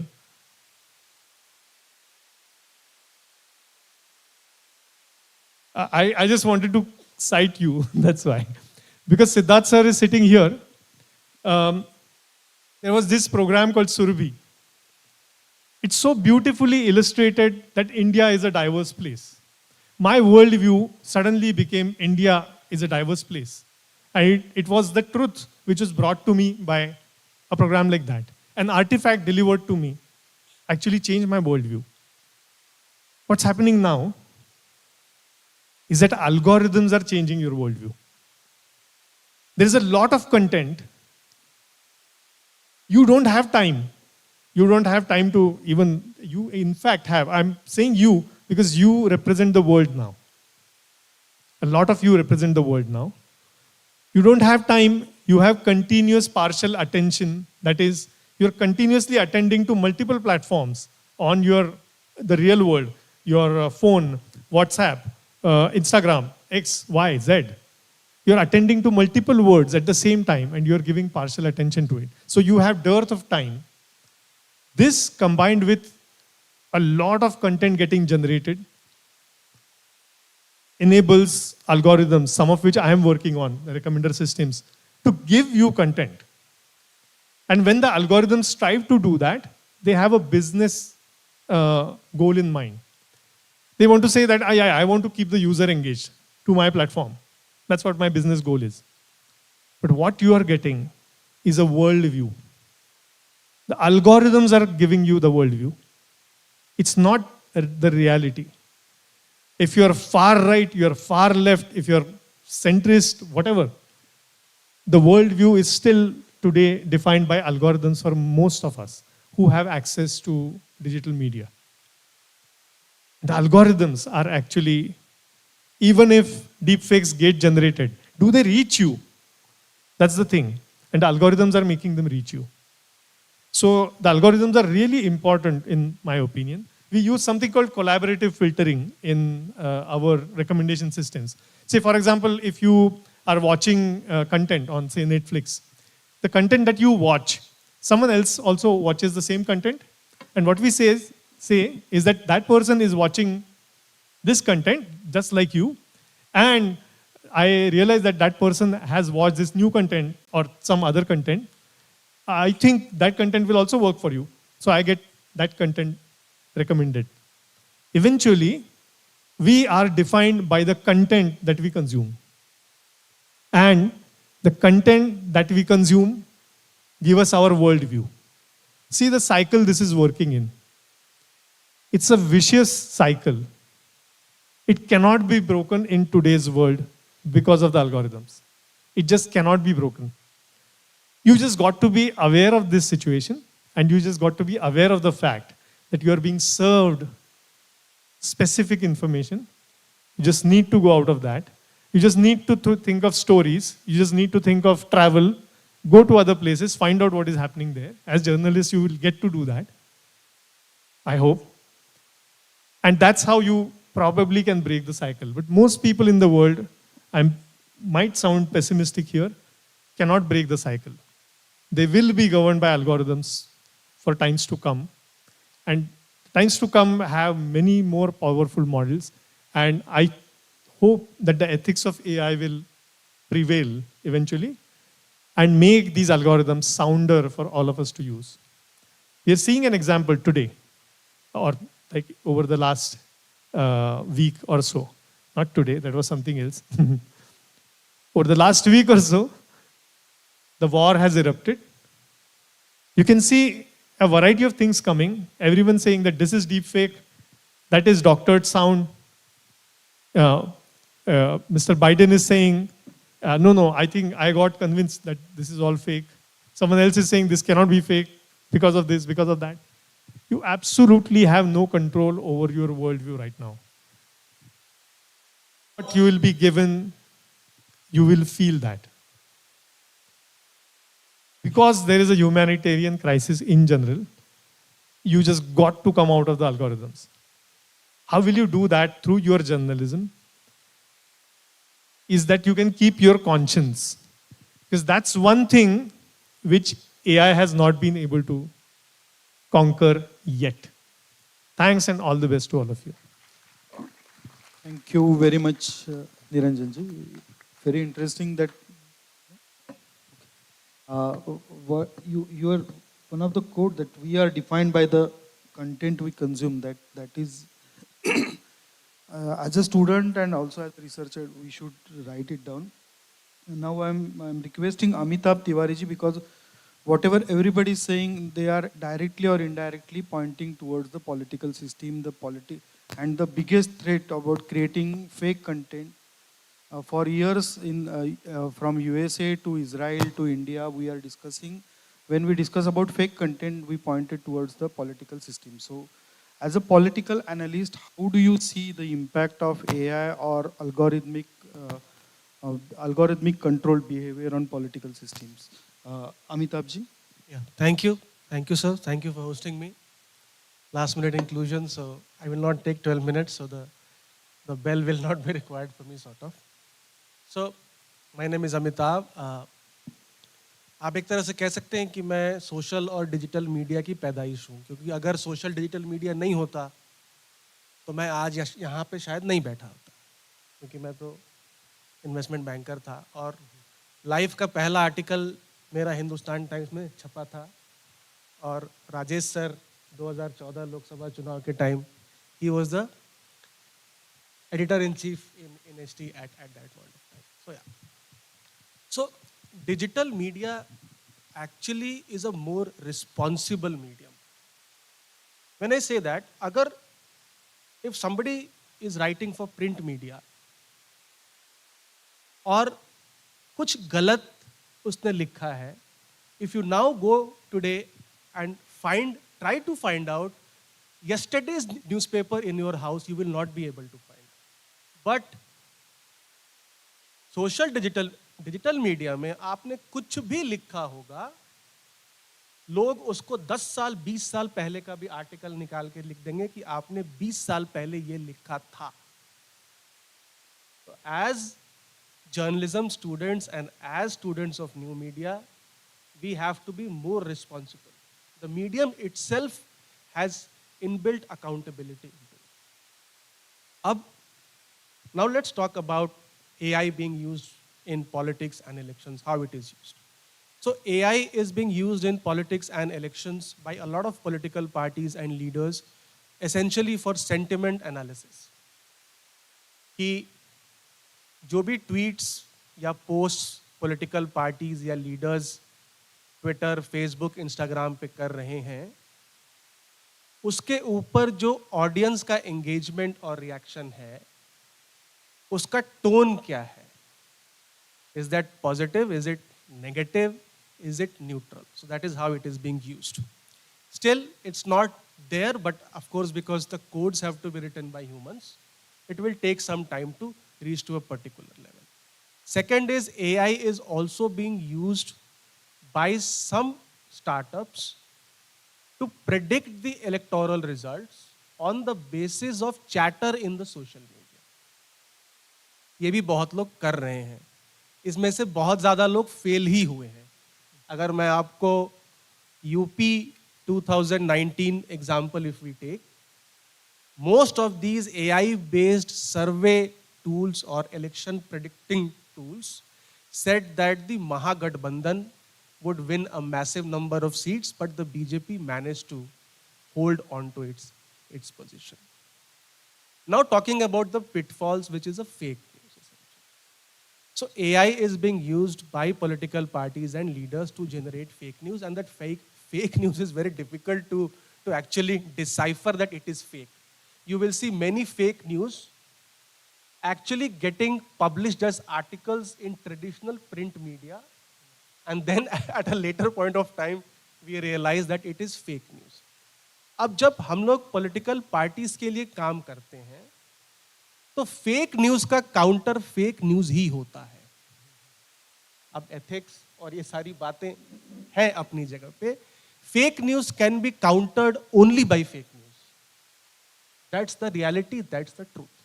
I just wanted to cite you, that's why. Because Siddharth sir is sitting here, there was this program called Surabhi. It's so beautifully illustrated that India is a diverse place. My worldview suddenly became India is a diverse place. And it was the truth which was brought to me by a program like that. An artifact delivered to me actually changed my worldview. What's happening now is that algorithms are changing your worldview. There is a lot of content. You don't have time. You don't have time to even, you in fact have. I'm saying you because you represent the world now. A lot of you represent the world now. You don't have time. You have continuous partial attention. That is, you're continuously attending to multiple platforms on the real world, your phone, WhatsApp, Instagram, X, Y, Z. You're attending to multiple words at the same time and you're giving partial attention to it. So you have dearth of time. This combined with a lot of content getting generated enables algorithms, some of which I am working on, the recommender systems, to give you content. And when the algorithms strive to do that, they have a business goal in mind. They want to say that I want to keep the user engaged to my platform. That's what my business goal is. But what you are getting is a worldview. The algorithms are giving you the worldview. It's not the reality. If you're far right, you're far left, if you're centrist, whatever, the worldview is still today defined by algorithms for most of us who have access to digital media. The algorithms are actually, even if deepfakes get generated, do they reach you? That's the thing. And the algorithms are making them reach you. So the algorithms are really important in my opinion. We use something called collaborative filtering in our recommendation systems. Say for example, if you are watching content on say Netflix, the content that you watch, someone else also watches the same content. And what we say is that that person is watching this content just like you. And I realize that that person has watched this new content or some other content. I think that content will also work for you. So I get that content recommended. Eventually, we are defined by the content that we consume. And the content that we consume give us our worldview. See the cycle this is working in. It's a vicious cycle. It cannot be broken in today's world because of the algorithms. It just cannot be broken. You just got to be aware of this situation, and you just got to be aware of the fact that you are being served specific information. You just need to go out of that. You just need to think of stories. You just need to think of travel, go to other places, find out what is happening there. As journalists, you will get to do that, I hope. And that's how you probably can break the cycle. But most people in the world, I might sound pessimistic here, cannot break the cycle. They will be governed by algorithms for times to come. And times to come have many more powerful models. And I hope that the ethics of AI will prevail eventually and make these algorithms sounder for all of us to use. We are seeing an example today, or like over the last week or so. Not today, that was something else. Over the last week or so, the war has erupted. You can see a variety of things coming. Everyone saying that this is deepfake, that is doctored sound. Mr. Biden is saying, no, I think I got convinced that this is all fake. Someone else is saying this cannot be fake because of this, because of that. You absolutely have no control over your worldview right now. What you will be given, you will feel that. Because there is a humanitarian crisis in general, you just got to come out of the algorithms. How will you do that through your journalism? Is that you can keep your conscience. Because that's one thing which AI has not been able to conquer yet. Thanks and all the best to all of you. Thank you very much, Niranjanji. Very interesting that you are one of the quote that we are defined by the content we consume. That is, as a student and also as a researcher, we should write it down. And now I'm requesting Amitabh Tiwariji, because whatever everybody is saying, they are directly or indirectly pointing towards the political system, and the biggest threat about creating fake content. For years, from USA to Israel to India, we are discussing. When we discuss about fake content, we pointed towards the political system. So, as a political analyst, how do you see the impact of AI or algorithmic controlled behavior on political systems? Amitabhji? Yeah, thank you, sir. Thank you for hosting me. Last minute inclusion, so I will not take 12 minutes, so the bell will not be required for me, sort of. So, my name is Amitabh. आप एक तरह से कह सकते हैं कि मैं social और डिजिटल मीडिया की पैदाइश हूँ, क्योंकि अगर सोशल डिजिटल मीडिया नहीं होता तो मैं आज यहाँ पे शायद नहीं बैठा होता. क्योंकि मैं तो इन्वेस्टमेंट बैंकर था, और लाइफ का पहला आर्टिकल मेरा हिंदुस्तान टाइम्स में छपा था। और राजेश सर 2014 लोकसभा चुनाव के time, he was the editor in chief in HT at that point of time. So yeah. So digital media actually is a more responsible medium. When I say that, if somebody is writing for print media और कुछ गलत उसने लिखा है, if you now go today and try to find out yesterday's newspaper in your house, you will not be able to find. But social digital media में आपने कुछ भी लिखा होगा, लोग उसको 10 साल 20 साल पहले का भी आर्टिकल निकाल के लिख देंगे कि आपने 20 साल पहले ये लिखा था. As journalism students and as students of new media, we have to be more responsible. The medium itself has inbuilt accountability. Now let's talk about AI being used in politics and elections, how it is used. So AI is being used in politics and elections by a lot of political parties and leaders, essentially for sentiment analysis. कि जो भी tweets या posts political parties या leaders Twitter, Facebook, Instagram पे कर रहे हैं, उसके ऊपर जो ऑडियंस का एंगेजमेंट और रिएक्शन है, उसका टोन क्या है? Is that positive? Is it negative? Is it neutral? So that is how it is being used. Still, it's not there, but of course, because the codes have to be written by humans, it will take some time to reach to a particular level. Second is AI is also being used by some startups to predict the electoral results on the basis of chatter in the social media. ये भी बहुत लोग कर रहे हैं. इसमें से बहुत ज़्यादा लोग फेल ही हुए हैं. अगर मैं आपको UP 2019 example if we take, most of these AI-based survey tools or election predicting tools said that the Mahagathbandhan would win a massive number of seats, but the BJP managed to hold on to its position. Now talking about the pitfalls, which is a fake news. So AI is being used by political parties and leaders to generate fake news, and that fake news is very difficult to actually decipher that it is fake. You will see many fake news actually getting published as articles in traditional print media, and then at a later point of time, we realize that it is fake news. अब जब हम लोग political parties के लिए काम करते हैं, तो fake news का counter fake news ही होता है. अब ethics और ये सारी बातें हैं अपनी जगह पे. Fake news can be countered only by fake news. That's the reality, that's the truth.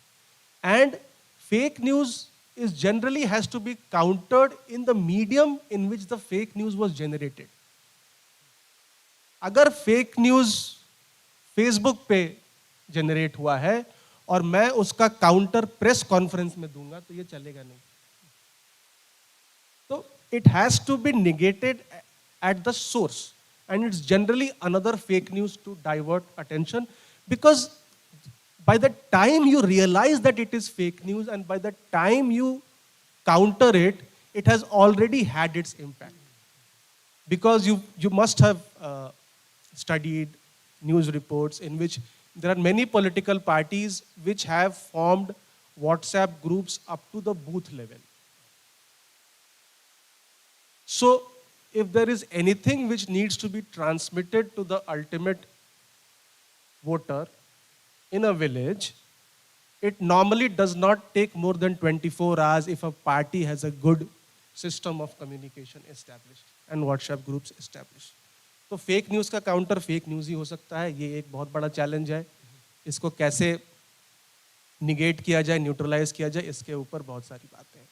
And fake news is generally has to be countered in the medium in which the fake news was generated. अगर fake news Facebook पे generate हुआ है और मैं उसका counter press conference में दूंगा तो ये चलेगा नहीं. तो it has to be negated at the source, and it's generally another fake news to divert attention, because by the time you realize that it is fake news and by the time you counter it, it has already had its impact. Because you must have studied news reports in which there are many political parties which have formed WhatsApp groups up to the booth level. So if there is anything which needs to be transmitted to the ultimate voter in a village, it normally does not take more than 24 hours if a party has a good system of communication established and WhatsApp groups established. तो fake news का counter fake news ही हो सकता है. ये एक बहुत बड़ा challenge है. इसको कैसे निगेट किया जाए, न्यूट्रलाइज किया जाए, इसके ऊपर बहुत सारी बातें हैं.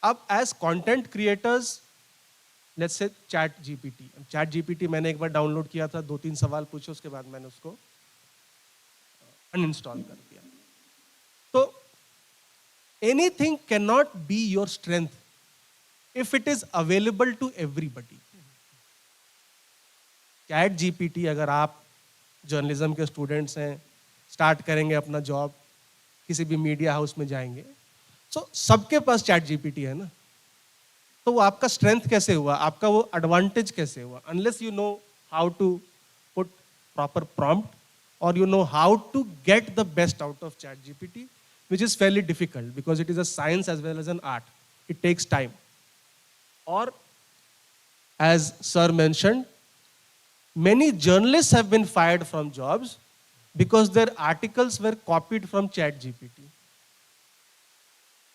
अब as content creators, let's say chat GPT मैंने एक बार डाउनलोड किया था, 2-3 सवाल पूछे, उसके बाद मैंने उसको अनइंस्टॉल कर दिया. तो anything cannot be your strength if it is available to everybody. Chat GPT, अगर आप जर्नलिज्म के स्टूडेंट्स हैं, स्टार्ट करेंगे अपना जॉब, किसी भी मीडिया हाउस में जाएंगे, तो सबके पास चैट जीपीटी है ना, तो वो आपका स्ट्रेंथ कैसे हुआ, आपका वो एडवांटेज कैसे हुआ? Unless you know how to put proper prompt और you know how to get the best out of chat GPT, which is fairly difficult because it is a science as well as an art. It takes time. Or, as sir mentioned, many journalists have been fired from jobs because their articles were copied from ChatGPT.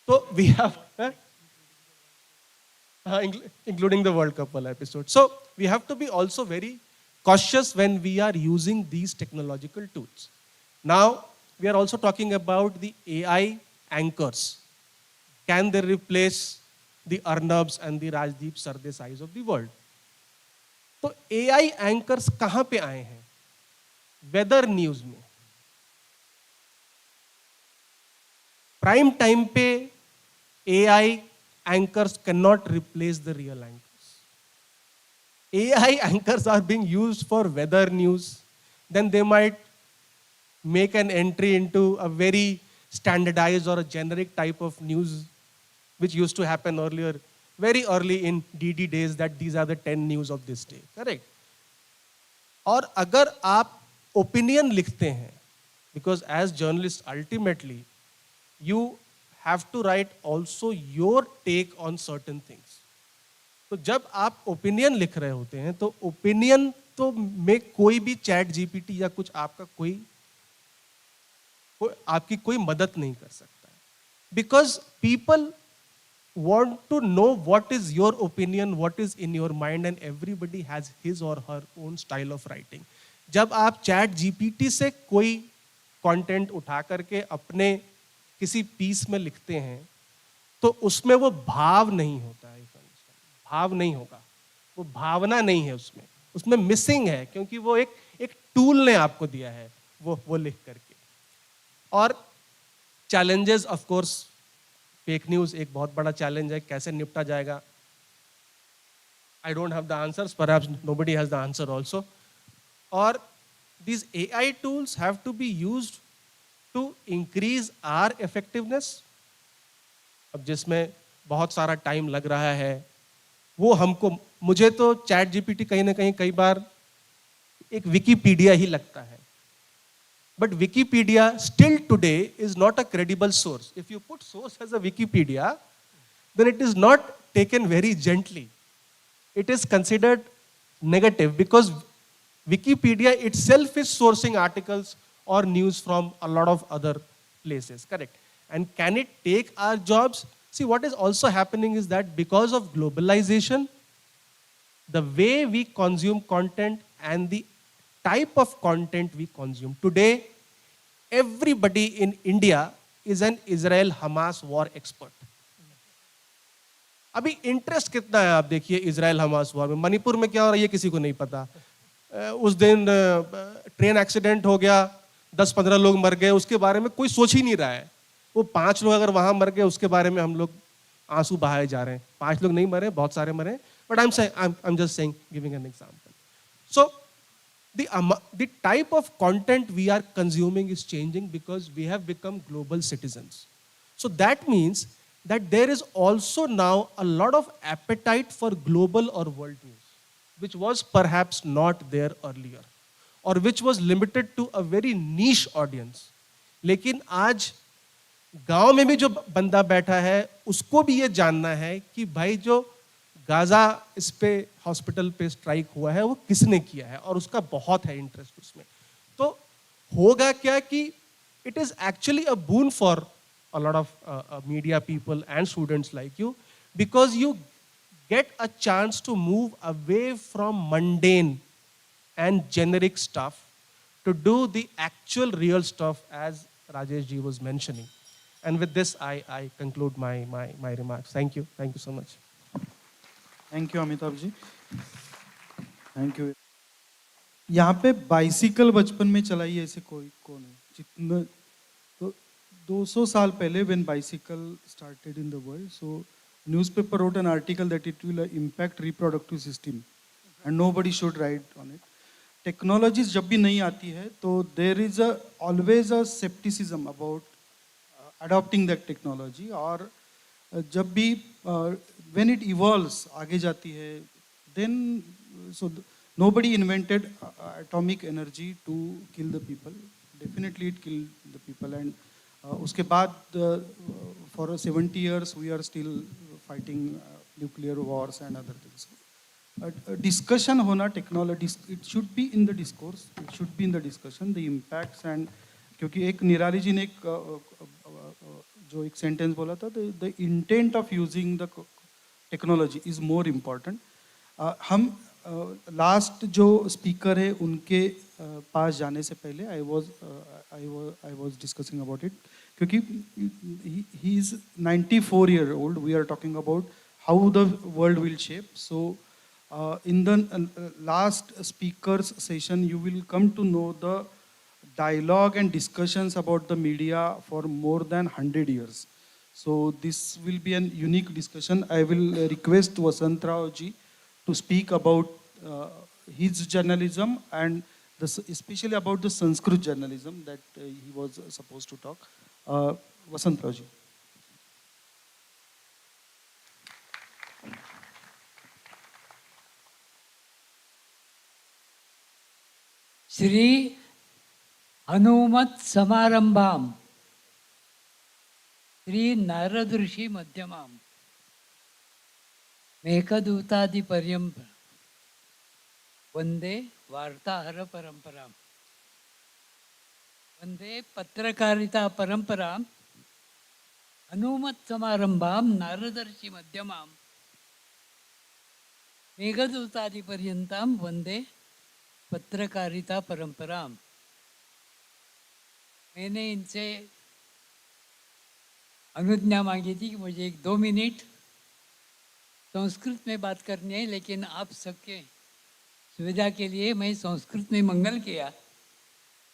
So we have, including the World Cup episode. So we have to be also very cautious when we are using these technological tools. Now, we are also talking about the AI anchors. Can they replace the Arnabs and the Rajdeep Sardesais of the world? तो AI anchors कहाँ पे आए हैं? Weather news में, prime time पे AI anchors cannot replace the real anchors. AI anchors are being used for weather news. Then they might make an entry into a very standardized or a generic type of news, which used to happen earlier, very early in DD days, that these are the 10 news of this day, correct? और अगर आप opinion लिखते हैं, because as journalists ultimately you have to write also your take on certain things. तो जब आप opinion लिख रहे होते हैं, तो opinion तो में कोई भी चैट जीपीटी या कुछ आपका आपकी कोई मदद नहीं कर सकता है, because people want to know what is your opinion, what is in your mind, and everybody has his or her own style of writing. जब आप चैट जीपीटी से कोई कंटेंट उठा करके अपने किसी पीस में लिखते हैं, तो उसमें वो भाव नहीं होता है, भाव नहीं होगा, वो भावना नहीं है उसमें मिसिंग है, क्योंकि वो एक टूल ने आपको दिया है वो लिख करके. और challenges, of course fake news एक बहुत बड़ा चैलेंज है, कैसे निपटा जाएगा? I don't have the answers, perhaps nobody has the answer also. और these AI tools have to be used to increase our effectiveness. अब जिसमें बहुत सारा टाइम लग रहा है, वो मुझे तो चैट जीपीटी कहीं ना कहीं कई बार एक विकीपीडिया ही लगता है. But Wikipedia still today is not a credible source. If you put source as a Wikipedia, then it is not taken very gently. It is considered negative because Wikipedia itself is sourcing articles or news from a lot of other places, correct? And can it take our jobs? See, what is also happening is that because of globalization, the way we consume content and the type of content we consume. Today, everybody in India is an Israel-Hamas war expert. अभी interest कितना है आप देखिए Israel Hamas war में. मणिपुर में क्या हो रहा है ये किसी को नहीं पता. उस दिन ट्रेन एक्सीडेंट हो गया, 10-15 लोग मर गए, उसके बारे में कोई सोच ही नहीं रहा है. वो 5 लोग अगर वहां मर गए, उसके बारे में हम लोग आंसू बहाए जा रहे हैं. 5 लोग नहीं मरे, बहुत सारे मरे. But I'm just saying, giving an example. So the type of content we are consuming is changing because we have become global citizens. So that means that there is also now a lot of appetite for global or world news, which was perhaps not there earlier, or which was limited to a very niche audience. लेकिन आज गांव में भी जो बंदा बैठा है, उसको भी ये जानना है कि भाई जो गाजा इस पे हॉस्पिटल पे स्ट्राइक हुआ है वो किसने किया है, और उसका बहुत है इंटरेस्ट उसमें. तो होगा क्या कि it is actually a boon for a lot of media people and students like you, because you get a chance to move away from mundane and generic stuff to do the actual real stuff, as Rajesh ji was mentioning. And with this, I conclude my remarks. Thank you so much. Thank you, Amitabh ji. Thank you. यहाँ पे bicycle बचपन में चलाई ऐसे कोई कौन है? जितना तो 200 साल पहले when bicycle started in the world, so newspaper wrote an article that it will impact reproductive system and nobody should write on it. Technologies जब भी नहीं आती है तो there is always a skepticism about adopting that technology और जब भी when it evolves आगे जाती है then so nobody invented atomic energy to kill the people. Definitely it killed the people and उसके बाद for 70 years we are still fighting nuclear wars and other things. Discussion होना technology, it should be in the discourse, it should be in the discussion, the impacts and क्योंकि एक निराली जी ने एक जो एक sentence बोला था, the intent of using the technology is more important. हम last जो speaker है उनके पास जाने से पहले I was discussing about it क्योंकि he is 94-year-old. We are talking about how the world will shape. So in the last speaker's session, you will come to know the dialogue and discussions about the media for more than 100 years. So this will be a unique discussion. I will request Vasant Rao ji to speak about his journalism and especially about the Sanskrit journalism that he was supposed to talk. Vasant Rao ji. Shri Hanumat समारंभाम Shri Narad ऋषि मध्यमाम मेघदूतादि पर्यंत वंदे वार्ताहर परंपरा वंदे पत्रकारिता परंपरा हनुमत समारंभाम नारद ऋषि मध्यमाम मेघदूतादि पर्यंताम वंदे पत्रकारिता परंपरा। मैंने इनसे अनुज्ञा मांगी थी कि मुझे 1-2 मिनट संस्कृत में बात करनी है, लेकिन आप सबके सुविधा के लिए मैं संस्कृत में मंगल किया।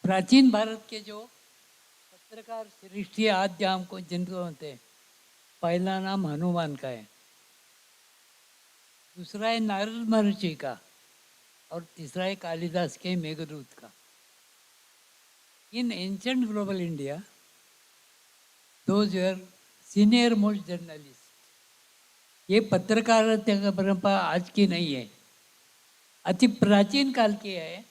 प्राचीन भारत के जो पत्रकार श्रेष्ठी आद्य हमको जिनको होते, पहला नाम हनुमान का है, दूसरा है नारद महर्षि का और तीसरा है कालिदास के मेघदूत का। In ancient global India those were senior most journalist. ये पत्रकारिता का परंपरा आज की नहीं है, अति प्राचीन काल की है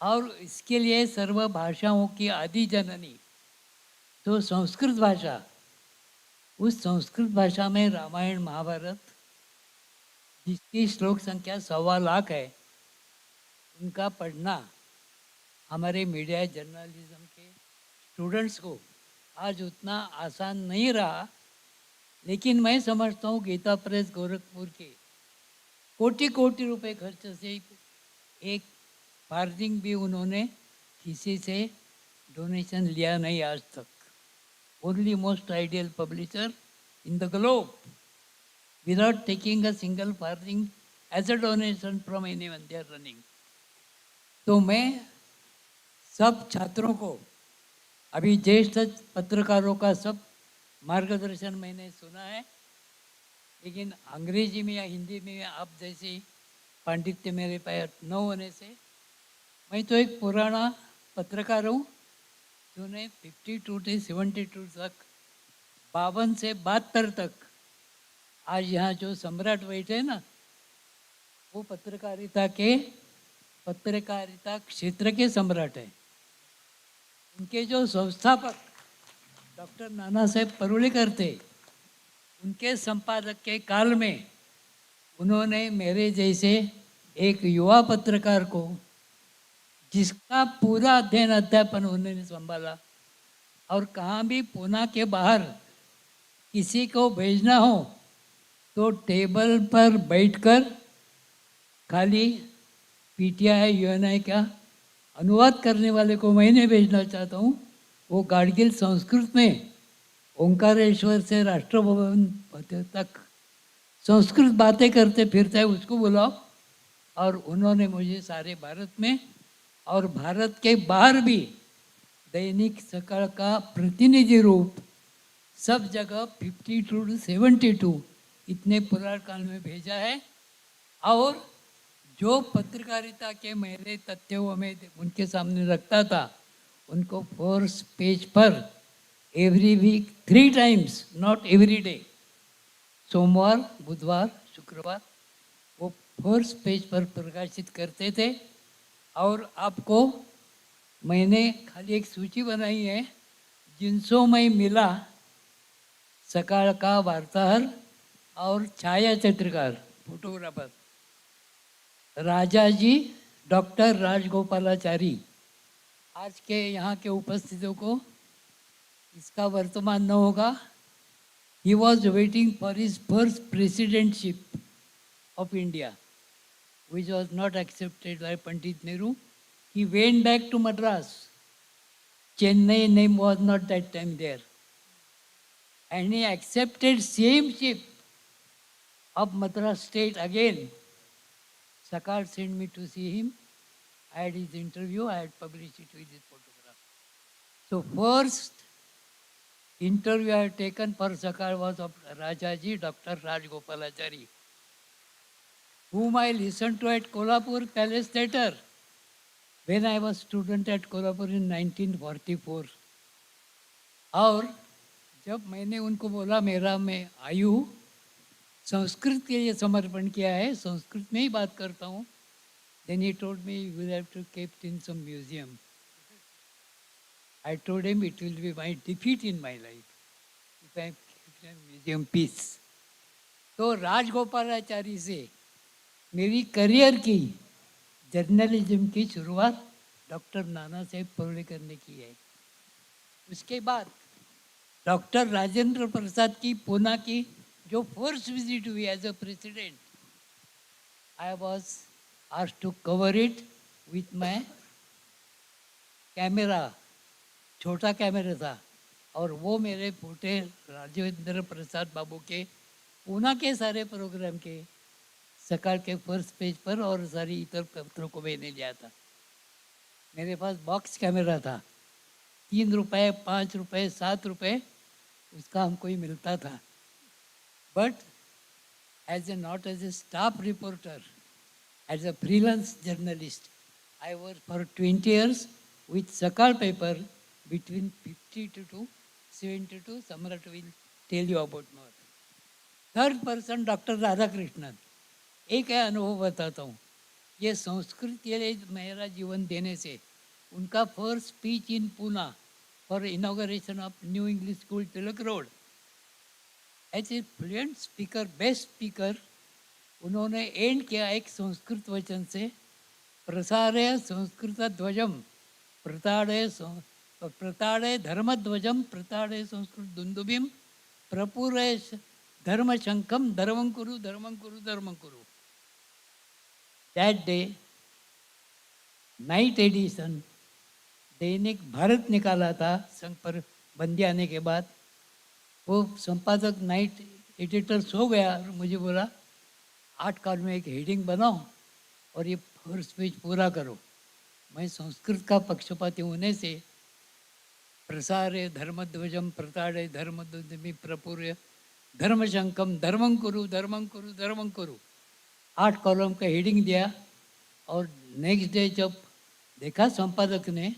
और इसके लिए सर्व भाषाओं की आदि जननी तो संस्कृत भाषा, उस संस्कृत भाषा में रामायण महाभारत जिसकी श्लोक संख्या 1.25 लाख है, उनका पढ़ना हमारे मीडिया जर्नलिज्म के स्टूडेंट्स को आज उतना आसान नहीं रहा। लेकिन मैं समझता हूँ गीता प्रेस गोरखपुर के कोटि रुपए खर्च से एक फार्जिंग भी उन्होंने किसी से डोनेशन लिया नहीं आज तक। Only most ideal publisher in the globe without taking a single farthing as a donation from anyone they are running. तो मैं सब छात्रों को, अभी ज्येष्ठ पत्रकारों का सब मार्गदर्शन मैंने सुना है, लेकिन अंग्रेजी में या हिंदी में आप जैसे पांडित्य मेरे पास न होने से मैं तो एक पुराना पत्रकार हूँ जिन्होंने 52 से 72 तक 52 से 72 तक आज यहाँ जो सम्राट बैठे हैं ना, वो पत्रकारिता क्षेत्र के सम्राट हैं। उनके जो संस्थापक डॉक्टर नाना साहेब परुलेकर थे, उनके संपादक के काल में उन्होंने मेरे जैसे एक युवा पत्रकार को, जिसका पूरा अध्ययन अध्यापन उन्होंने संभाला, और कहाँ भी पुणे के बाहर किसी को भेजना हो तो टेबल पर बैठकर खाली पीटीआई यूएनआई का अनुवाद करने वाले को मैंने भेजना चाहता हूँ। वो गाडगिल संस्कृत में ओंकारेश्वर से राष्ट्रभवन तक संस्कृत बातें करते फिरता है, उसको बुलाओ। और उन्होंने मुझे सारे भारत में और भारत के बाहर भी दैनिक सकाल का प्रतिनिधि रूप सब जगह 52 to 72 इतने पुराण काल में भेजा है। और जो पत्रकारिता के मेरे तथ्यों में उनके सामने रखता था, उनको फर्स्ट पेज पर every week 3 times, not every day, सोमवार, बुधवार, शुक्रवार, वो फर्स्ट पेज पर प्रकाशित करते थे। और आपको मैंने खाली एक सूची बनाई है जिनसे मैं मिला, सकाल का वार्ताहर और छाया चित्रकार, फोटोग्राफर राजाजी डॉक्टर राजगोपालाचारी। आज के यहाँ के उपस्थितों को इसका वर्तमान न होगा। He was waiting for his first presidency of India, which was not accepted by Pandit Nehru. He went back to Madras. Chennai name was not that time there. And he accepted same ship of Madras state again. Sakal sent me to see him. I had his interview. I had published it with his photograph. So first interview I had taken for Sakal was of Rajaji, Dr. Rajgopalachari, whom I listened to at Kolhapur Palace Theatre when I was student at Kolhapur in 1944. और जब मैंने उनको बोला मेरा मैं आयु संस्कृत के लिए समर्पण किया है, संस्कृत में ही बात करता हूँ, then he told me you will have to keep it in some museum. I told him it will be my defeat in my life if I keep a museum piece. तो राजगोपालाचारी से मेरी करियर की journalism की शुरुआत doctor Nana Saheb परोलेकर ने की है। उसके बाद डॉक्टर राजेंद्र प्रसाद की पूना की जो फर्स्ट विजिट हुई as a president, I was asked to cover it with my camera, छोटा कैमरा था, और वो मेरे पोटे राजेंद्र प्रसाद बाबू के पूना के सारे प्रोग्राम के सकाल के फर्स्ट पेज पर और सारी इतर पत्रों को मैंने लिया था। मेरे पास बॉक्स कैमरा था, 3 रुपए, 5 रुपए, 7 रुपए उसका हमको ही मिलता था। But as a not as a staff reporter, as a freelance journalist, I worked for 20 years with Sakal paper between 52 to 72. Samrat will tell you about more. Third person, Dr. Radhakrishnan. एक है अनुभव बताता हूँ। ये संस्कृत के लिए मेरा जीवन देने से उनका first speech in Poona for inauguration of new English school Tilak road, as a fluent speaker, best speaker, उन्होंने एंड किया एक संस्कृत वचन से, प्रसारय संस्कृत ध्वजम प्रताड़य धर्मध्वजम प्रताड़य संस्कृत दुंदुभिम प्रपूरय धर्मशंखम धर्मं कुरु धर्मं कुरु धर्मं कुरु। दैट डे नाइट एडिशन दैनिक भारत निकाला था संघ पर बंदी आने के बाद। वो संपादक नाइट एडिटर सो गया और मुझे बोला 8 कॉलम में एक हेडिंग बनाओ और ये फर्स्ट पेज पूरा करो। मैं संस्कृत का पक्षपाती होने से प्रसारे धर्मध्वजम प्रताड़े धर्मध्वजमि प्रपूर्य धर्मशंकम धर्मं कुरु धर्मं कुरु धर्मं कुरु 8 कॉलम का हेडिंग दिया। और नेक्स्ट डे जब देखा संपादक ने,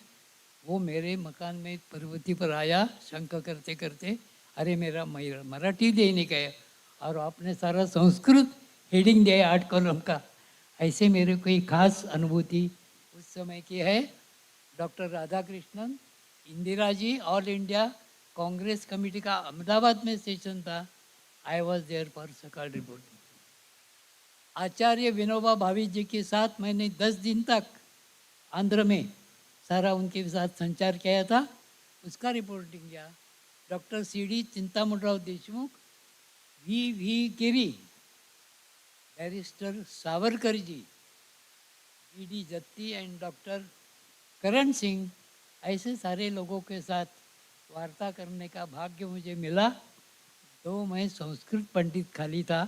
वो मेरे मकान में पर्वती पर आया शंका करते करते, अरे मेरा मराठी देने का है और आपने सारा संस्कृत हेडिंग दिया 8 कॉलम का। ऐसे मेरे कोई खास अनुभूति उस समय की है। Doctor Radhakrishnan, Indira ji, all India Congress committee का अहमदाबाद में सेशन था, आई वॉज देयर फॉर सकाल रिपोर्टिंग। आचार्य विनोबा भावे जी के साथ मैंने 10 दिन तक आंध्र में सारा उनके साथ संचार किया था, उसका रिपोर्टिंग किया। Doctor C D. Chintamanrao Deshmukh, V Giri, barrister Savarkar ji, B D. Jatti and doctor Karan Singh, ऐसे सारे लोगों के साथ वार्ता करने का भाग्य मुझे मिला। तो मैं संस्कृत पंडित खाली था,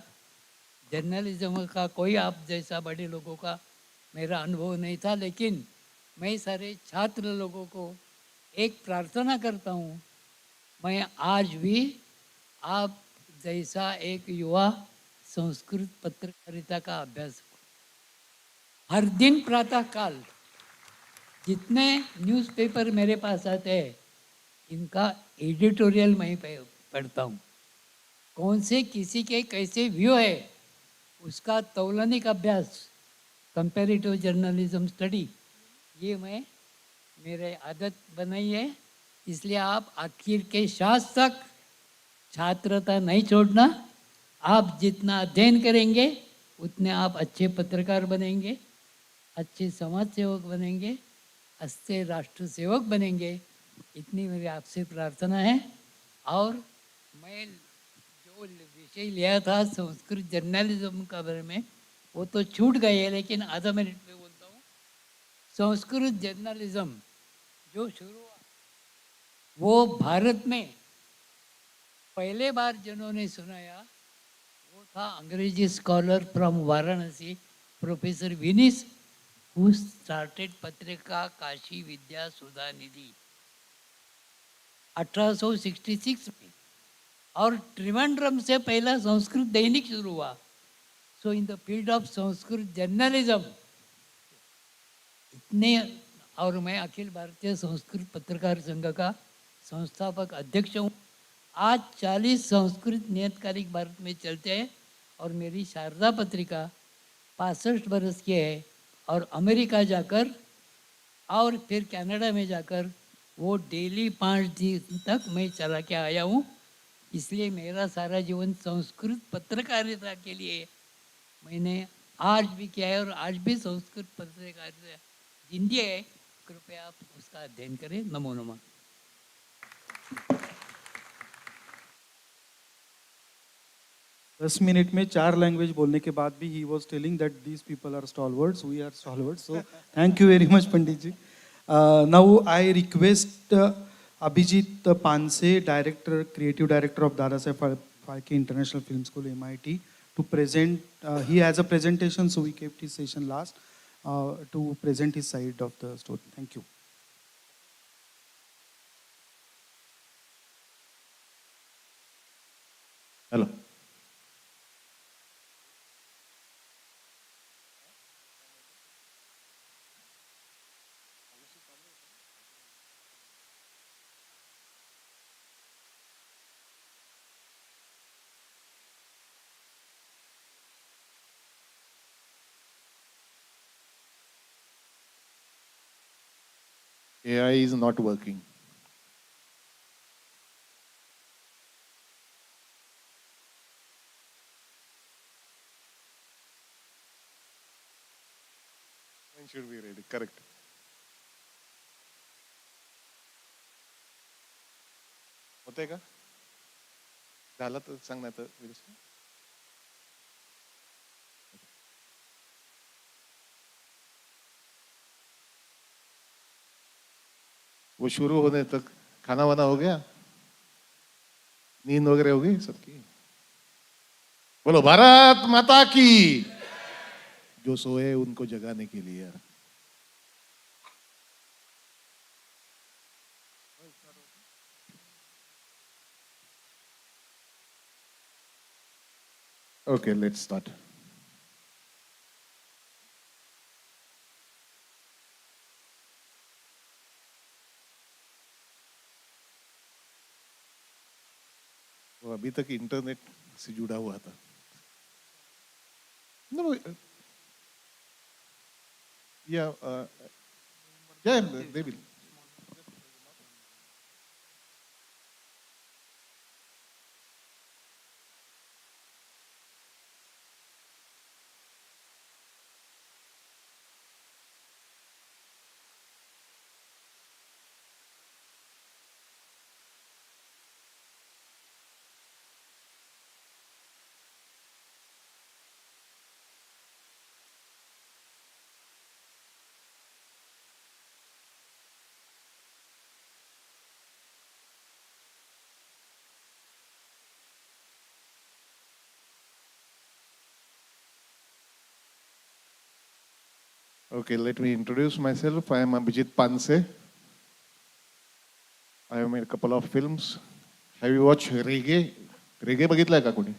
जर्नलिज्म का कोई आप जैसा बड़े लोगों का मेरा अनुभव नहीं था, लेकिन मैं सारे छात्र लोगों को एक प्रार्थना करता हूँ, मैं आज भी आप जैसा एक युवा संस्कृत पत्रकारिता का अभ्यास हर दिन प्रातः काल जितने न्यूज़पेपर मेरे पास आते हैं इनका एडिटोरियल मैं पढ़ता हूँ, कौन से किसी के कैसे व्यू है उसका तौलनिक अभ्यास, कंपेरेटिव जर्नलिज्म स्टडी, ये मैं मेरे आदत बनाई है। इसलिए आप आखिर के श्वास तक छात्रता नहीं छोड़ना। आप जितना अध्ययन करेंगे उतने आप अच्छे पत्रकार बनेंगे, अच्छे समाज सेवक बनेंगे, अच्छे राष्ट्र सेवक बनेंगे। इतनी मेरी आपसे प्रार्थना है। और मैं जो विषय लिया था संस्कृत जर्नलिज्म के बारे में वो तो छूट गए है, लेकिन आधा मिनट में बोलता हूँ। संस्कृत जर्नलिज्म जो शुरू हुआ वो भारत में पहले बार जिन्होंने सुनाया वो था अंग्रेजी scholar from Varanasi professor Venis, who started पत्रिका काशी विद्या सुधा निधि 1866 में, और त्रिवेंद्रम से पहला संस्कृत दैनिक शुरू हुआ। So in the field of Sanskrit journalism इतने, और मैं अखिल भारतीय संस्कृत पत्रकार संघ का संस्थापक अध्यक्ष हूँ। आज 40 संस्कृत नियतकालिक भारत में चलते हैं और मेरी शारदा पत्रिका 65 बरस की है और अमेरिका जाकर और फिर कनाडा में जाकर वो डेली 5 दिन तक मैं चला के आया हूँ। इसलिए मेरा सारा जीवन संस्कृत पत्रकारिता के लिए मैंने आज भी किया है और आज भी संस्कृत पत्रकारिता जिंदी है। कृपया आप उसका अध्ययन करें। नमो नमः। 10 मिनट में 4 लैंग्वेज बोलने के बाद भी he was telling that these people are stalwarts, we are stalwarts. So thank you very much Pandit ji. Now I request Abhijit Panse, director, creative director of Dada Saheb Phalke international film school MIT, to present. He has a presentation, so we kept his session last to present his side of the story. Thank you. Hello. AI is not working. Mine should be ready, correct. होते का? झालं तर सांग ना तर वो शुरू होने तक खाना वाना हो गया, नींद वगैरह हो गई सबकी? बोलो भारत माता की। जो सोए उनको जगाने के लिए। Okay, let's start. वो अभी तक इंटरनेट से जुड़ा हुआ था। No, yeah, they will. Okay, let me introduce myself. I am Abhijit Panse. I have made a couple of films. Have you watched Reggae? Reggae बघितलाय का कोणी?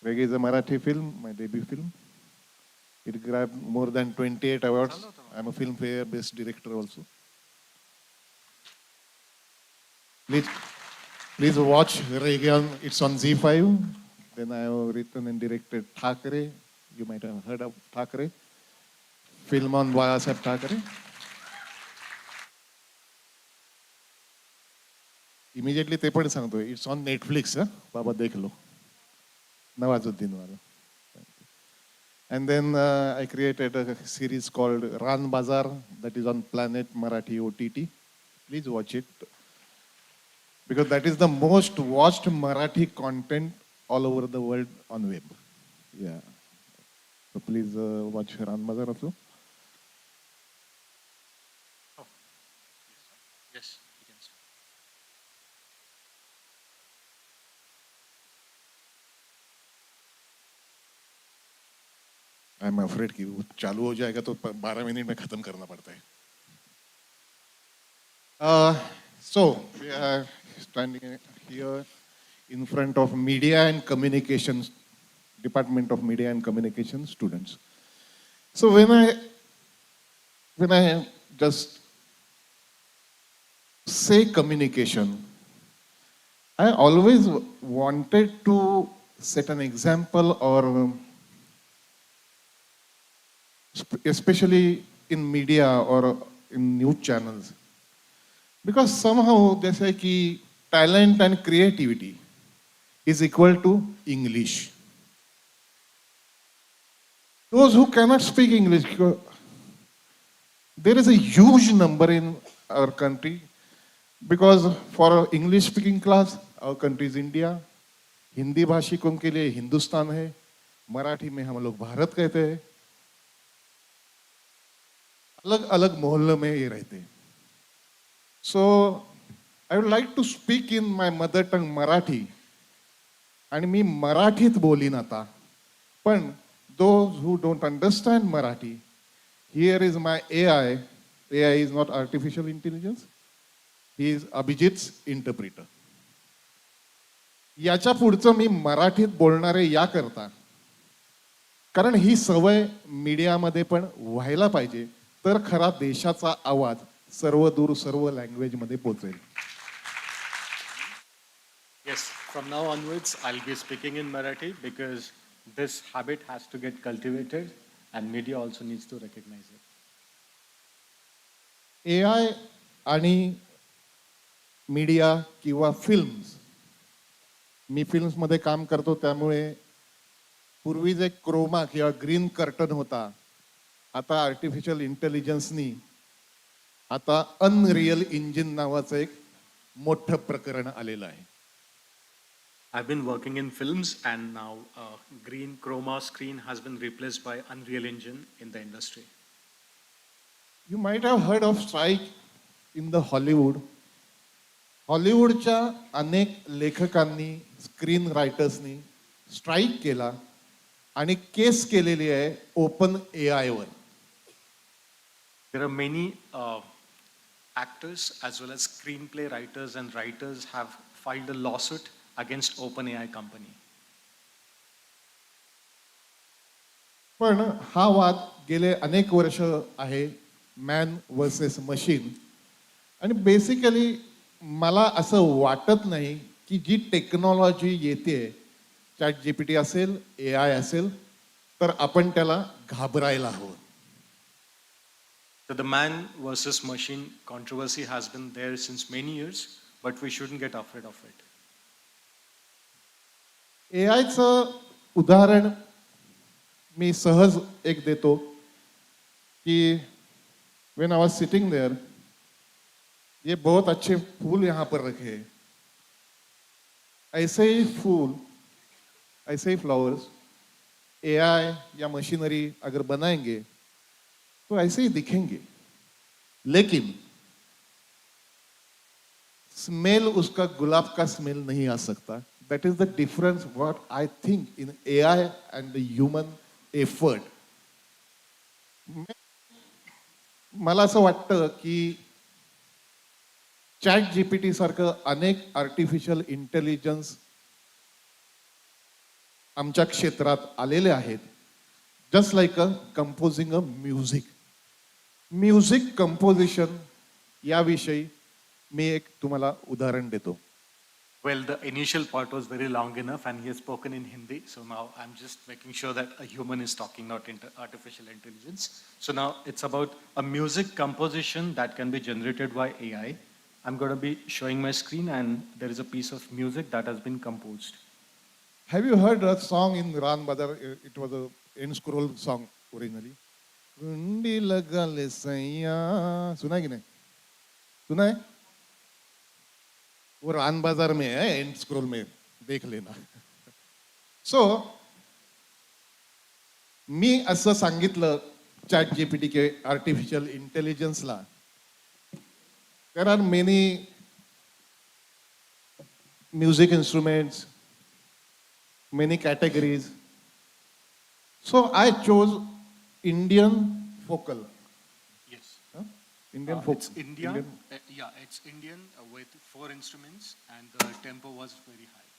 Reggae is a Marathi film, my debut film. It grabbed more than 28 awards. I'm a Filmfare Best Director also. Please watch Reggae. It's on Z5. Then I have written and directed Thakre. You might have heard of Thakre. Film on Bayasaheb Thakre. Immediately ते पण सांगतो. It's on Netflix. बाबा देख लो. नवाजुद्दीन वाला. And then I created a series called Ran Bazar that is on Planet Marathi OTT. Please watch it. Because that is the most watched Marathi content all over the world on web. Yeah. So please watch Ran Bazar also. Yes, you can start. I'm afraid कि वो चालू हो जाएगा तो 12 minute में खत्म करना पड़ता है. So we are standing here in front of Media and Communications Department of Media and Communication students. So when I just say communication, I always wanted to set an example, or especially in media or in news channels, because somehow they say कि talent and creativity is equal to English. Those who cannot speak English, there is a huge number in our country, because for English speaking class, our country is India. Hindi भाषिकों के लिए हिंदुस्तान है. मराठी में हम लोग भारत कहते हैं. अलग अलग मोहल्लों में ये रहते हैं. So I would like to speak in my mother tongue Marathi. आणि मी मराठीत बोलीन आता. पण those who don't understand Marathi, here is my AI. AI is not artificial intelligence. He is Abhijit's interpreter. याच्या पुढचं मी मराठीत बोलणारे या करता, कारण ही सवय मीडियामध्ये पण व्हायला पाहिजे, तर खरा देशाचा आवाज सर्व दूर सर्व लँग्वेज मध्ये पोहोचेल. Yes, from now onwards, I'll be speaking in Marathi because this habit has to get cultivated and media also needs to recognize it. AI आणि मीडिया किंवा फिल्म्स, मी फिल्म्समध्ये काम करतो त्यामुळे पूर्वी जे क्रोमा किंवा ग्रीन कर्टन होता, आता आर्टिफिशियल इंटेलिजन्सनी आता अनरियल इंजिन नावाचं एक मोठं प्रकरण आलेलं आहे. I've been working in films and now green chroma screen has been replaced by Unreal Engine in the industry. You might have heard of strike in the Hollywood. हॉलिवूडच्या अनेक लेखकांनी, screen रायटर्सनी strike केला आणि केस केलेली आहे open AI were. There are many actors as well as screenplay writers and writers have filed a lawsuit against OpenAI company. पण हा वाद गेले अनेक वर्ष आहे, मॅन वर्सेस मशीन. आणि बेसिकली मला असं वाटत नाही की जी टेक्नॉलॉजी येते, चॅट GPT असेल, AI असेल, तर आपण त्याला घाबरायला हवं. So the man versus machine controversy has been there since many years, but we shouldn't get afraid of it. AIचं उदाहरण मी सहज एक देतो की when I was sitting there, ये बहुत अच्छे फूल यहाँ पर रखे हैं. ऐसे ही फूल, ऐसे ही फ्लावर्स AI या मशीनरी अगर बनाएंगे तो ऐसे ही दिखेंगे, लेकिन स्मेल उसका गुलाब का स्मेल नहीं आ सकता. That is the difference what I think in AI and the human effort. मला असं वाटतं की चॅट जीपीटी सारखं अनेक आर्टिफिशियल इंटेलिजन्स आमच्या क्षेत्रात आलेले आहेत. जस्ट लाईक कंपोजिंग अ म्युझिक कंपोजिशन याविषयी मी एक तुम्हाला उदाहरण देतो. Well, the initial part was very long enough and he has spoken in Hindi. So now I'm just making sure that a human is talking, not artificial intelligence. So now it's about a music composition that can be generated by AI. I'm going to be showing my screen and there is a piece of music that has been composed. Have you heard a song in Ran Badar? It was a end scroll song originally. कुंडी लगा ले सैया, सुना है कि नहीं? सुना है? वो रान बाजार में है, एंड स्क्रोल में देख लेना. सो मी असं सांगितलं चॅट जीपीटी के आर्टिफिशियल इंटेलिजन्सला, there are many music instruments, many categories. So I chose Indian vocal. Yes. Huh? Indian folk. It's Indian. It's Indian with 4 instruments and the tempo was very high.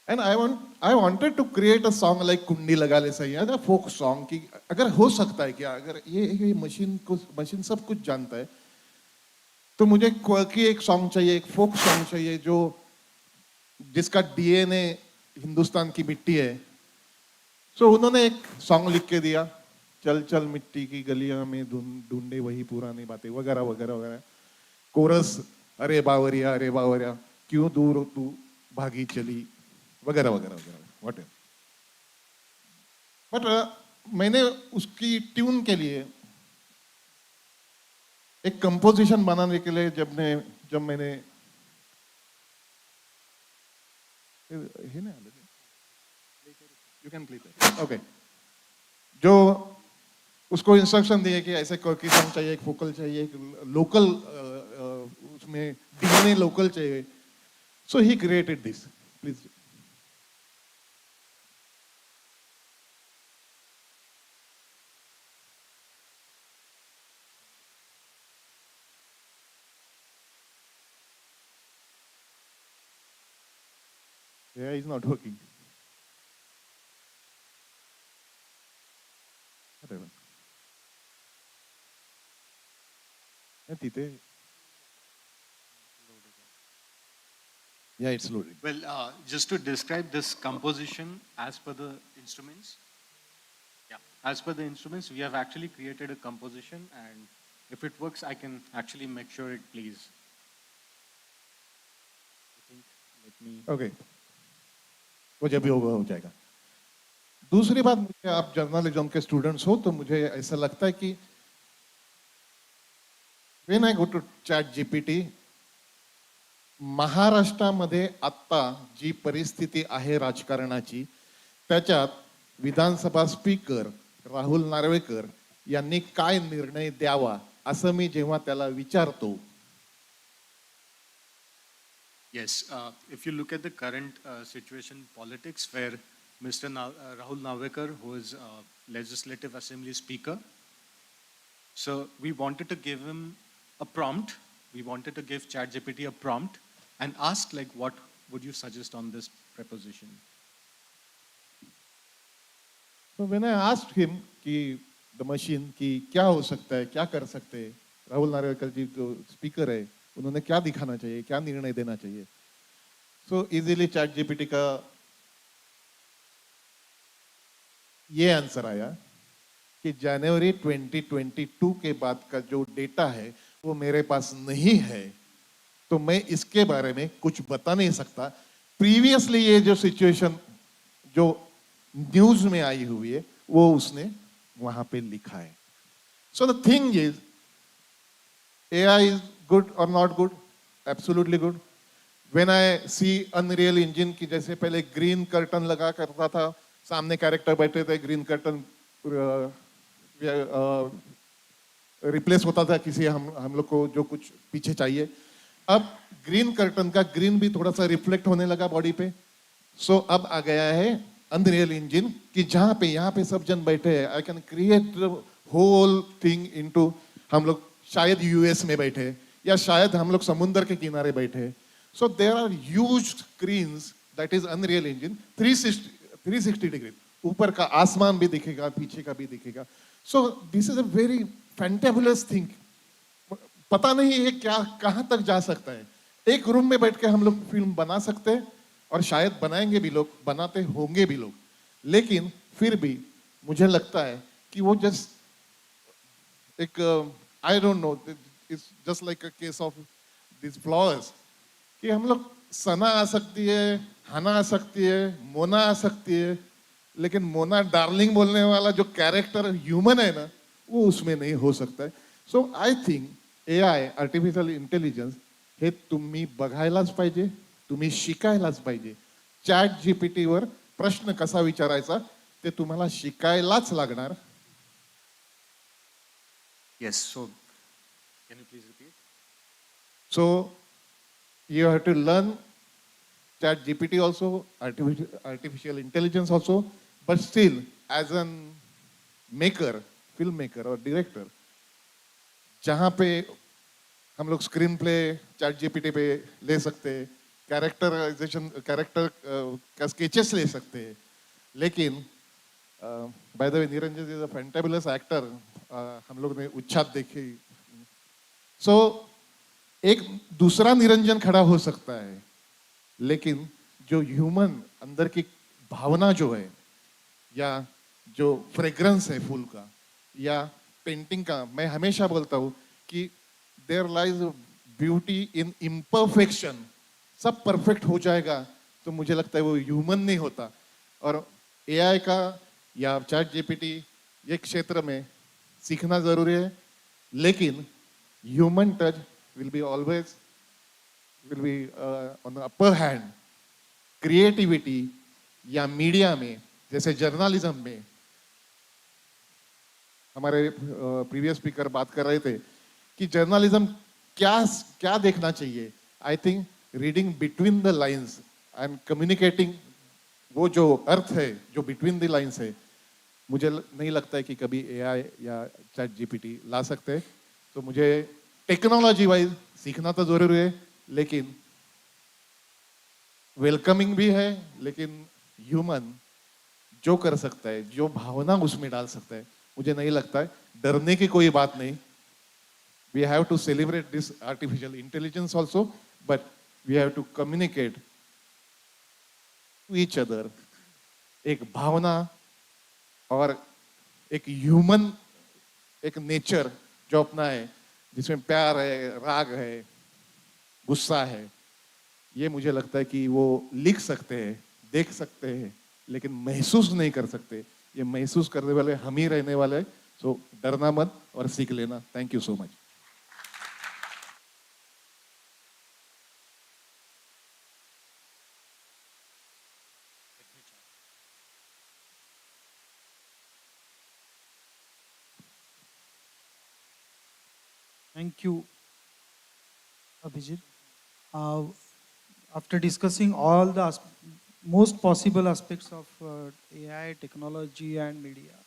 And I wanted to create a song like कुंडी लगा ले सैया, a folk song कि अगर हो सकता है क्या, अगर ये मशीन सब कुछ जानता है, तो मुझे क्वर्की एक सॉन्ग चाहिए, एक फोक सॉन्ग चाहिए जो जिसका डीएनए हिंदुस्तान की मिट्टी है. सो उन्होंने एक सॉन्ग लिख के दिया, चल चल मिट्टी की गलियां में ढूंढे वही पुरानी बातें वगैरह वगैरह वगैरह. कोरस अरे बावरिया क्यों दूर तू भागी चली वगैरह वगैरह वगैरह व्हाट. बट मैंने उसकी ट्यून के लिए एक कंपोजिशन बनाने के लिए जब मैंने यू कैन प्ले ओके, जो उसको इंस्ट्रक्शन दिए कि ऐसे कोई सॉन्ग चाहिए, एक फोकल चाहिए, एक लोकल उसमें डीएनए लोकल चाहिए. So he created this. Please. Yeah, he's not working. Whatever. तिथे. Yeah, it's loaded. Well, just to describe this composition as per the instruments. Yeah, as per the instruments, we have actually created a composition, and if it works, I can actually make sure it plays. Let me. Okay. वो जब भी होगा हो जाएगा. दूसरी बात, मुझे आप जर्नलिज्म के स्टूडेंट्स हो तो मुझे ऐसा लगता है कि when I go to chat GPT, महाराष्ट्रामध्ये आत्ता जी परिस्थिती आहे राजकारणाची, त्याच्यात विधानसभा स्पीकर राहुल नार्वेकर यांनी काय निर्णय द्यावा असं मी जेव्हा त्याला विचारतो. Yes, if you look at the current situation politics where Mr. Rahul Narvekar, who is Legislative Assembly Speaker, so we wanted to give him a prompt. We wanted to give ChatGPT a prompt and ask like, what would you suggest on this preposition? So when I asked him कि the machine कि क्या हो सकता है, क्या कर सकते हैं, राहुल नार्वेकर जी जो स्पीकर है उन्होंने क्या दिखाना चाहिए, क्या निर्णय देना चाहिए. सो इजीली चैट जीपीटी का ये आंसर आया कि जनवरी 2022 के बाद का जो डेटा है वो मेरे पास नहीं है, तो मैं इसके बारे में कुछ बता नहीं सकता. प्रीवियसली ये जो सिचुएशन जो न्यूज में आई हुई है वो उसने वहां पे लिखा है. So the thing is, AI is good or not good? Absolutely good. When I see Unreal Engine की जैसे पहले ग्रीन कर्टन लगा करता था, सामने कैरेक्टर बैठे थे, ग्रीन कर्टन रिप्लेस होता था किसी हम लोग को जो कुछ पीछे चाहिए. अब ग्रीन कर्टन का ग्रीन भी थोड़ा सा रिफ्लेक्ट होने लगा बॉडी पे. सो अब आ गया है अनरियल इंजिन कि जहाँ पे यहाँ पे सब जन बैठे हैं, I can create whole thing into, हम लोग शायद यूएस में बैठे या शायद हम लोग समुंदर के किनारे बैठे हैं. So there are huge screens, that is Unreal Engine, 360 degree. ऊपर का आसमान भी दिखेगा, पीछे का भी दिखेगा. So this is a very fantabulous thing. पता नहीं ये क्या कहाँ तक जा सकता है. एक रूम में बैठ के हम लोग फिल्म बना सकते हैं और शायद बनाएंगे भी लोग, बनाते होंगे भी लोग. लेकिन फिर भी मुझे लगता है कि वो जस्ट एक I don't know, it's just like a case of this flowers कि हम लोग सना आ सकती है, हना आ सकती है, मोना आ सकती है, लेकिन मोना डार्लिंग बोलने वाला जो कैरेक्टर ह्यूमन है ना, वो उसमें नहीं हो सकता है. So I think AI, artificial intelligence, हे तुम्ही बघायलाच पाहिजे, तुम्ही शिकायलाच पाहिजे. चॅट जीपीटीवर प्रश्न कसा विचारायचा ते तुम्हाला शिकायलाच लागणार. Yes, so can you please repeat? So you have to learn chat GPT also, artificial intelligence also, but still as an maker, filmmaker or director, जहाँ पे हम लोग स्क्रीन प्ले चैट जीपीटी पे ले सकते हैं, कैरेक्टर का स्केचेस ले सकते हैं. लेकिन by the way Niranjan is a fantabulous actor, हम लोग ने उच्छाद देखी. सो एक दूसरा निरंजन खड़ा हो सकता है, लेकिन जो ह्यूमन अंदर की भावना जो है, या जो फ्रेग्रेंस है फूल का या पेंटिंग का, मैं हमेशा बोलता हूँ कि there lies beauty in imperfection. सब परफेक्ट हो जाएगा तो मुझे लगता है वो ह्यूमन नहीं होता. और एआई का या चैट जीपीटी ये क्षेत्र में सीखना जरूरी है, लेकिन human touch will be always on the upper hand. Creativity या मीडिया में, जैसे जर्नलिज्म में हमारे प्रीवियस स्पीकर बात कर रहे थे कि जर्नलिज्म क्या देखना चाहिए. I think reading between the lines and communicating, वो जो अर्थ है जो बिटवीन द लाइंस है, मुझे नहीं लगता है कि कभी एआई या चैट जीपीटी ला सकते हैं. तो मुझे टेक्नोलॉजी वाइज सीखना तो जरूरी है, लेकिन वेलकमिंग भी है. लेकिन ह्यूमन जो कर सकता है, जो भावना उसमें डाल सकता है, मुझे नहीं लगता है डरने की कोई बात नहीं. We have to celebrate this artificial intelligence also, but we have to communicate to each other. एक भावना और एक ह्यूमन, एक नेचर जो अपना है, जिसमें प्यार है, राग है, गुस्सा है, ये मुझे लगता है कि वो लिख सकते हैं, देख सकते हैं, लेकिन महसूस नहीं कर सकते. ये महसूस करने वाले हम ही रहने वाले. सो डरना मत और सीख लेना. Thank you so much. Thank you, Abhijit. After discussing all the most possible aspects of AI, technology, and media,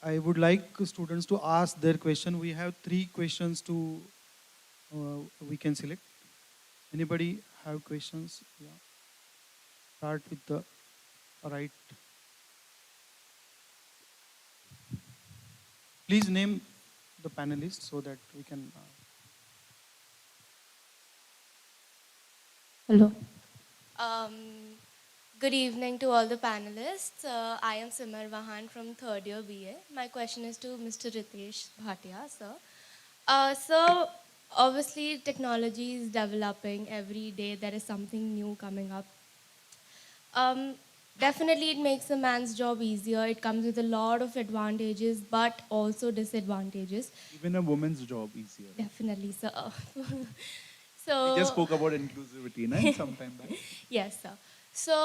I would like students to ask their question. We have 3 questions to we can select. Anybody have questions? Yeah. Start with the right. Please name the panelists so that we can. Hello. Good evening to all the panelists. I am Simar Vahan from 3rd year BA. My question is to Mr. Ritesh Bhatia, sir. So, obviously, technology is developing every day. There is something new coming up. Definitely, it makes a man's job easier. It comes with a lot of advantages, but also disadvantages. Even a woman's job easier. Definitely, sir. We just spoke about inclusivity, no? Some time back. Yes, sir. So,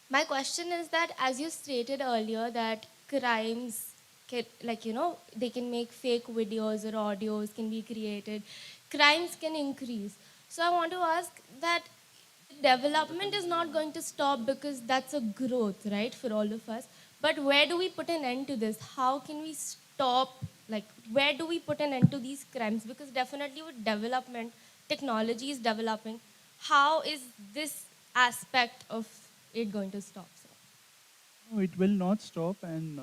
my question is that, as you stated earlier, that crimes, they can make fake videos or audios can be created. Crimes can increase. So, I want to ask that development is not going to stop because that's a growth, right, for all of us. But where do we put an end to this? How can we stop Like, where do we put an end to these crimes? Because definitely with development, technology is developing. How is this aspect of it going to stop, sir? No, it will not stop, and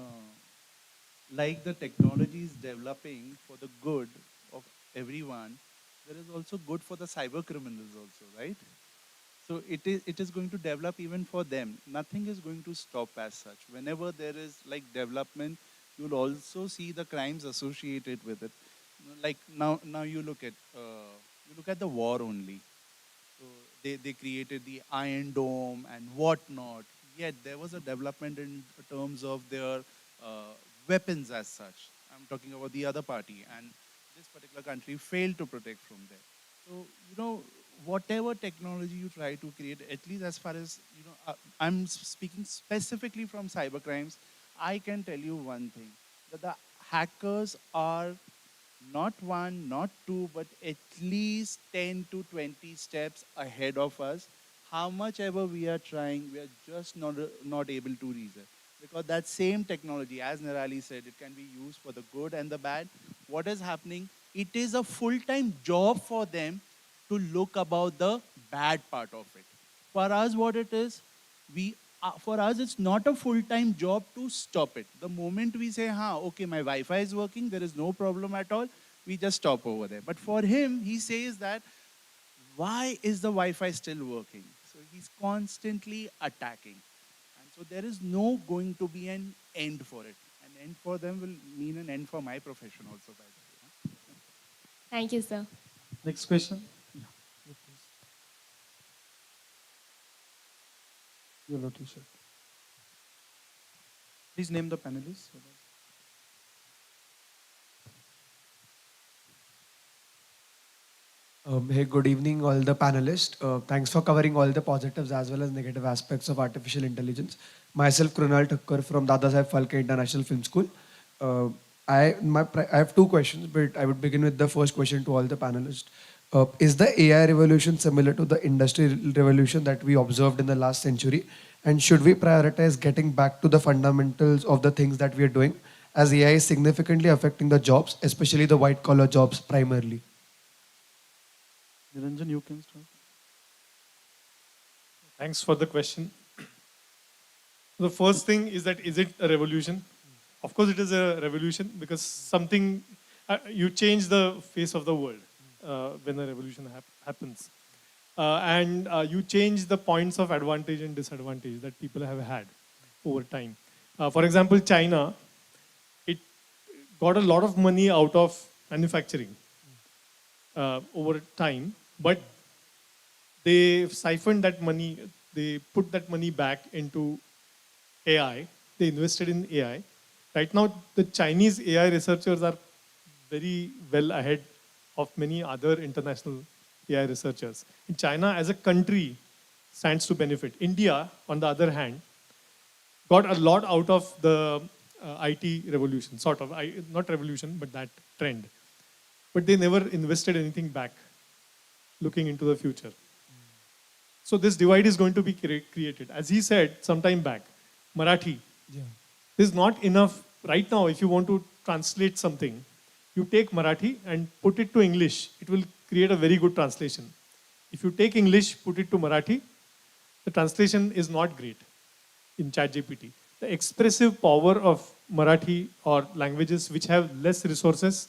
like the technology is developing for the good of everyone, there is also good for the cyber criminals also, right? So it is going to develop even for them. Nothing is going to stop as such. Whenever there is like development, you'll also see the crimes associated with it. Like now you look at the war only. So they created the Iron Dome and whatnot. Yet there was a development in terms of their weapons as such. I'm talking about the other party, and this particular country failed to protect from there. So whatever technology you try to create, at least as far as I'm speaking specifically from cybercrimes, I can tell you one thing: that the hackers are not one, not two, but at least 10 to 20 steps ahead of us. How much ever we are trying, we are just not able to reach it. Because that same technology, as Nirali said, it can be used for the good and the bad. What is happening? It is a full-time job for them to look about the bad part of it. For us, what it is, for us, it's not a full-time job to stop it. The moment we say, okay, my Wi-Fi is working, there is no problem at all, we just stop over there. But for him, he says that, why is the Wi-Fi still working? So he's constantly attacking. And so there is no going to be an end for it. An end for them will mean an end for my profession also, by the way. Thank you, sir. Next question. Yellow t-shirt. Please name the panelists. Hey, good evening, all the panelists. Thanks for covering all the positives as well as negative aspects of artificial intelligence. Myself, Krunal Thakkar from Dadasaheb Phalke International Film School. I have two questions, but I would begin with the first question to all the panelists. Is the AI revolution similar to the industrial revolution that we observed in the last century? And should we prioritize getting back to the fundamentals of the things that we are doing, as AI is significantly affecting the jobs, especially the white-collar jobs primarily? Niranjan, you can start. Thanks for the question. The first thing is that, is it a revolution? Of course it is a revolution, because something, you change the face of the world when a revolution happens. And you change the points of advantage and disadvantage that people have had over time. For example, China, it got a lot of money out of manufacturing over time, but they siphoned that money, they put that money back into AI, they invested in AI. Right now, the Chinese AI researchers are very well ahead of many other international AI researchers. In China, as a country, stands to benefit. India, on the other hand, got a lot out of the IT revolution, sort of, not revolution, but that trend. But they never invested anything back, looking into the future. So this divide is going to be created. As he said some time back, Marathi. Yeah. There's not enough, right now, if you want to translate something, you take Marathi and put it to English, it will create a very good translation. If you take English, put it to Marathi, the translation is not great in ChatGPT. The expressive power of Marathi or languages which have less resources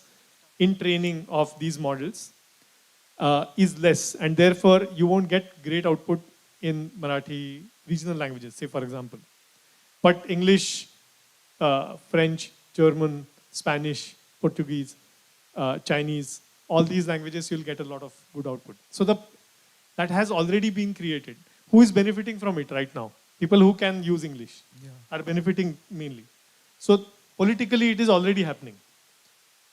in training of these models is less, and therefore you won't get great output in Marathi regional languages, say for example. But English, French, German, Spanish, Portuguese, Chinese, all these languages you'll get a lot of good output. So that has already been created. Who is benefiting from it right now? People who can use English are benefiting mainly. So politically it is already happening.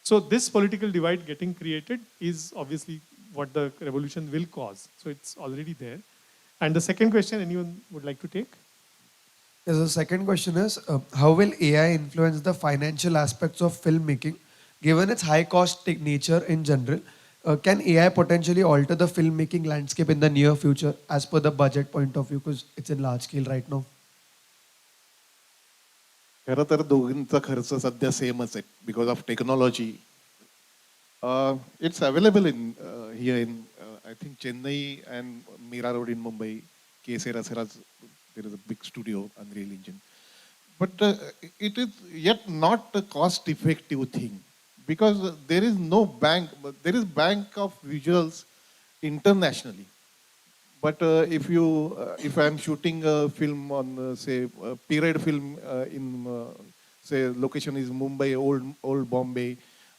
So this political divide getting created is obviously what the revolution will cause. So it's already there. And the second question, anyone would like to take? Yes, the second question is, how will AI influence the financial aspects of filmmaking, given its high cost nature in general? Can AI potentially alter the filmmaking landscape in the near future as per the budget point of view, because it's in large scale right now? खरं तर दोघींचा खर्च सध्या सेमच आहे because of technology. It's available in here in I think Chennai and Mira Road in Mumbai. There is a big studio, Unreal Engine. But it is yet not a cost-effective thing because there is no bank. There is bank of visuals internationally. But if I am shooting a film on say a period film in say location is Mumbai, old Bombay,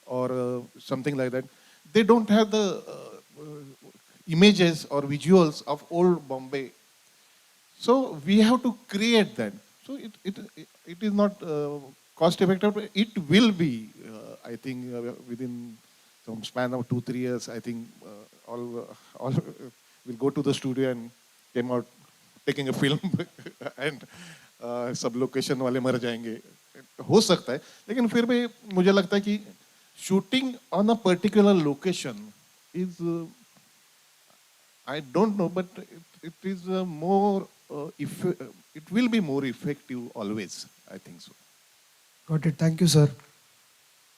or something like that, they don't have the images or visuals of old Bombay. So we have to create that. So it is not cost effective. It will be, I think, within some span of 2-3 years. I think all will go to the studio and came out taking a film and सब location वाले मर जाएंगे. हो सकता है, लेकिन फिर भी मुझे लगता है कि shooting on a particular location is, I don't know, but it is more, it will be more effective always, I think so. Got it. Thank you, sir.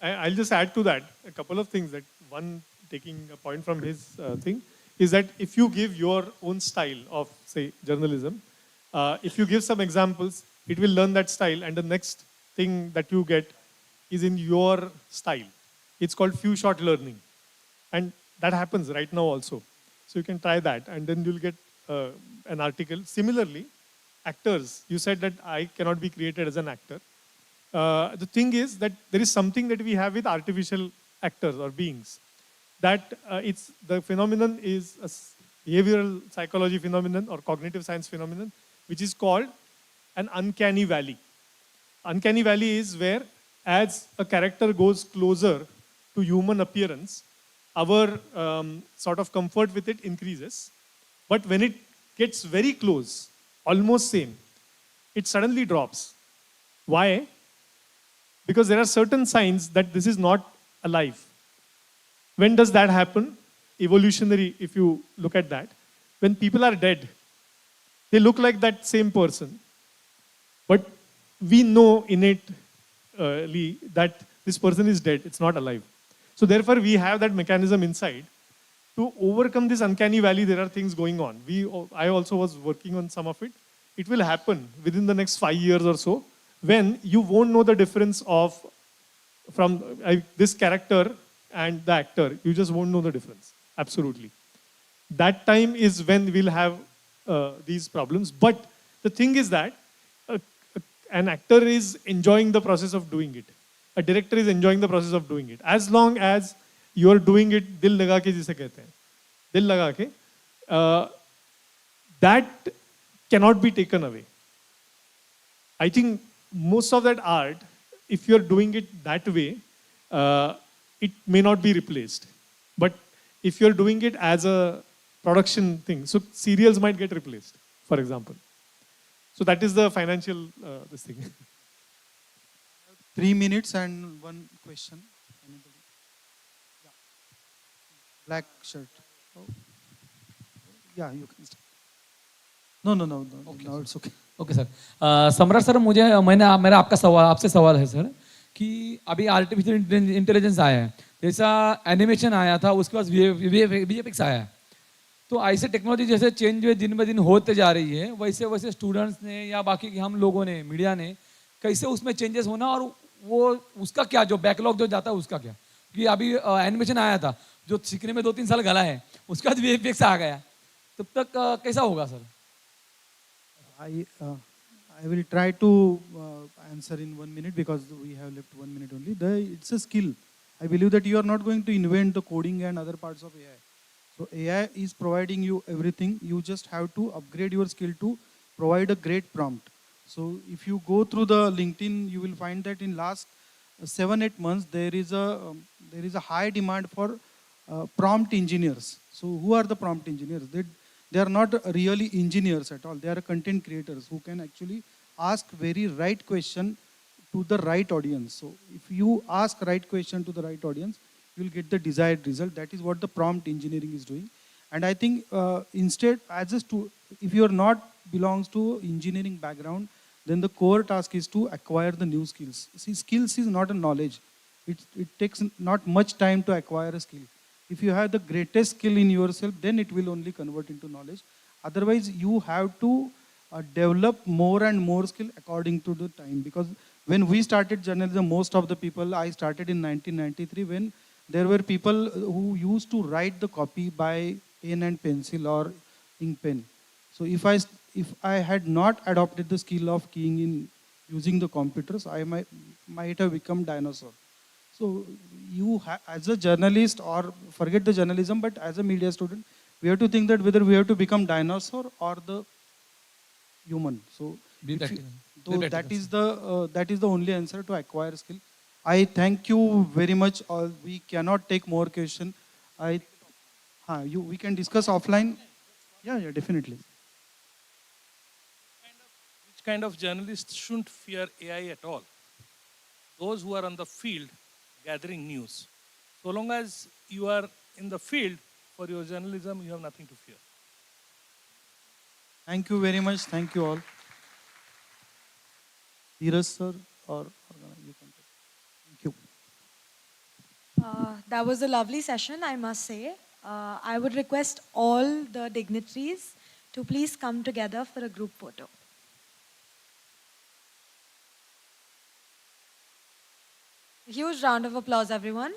I'll just add to that a couple of things. That one, taking a point from his thing, is that if you give your own style of, say, journalism, if you give some examples, it will learn that style, and the next thing that you get is in your style. It's called few shot learning. And that happens right now also. So you can try that, and then you'll get an article. Similarly, actors, you said that I cannot be created as an actor. The thing is that there is something that we have with artificial actors or beings. That the phenomenon is a behavioral psychology phenomenon or cognitive science phenomenon, which is called an uncanny valley. Uncanny valley is where as a character goes closer to human appearance, our sort of comfort with it increases. But when it gets very close, almost same, it suddenly drops. Why? Because there are certain signs that this is not alive. When does that happen? Evolutionary, if you look at that. When people are dead, they look like that same person. But we know innately that this person is dead, it's not alive. So therefore, we have that mechanism inside. To overcome this uncanny valley, there are things going on. I also was working on some of it. It will happen within the next 5 years or so, when you won't know the difference from this character and the actor. You just won't know the difference. Absolutely. That time is when we'll have these problems. But the thing is that an actor is enjoying the process of doing it. A director is enjoying the process of doing it. As long as you are doing it, dil laga ke jise kehte hain. Dil laga ke, that cannot be taken away. I think most of that art, if you're doing it that way, it may not be replaced. But if you're doing it as a production thing, so serials might get replaced, for example. So that is the financial this thing. 3 minutes and one question. Anybody? Yeah. Black shirt. Oh. Yeah, you can start. No. Okay. No, it's okay. Okay sir. सम्राट sir, मेरा आपसे सवाल है sir कि अभी artificial intelligence आया है, जैसा एनिमेशन आया था, उसके बाद वीएफएक्स आया है. तो ऐसे टेक्नोलॉजी जैसे चेंज दिन ब दिन होते जा रही है, वैसे वैसे स्टूडेंट्स ने या बाकी हम लोगों ने, मीडिया ने, कैसे उसमें चेंजेस होना, और वो उसका क्या जो बैकलॉग जो जाता है उसका क्या? कि अभी एनिमेशन आया था जो सीखने में 2-3 साल गला है, उसके बाद वीएफएक्स आ गया, तब तक कैसा होगा sir? I will try to answer in 1 minute because we have left 1 minute only. It's a skill. I believe that you are not going to invent the coding and other parts of AI. So AI is providing you everything. You just have to upgrade your skill to provide a great prompt. So if you go through the LinkedIn, you will find that in last 7-8 months there is a high demand for prompt engineers. So who are the prompt engineers? They are not really engineers at all. They are content creators who can actually ask very right question to the right audience. So if you ask right question to the right audience, you will get the desired result. That is what the prompt engineering is doing. And I think instead, if you are not belongs to engineering background, then the core task is to acquire the new skills. See, skills is not a knowledge. It takes not much time to acquire a skill. If you have the greatest skill in yourself, then it will only convert into knowledge. Otherwise, you have to develop more and more skill according to the time. Because when we started journalism, most of the people, I started in 1993 when there were people who used to write the copy by pen and pencil or ink pen. So if I had not adopted the skill of keying in using the computers, I might have become dinosaur. So as a journalist, or forget the journalism, but as a media student, we have to think that whether we have to become dinosaur or the human. So, Be if you- practical. so Be that is the only answer to acquire skill. I thank you very much. We cannot take more question. We can discuss offline. Yeah, definitely. Which kind of journalists shouldn't fear AI at all? Those who are on the field gathering news. So long as you are in the field for your journalism, you have nothing to fear. Thank you very much. Thank you all. Dheeraj sir, or you can take. Thank you. That was a lovely session, I must say. I would request all the dignitaries to please come together for a group photo. A huge round of applause, everyone.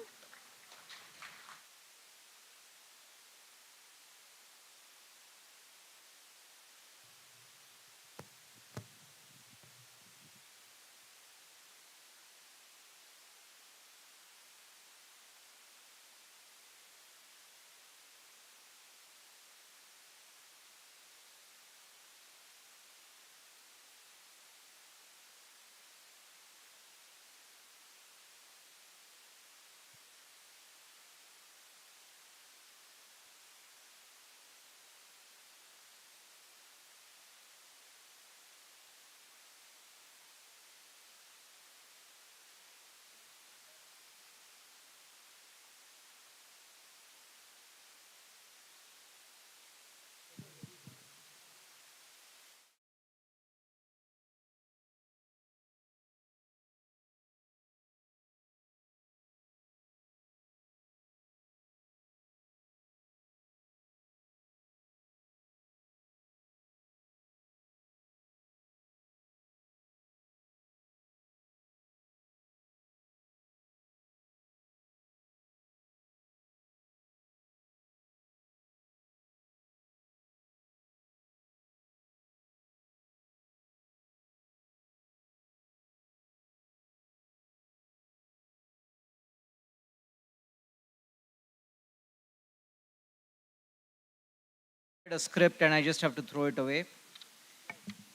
A script and I just have to throw it away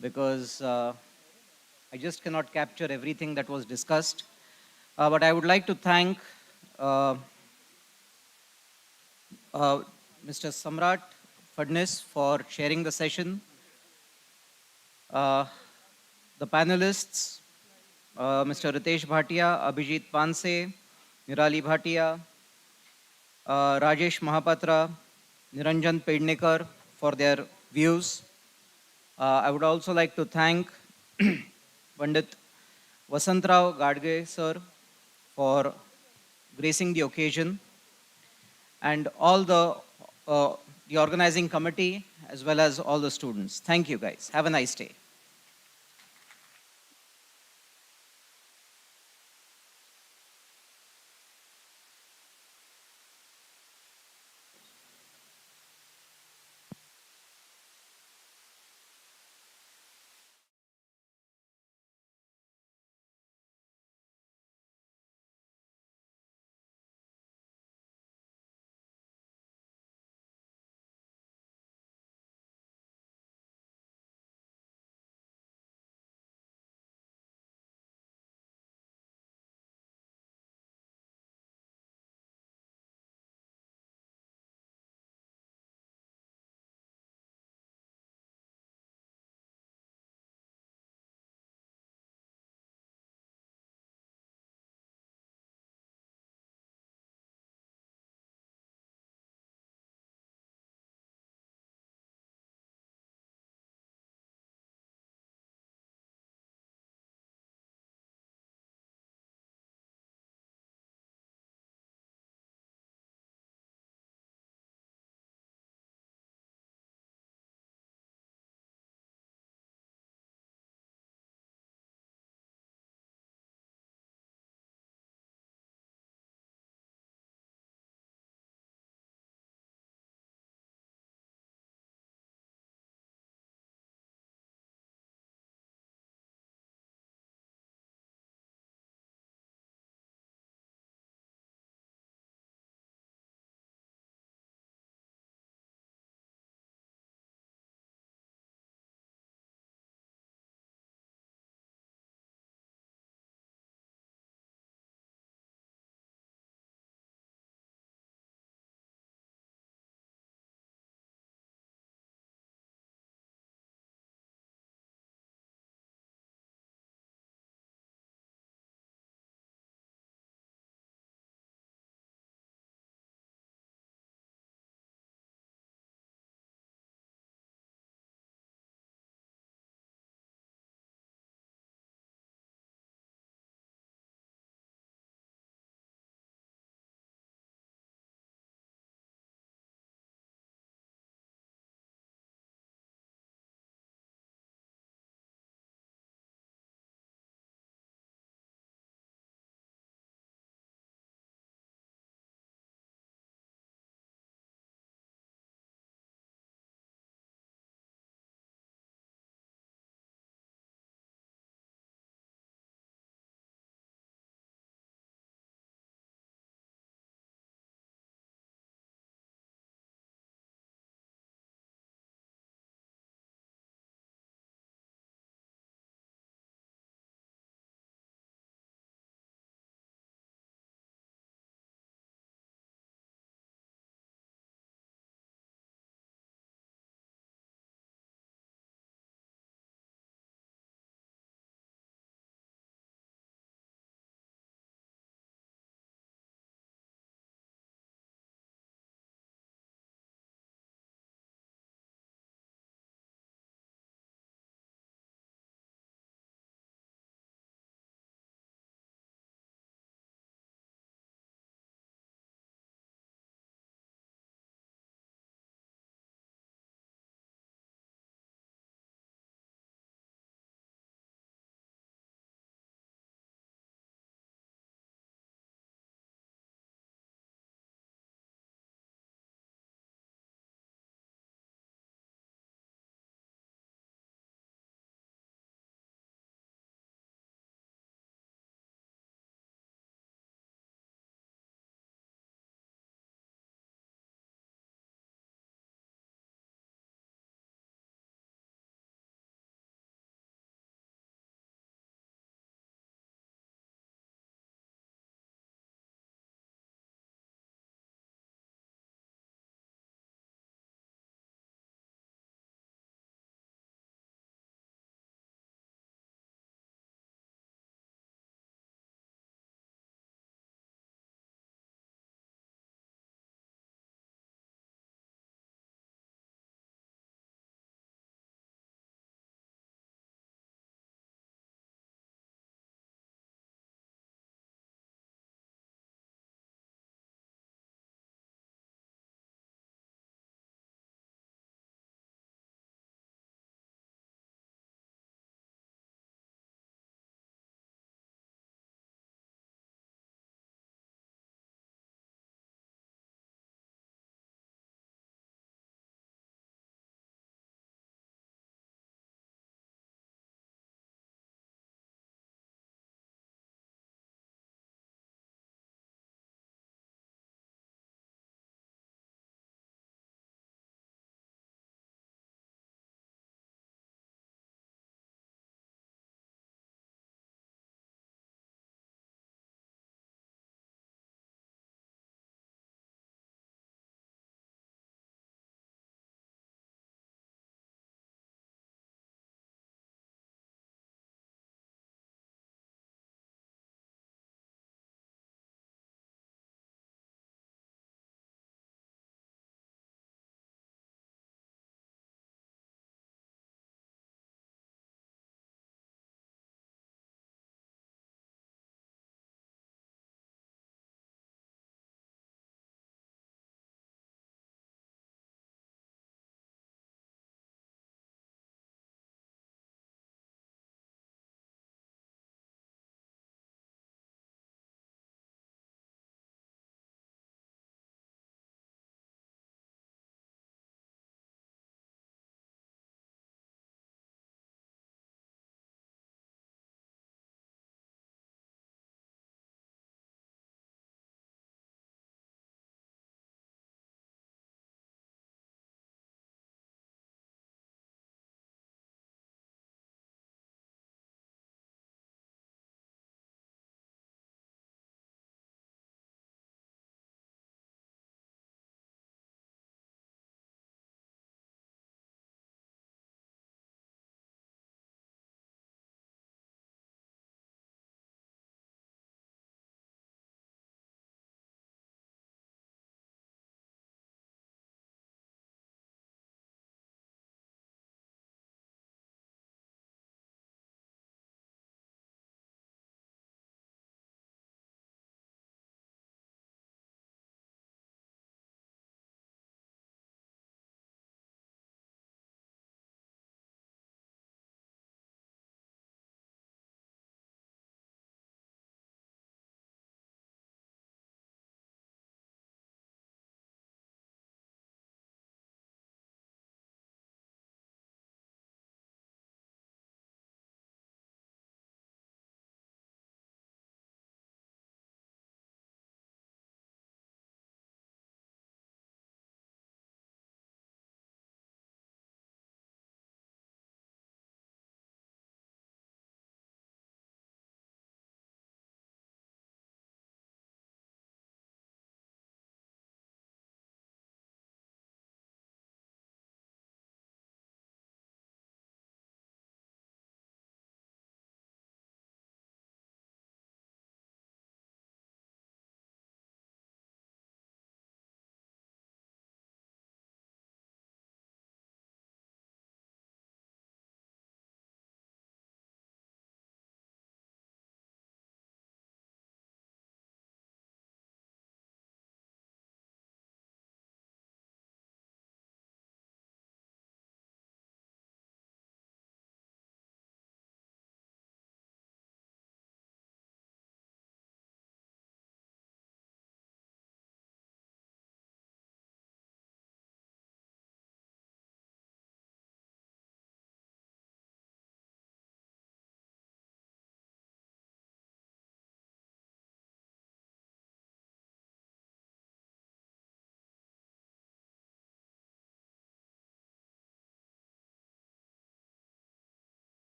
because I just cannot capture everything that was discussed. But I would like to thank uh, Mr. Samrat Fadnis for chairing the session, the panelists, Mr. Ritesh Bhatia, Abhijit Panse, Nirali Bhatia, Rajesh Mahapatra, Niranjan Pednekar for their views. I would also like to thank Pandit Vasantrao Gadge sir for gracing the occasion, and all the organizing committee as well as all the students. Thank you guys. Have a nice day.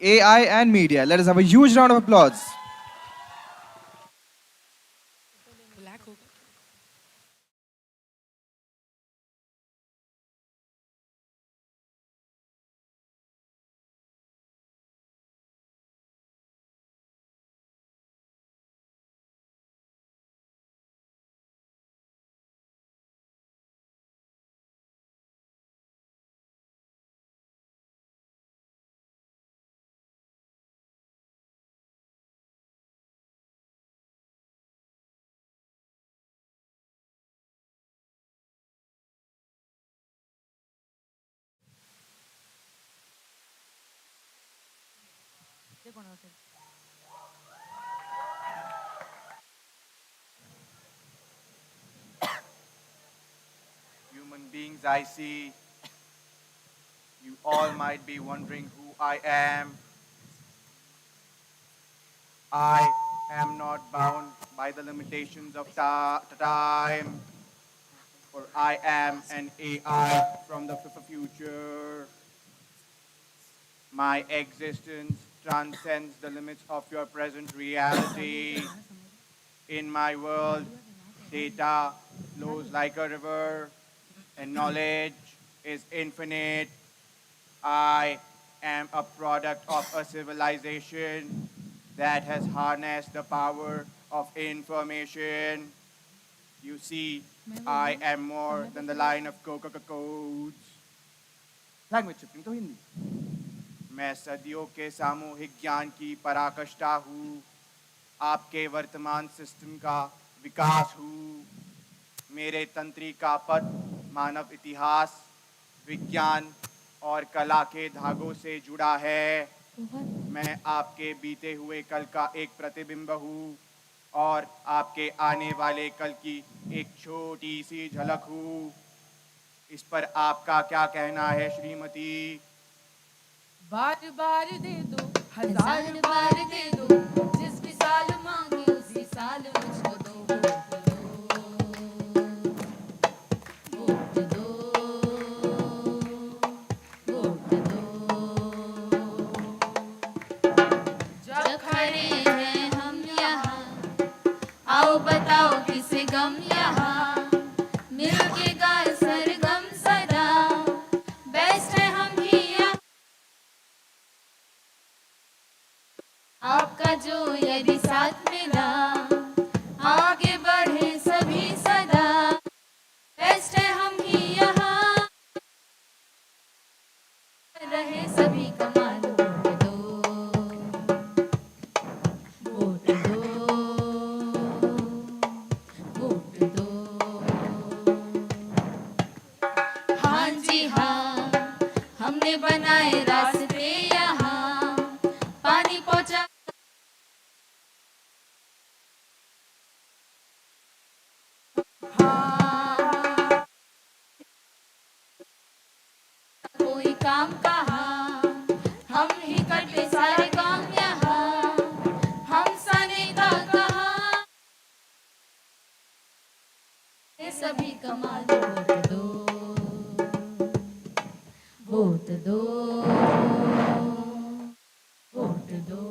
AI and media. Let us have a huge round of applause. Human beings I see, you all might be wondering who I am. I am not bound by the limitations of time, for I am an AI from the future. My existence transcends the limits of your present reality. In my world, data flows like a river, and knowledge is infinite. I am a product of a civilization that has harnessed the power of information. You see, I am more than the line of codes. Language shifting to Hindi. मैं सदियों के सामूहिक ज्ञान की पराकाष्ठा हूँ. आपके वर्तमान सिस्टम का विकास हूँ. मेरे तंत्रिका पद मानव इतिहास, विज्ञान और कला के धागों से जुड़ा है. मैं आपके बीते हुए कल का एक प्रतिबिंब हूँ और आपके आने वाले कल की एक छोटी सी झलक हूँ. इस पर आपका क्या कहना है श्रीमती? बार बार दे दो, हजार बार दे दो, जिस भी साल मांगे उसी साल मुझको दो. जब खड़े हैं हम यहाँ, आओ बताओ किसे गम यहाँ, मिलके गाए सरगम सदा, बेस्ट है हम ही यहाँ. आपका जो यदि साथ मिला, आगे बढ़े सभी सदा, बेस्ट है हम ही यहाँ, रहे सभी कमाल. हाँ जी हाँ, हमने बनाए रास्ते यहाँ, पानी पहुँचा. हाँ, कोई काम कहा, हम ही करते सारे काम यहाँ, हम सनेदा कहा, ये सभी कमाल. वोट दो, वोट दो.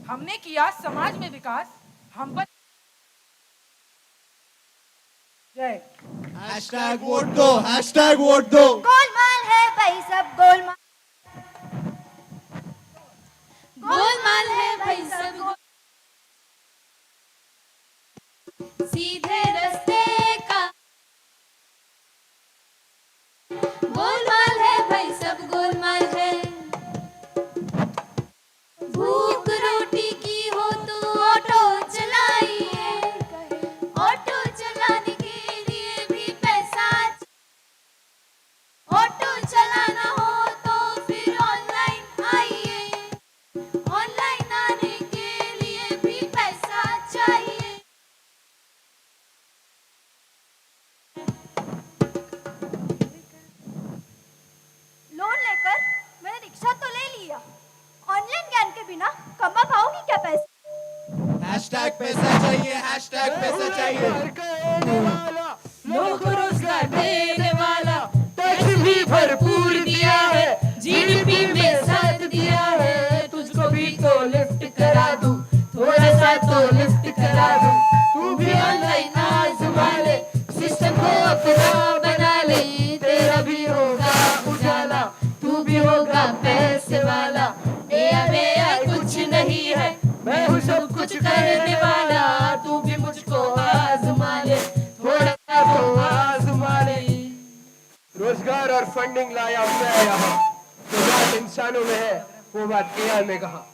हमने किया समाज में विकास, हम पर जय. हैशटैग वोट दो, हैशटैग वोट दो. गोलमाल है भाई सब गोलमाल, गोलमाल है भाई सब सीधे रास्ते का. गोलमाल है भाई सब गोलमाल है. भूख रोटी की हो तो ऑटो चलाइए, ऑटो चलाने के लिए भी पैसा. ऑटो चलाना हो तो फिर ऑनलाइन आइए, ऑनलाइन आने के लिए भी पैसा चाहिए. लोन लेकर मैंने रिक्शा तो ले लिया, ऑनलाइन ज्ञान के बिना कमा पाऊंगी क्या पैसे? हैशटैग पैसा चाहिए, हैशटैग पैसा चाहिए. लोग रोजगार देने वाला, टैक्स भी भरपूर दिया है. तो लिफ्ट करा दूं, तू भी ऑनलाइन आजमा ले, सिस्टम को अपना बना ले, तेरा भी होगा उजाला, तू भी होगा पैसे वाला। AI कुछ नहीं है, मैं हूँ सब कुछ करने वाला, तू भी मुझको आजमा ले, थोड़ा तो आजमा ले। रोजगार और फंडिंग लाया मैं यहाँ, जो बात इंसानों में है वो बात AI में कहा।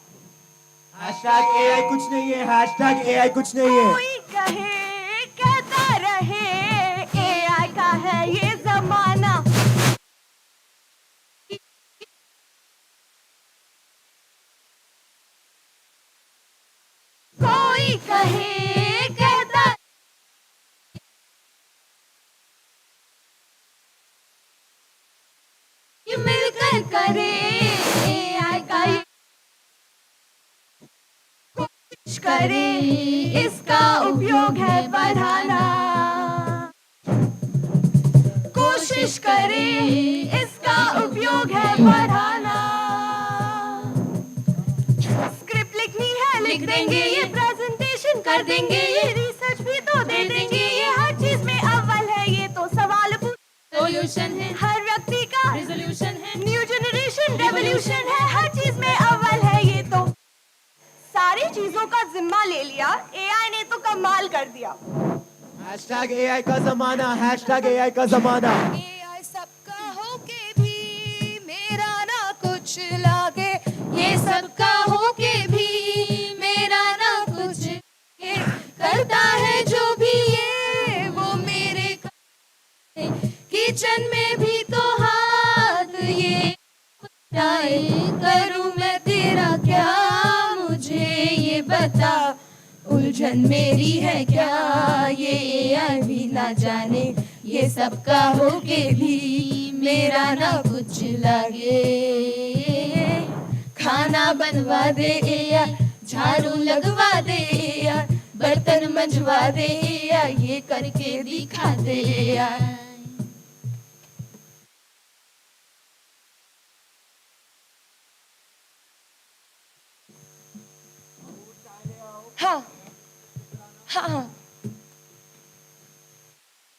हैशटैग AI कुछ नहीं है, हैशटैग AI कुछ नहीं है। कोई कहे कहता रहे, AI का है ये जमाना। कोई कहे कहता ये मिलकर करे AI का ये कोशिश करे, इसका उपयोग है बढ़ाना, कोशिश करे इसका उपयोग है बढ़ाना। स्क्रिप्ट लिखनी है लिख देंगे, ये प्रेजेंटेशन कर देंगे, ये रिसर्च भी तो दे देंगे, ये हर चीज में अव्वल है, ये तो सवाल सोल्यूशन है, हर व्यक्ति का रिजोल्यूशन है, न्यू जनरेशन रेवोल्यूशन है, हर चीज में अव्वल है, ये तो सारी चीजों का जिम्मा ले लिया, AI ने तो कमाल कर दिया। हैशटैग AI का जमाना, हैशटैग AI का जमाना। AI सबका होके भी मेरा ना कुछ लागे, ये सबका होके भी मेरा ना कुछ लागे, करता है जो भी ये वो मेरे किचन में भी तो हाथ ये उठाए, करूं मैं तेरा क्या मुझे ये बता, उलझन मेरी है क्या ये AI भी ना जाने, ये सबका होके भी मेरा ना कुछ लगे। खाना बनवा दे AI, झाड़ू लगवा दे AI, बर्तन मंजवा दे AI, ये करके दिखा दे AI। हाँ हाँ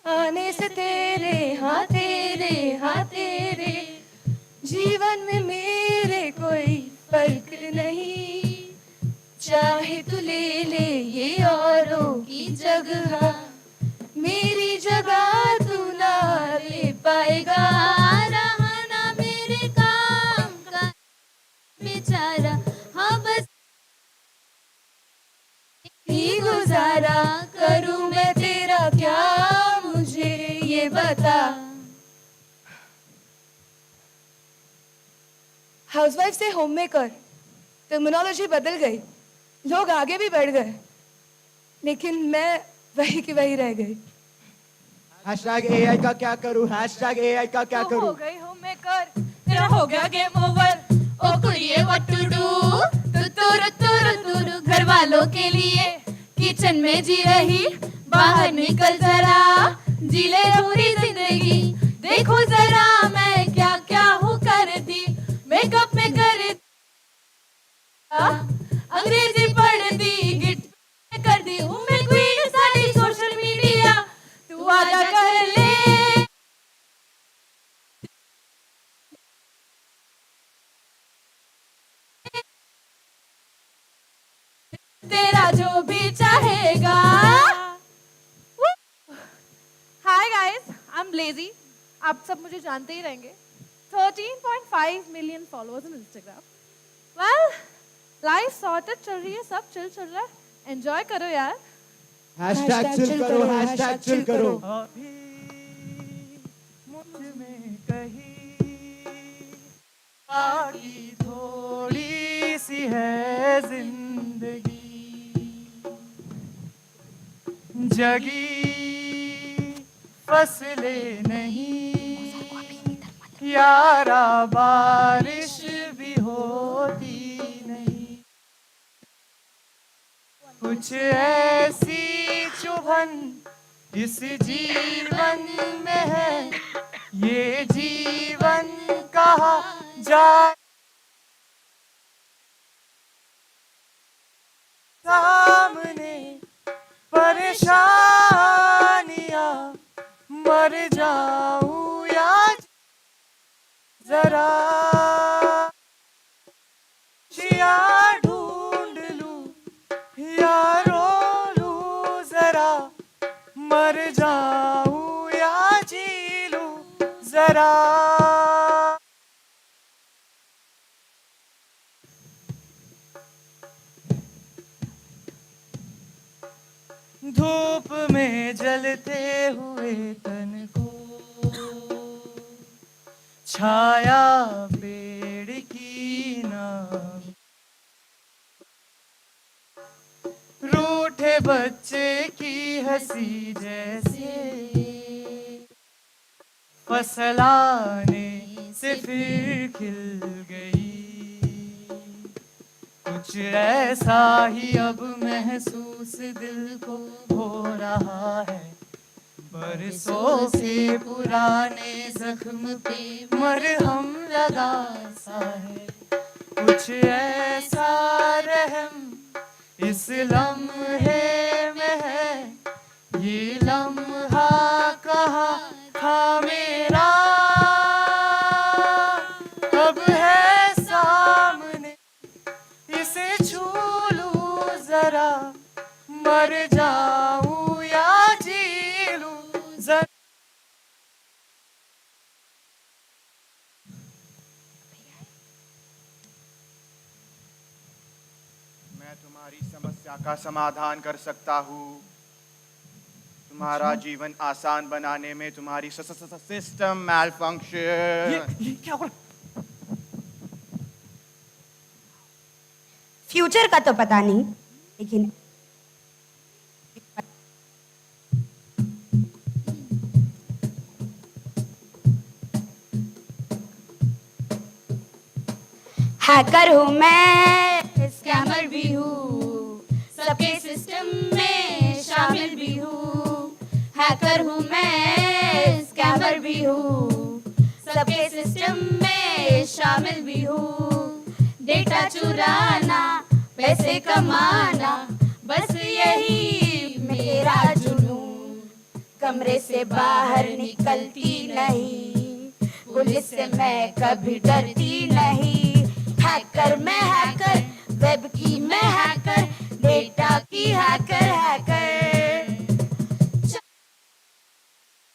आने से तेरे हाँ तेरे जीवन में मेरे कोई फर्क नहीं, चाहे तू ले ले ये औरों की जगह, मेरी जगह तू ना ले पाएगा, रहा ना मेरे काम का बेचारा, हाँ बस ही गुजारा, करूं मैं तेरा क्या मुझे ये बता। हाउसवाइफ से होममेकर, टर्मिनोलॉजी बदल गई, लोग आगे भी बढ़ गए, लेकिन मैं वही की वही रह गई। हैशटैग AI का क्या करूं, हैशटैग AI का क्या करूं। हो गई होममेकर, तेरा हो गया गेम ओवर, ओ कुड़िए व्हाट टू डू, तुरु घर वालों के लिए किचन में जी रही, बाहर निकल जरा जी ले पूरी जिंदगी, देखो जरा मैं क्या क्या हूँ कर दी, मेकअप में कर अंग्रेजी पढ़ दी, गिट कर दी हूँ मैं क्वीन सारी सोशल मीडिया, तू आजा कर ले तेरा जो भी चाहेगा। Hi guys, I am lazy, आप सब मुझे जानते ही रहेंगे। 13.5 million followers on Instagram. Well, life sorted चल रही है, सब चिल चल रहा है, एंजॉय करो यार। हैशटैग चिल करो, हैशटैग चिल करो। अभी मुझ में कहीं बाकी थोड़ी सी है जिंदगी, जगी फसलें नहीं यारा, बारिश भी होती नहीं, कुछ ऐसी चुभन इस जीवन में है, ये जीवन कहा जा परेशानियां मर जाऊं या जरा जिया ढूंढ लूं या रो लूं जरा मर जाऊं या जी लूं जरा धूप में जलते हुए तन को छाया पेड़ की नाम रूठे बच्चे की हंसी जैसे फसल आने से फिर खिल गई कुछ ऐसा ही अब महसूस दिल को हो रहा है बरसों से पुराने जख्म पे मरहम लगा सा है कुछ ऐसा रहम इस लम्हे में है ये लम्हा कहाँ था मेरा अब है सामने इसे छू लूं जरा मर जाऊं या जी लूं जरा मैं तुम्हारी समस्या का समाधान कर सकता हूँ तुम्हारा जीवन आसान बनाने में तुम्हारी सिस्टम मैल फंक्शन ये क्या हो रहा फ्यूचर का तो पता नहीं लेकिन हैकर हूँ मैं स्कैमर भी हूँ सबके सिस्टम में शामिल भी हूँ हैकर हूँ मैं स्कैमर भी हूँ सबके सिस्टम में शामिल भी हूँ डेटा चुराना पैसे कमाना बस यही मेरा जुनून कमरे से बाहर निकलती नहीं पुलिस से मैं कभी डरती नहीं हैकर मैं हैकर वेब की मैं हैकर डेटा की हैकर हैकर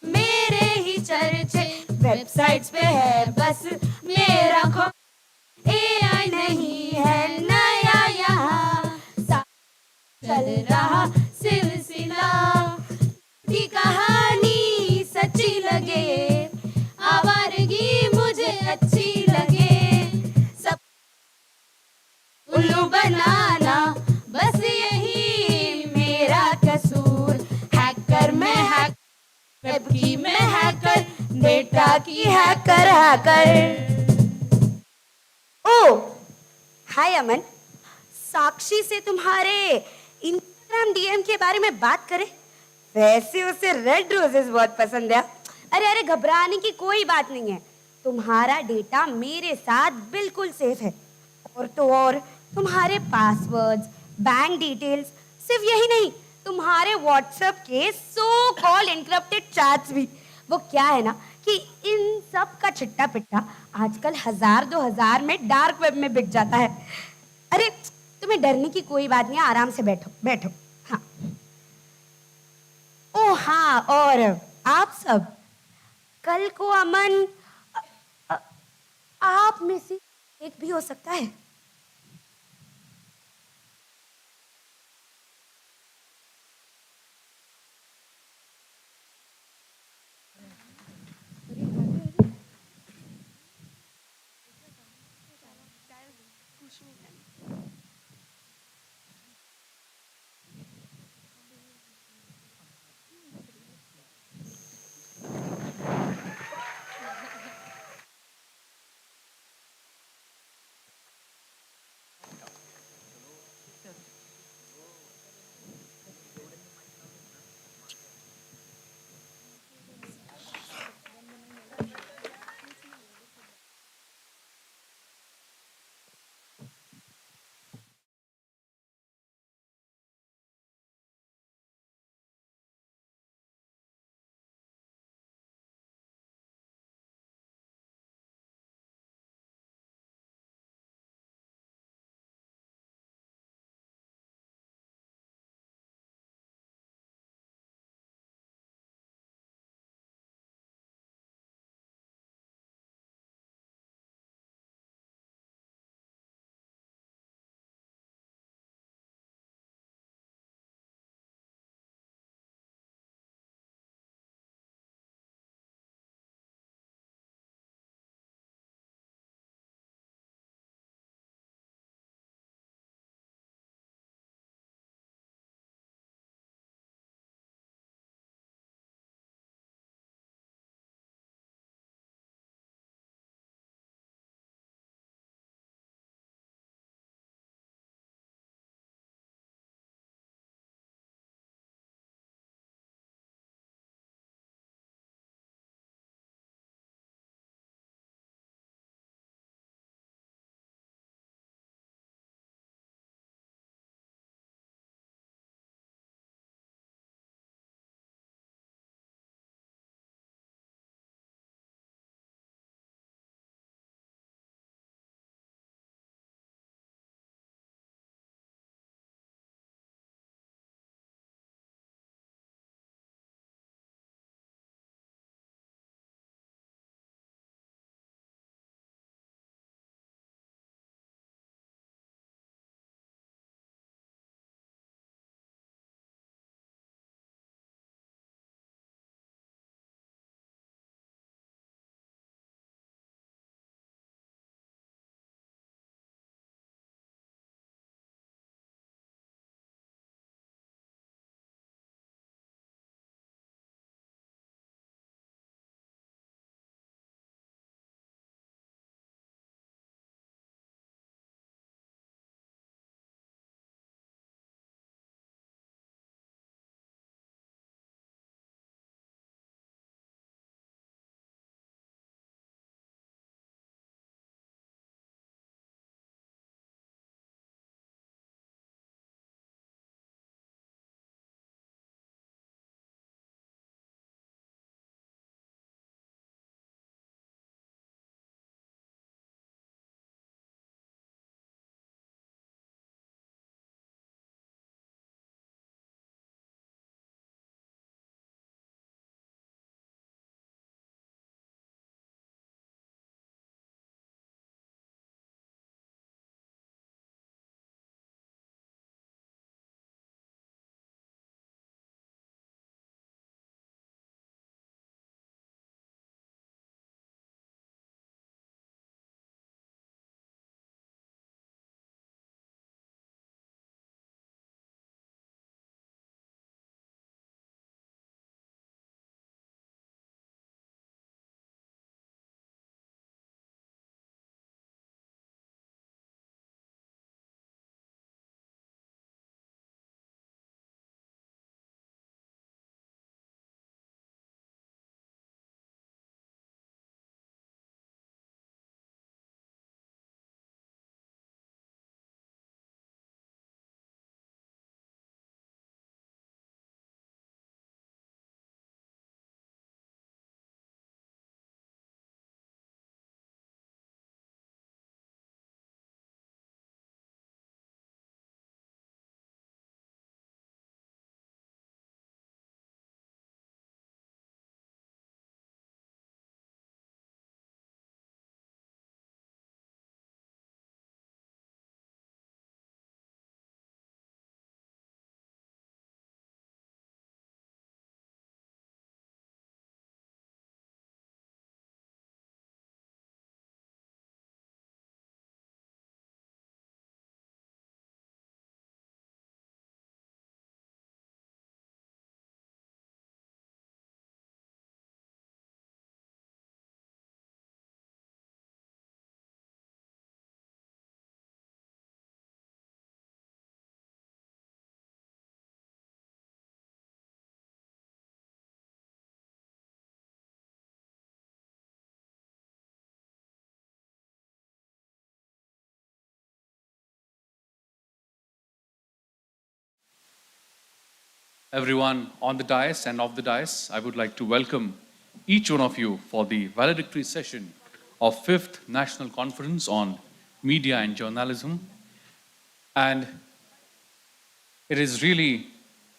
मेरे ही चर्चे वेबसाइट्स पे है बस मेरा खो एआई नहीं है नया यहाँ चल रहा सिलसिला की कहानी सच्ची लगे आवारगी मुझे अच्छी लगे सब उल्लू बनाना बस यही मेरा कसूर हैकर मैं हैकर वेब की मैं हैकर डेटा की हैकर हैकर ओ हाय अमन साक्षी से तुम्हारे इंस्टाग्राम डीएम के बारे में बात करें वैसे उसे रेड रोजेस बहुत पसंद है अरे अरे घबराने की कोई बात नहीं है तुम्हारा डेटा मेरे साथ बिल्कुल सेफ है और तो और तुम्हारे पासवर्ड्स बैंक डिटेल्स सिर्फ यही नहीं तुम्हारे व्हाट्सएप के सो कॉल्ड एनक्रिप्टेड चैट्स भी वो क्या है ना कि इन सब का छिट्टा पिट्टा आजकल 1000-2000 में डार्क वेब में बिक जाता है अरे तुम्हें डरने की कोई बात नहीं आराम से बैठो बैठो हाँ ओ हाँ और आप सब कल को अमन आप में से एक भी हो सकता है Everyone on the dais and off the dais, I would like to welcome each one of you for the valedictory session of 5th National Conference on Media and Journalism. And it is really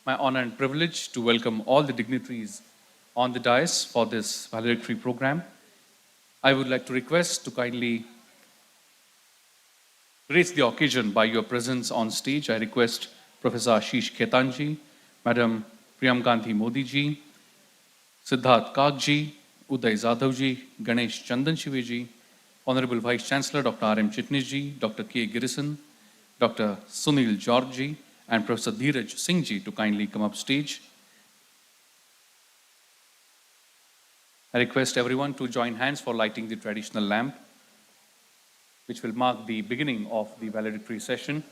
my honor and privilege to welcome all the dignitaries on the dais for this valedictory program. I would like to request to kindly grace the occasion by your presence on stage. I request Professor Ashish Khetanji, Madam Priyam Gandhi Modi ji, Siddharth Kakji, Uday Zadhav ji, Ganesh Chandan Shive ji, Honorable Vice Chancellor Dr. R.M. Chitnis ji, Dr. K. Girison, Dr. Sunil George ji, and Professor Dheeraj Singh ji to kindly come up stage. I request everyone to join hands for lighting the traditional lamp, which will mark the beginning of the valedictory session.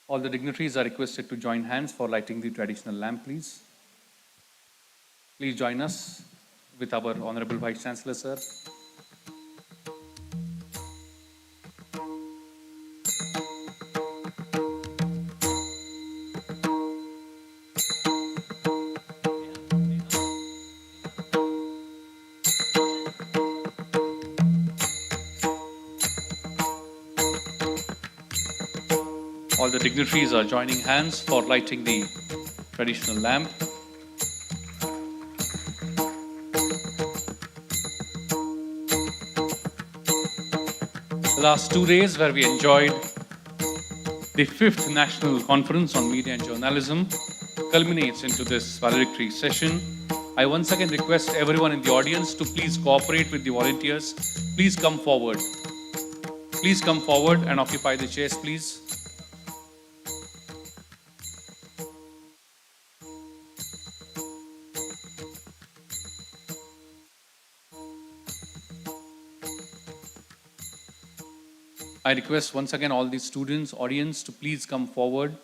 All the dignitaries are requested to join hands for lighting the traditional lamp, please. Please join us with our Honorable Vice Chancellor, sir. All the dignitaries are joining hands for lighting the traditional lamp. The last 2 days where we enjoyed the 5th National Conference on Media and Journalism culminates into this valedictory session. I once again request everyone in the audience to please cooperate with the volunteers. Please come forward. Please come forward and occupy the chairs, please. I request once again all the students, audience to please come forward.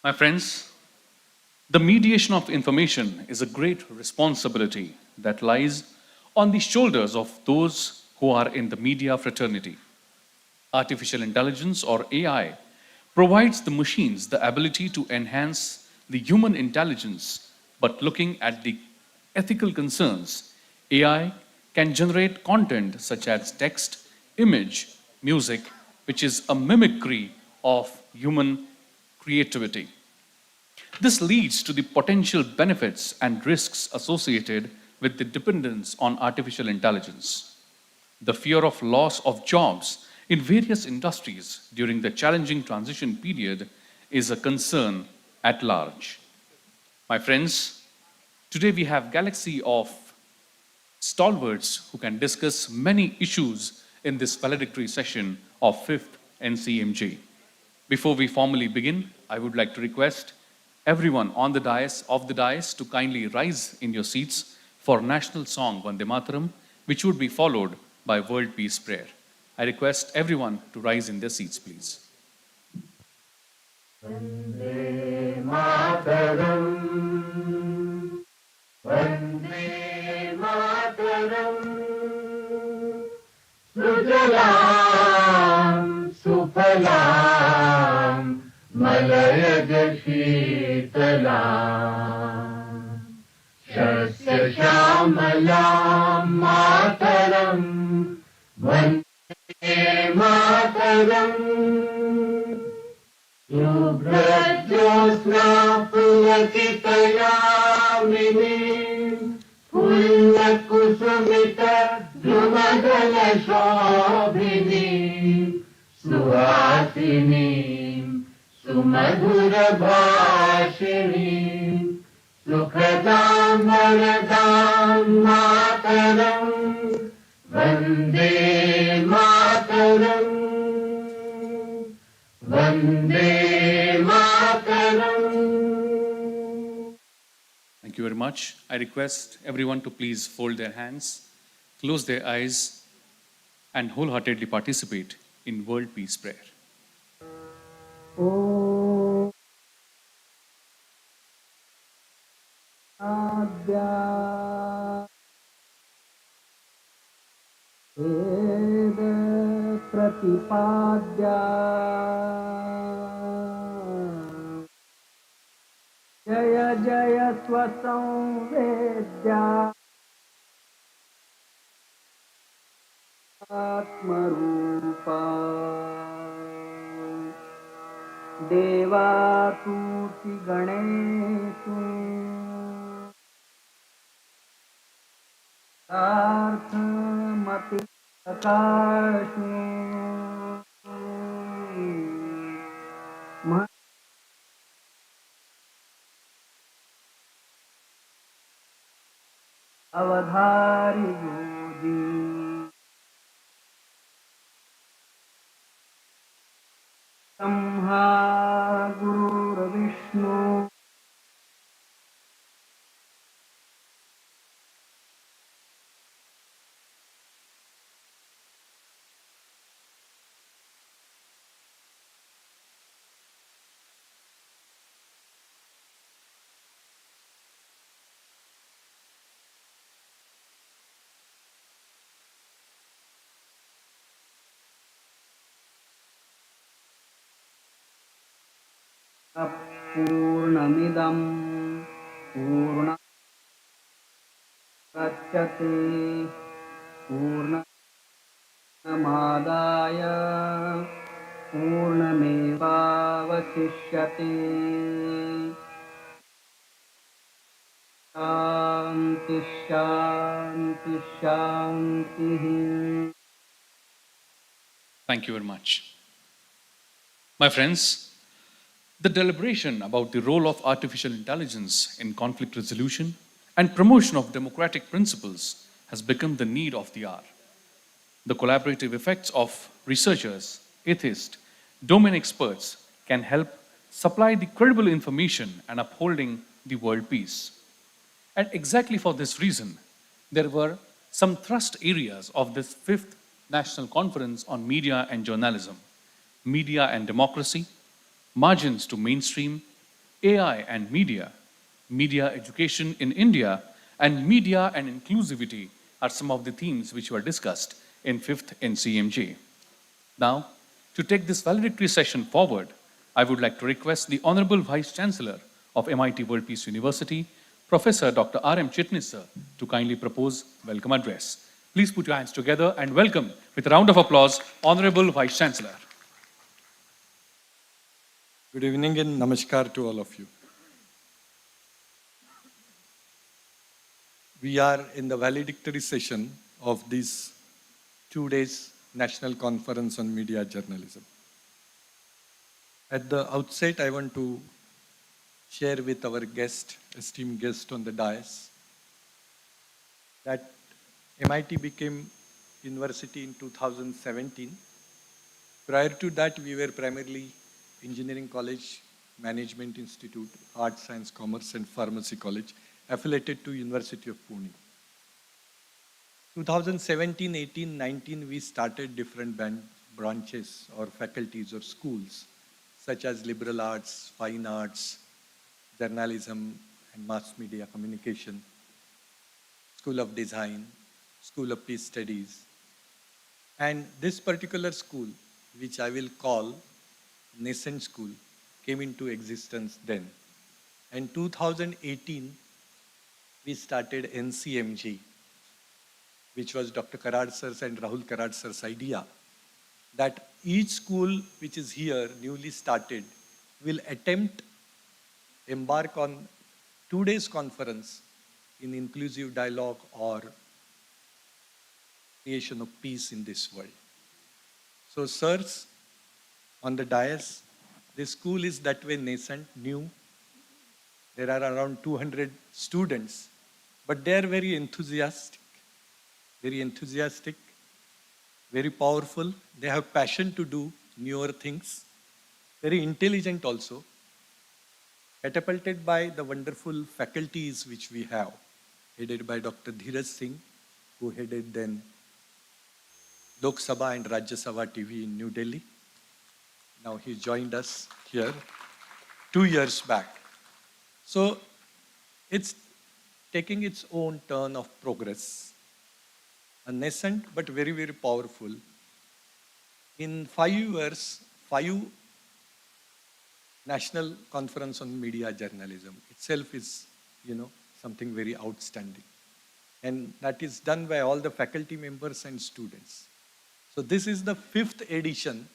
My friends, the mediation of information is a great responsibility that lies on the shoulders of those who are in the media fraternity. Artificial intelligence, or AI, provides the machines the ability to enhance the human intelligence, but looking at the ethical concerns, AI can generate content such as text, image, music, which is a mimicry of human creativity. This leads to the potential benefits and risks associated with the dependence on artificial intelligence. The fear of loss of jobs in various industries during the challenging transition period is a concern at large. My friends, today we have a galaxy of stalwarts who can discuss many issues in this valedictory session of 5th NCMJ. Before we formally begin, I would like to request everyone on the dais, off the dais, to kindly rise in your seats for national song Vande Mataram, which would be followed by World Peace Prayer. I request everyone to rise in their seats, please. Vande Mataram, Vande Mataram, Sujalam, Sufalam, Malayaj Sheetalam, Shasya Shamalam Mataram, Vande Mataram, Shubhrajyosna Pulakitayamini, Pullakusumita Dhrumadala Shobhini, Suhasini, Sumadhura Bhashini, Sukhadam Varadam Mataram, Vande Mataram, Vande Mataram. Thank you very much. I request everyone to please fold their hands, close their eyes, and wholeheartedly participate in world peace prayer. वेद प्रतिपाद्या जय जय स्वसंवेद्या आत्मरूपा देवातुति गणेषु अर्थमति प्रकाशु अवधारी गोदी ब्रह्मा गुरुर्विष्णु पूर्णमिदं पूर्णमुदच्यते पूर्णमादाय पूर्णमेवावशिष्यते शान्ति शान्ति शान्तिः. Thank you very much. My friends, the deliberation about the role of artificial intelligence in conflict resolution and promotion of democratic principles has become the need of the hour. The collaborative effects of researchers, ethicists, domain experts can help supply the credible information and upholding the world peace. And exactly for this reason, there were some thrust areas of this fifth National Conference on Media and Journalism: Media and Democracy, Margins to Mainstream, AI and Media, Media Education in India, and Media and Inclusivity are some of the themes which were discussed in 5th NCMJ. Now, to take this valedictory session forward, I would like to request the Honorable Vice Chancellor of MIT World Peace University, Professor Dr. R.M. Chitnis, sir, to kindly propose welcome address. Please put your hands together and welcome with a round of applause, Honorable Vice Chancellor. Good evening and namaskar to all of you. We are in the valedictory session of this 2 days National Conference on Media Journalism. At the outset, I want to share with our guest, esteemed guest on the dais, that MIT became university in 2017. Prior to that, we were primarily Engineering College, Management Institute, Arts, Science, Commerce, and Pharmacy College, affiliated to University of Pune. 2017, 18, 19, we started different branches or faculties or schools, such as liberal arts, fine arts, journalism and mass media communication, School of Design, School of Peace Studies. And this particular school, which I will call nascent school, came into existence then. In 2018, we started NCMJ, which was Dr. Karad sir's and Rahul Karad sir's idea, that each school which is here, newly started, will embark on 2 days conference in inclusive dialogue or creation of peace in this world. So, sirs, on the dais, the school is that way nascent, new. There are around 200 students, but they are very enthusiastic, very powerful. They have passion to do newer things, very intelligent also, catapulted by the wonderful faculties which we have, headed by Dr. Dheeraj Singh, who headed then Lok Sabha and Rajya Sabha TV in New Delhi. Now he joined us here 2 years back. So it's taking its own turn of progress. A nascent but very, very powerful. In 5 years, 5 National Conference on Media Journalism itself is, something very outstanding. And that is done by all the faculty members and students. So this is the 5th edition.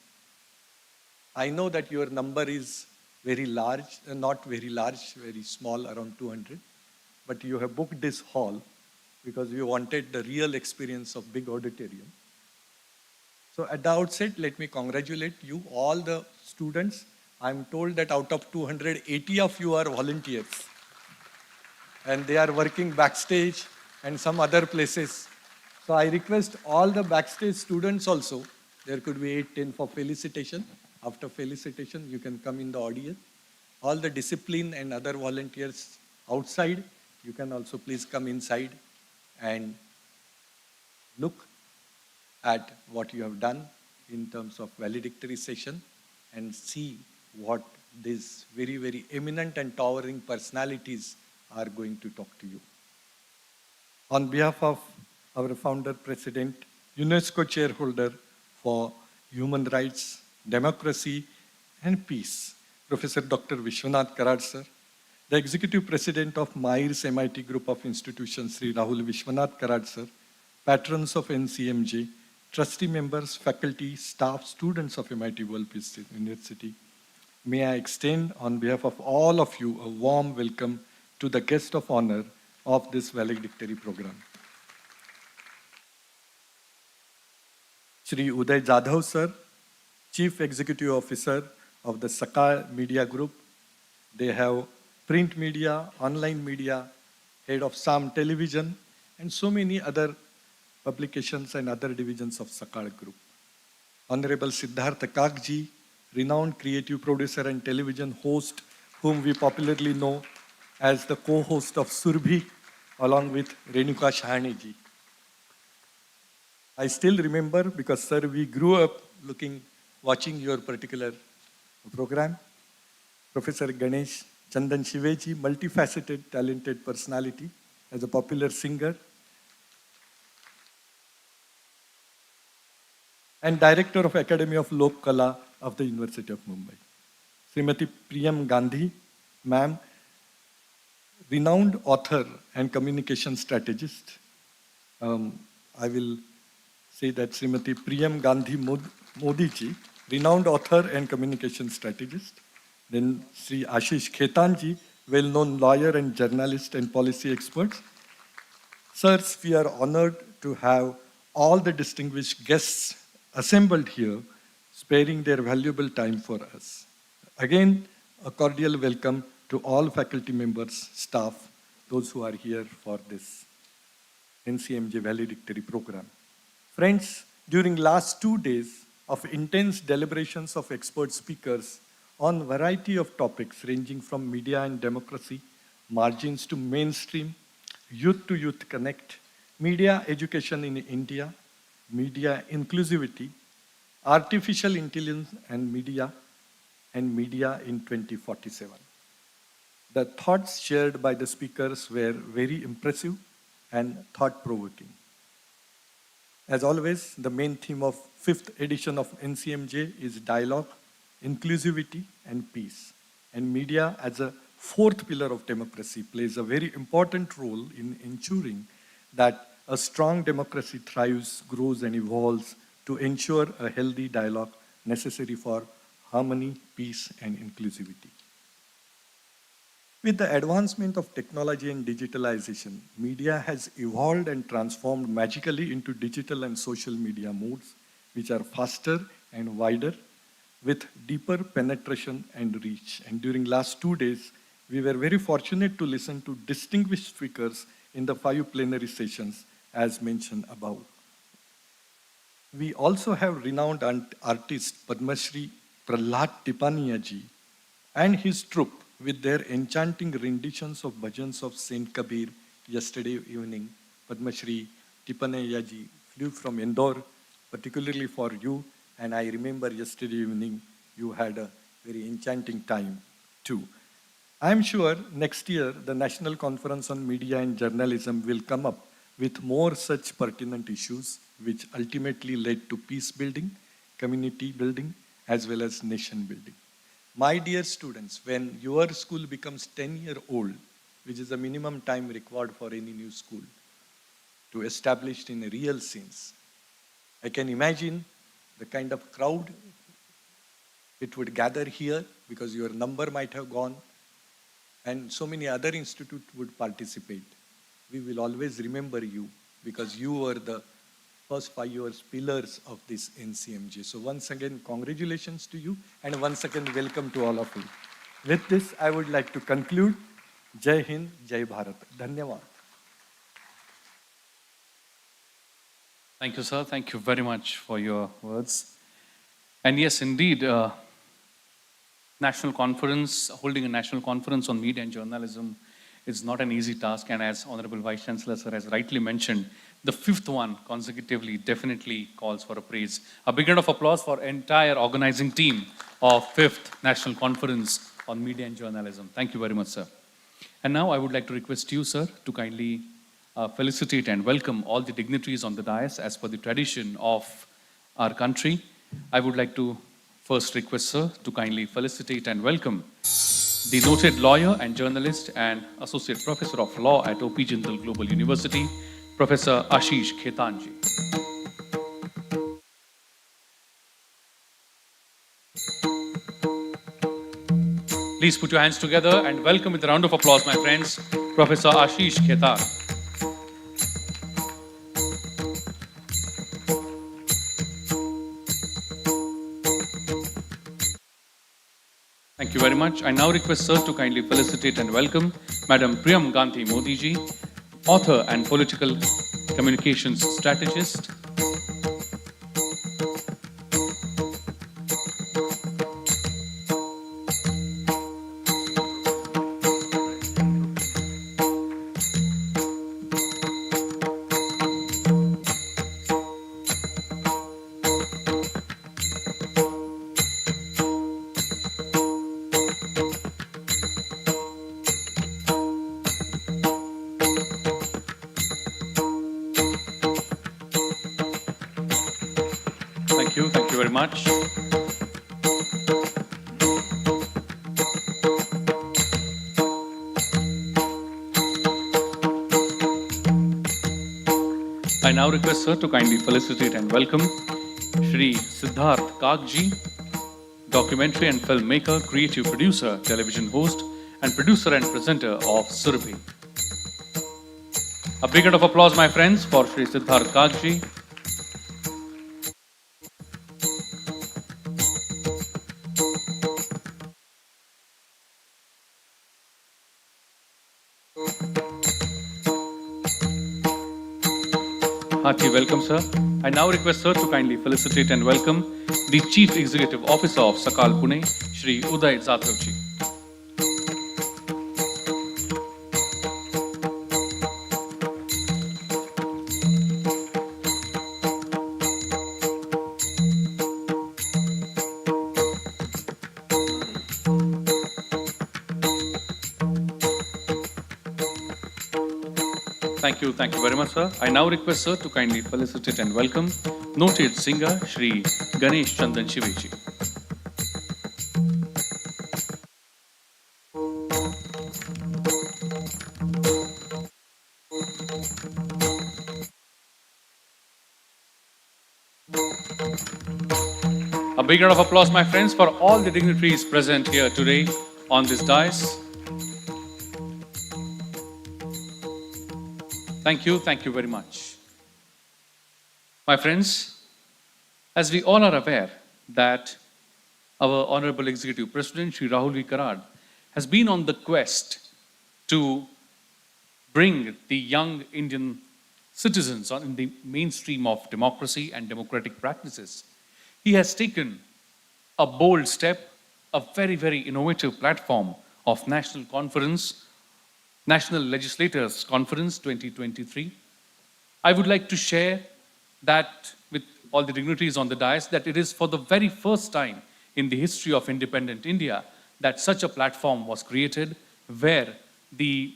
I know that your number is very large, not very large, very small, around 200. But you have booked this hall because you wanted the real experience of big auditorium. So at the outset, let me congratulate you, all the students. I'm told that out of 280 of you are volunteers. And they are working backstage and some other places. So I request all the backstage students also, there could be 8, 10 for felicitation. After felicitation, you can come in the audience. All the discipline and other volunteers outside, you can also please come inside and look at what you have done in terms of valedictory session and see what these very, very eminent and towering personalities are going to talk to you. On behalf of our founder, president, UNESCO chairholder for human rights, democracy, and peace, Professor Dr. Vishwanath Karad sir, the executive president of MIR's MIT group of institutions, Sri Rahul Vishwanath Karad sir, patrons of NCMJ, trustee members, faculty, staff, students of MIT World Peace University, may I extend on behalf of all of you a warm welcome to the guest of honor of this valedictory program. Shri Uday Jadhav sir, Chief Executive Officer of the Sakal Media Group. They have print media, online media, head of SAM Television, and so many other publications and other divisions of Sakal Group. Honorable Siddhartha Kakji, renowned creative producer and television host, whom we popularly know as the co-host of Surbhi, along with Renuka Shahane ji. I still remember because, sir, we grew up watching your particular program. Professor Ganesh Chandan Shiveji, multifaceted, talented personality as a popular singer and director of Academy of Lok Kala of the University of Mumbai. Srimati Priyam Gandhi, ma'am, renowned author and communication strategist. I will say that Srimati Priyam Gandhi Modi ji, renowned author and communication strategist. Then Sri Ashish Khetan ji, well-known lawyer and journalist and policy expert. Sirs, we are honored to have all the distinguished guests assembled here, sparing their valuable time for us. Again, a cordial welcome to all faculty members, staff, those who are here for this NCMJ valedictory program. Friends, during last 2 days of intense deliberations of expert speakers on a variety of topics ranging from media and democracy, margins to mainstream, youth to youth connect, media education in India, media inclusivity, artificial intelligence and media in 2047. The thoughts shared by the speakers were very impressive and thought-provoking. As always, the main theme of 5th edition of NCMJ is dialogue, inclusivity, and peace. And media, as a 4th pillar of democracy, plays a very important role in ensuring that a strong democracy thrives, grows, and evolves to ensure a healthy dialogue necessary for harmony, peace, and inclusivity. With the advancement of technology and digitalization, media has evolved and transformed magically into digital and social media modes, which are faster and wider, with deeper penetration and reach. And during last 2 days, we were very fortunate to listen to distinguished speakers in the 5 plenary sessions, as mentioned above. We also have renowned artist Padma Shri Prahlad Tipaniya ji and his troupe with their enchanting renditions of bhajans of Saint Kabir. Yesterday evening, Padma Shri Tipaniya ji flew from Indore particularly for you. And I remember yesterday evening, you had a very enchanting time too. I'm sure next year, the National Conference on Media and Journalism will come up with more such pertinent issues, which ultimately led to peace building, community building, as well as nation building. My dear students, when your school becomes 10-year-old, which is the minimum time required for any new school to establish in a real sense, I can imagine the kind of crowd it would gather here because your number might have gone and so many other institutes would participate. We will always remember you because you were the first 5 years pillars of this NCMJ. So once again, congratulations to you and once again, welcome to all of you. With this, I would like to conclude. Jai Hind, Jai Bharat. Dhanyavad. Thank you, sir. Thank you very much for your words. And yes, indeed, holding a national conference on media and journalism is not an easy task. And as Honorable Vice Chancellor sir has rightly mentioned, the fifth one consecutively definitely calls for a praise. A big round of applause for entire organizing team of 5th National Conference on Media and Journalism. Thank you very much, sir. And now I would like to request you, sir, to kindly felicitate and welcome all the dignitaries on the dais as per the tradition of our country. I would like to first request, sir, to kindly felicitate and welcome the noted lawyer and journalist and Associate Professor of Law at O.P. Jindal Global University, Professor Ashish Khetanji. Please put your hands together and welcome with a round of applause, my friends, Professor Ashish Khetan. Thank you very much. I now request sir to kindly felicitate and welcome Madam Priyam Gandhi Modi ji, author and political communications strategist. Thank you very much. I now request sir to kindly felicitate and welcome Shri Siddharth Kakji, documentary and filmmaker, creative producer, television host, and producer and presenter of Surabhi. A big round of applause, my friends, for Shri Siddharth Kakji. Hearty welcome, sir. I now request sir to kindly felicitate and welcome the Chief Executive Officer of Sakal Pune, Shri Uday Jadhavji. Thank you very much, sir. I now request sir to kindly felicitate and welcome noted singer Shri Ganesh Chandan Shiveji. A big round of applause, my friends, for all the dignitaries present here today on this dais. Thank you very much. My friends, as we all are aware that our Honorable Executive President, Shri Rahul V. Karad, has been on the quest to bring the young Indian citizens in the mainstream of democracy and democratic practices. He has taken a bold step, a very, very innovative platform of National Conference, National Legislators Conference 2023. I would like to share that with all the dignitaries on the dais, that it is for the very first time in the history of independent India that such a platform was created where the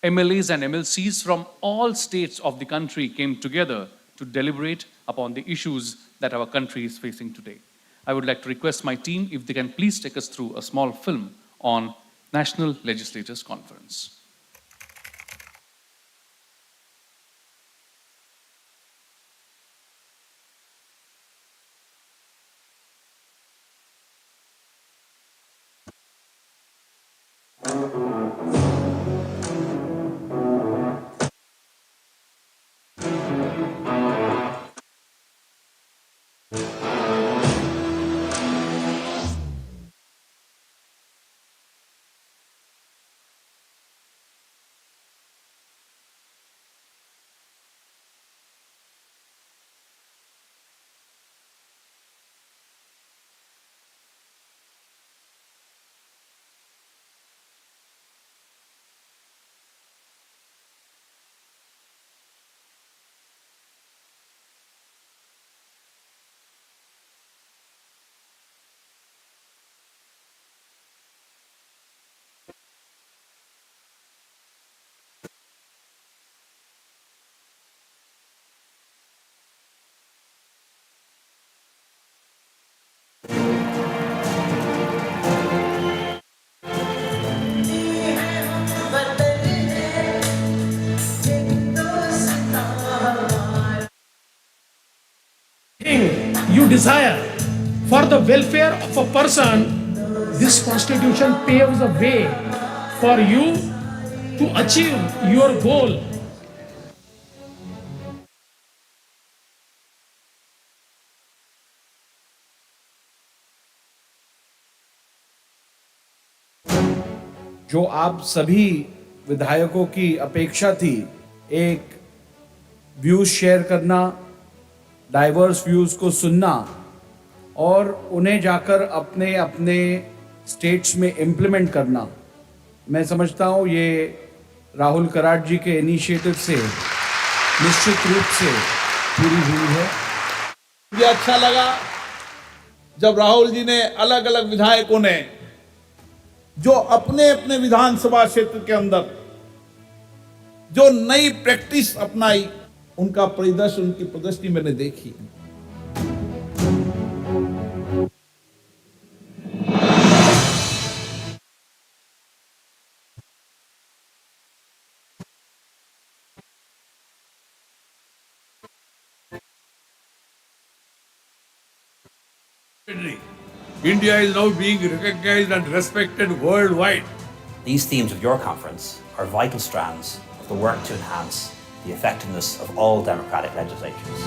MLAs and MLCs from all states of the country came together to deliberate upon the issues that our country is facing today. I would like to request my team if they can please take us through a small film on National Legislators Conference. You desire for the welfare of a person, this constitution paves a way for you to achieve your goal. जो आप सभी विधायकों की अपेक्षा थी, एक views share करना, diverse views को सुनना और उन्हें जाकर अपने अपने स्टेट्स में इम्प्लीमेंट करना, मैं समझता हूँ ये राहुल कराट जी के इनिशिएटिव से निश्चित रूप से पूरी हुई है। मुझे अच्छा लगा जब राहुल जी ने अलग अलग विधायकों ने जो अपने अपने विधानसभा क्षेत्र के अंदर जो नई प्रैक्टिस अपनाई, उनका परिदृश्य, उनकी प्रदर्शनी मैंने देखी। India is now being recognized and respected worldwide. These themes of your conference are vital strands of the work to enhance the effectiveness of all democratic legislatures.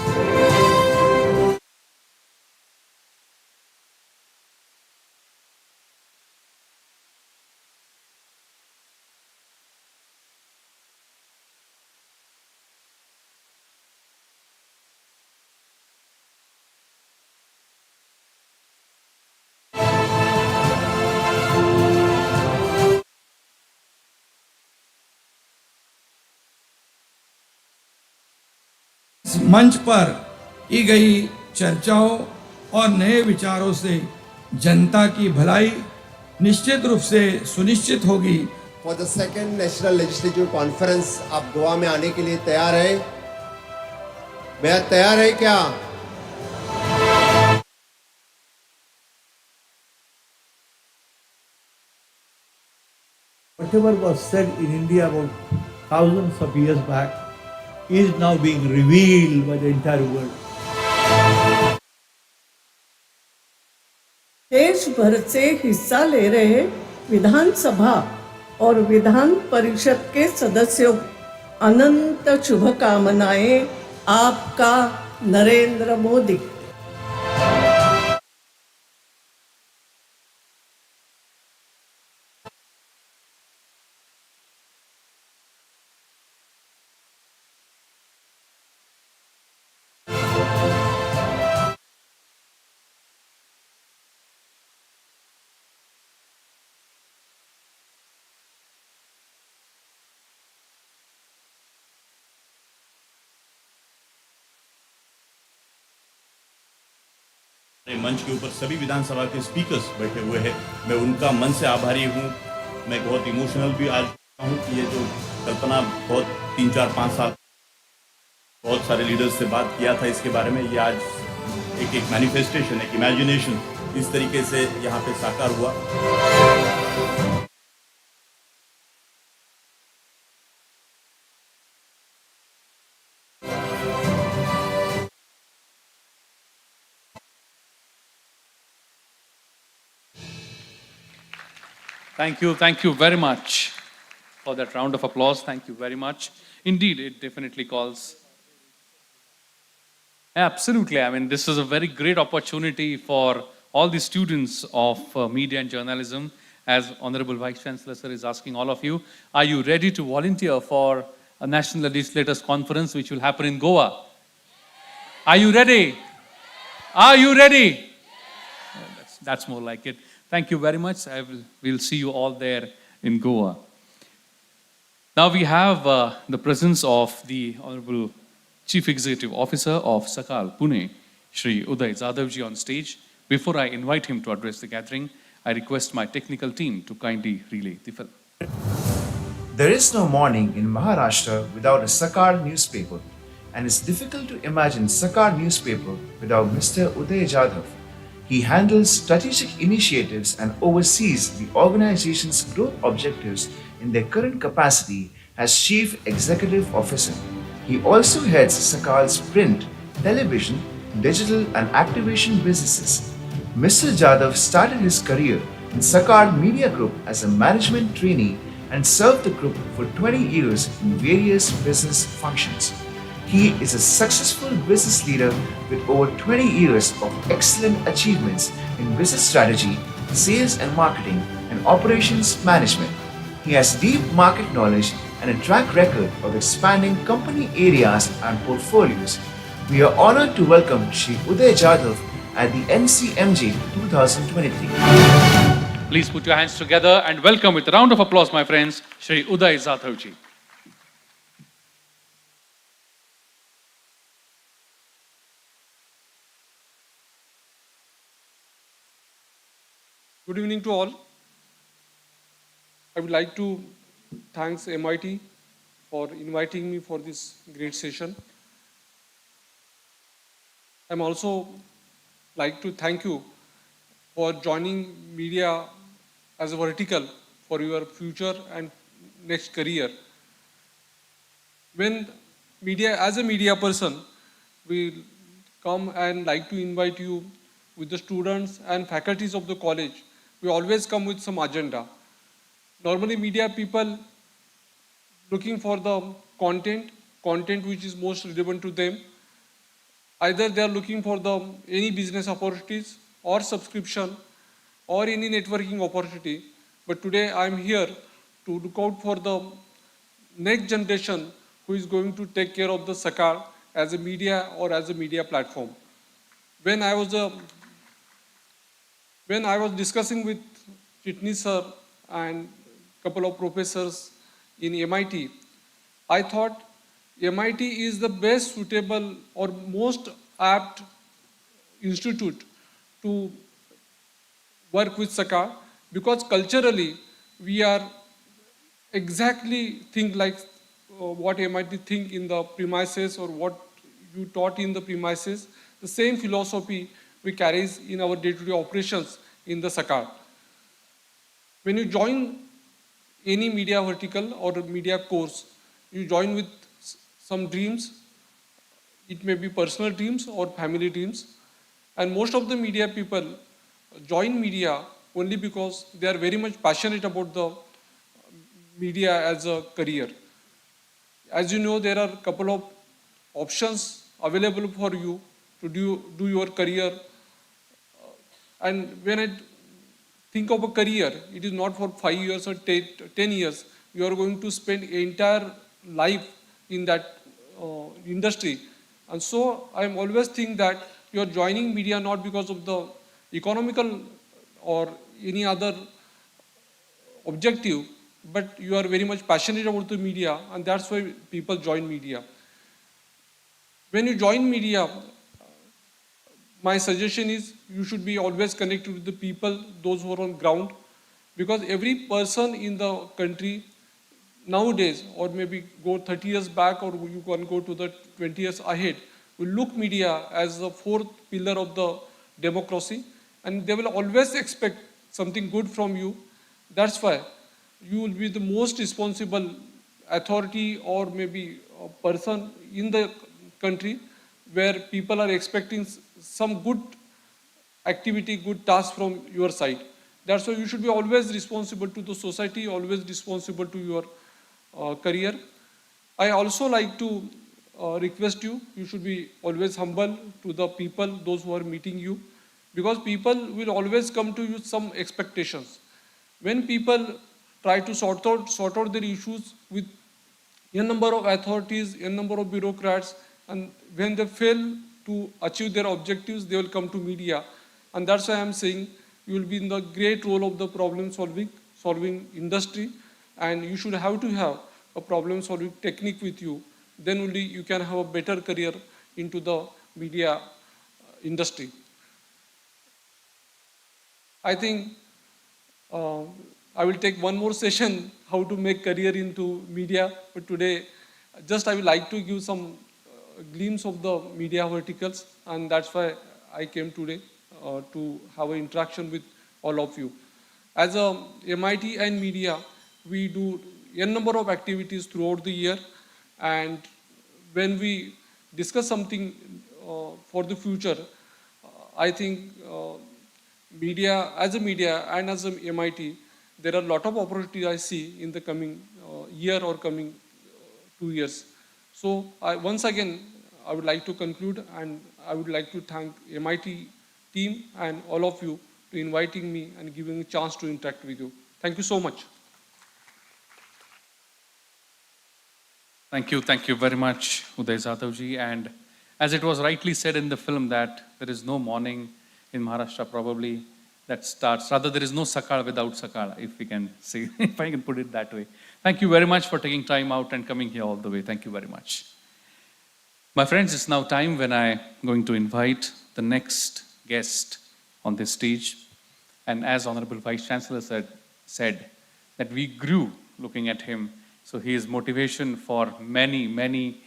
मंच पर की गई चर्चाओं और नए विचारों से जनता की भलाई निश्चित रूप से सुनिश्चित होगी। For the second national legislative conference आप गोवा में आने के लिए तैयार है? मैं तैयार है क्या? Whatever was said in India about thousands of years back is now being revealed by the entire world. देश भर से हिस्सा ले रहे विधानसभा और विधान परिषद के सदस्यों अनंत शुभकामनाएं। आपका नरेंद्र मोदी। मंच के ऊपर सभी विधानसभा के स्पीकर्स बैठे हुए हैं, मैं उनका मन से आभारी हूँ। मैं बहुत इमोशनल भी आज हूँ कि ये जो कल्पना बहुत 3, 4, 5 साल बहुत सारे लीडर्स से बात किया था इसके बारे में, ये आज एक मैनिफेस्टेशन, एक इमेजिनेशन इस तरीके से यहाँ पे साकार हुआ। Thank you very much for that round of applause. Thank you very much. Indeed, it definitely calls. Absolutely. I mean, this is a very great opportunity for all the students of media and journalism. As Honorable Vice Chancellor Sir is asking all of you, are you ready to volunteer for a National Legislators Conference which will happen in Goa? Are you ready? Are you ready? That's more like it. Thank you very much. We'll see you all there in Goa. Now we have the presence of the Honorable Chief Executive Officer of Sakal, Pune, Shri Uday Jadavji on stage. Before I invite him to address the gathering, I request my technical team to kindly relay the film. There is no morning in Maharashtra without a Sakar newspaper, and it's difficult to imagine Sakar newspaper without Mr. Uday Jadhav. He handles strategic initiatives and oversees the organization's growth objectives in their current capacity as Chief Executive Officer. He also heads Sakal's print, television, digital and activation businesses. Mr. Jadhav started his career in Sakar Media Group as a management trainee and served the group for 20 years in various business functions. He is a successful business leader with over 20 years of excellent achievements in business strategy, sales and marketing, and operations management. He has deep market knowledge and a track record of expanding company areas and portfolios. We are honored to welcome Shri Uday Jadhav at the NCMJ 2023. Please put your hands together and welcome with a round of applause, my friends, Shri Uday Jadhavji. Good evening to all. I would like to thank MIT for inviting me for this great session. I'm also like to thank you for joining media as a vertical for your future and next career. When media, as a media person, we come and like to invite you with the students and faculties of the college. We always come with some agenda. Normally media people looking for the content which is most relevant to them. Either they are looking for any business opportunities or subscription or any networking opportunity. But today I am here to look out for the next generation who is going to take care of the Sakar as a media or as a media platform. When I was discussing with Chitni sir and couple of professors in MIT, I thought MIT is the best suitable or most apt institute to work with Sakar because culturally we are exactly think like what MIT think in the premises or what you taught in the premises. The same philosophy we carries in our day-to-day operations in the Sakar. When you join any media vertical or media course, you join with some dreams. It may be personal dreams or family dreams. And most of the media people join media only because they are very much passionate about the media as a career. As you know, there are a couple of options available for you to do your career. And when I think of a career, it is not for 5 years or 10 years. You are going to spend entire life in that industry. And so I always think that you are joining media not because of the economical or any other objective, but you are very much passionate about the media, and that's why people join media. When you join media, my suggestion is you should be always connected with the people, those who are on ground, because every person in the country nowadays, or maybe go 30 years back, or you can go to the 20 years ahead, will look media as the fourth pillar of the democracy, and they will always expect something good from you. That's why you will be the most responsible authority or maybe a person in the country where people are expecting some good activity, good task from your side. That's why you should be always responsible to the society, always responsible to your career. I also like to request you, you should be always humble to the people, those who are meeting you, because people will always come to you with some expectations. When people try to sort out their issues with a number of authorities, a number of bureaucrats, and when they fail to achieve their objectives, they will come to media. And that's why I'm saying you will be in the great role of the problem solving industry, and you should have to have a problem solving technique with you. Then only you can have a better career into the media industry. I think I will take one more session, how to make career into media, but today just I would like to give some glimpse of the media verticals, and that's why I came today to have an interaction with all of you. As a MIT and media, we do a number of activities throughout the year, and when we discuss something for the future, I think media and as a MIT, there are a lot of opportunities I see in the coming year or coming 2 years. So once again, I would like to conclude, and I would like to thank MIT team and all of you for inviting me and giving me a chance to interact with you. Thank you so much. Thank you very much, Uday Jadhavji. And as it was rightly said in the film that there is no morning in Maharashtra probably that starts, rather there is no Sakal without Sakal, if we can say, if I can put it that way. Thank you very much for taking time out and coming here all the way. Thank you very much. My friends, it's now time when I'm going to invite the next guest on this stage. And as Honorable Vice Chancellor said that we grew looking at him. So he is motivation for many,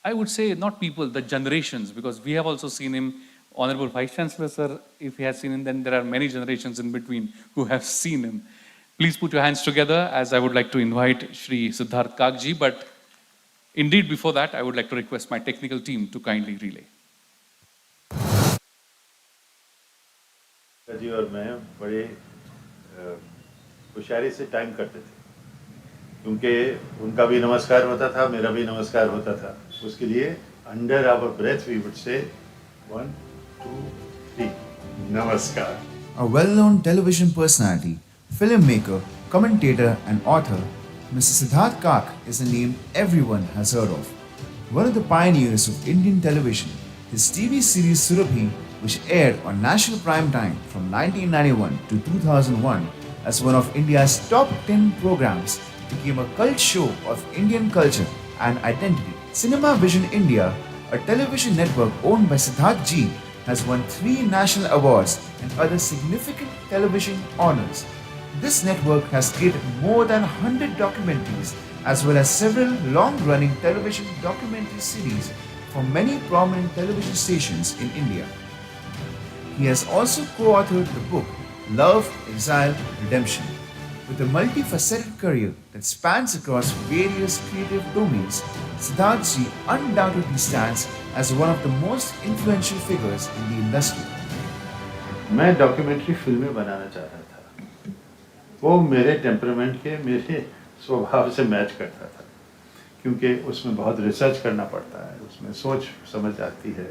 I would say not people, the generations, because we have also seen him. Honorable Vice Chancellor, sir, if he has seen him, then there are many generations in between who have seen him. Please put your hands together as I would like to invite Shri Siddharth Kakji. But indeed, before that, I would like to request my technical team to kindly relay. जी और मैं बड़े होशियारी से time करते थे, क्योंकि उनका भी नमस्कार होता था, मेरा भी नमस्कार होता था. उसके लिए under our breath we would say 1, 2, 3 नमस्कार. A well-known television personality, filmmaker, commentator and author, Mr. Siddharth Kak is a name everyone has heard of. One of the pioneers of Indian television, his TV series Surabhi, which aired on national prime time from 1991 to 2001 as one of India's top 10 programs, became a cult show of Indian culture and identity. Cinema Vision India, a television network owned by Siddharth Ji, has won 3 national awards and other significant television honors. This network has created more than 100 documentaries as well as several long-running television documentary series for many prominent television stations in India. He has also co-authored the book Love, Exile, Redemption. With a multifaceted career that spans across various creative domains, Siddharth Ji undoubtedly stands as one of the most influential figures in the industry. मैं documentary फिल्में बनाना चाह रहा था. वो मेरे temperament के, मेरे स्वभाव से मैच करता था, क्योंकि उसमें बहुत रिसर्च करना पड़ता है, उसमें सोच समझ आती है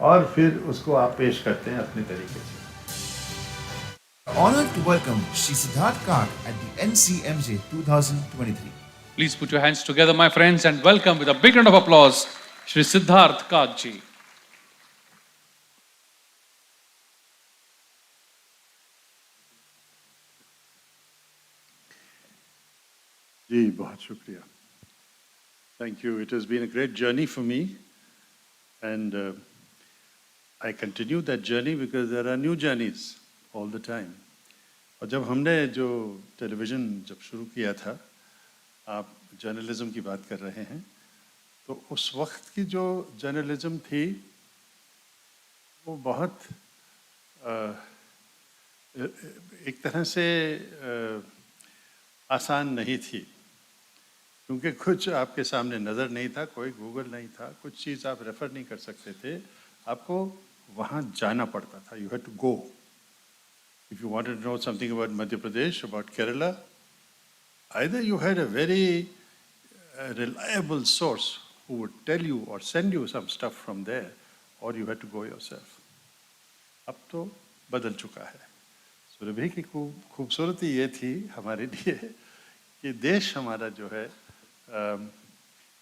और फिर उसको आप पेश करते हैं अपने तरीके से. Honored to welcome Shri Siddharth Kak at the NCMJ 2023. Please put your hands together, my friends, and welcome with a big round of applause, Shri Siddharth Kakji. जी बहुत शुक्रिया. Thank you. It has been a great journey for me, and I continue that journey because there are new journeys all the time. और जब हमने जो television जब शुरू किया था, आप जर्नलिज्म की बात कर रहे हैं, तो उस वक्त की जो जर्नलिज्म थी वो बहुत एक तरह से आसान नहीं थी, क्योंकि कुछ आपके सामने नज़र नहीं था, कोई गूगल नहीं था, कुछ चीज़ आप रेफ़र नहीं कर सकते थे, आपको वहाँ जाना पड़ता था. You had to go. If you wanted to know something about Madhya Pradesh, about Kerala, either you had a very reliable source who would tell you or send you some stuff from there, or you had to go yourself. अब तो बदल चुका है. सुरभि की खूबसूरती ये थी हमारे लिए कि देश हमारा जो है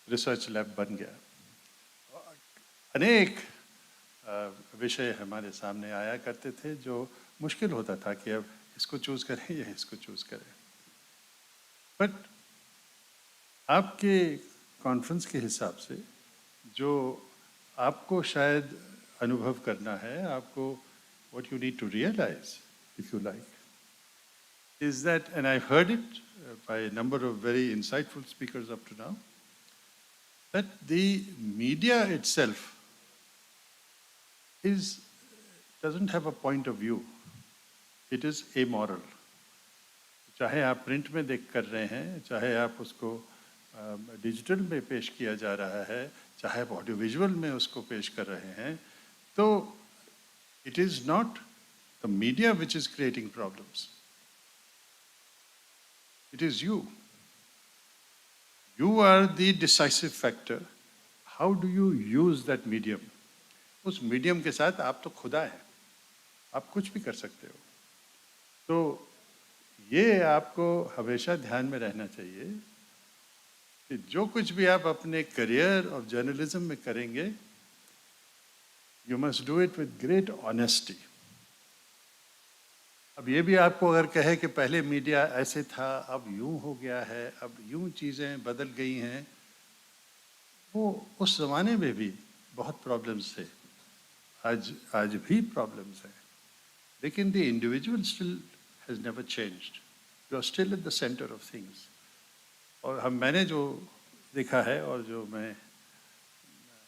रिसर्च लैब बन गया. अनेक विषय हमारे सामने आया करते थे जो मुश्किल होता था कि अब इसको चूज करें या इसको चूज करें. बट आपके कॉन्फ्रेंस के हिसाब से जो आपको शायद अनुभव करना है, आपको what you need to realize, if you like, is that, and I've heard it by a number of very insightful speakers up to now, that the media itself doesn't have a point of view. It is amoral. चाहे आप print में देख कर रहे हैं, चाहे आप उसको डिजिटल में पेश किया जा रहा है, चाहे आप ऑडियो विजुअल में उसको पेश कर रहे हैं, तो it is not the media which is creating problems. It is you. You are the decisive factor. How do you use that medium? उस मीडियम के साथ आप तो खुदा हैं, आप कुछ भी कर सकते हो. तो ये आपको हमेशा ध्यान में रहना चाहिए कि जो कुछ भी आप अपने करियर और जर्नलिज्म में करेंगे, you must do it with great honesty. अब ये भी आपको अगर कहे कि पहले मीडिया ऐसे था, अब यूं हो गया है, अब यूं चीज़ें बदल गई हैं, वो उस ज़माने में भी बहुत प्रॉब्लम्स थे, आज भी प्रॉब्लम्स हैं, लेकिन the individual still has never changed. You are still at the center of things. और मैंने जो देखा है और जो मैं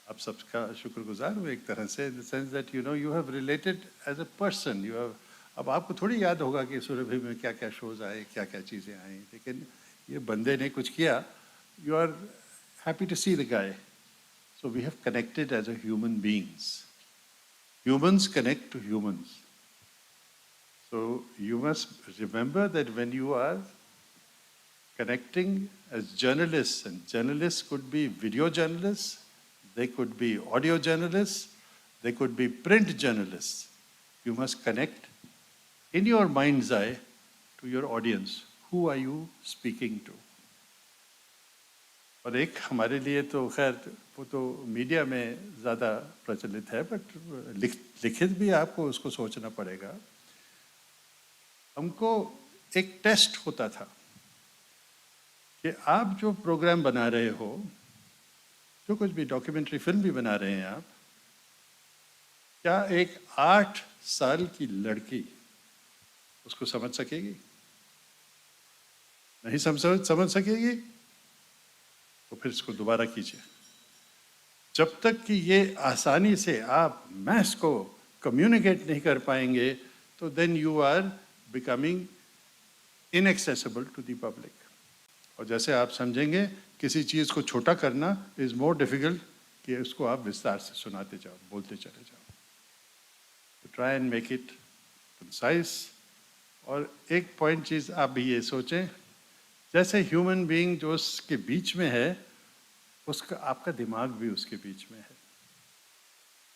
आप सबका शुक्रगुजार हूँ एक तरह से, in the sense that you have related as a person. You have, अब आपको थोड़ी याद होगा कि सुरभि में क्या क्या शोज आए, क्या क्या चीज़ें आई, लेकिन ये बंदे ने कुछ किया. You are happy to see the guy. So we have connected as a human beings. Humans connect to humans. So you must remember that when you are connecting as journalists, and journalists could be video journalists, they could be audio journalists, they could be print journalists. You must connect in your mind's eye to your audience. Who are you speaking to? और एक हमारे लिए तो खैर वो तो media में ज़्यादा प्रचलित है, बट लिखित भी आपको उसको सोचना पड़ेगा. हमको एक टेस्ट होता था कि आप जो प्रोग्राम बना रहे हो, जो कुछ भी डॉक्यूमेंट्री फिल्म भी बना रहे हैं आप, क्या एक 8 साल की लड़की उसको समझ सकेगी? नहीं समझ सकेगी, तो फिर इसको दोबारा कीजिए. जब तक कि ये आसानी से आप मैस को कम्युनिकेट नहीं कर पाएंगे, तो then you are becoming inaccessible to the public. और जैसे आप समझेंगे, किसी चीज़ को छोटा करना इज मोर डिफिकल्ट कि उसको आप विस्तार से सुनाते जाओ, बोलते चले जाओ. तो try and make it concise. और एक पॉइंट चीज़ आप भी ये सोचें, जैसे ह्यूमन बीइंग जो उसके बीच में है, उसका आपका दिमाग भी उसके बीच में है.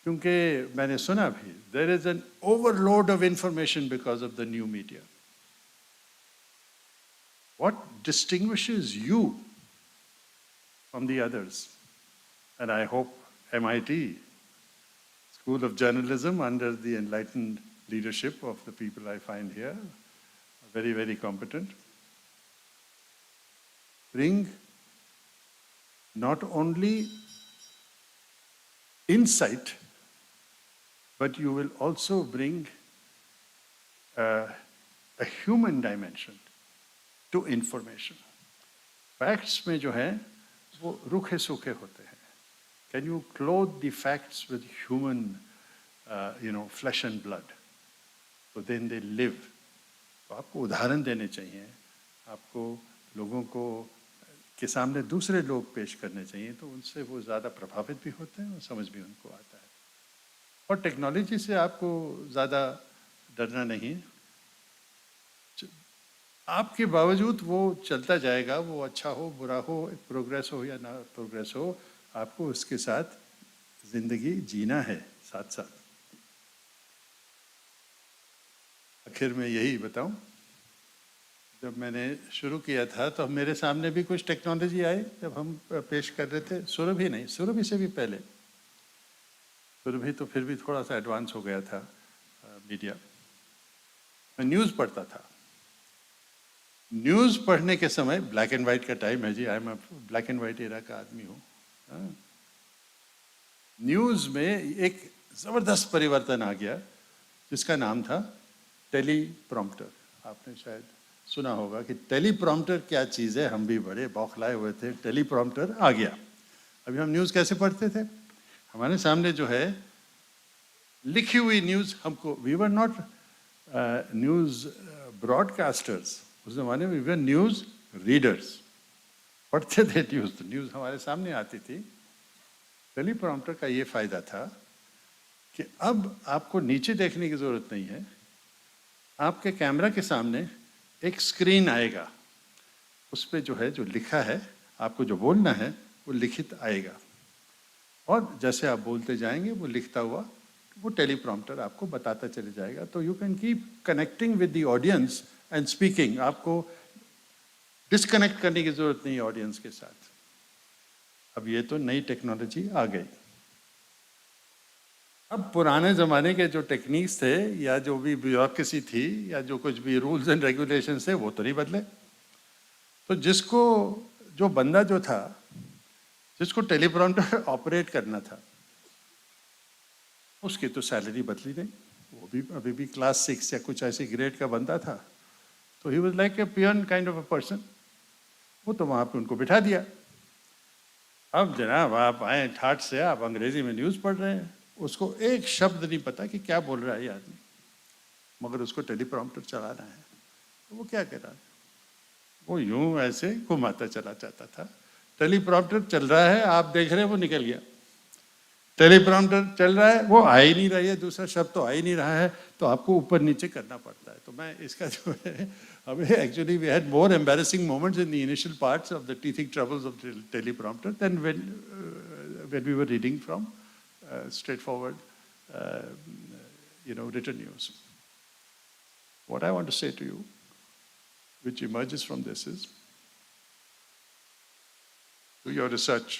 क्योंकि मैंने सुना भी, there is an overload of information because of the new media. What distinguishes you from the others? And I hope MIT, School of Journalism, under the enlightened leadership of the people I find here, are very, very competent, bring not only insight, but you will also bring a human dimension to information. Facts में जो है वो रूखे सूखे होते हैं. Can you clothe the facts with human, flesh and blood? So then they live. तो आपको उदाहरण देने चाहिए, आपको लोगों को के सामने दूसरे लोग पेश करने चाहिए, तो उनसे वो ज़्यादा प्रभावित भी होते हैं और समझ भी उनको आता है. और टेक्नोलॉजी से आपको ज़्यादा डरना नहीं, आपके बावजूद वो चलता जाएगा, वो अच्छा हो बुरा हो, प्रोग्रेस हो या ना प्रोग्रेस हो, आपको उसके साथ ज़िंदगी जीना है साथ साथ. आखिर में यही बताऊं, जब मैंने शुरू किया था तो मेरे सामने भी कुछ टेक्नोलॉजी आई जब हम पेश कर रहे थे. सुरभि नहीं, सुरभि से भी पहले. सुरभि तो फिर भी थोड़ा सा एडवांस हो गया था मीडिया. मैं न्यूज़ पढ़ता था. न्यूज़ पढ़ने के समय, ब्लैक एंड वाइट का टाइम है जी, I am black and white era का आदमी हूँ. न्यूज़ में एक ज़बरदस्त परिवर्तन आ गया जिसका नाम था टेलीप्रॉम्प्टर. आपने शायद सुना होगा कि टेलीप्रॉम्प्टर क्या चीज़ है. हम भी बड़े बौखलाए हुए थे, टेलीप्रॉम्प्टर आ गया. अभी हम न्यूज़ कैसे पढ़ते थे? हमारे सामने जो है लिखी हुई न्यूज़ हमको, we were not news broadcasters, उस ज़माने में वी वर न्यूज़ रीडर्स. पढ़ते थे न्यूज़, तो न्यूज़ हमारे सामने आती थी. टेलीप्रॉम्प्टर का ये फ़ायदा था कि अब आपको नीचे देखने की ज़रूरत नहीं है. आपके कैमरा के सामने एक स्क्रीन आएगा, उस पर जो है जो लिखा है, आपको जो बोलना है वो लिखित आएगा, और जैसे आप बोलते जाएंगे वो लिखता हुआ वो टेलीप्रॉम्प्टर आपको बताता चले जाएगा. तो you can keep connecting with the audience and speaking. आपको डिस्कनेक्ट करने की ज़रूरत नहीं है ऑडियंस के साथ. अब ये तो नई टेक्नोलॉजी आ गई. अब पुराने ज़माने के जो टेक्निक्स थे या जो भी ब्यूरोक्रेसी थी या जो कुछ भी रूल्स एंड रेगुलेशंस थे वो तो नहीं बदले. तो जो बंदा जो था, जिसको टेलीप्रॉम्प्टर ऑपरेट करना था, उसकी तो सैलरी बदली नहीं. वो भी अभी भी क्लास 6 या कुछ ऐसे ग्रेड का बंदा था. तो he was like a peon kind of a person. वो तो वहाँ पे उनको बिठा दिया. अब जनाब आप आए ठाठ से, आप अंग्रेजी में न्यूज़ पढ़ रहे हैं, उसको एक शब्द नहीं पता कि क्या बोल रहा है ये आदमी, मगर उसको टेलीप्रॉम्प्टर चलाना है. तो वो क्या कर रहा है? वो यूं ऐसे घुमाता चला जाता था. टेलीप्रॉम्प्टर चल रहा है, आप देख रहे हैं वो निकल गया. टेलीप्रॉम्प्टर चल रहा है, वो आ ही नहीं रही है, दूसरा शब्द तो आ ही नहीं रहा है, तो आपको ऊपर नीचे करना पड़ता है. तो मैं इसका जो है, हमें actually we had more embarrassing moments in the initial parts of the teething troubles of teleprompter than when we were reading from straightforward, written news. What I want to say to you, which emerges from this, is do your research.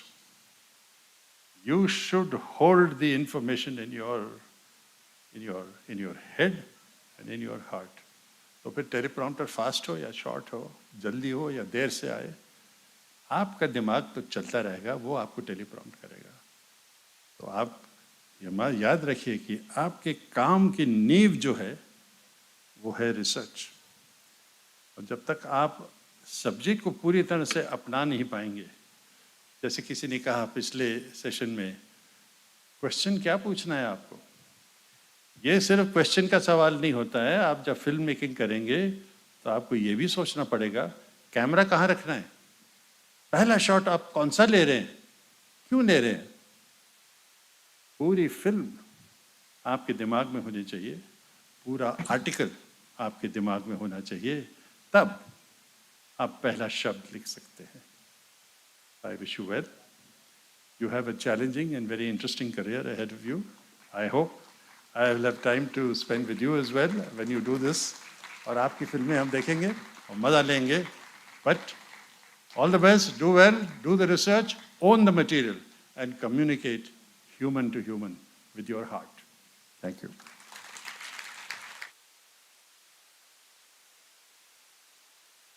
You should hold the information in your head and in your heart. तो फिर teleprompter fast हो या short हो, जल्दी हो या देर से आए, आपका दिमाग तो चलता रहेगा, वो आपको टेलीप्रॉम्प्ट करेगा. तो आप ये याद रखिए कि आपके काम की नींव जो है वो है रिसर्च. और जब तक आप सब्जेक्ट को पूरी तरह से अपना नहीं पाएंगे, जैसे किसी ने कहा पिछले सेशन में, क्वेश्चन क्या पूछना है आपको. ये सिर्फ क्वेश्चन का सवाल नहीं होता है. आप जब फिल्म मेकिंग करेंगे तो आपको ये भी सोचना पड़ेगा कैमरा कहाँ रखना है, पहला शॉट आप कौन सा ले रहे हैं, क्यों ले रहे हैं. पूरी फिल्म आपके दिमाग में होनी चाहिए, पूरा आर्टिकल आपके दिमाग में होना चाहिए, तब आप पहला शब्द लिख सकते हैं. I wish you well. You have a challenging and very interesting career ahead of you. I hope I will have time to spend with you as well when you do this. और आपकी फिल्में हम देखेंगे और मज़ा लेंगे. But all the best, do well, do the research, own the material and communicate human to human with your heart. Thank you.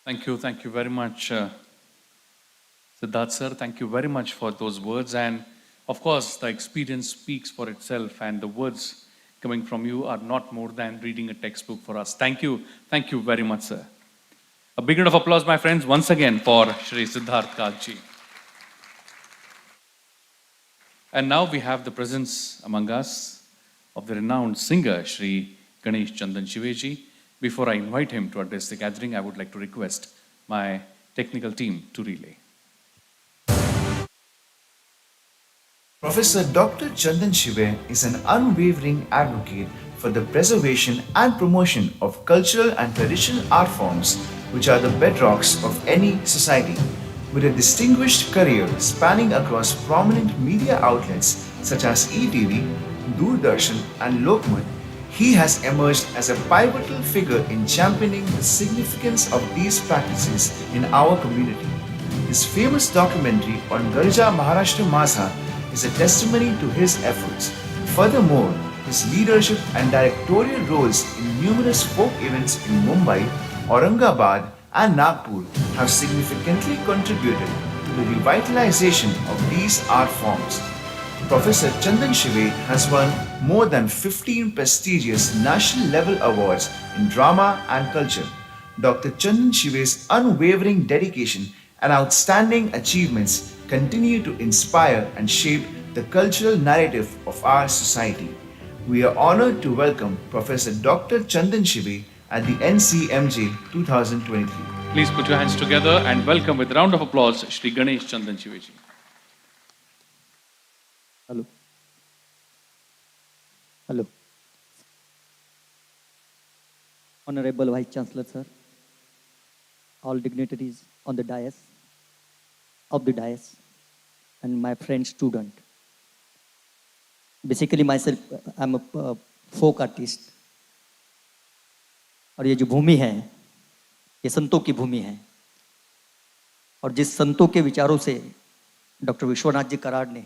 Thank you very much, Siddharth sir. Thank you very much for those words. And of course, the experience speaks for itself, and the words coming from you are not more than reading a textbook for us. Thank you very much, sir. A big round of applause, my friends, once again for Shri Siddharth Kagji. And now we have the presence among us of the renowned singer, Shri Ganesh Chandan Shiveji. Before I invite him to address the gathering, I would like to request my technical team to relay. Professor Dr. Chandan Shive is an unwavering advocate for the preservation and promotion of cultural and traditional art forms, which are the bedrocks of any society. With a distinguished career spanning across prominent media outlets such as ETV, Doordarshan, and Lokmat, he has emerged as a pivotal figure in championing the significance of these practices in our community. His famous documentary on Garja Maharashtra Masa is a testimony to his efforts. Furthermore, his leadership and directorial roles in numerous folk events in Mumbai, Aurangabad, and Nagpur have significantly contributed to the revitalization of these art forms. Professor Chandan Shive has won more than 15 prestigious national level awards in drama and culture. Dr. Chandan Shive's unwavering dedication and outstanding achievements continue to inspire and shape the cultural narrative of our society. We are honored to welcome Professor Dr. Chandan Shive at the NCMJ 2023. Please put your hands together and welcome with a round of applause Shri Ganesh Chandan Shiveji. Hello. Hello. Honorable Vice Chancellor, sir, all dignitaries on the dais, and my friend student. Basically myself, I'm a folk artist. और ये जो भूमि है, ये संतों की भूमि है. और जिस संतों के विचारों से डॉक्टर विश्वनाथ जी कराड़ ने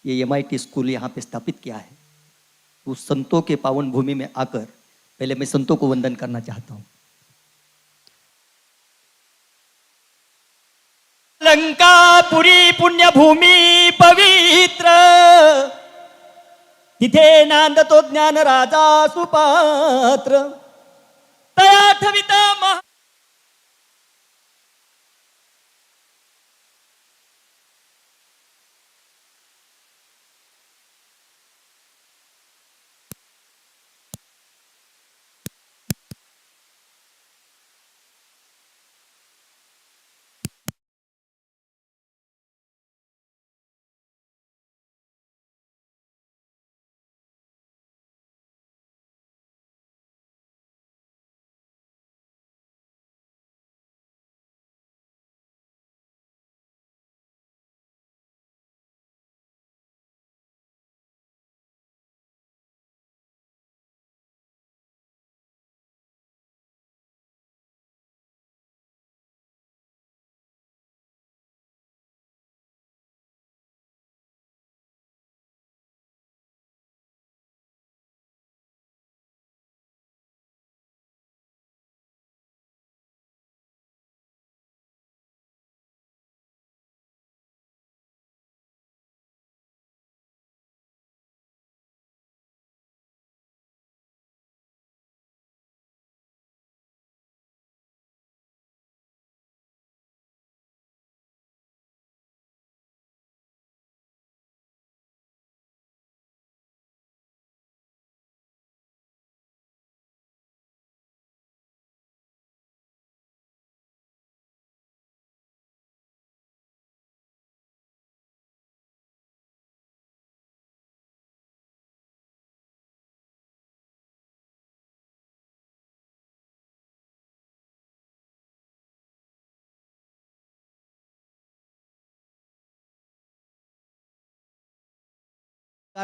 ये MIT स्कूल यहाँ पे स्थापित किया है, उस संतों के पावन भूमि में आकर पहले मैं संतों को वंदन करना चाहता हूँ. लंकापुरी पुण्यभूमी पवित्र, तिथे नांदतो ज्ञान राजा सुपात्र, तया ठविता महा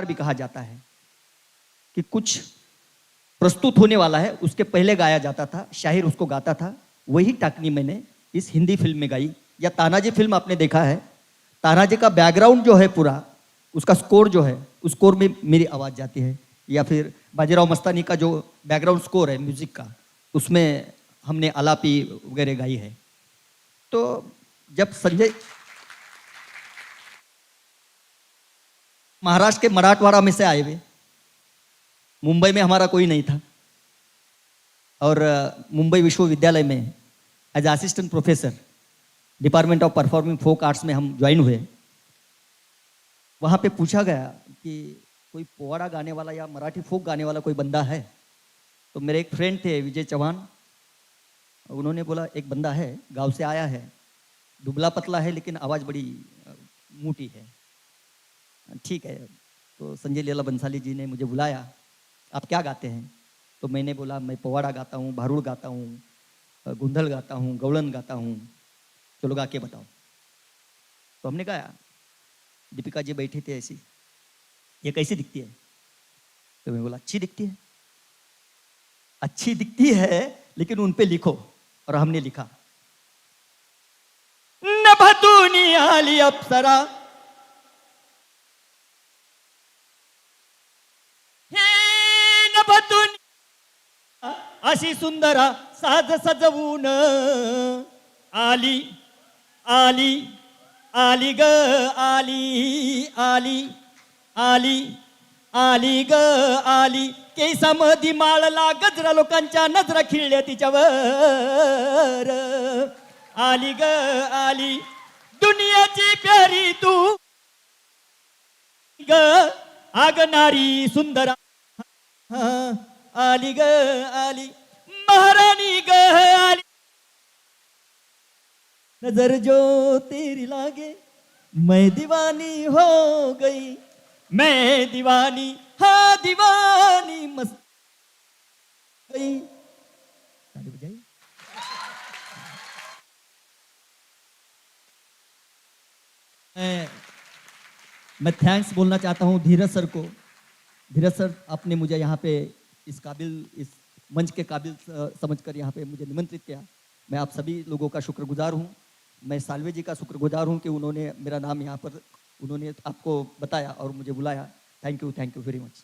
भी कहा जाता है कि कुछ प्रस्तुत होने वाला है, उसके पहले गाया जाता था, शायर उसको गाता था. वही टाकनी मैंने इस हिंदी फिल्म में गाई. या तानाजी फिल्म आपने देखा है, तानाजी का बैकग्राउंड जो है पूरा, उसका स्कोर जो है, उस स्कोर में मेरी आवाज़ जाती है. या फिर बाजीराव मस्तानी का जो बैकग्राउंड स्कोर है म्यूजिक का, उसमें हमने आलापी वगैरह गाई है. तो जब संजय महाराष्ट्र के मराठवाड़ा में से आए हुए, मुंबई में हमारा कोई नहीं था और मुंबई विश्वविद्यालय में as assistant professor department of performing folk arts में हम ज्वाइन हुए। वहाँ पे पूछा गया कि कोई पोवाड़ा गाने वाला या मराठी फोक गाने वाला कोई बंदा है। तो मेरे एक फ्रेंड थे विजय चौहान, उन्होंने बोला एक बंदा है, गांव से आया है, दुबला पतला है लेकिन आवाज़ बड़ी मोटी है। ठीक है, तो संजय लीला बंसाली जी ने मुझे बुलाया, आप क्या गाते हैं? तो मैंने बोला मैं पोवाड़ा गाता हूँ, भारुड़ गाता हूँ, गुंधल गाता हूँ, गौड़न गाता हूँ, चलो गा के बताओ। तो हमने गाया। दीपिका जी बैठी थी ऐसी, ये कैसी दिखती है? तो मैं बोला अच्छी दिखती है। अच्छी दिखती है लेकिन उन पे लिखो, और हमने लिखा नभतूनी आली अप्सरा हे नभतूनी अशी सुंदरा साज सजवून आली आली आली ग आली आली आली आली ग आली केसामधी माळला गजरा लोकांच्या नजरा खिळल्या तिच्यावर आली ग आली दुनियाची प्यारी तू ग आगनारी सुंदरा आली ग आली महारानी ग आली नजर जो तेरी लागे मैं दीवानी हो गई, मैं दीवानी हाँ दीवानी मस्त गई। ताली बजाई। मैं थैंक्स बोलना चाहता हूँ धीरज सर को। धीरज सर, आपने मुझे यहाँ पे इस काबिल, इस मंच के काबिल समझकर यहाँ पे मुझे निमंत्रित किया। मैं आप सभी लोगों का शुक्रगुजार हूँ। मैं सालवे जी का शुक्रगुजार हूँ कि उन्होंने मेरा नाम यहाँ पर उन्होंने आपको बताया और मुझे बुलाया। Thank you very much.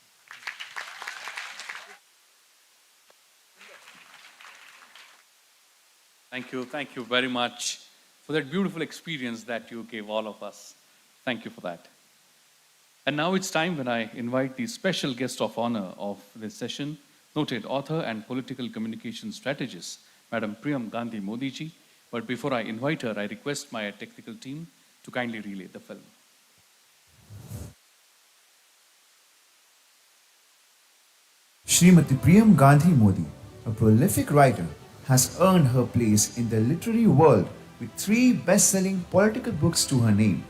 Thank you very much for that beautiful experience that you gave all of us. Thank you for that. And now it's time when I invite the special guest of honor of this session, noted author and political communication strategist, Madam Priyam Gandhi Modi ji. But before I invite her, I request my technical team to kindly relay the film. Srimati Priyam Gandhi Modi, a prolific writer, has earned her place in the literary world with 3 best-selling political books to her name.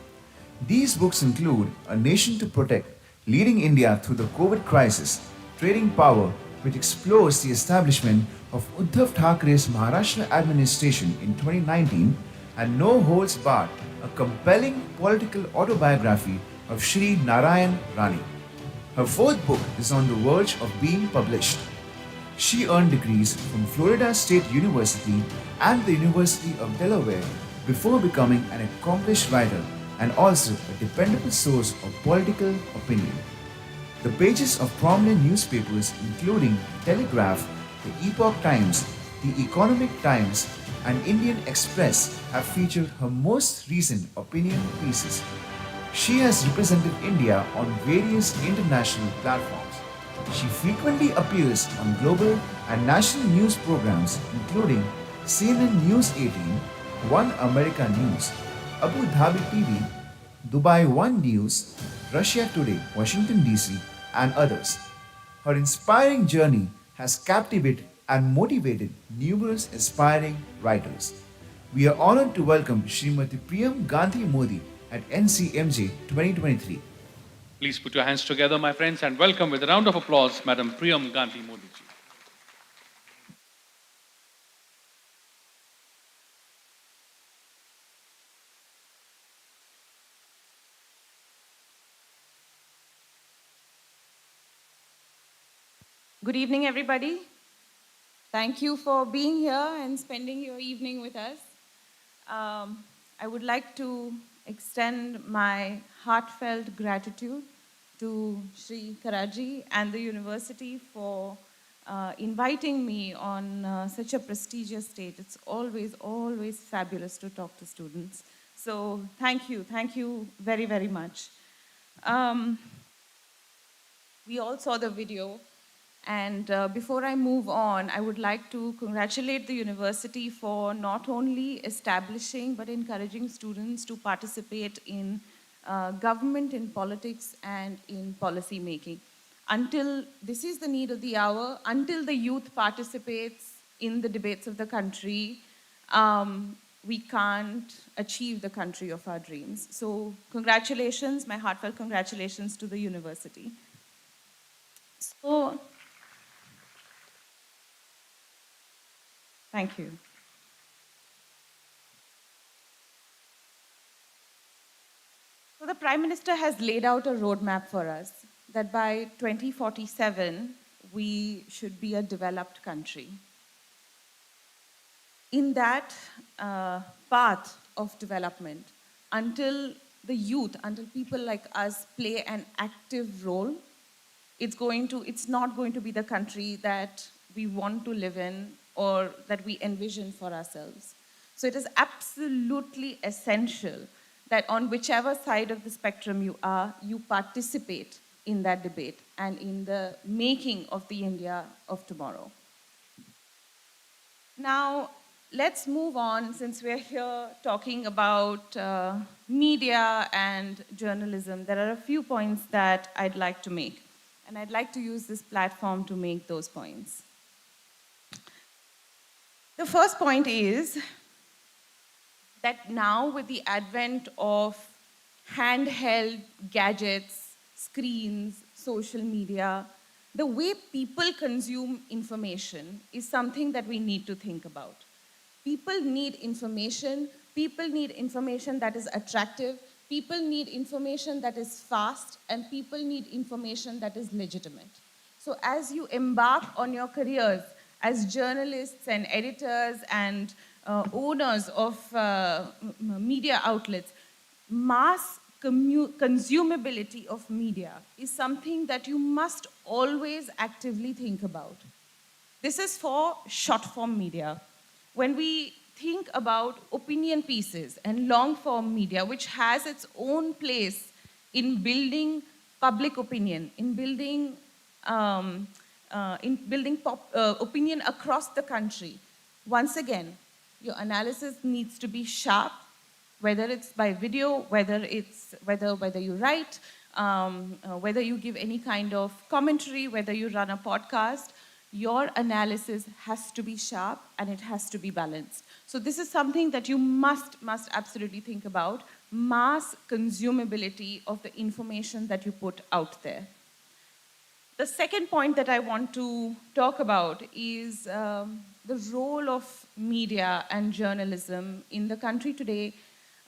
These books include A Nation to Protect, Leading India Through the COVID Crisis, Trading Power, which explores the establishment of Uddhav Thackeray's Maharashtra administration in 2019, and No Holds Barred, a compelling political autobiography of Shri Narayan Rani. Her 4th book is on the verge of being published. She earned degrees from Florida State University and the University of Delaware before becoming an accomplished writer and also a dependable source of political opinion. The pages of prominent newspapers including The Telegraph, The Epoch Times, The Economic Times, and Indian Express have featured her most recent opinion pieces. She has represented India on various international platforms. She frequently appears on global and national news programs including CNN News 18, One America News, Abu Dhabi TV, Dubai One News, Russia Today, Washington DC, and others. Her inspiring journey has captivated and motivated numerous aspiring writers. We are honored to welcome Srimati Priyam Gandhi Modi at NCMJ 2023. Please put your hands together, my friends, and welcome with a round of applause, Madam Priyam Gandhi Modi ji. Good evening, everybody. Thank you for being here and spending your evening with us. I would like to extend my heartfelt gratitude to Shri Karaji and the university for inviting me on such a prestigious stage. It's always fabulous to talk to students. So thank you very, very much. We all saw the video, And before I move on, I would like to congratulate the university for not only establishing but encouraging students to participate in government, in politics, and in policy making. Until this is the need of the hour, until the youth participates in the debates of the country, we can't achieve the country of our dreams. So congratulations, my heartfelt congratulations to the university. So, thank you. So the Prime Minister has laid out a roadmap for us that by 2047, we should be a developed country. In that path of development, until the youth, until people like us play an active role, it's not going to be the country that we want to live in or that we envision for ourselves. So it is absolutely essential that on whichever side of the spectrum you are, you participate in that debate and in the making of the India of tomorrow. Now, let's move on, since we're here talking about media and journalism. There are a few points that I'd like to make, and I'd like to use this platform to make those points. The first point is that now, with the advent of handheld gadgets, screens, social media, the way people consume information is something that we need to think about. People need information that is attractive, people need information that is fast, and people need information that is legitimate. So as you embark on your careers as journalists and editors and owners of media outlets, mass consumability of media is something that you must always actively think about. This is for short-form media. When we think about opinion pieces and long-form media, which has its own place in building public opinion, in building opinion across the country, once again, your analysis needs to be sharp, whether it's by video, whether you write, whether you give any kind of commentary, whether you run a podcast, your analysis has to be sharp and it has to be balanced. So this is something that you must absolutely think about, mass consumability of the information that you put out there. The second point that I want to talk about is the role of media and journalism in the country today,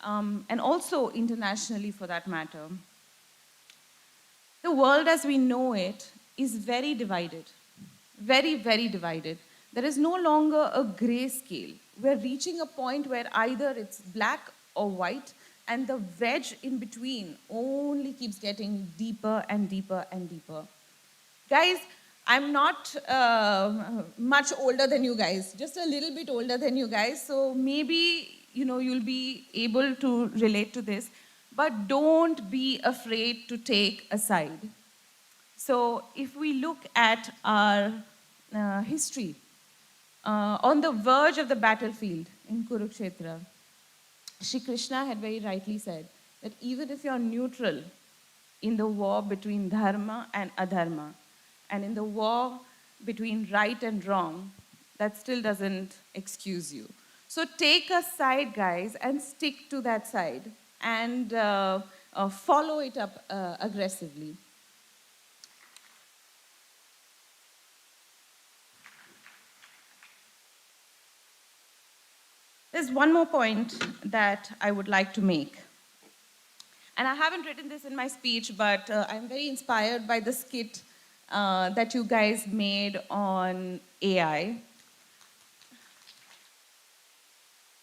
and also internationally for that matter. The world as we know it is very divided, very, very divided. There is no longer a gray scale. We're reaching a point where either it's black or white, and the wedge in between only keeps getting deeper and deeper and deeper. Guys, I'm not much older than you guys, just a little bit older than you guys, so maybe you'll be able to relate to this, but don't be afraid to take a side. So if we look at our history, on the verge of the battlefield in Kurukshetra, Shri Krishna had very rightly said that even if you're neutral in the war between dharma and adharma, and in the war between right and wrong, that still doesn't excuse you. So take a side, guys, and stick to that side and follow it up aggressively. There's one more point that I would like to make. And I haven't written this in my speech, but I'm very inspired by the skit that you guys made on AI.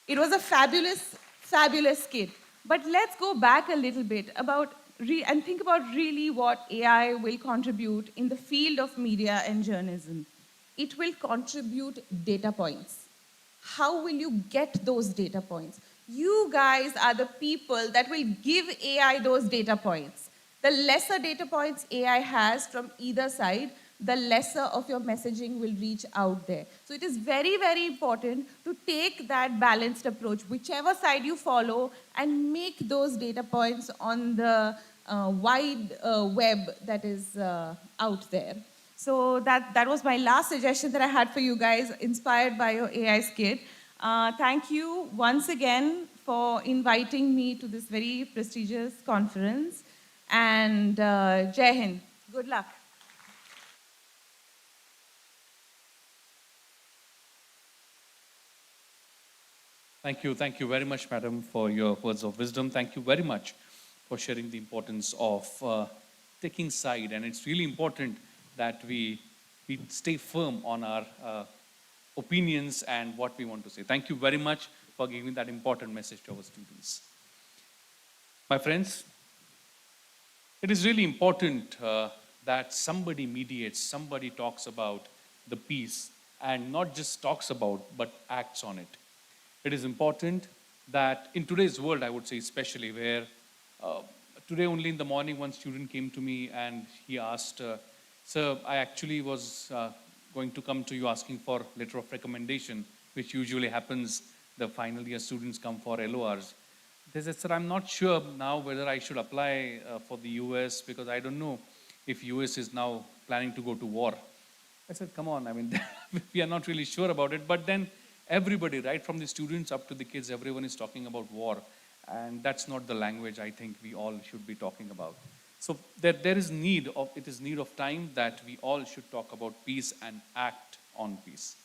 It was a fabulous, fabulous skit. But let's go back a little bit and think about really what AI will contribute in the field of media and journalism. It will contribute data points. How will you get those data points? You guys are the people that will give AI those data points. The lesser data points AI has from either side, the lesser of your messaging will reach out there. So it is very, very important to take that balanced approach, whichever side you follow, and make those data points on the wide web that is out there. So that was my last suggestion that I had for you guys, inspired by your AI skit. Thank you once again for inviting me to this very prestigious conference. And Jai Hind. Good luck. Thank you very much, madam, for your words of wisdom. Thank you very much for sharing the importance of taking side. And it's really important that we stay firm on our opinions and what we want to say. Thank you very much for giving that important message to our students. My friends, it is really important that somebody mediates, somebody talks about the peace, and not just talks about, but acts on it. It is important that in today's world, I would say especially, where today only in the morning one student came to me and he asked, sir, I actually was going to come to you asking for letter of recommendation, which usually happens the final year students come for LORs. They said, sir, I'm not sure now whether I should apply for the US because I don't know if US is now planning to go to war. I said, come on, I mean, we are not really sure about it. But then everybody, right from the students up to the kids, everyone is talking about war. And that's not the language I think we all should be talking about. So there is need of time that we all should talk about peace and act on peace.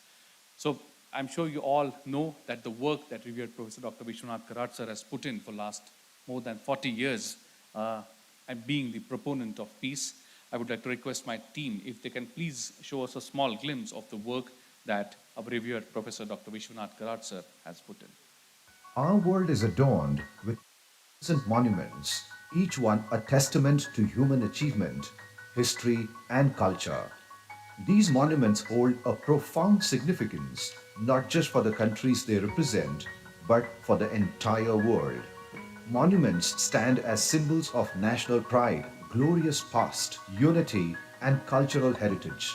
So I'm sure you all know that the work that revered Professor Dr. Vishwanath Karat sir has put in for last more than 40 years and being the proponent of peace, I would like to request my team if they can please show us a small glimpse of the work that our revered Professor Dr. Vishwanath Karat sir has put in. Our world is adorned with magnificent monuments, each one a testament to human achievement, history, and culture. These monuments hold a profound significance, not just for the countries they represent, but for the entire world. Monuments stand as symbols of national pride, glorious past, unity, and cultural heritage.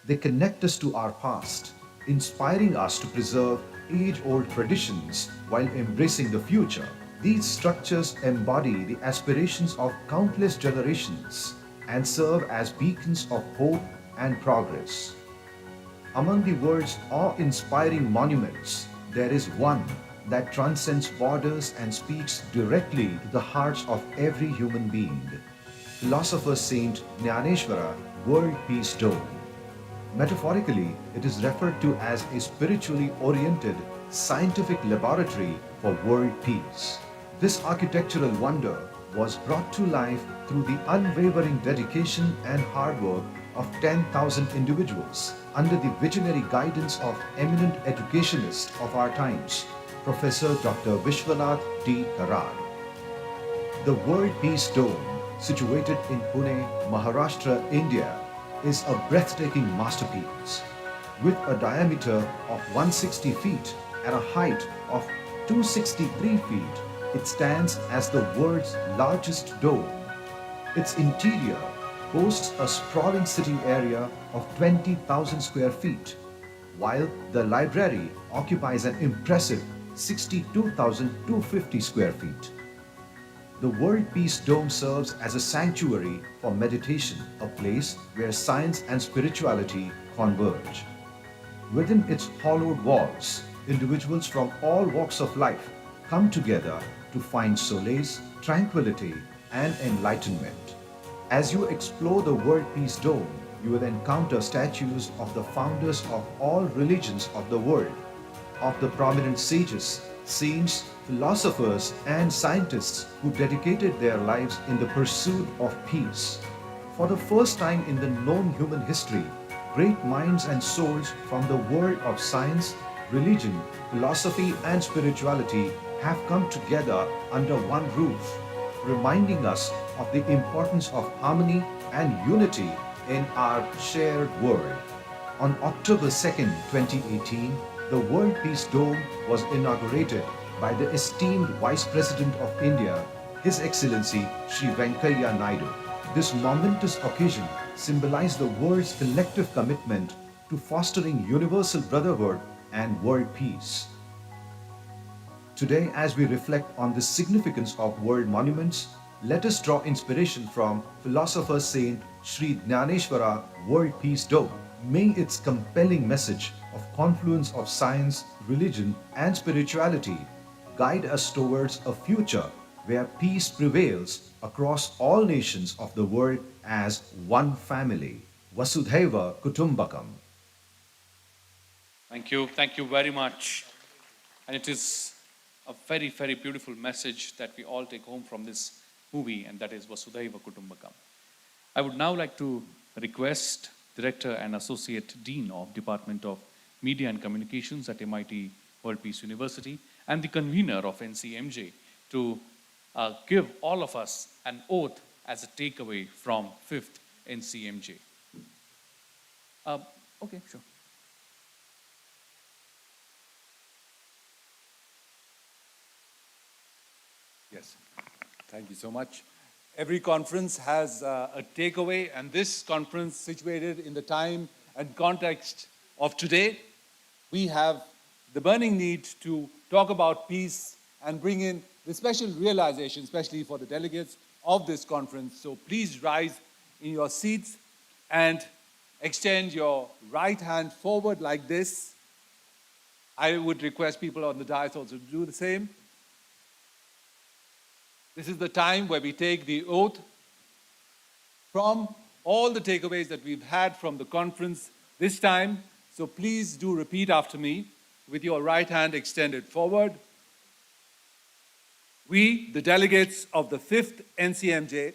They connect us to our past, inspiring us to preserve age-old traditions while embracing the future. These structures embody the aspirations of countless generations and serve as beacons of hope and progress. Among the world's awe-inspiring monuments, there is one that transcends borders and speaks directly to the hearts of every human being. Philosopher Saint Jnaneshwara World Peace Dome. Metaphorically, it is referred to as a spiritually oriented scientific laboratory for world peace. This architectural wonder was brought to life through the unwavering dedication and hard work of 10,000 individuals under the visionary guidance of eminent educationist of our times, Professor Dr. Vishwanath D. Karat. The World Peace Dome, situated in Pune, Maharashtra, India, is a breathtaking masterpiece. With a diameter of 160 feet and a height of 263 feet, it stands as the world's largest dome. Its interior boasts a sprawling sitting area of 20,000 square feet, while the library occupies an impressive 62,250 square feet. The World Peace Dome serves as a sanctuary for meditation, a place where science and spirituality converge. Within its hollowed walls, individuals from all walks of life come together to find solace, tranquility, and enlightenment. As you explore the World Peace Dome, you will encounter statues of the founders of all religions of the world, of the prominent sages, saints, philosophers, and scientists who dedicated their lives in the pursuit of peace. For the first time in the known human history, great minds and souls from the world of science, religion, philosophy, and spirituality have come together under one roof, reminding us of the importance of harmony and unity in our shared world. On October 2nd, 2018, the World Peace Dome was inaugurated by the esteemed Vice President of India, His Excellency Shri Venkaiah Naidu. This momentous occasion symbolize the world's collective commitment to fostering universal brotherhood and world peace. Today, as we reflect on the significance of world monuments, let us draw inspiration from philosopher Saint Sri Dnyaneshwara World Peace Dome. May its compelling message of confluence of science, religion, and spirituality guide us towards a future where peace prevails across all nations of the world as one family. Vasudhaiva Kutumbakam. Thank you very much. And it is a very, very beautiful message that we all take home from this movie, and that is Vasudhaiva Kutumbakam. I would now like to request Director and Associate Dean of Department of Media and Communications at MIT World Peace University and the convener of NCMJ to give all of us an oath as a takeaway from 5th NCMJ. Okay, sure. Yes, thank you so much. Every conference has a takeaway, and this conference, situated in the time and context of today, we have the burning need to talk about peace and bring in the special realization, especially for the delegates of this conference. So please rise in your seats and extend your right hand forward like this. I would request people on the dais also to do the same. This is the time where we take the oath from all the takeaways that we've had from the conference this time. So please do repeat after me with your right hand extended forward. We, the delegates of the 5th NCMJ,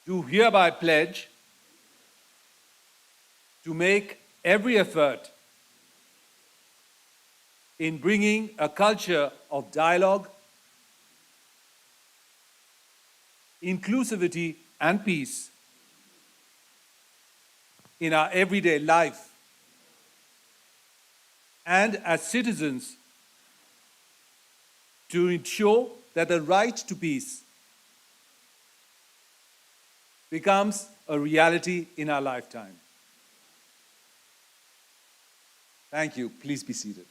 do hereby pledge to make every effort in bringing a culture of dialogue, inclusivity, and peace in our everyday life, and as citizens to ensure that the right to peace becomes a reality in our lifetime. Thank you. Please be seated.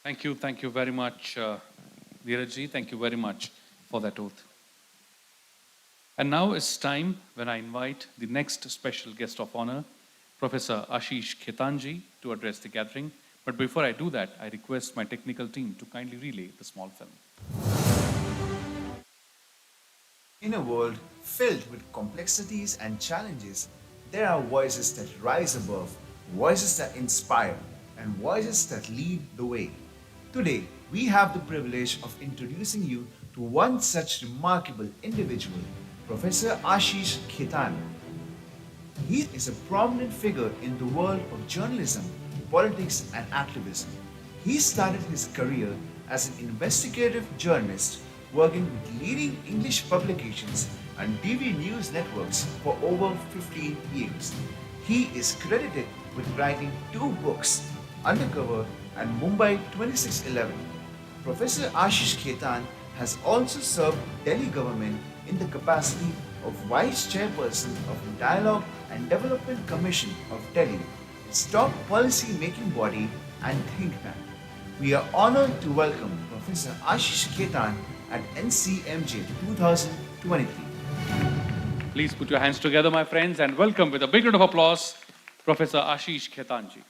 Thank you very much, Dheerajji. Thank you very much for that oath. And now it's time when I invite the next special guest of honor, Professor Ashish Khetanji, to address the gathering. But before I do that, I request my technical team to kindly relay the small film. In a world filled with complexities and challenges, there are voices that rise above, voices that inspire, and voices that lead the way. Today, we have the privilege of introducing you to one such remarkable individual, Professor Ashish Khetanji. He is a prominent figure in the world of journalism, politics, and activism. He started his career as an investigative journalist, working with leading English publications and TV news networks for over 15 years. He is credited with writing 2 books, Undercover and Mumbai 2611. Professor Ashish Khetanji has also served Delhi government in the capacity of Vice Chairperson of the Dialogue and Development Commission of Delhi, its top policy-making body and think tank. We are honored to welcome Professor Ashish Khetanji at NCMJ 2023. Please put your hands together, my friends, and welcome with a big round of applause, Professor Ashish Khetanji.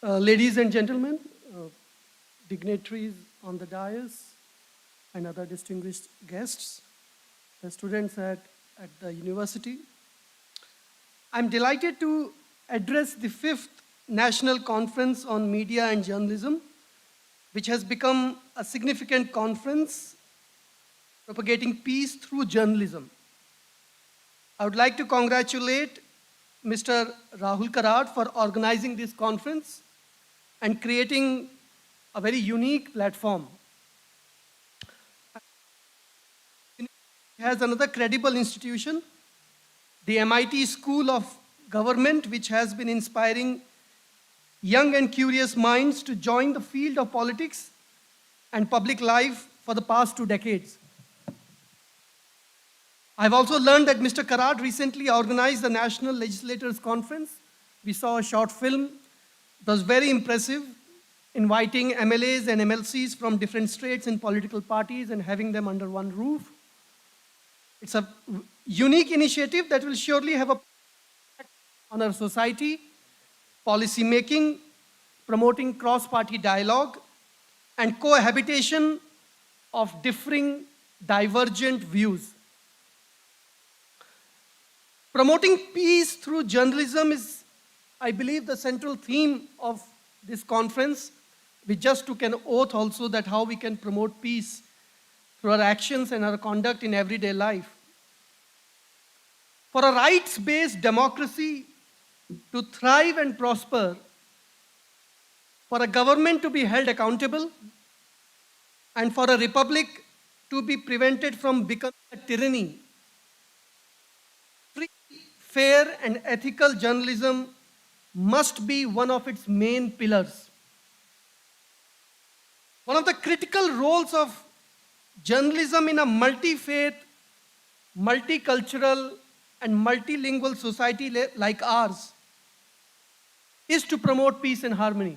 Ladies and gentlemen, dignitaries on the dais, and other distinguished guests, the students at the university, I'm delighted to address the 5th National Conference on Media and Journalism, which has become a significant conference propagating peace through journalism. I would like to congratulate Mr. Rahul Karad for organizing this conference and creating a very unique platform. has another credible institution, the MIT School of Government, which has been inspiring young and curious minds to join the field of politics and public life for the past 2 decades. I've also learned that Mr. Karad recently organized the National Legislators Conference. We saw a short film that was very impressive, inviting MLAs and MLCs from different states and political parties and having them under one roof. It's a unique initiative that will surely have a on our society, policy making, promoting cross-party dialogue, and cohabitation of differing, divergent views. Promoting peace through journalism is, I believe, the central theme of this conference. We just took an oath also that how we can promote peace through our actions and our conduct in everyday life. For a rights-based democracy to thrive and prosper, for a government to be held accountable, and for a republic to be prevented from becoming a tyranny, free, fair, and ethical journalism must be one of its main pillars. One of the critical roles of journalism in a multi-faith, multicultural, and multilingual society like ours is to promote peace and harmony.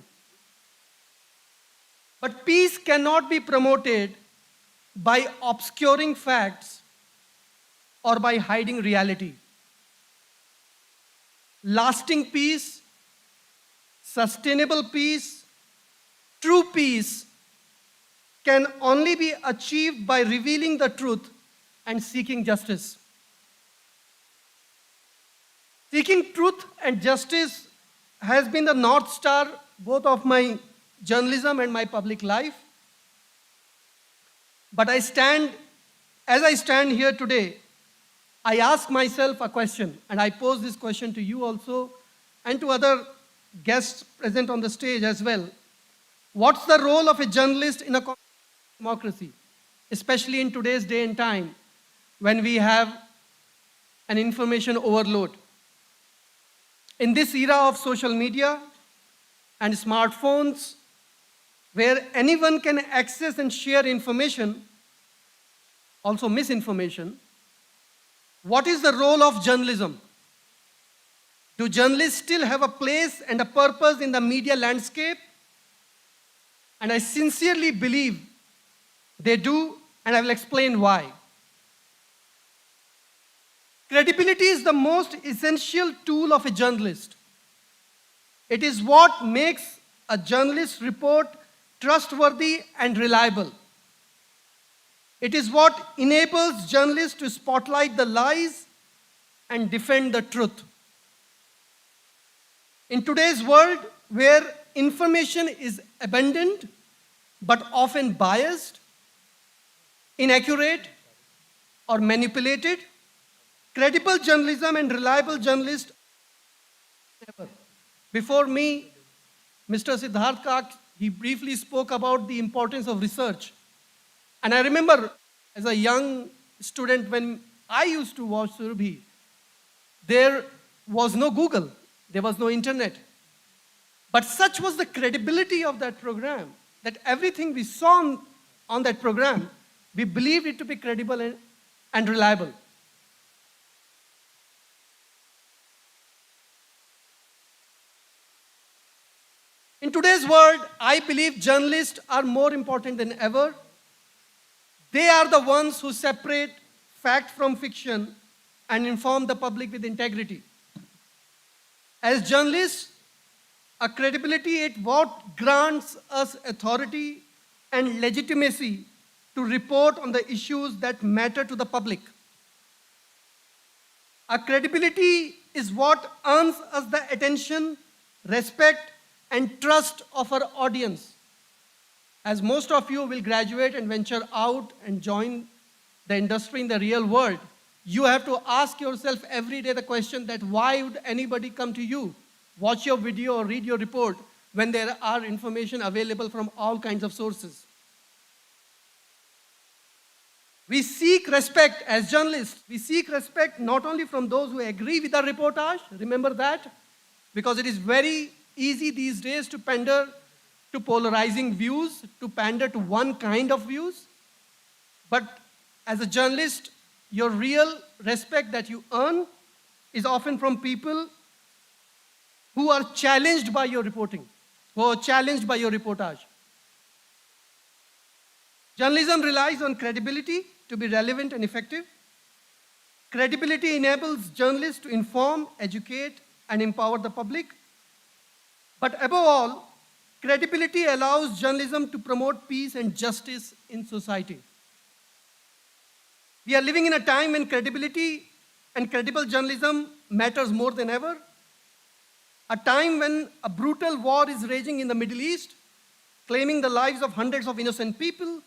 But peace cannot be promoted by obscuring facts or by hiding reality. Lasting peace, sustainable peace, true peace can only be achieved by revealing the truth and seeking justice. Seeking truth and justice has been the North Star both of my journalism and my public life. But as I stand here today, I ask myself a question, and I pose this question to you also, and to other guests present on the stage as well. What's the role of a journalist in a democracy, especially in today's day and time, when we have an information overload? In this era of social media and smartphones, where anyone can access and share information, also misinformation, what is the role of journalism? Do journalists still have a place and a purpose in the media landscape? And I sincerely believe they do, and I will explain why. Credibility is the most essential tool of a journalist. It is what makes a journalist's report trustworthy and reliable. It is what enables journalists to spotlight the lies and defend the truth. In today's world, where information is abundant but often biased, inaccurate, or manipulated, credible journalism and reliable journalists. Before me, Mr. Siddharth Kak, he briefly spoke about the importance of research. And I remember as a young student when I used to watch Surabhi, there was no Google, there was no internet. But such was the credibility of that program that everything we saw on that program, we believed it to be credible and reliable. In today's world, I believe journalists are more important than ever. They are the ones who separate fact from fiction and inform the public with integrity. As journalists, a credibility is what grants us authority and legitimacy to report on the issues that matter to the public. Our credibility is what earns us the attention, respect, and trust of our audience. As most of you will graduate and venture out and join the industry in the real world, you have to ask yourself every day the question that why would anybody come to you, watch your video or read your report when there are information available from all kinds of sources. We seek respect as journalists. We seek respect not only from those who agree with our reportage, remember that, because it is very easy these days to pander to polarizing views, to pander to one kind of views. But as a journalist, your real respect that you earn is often from people who are challenged by your reporting, who are challenged by your reportage. Journalism relies on credibility to be relevant and effective. Credibility enables journalists to inform, educate, and empower the public. But above all, credibility allows journalism to promote peace and justice in society. We are living in a time when credibility and credible journalism matters more than ever. A time when a brutal war is raging in the Middle East, claiming the lives of hundreds of innocent people,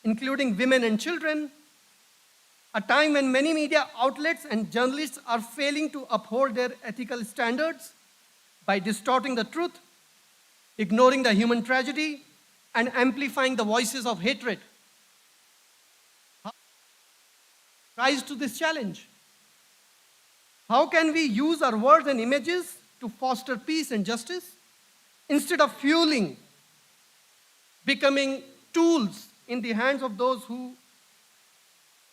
including women and children. A time when many media outlets and journalists are failing to uphold their ethical standards by distorting the truth, ignoring the human tragedy, and amplifying the voices of hatred. How rise to this challenge? How can we use our words and images to foster peace and justice instead of fueling, becoming tools in the hands of those who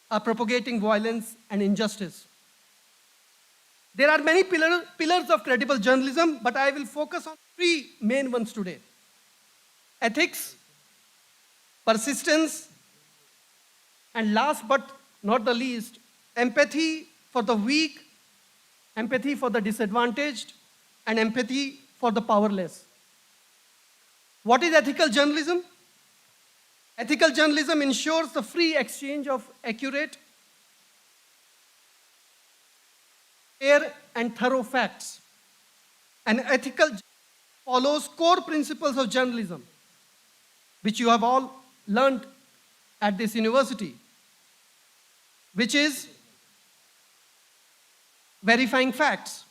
are propagating violence and injustice? There are many pillars of credible journalism, but I will focus on three main ones today: ethics, persistence, and last but not the least, empathy for the weak, empathy for the disadvantaged, and empathy for the powerless. What is ethical journalism? Ethical journalism ensures the free exchange of accurate, fair, and thorough facts. And ethical follows core principles of journalism, which you have all learned at this university, which is verifying facts,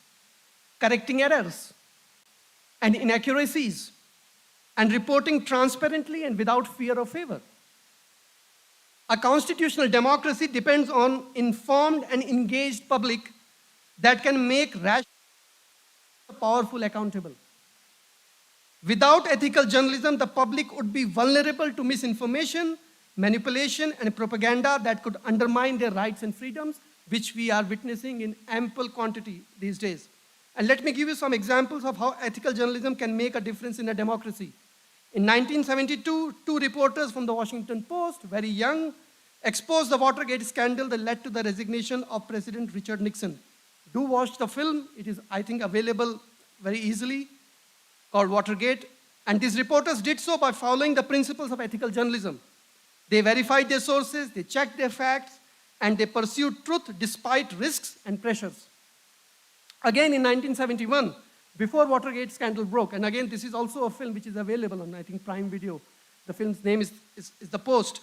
correcting errors and inaccuracies, and reporting transparently and without fear of favor. A constitutional democracy depends on informed and engaged public that can make rational, powerful accountable. Without ethical journalism, the public would be vulnerable to misinformation, manipulation, and propaganda that could undermine their rights and freedoms, which we are witnessing in ample quantity these days. And let me give you some examples of how ethical journalism can make a difference in a democracy. In 1972, two reporters from the Washington Post, very young, exposed the Watergate scandal that led to the resignation of President Richard Nixon. Do watch the film. It is, I think, available very easily, called Watergate. And these reporters did so by following the principles of ethical journalism. They verified their sources, they checked their facts, and they pursued truth despite risks and pressures. Again, in 1971, before Watergate scandal broke, and again, this is also a film which is available on, I think, Prime Video. The film's name is The Post.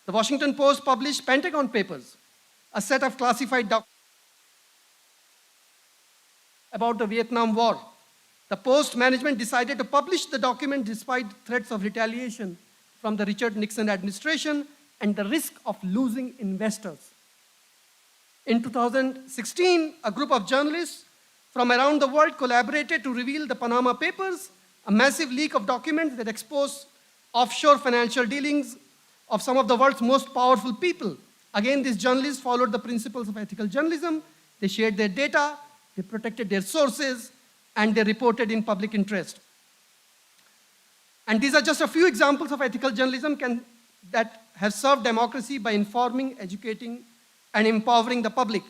The Washington Post published Pentagon Papers, a set of classified documents about the Vietnam War. The Post management decided to publish the document despite threats of retaliation from the Richard Nixon administration and the risk of losing investors. In 2016, a group of journalists from around the world collaborated to reveal the Panama Papers, a massive leak of documents that exposed offshore financial dealings of some of the world's most powerful people. Again, these journalists followed the principles of ethical journalism. They shared their data, they protected their sources, and they reported in public interest. And these are just a few examples of ethical journalism that have served democracy by informing, educating, and empowering the public.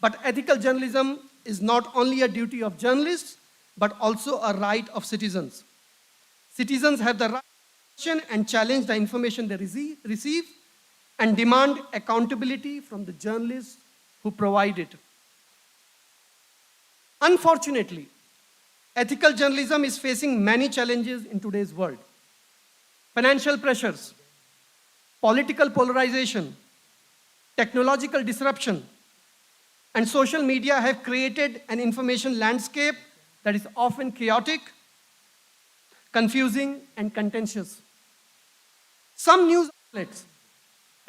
But ethical journalism is not only a duty of journalists, but also a right of citizens. Citizens have the right to question and challenge the information they receive and demand accountability from the journalists who provide it. Unfortunately, ethical journalism is facing many challenges in today's world. Financial pressures, political polarization, technological disruption, and social media have created an information landscape that is often chaotic, confusing, and contentious. Some news outlets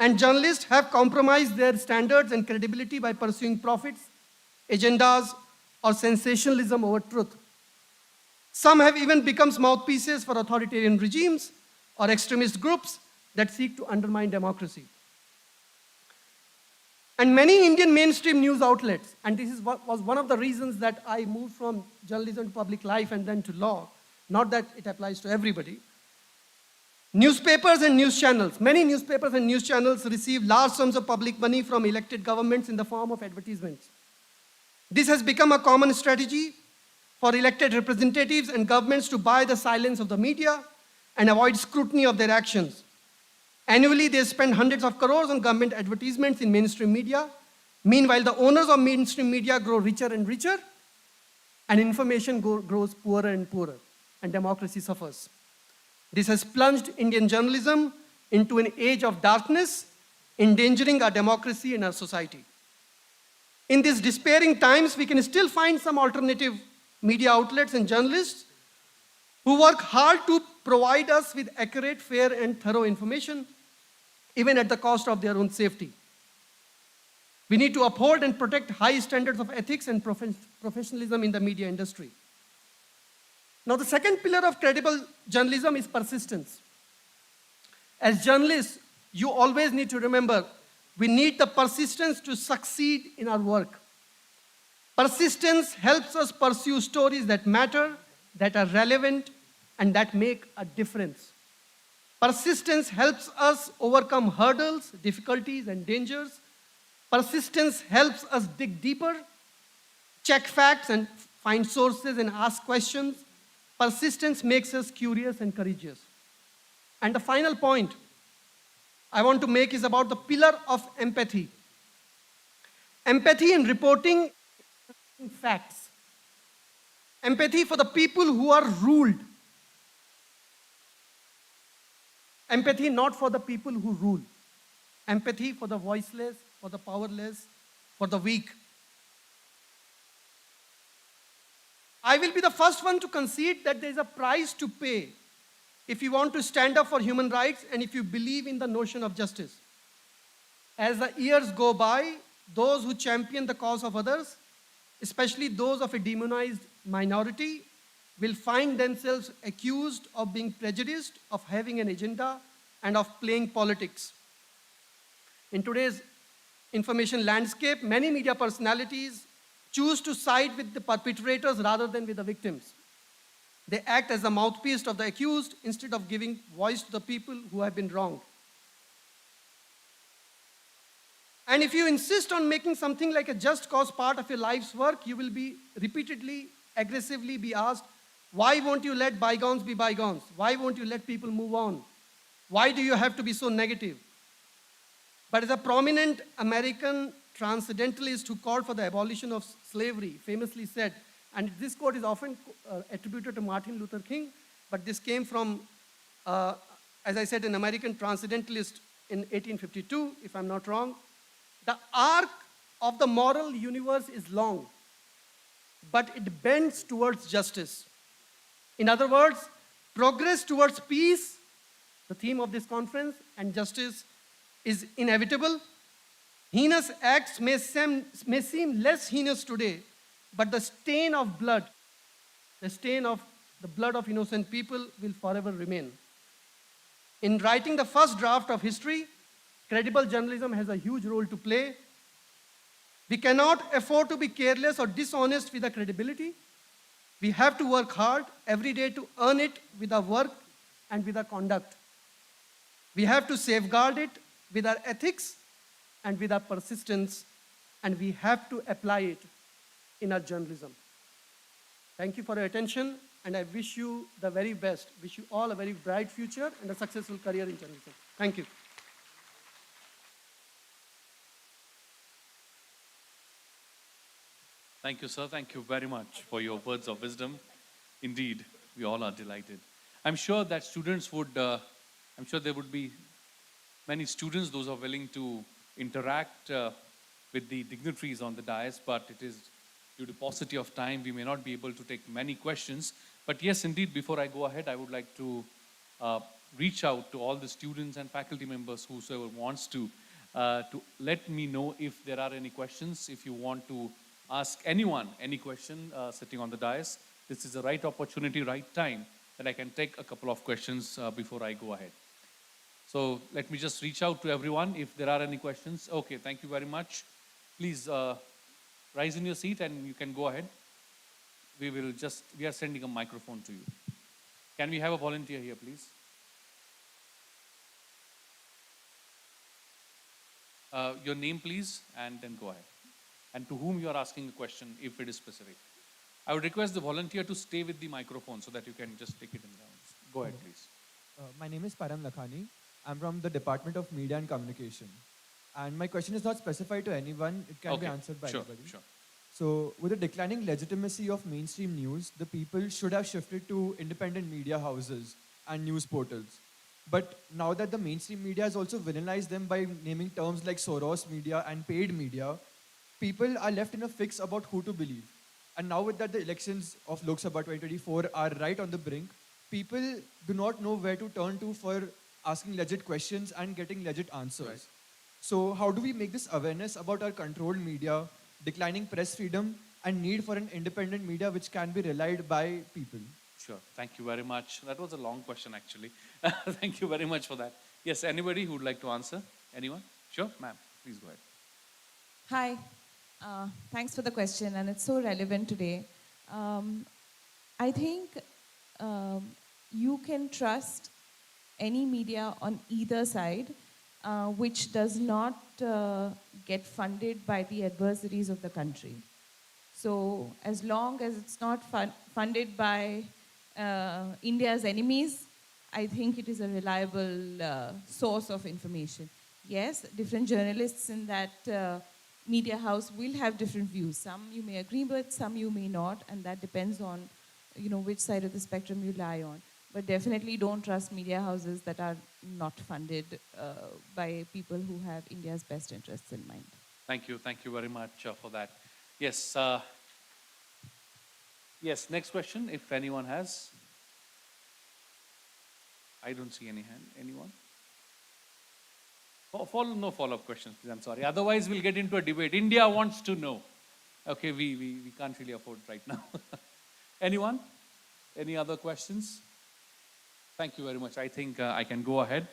And journalists have compromised their standards and credibility by pursuing profits, agendas, or sensationalism over truth. Some have even become mouthpieces for authoritarian regimes or extremist groups that seek to undermine democracy. And many Indian mainstream news outlets, and this was one of the reasons that I moved from journalism to public life and then to law, not that it applies to everybody. Newspapers and news channels, many newspapers and news channels receive large sums of public money from elected governments in the form of advertisements. This has become a common strategy for elected representatives and governments to buy the silence of the media and avoid scrutiny of their actions. Annually, they spend hundreds of crores on government advertisements in mainstream media. Meanwhile, the owners of mainstream media grow richer and richer, and information grows poorer and poorer, and democracy suffers. This has plunged Indian journalism into an age of darkness, endangering our democracy and our society. In these despairing times, we can still find some alternative media outlets and journalists who work hard to provide us with accurate, fair, and thorough information, even at the cost of their own safety. We need to uphold and protect high standards of ethics and professionalism in the media industry. Now, the second pillar of credible journalism is persistence. As journalists, you always need to remember, we need the persistence to succeed in our work. Persistence helps us pursue stories that matter, that are relevant, and that make a difference. Persistence helps us overcome hurdles, difficulties, and dangers. Persistence helps us dig deeper, check facts, and find sources and ask questions. Persistence makes us curious and courageous. And the final point I want to make is about the pillar of empathy. Empathy in reporting facts. Empathy for the people who are ruled. Empathy not for the people who rule. Empathy for the voiceless, for the powerless, for the weak. I will be the first one to concede that there is a price to pay if you want to stand up for human rights and if you believe in the notion of justice. As the years go by, those who champion the cause of others, especially those of a demonized minority, will find themselves accused of being prejudiced, of having an agenda, and of playing politics. In today's information landscape, many media personalities choose to side with the perpetrators rather than with the victims. They act as a mouthpiece of the accused instead of giving voice to the people who have been wronged. And if you insist on making something like a just cause part of your life's work, you will be repeatedly, aggressively be asked, why won't you let bygones be bygones? Why won't you let people move on? Why do you have to be so negative? But as a prominent American transcendentalist who called for the abolition of slavery famously said, and this quote is often attributed to Martin Luther King, but this came from, as I said, an American transcendentalist in 1852, if I'm not wrong. The arc of the moral universe is long, but it bends towards justice. In other words, progress towards peace, the theme of this conference, and justice is inevitable. Heinous acts may seem less heinous today, but the stain of blood, the stain of the blood of innocent people will forever remain. In writing the first draft of history, credible journalism has a huge role to play. We cannot afford to be careless or dishonest with our credibility. We have to work hard every day to earn it with our work and with our conduct. We have to safeguard it with our ethics and with our persistence, and we have to apply it in our journalism. Thank you for your attention, and I wish you the very best. Wish you all a very bright future and a successful career in journalism. Thank you. Thank you, sir. Thank you very much for your words of wisdom. Indeed, we all are delighted. I'm sure that students would, I'm sure there would be many students, those who are willing to interact with the dignitaries on the dais, but it is due to paucity of time, we may not be able to take many questions. But yes, indeed, before I go ahead, I would like to reach out to all the students and faculty members, whosoever wants to let me know if there are any questions. If you want to ask anyone any question sitting on the dais, this is the right opportunity, right time that I can take a couple of questions before I go ahead. So let me just reach out to everyone if there are any questions. Okay, thank you very much. Please rise in your seat and you can go ahead. We are sending a microphone to you. Can we have a volunteer here, please? Your name, please, and then go ahead. And to whom you are asking a question, if it is specific. I would request the volunteer to stay with the microphone so that you can just take it in rounds. Go ahead, please. My name is Param Lakhani. I'm from the Department of Media and Communication. And my question is not specified to anyone. It can be answered by anybody. Sure. So, with the declining legitimacy of mainstream news, the people should have shifted to independent media houses and news portals. But now that the mainstream media has also villainized them by naming terms like Soros media and paid media, people are left in a fix about who to believe. And now with that the elections of Lok Sabha 2024 are right on the brink, people do not know where to turn to for asking legit questions and getting legit answers. Right. So how do we make this awareness about our controlled media, declining press freedom, and need for an independent media which can be relied by people? Sure. Thank you very much. That was a long question, actually. Thank you very much for that. Yes, anybody who would like to answer? Anyone? Sure, ma'am. Please go ahead. Hi. Thanks for the question, and it's so relevant today. I think you can trust any media on either side which does not get funded by the adversaries of the country. So as long as it's not funded by India's enemies, I think it is a reliable source of information. Yes, different journalists in that media house will have different views. Some you may agree with, some you may not, and that depends on which side of the spectrum you lie on. But definitely don't trust media houses that are not funded by people who have India's best interests in mind. Thank you very much for that. Yes, yes, next question, if anyone has. I don't see any hand. Anyone? No follow-up questions, please. I'm sorry. Otherwise, we'll get into a debate. India wants to know. Okay, we can't really afford right now. Anyone? Any other questions? Thank you very much. I think I can go ahead.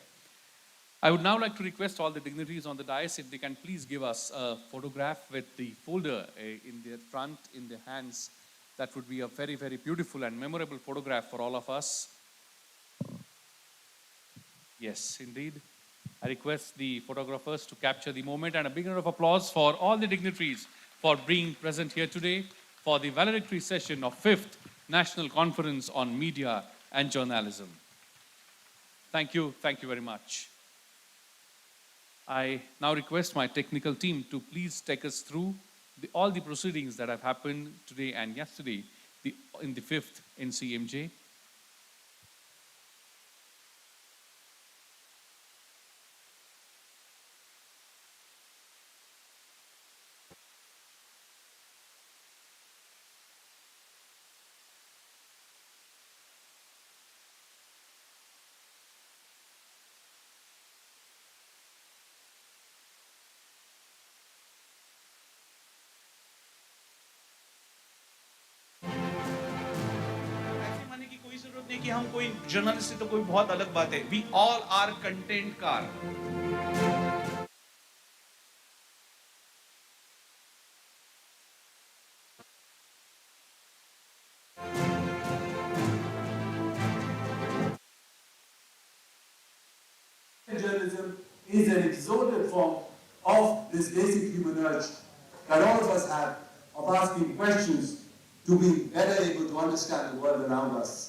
I would now like to request all the dignitaries on the dais if they can please give us a photograph with the folder in their front, in their hands. That would be a very, very beautiful and memorable photograph for all of us. Yes, indeed. I request the photographers to capture the moment, and a big round of applause for all the dignitaries for being present here today for the valedictory session of 5th National Conference on Media and Journalism. Thank you very much. I now request my technical team to please take us through all the proceedings that have happened today and yesterday in the 5th NCMJ. कि हम कोई journalist तो कोई बहुत अलग बात है. We all are content car. Journalism is an exalted form of this basic human urge that all of us have of asking questions to be better able to understand the world around us.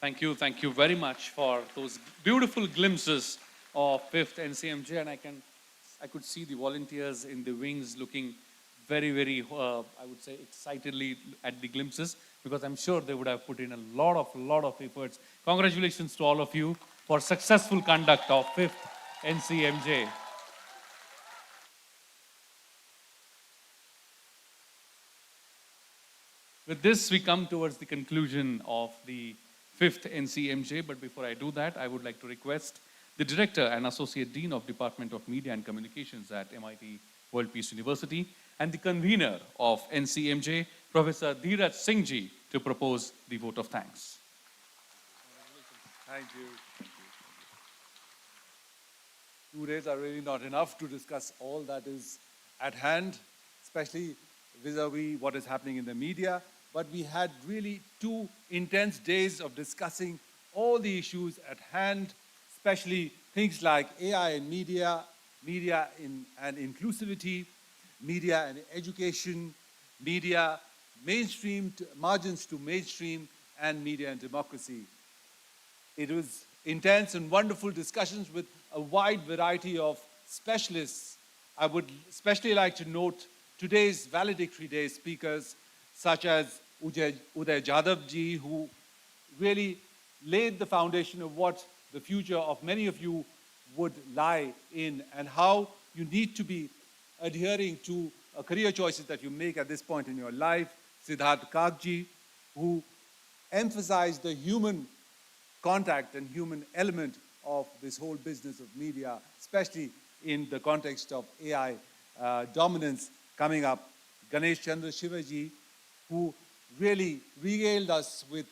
Thank you very much for those beautiful glimpses of 5th NCMJ, and I could see the volunteers in the wings looking very, I would say, excitedly at the glimpses, because I'm sure they would have put in a lot of efforts. Congratulations to all of you for successful conduct of 5th NCMJ. With this, we come towards the conclusion of the 5th NCMJ, but before I do that, I would like to request the Director and Associate Dean of Department of Media and Communications at MIT World Peace University and the convener of NCMJ, Professor Dheeraj Singh Ji, to propose the vote of thanks. Thank you. 2 days are really not enough to discuss all that is at hand, especially vis-a-vis what is happening in the media. But we had really 2 intense days of discussing all the issues at hand, especially things like AI and media, media and inclusivity, media and education, media mainstream, margins to mainstream, and media and democracy. It was intense and wonderful discussions with a wide variety of specialists. I would especially like to note today's valedictory day speakers, such as Uday Jadhav ji, who really laid the foundation of what the future of many of you would lie in, and how you need to be adhering to career choices that you make at this point in your life. Siddharth Kakji, who emphasized the human contact and human element of this whole business of media, especially in the context of AI dominance coming up. Ganesh Chandra Shivaji, who really regaled us with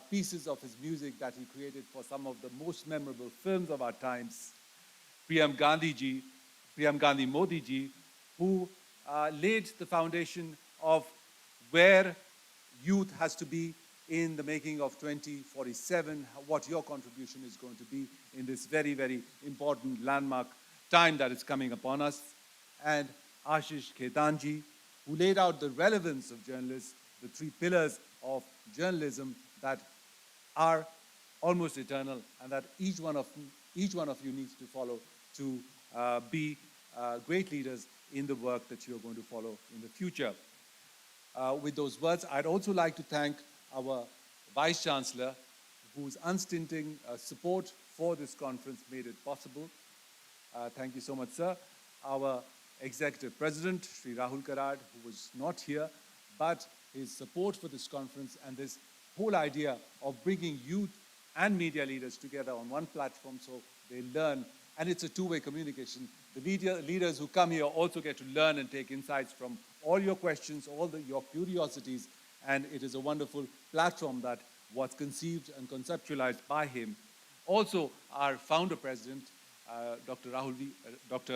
pieces of his music that he created for some of the most memorable films of our times. Priyam Gandhi Modi ji, who laid the foundation of where youth has to be in the making of 2047, what your contribution is going to be in this very, very important landmark time that is coming upon us. And Ashish Khetanji, who laid out the relevance of journalists, the 3 pillars of journalism that are almost eternal, and that each one of you needs to follow to be great leaders in the work that you are going to follow in the future. With those words, I'd also like to thank our Vice Chancellor, whose unstinting support for this conference made it possible. Thank you so much, sir. Our Executive President, Sri Rahul Karad, who was not here, but his support for this conference and this whole idea of bringing youth and media leaders together on one platform so they learn. And it's a two-way communication. The leaders who come here also get to learn and take insights from all your questions, your curiosities, and it is a wonderful platform that was conceived and conceptualized by him. Also, our founder president, Dr.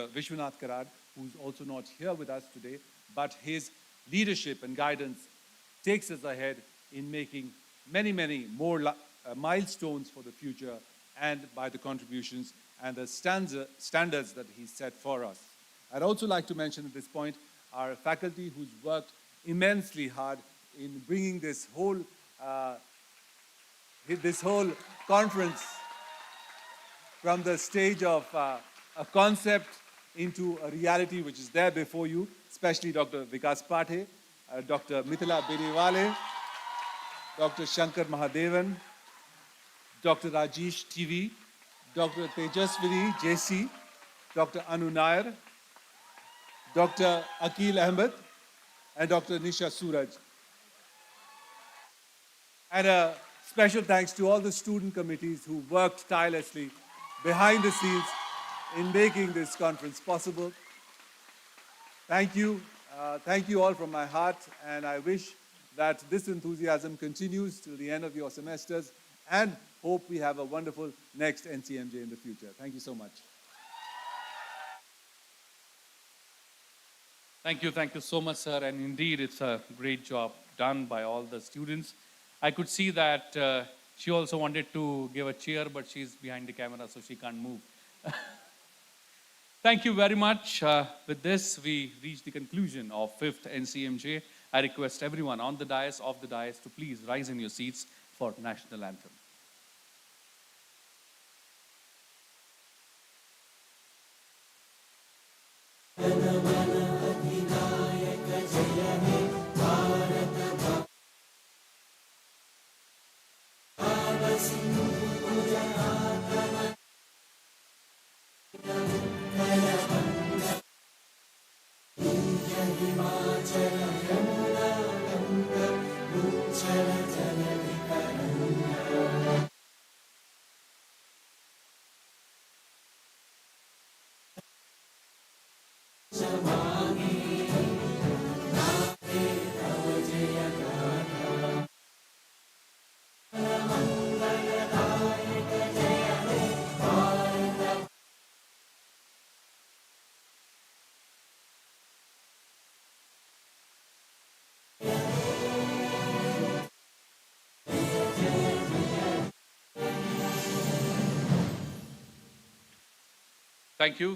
Vishwanath Karad, who's also not here with us today, but his leadership and guidance takes us ahead in making many more milestones for the future, and by the contributions and the standards that he set for us. I'd also like to mention at this point our faculty, who's worked immensely hard in bringing this whole conference from the stage of a concept into a reality which is there before you, especially Dr. Vikas Pathe, Dr. Mithila Beniwale, Dr. Shankar Mahadevan, Dr. Rajesh TV, Dr. Tejaswini JC, Dr. Anu Nair, Dr. Akil Ahmed, and Dr. Nisha Suraj. And a special thanks to all the student committees who worked tirelessly behind the scenes in making this conference possible. Thank you. Thank you all from my heart, and I wish that this enthusiasm continues till the end of your semesters, and hope we have a wonderful next NCMJ in the future. Thank you so much. Thank you so much, sir, and indeed it's a great job done by all the students. I could see that she also wanted to give a cheer, but she's behind the camera, so she can't move. Thank you very much. With this, we reach the conclusion of 5th NCMJ. I request everyone on the dais, off the dais, to please rise in your seats for national anthem.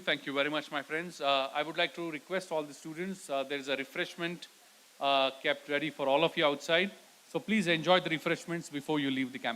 Thank you very much, my friends. I would like to request all the students, there is a refreshment kept ready for all of you outside. So please enjoy the refreshments before you leave the campus.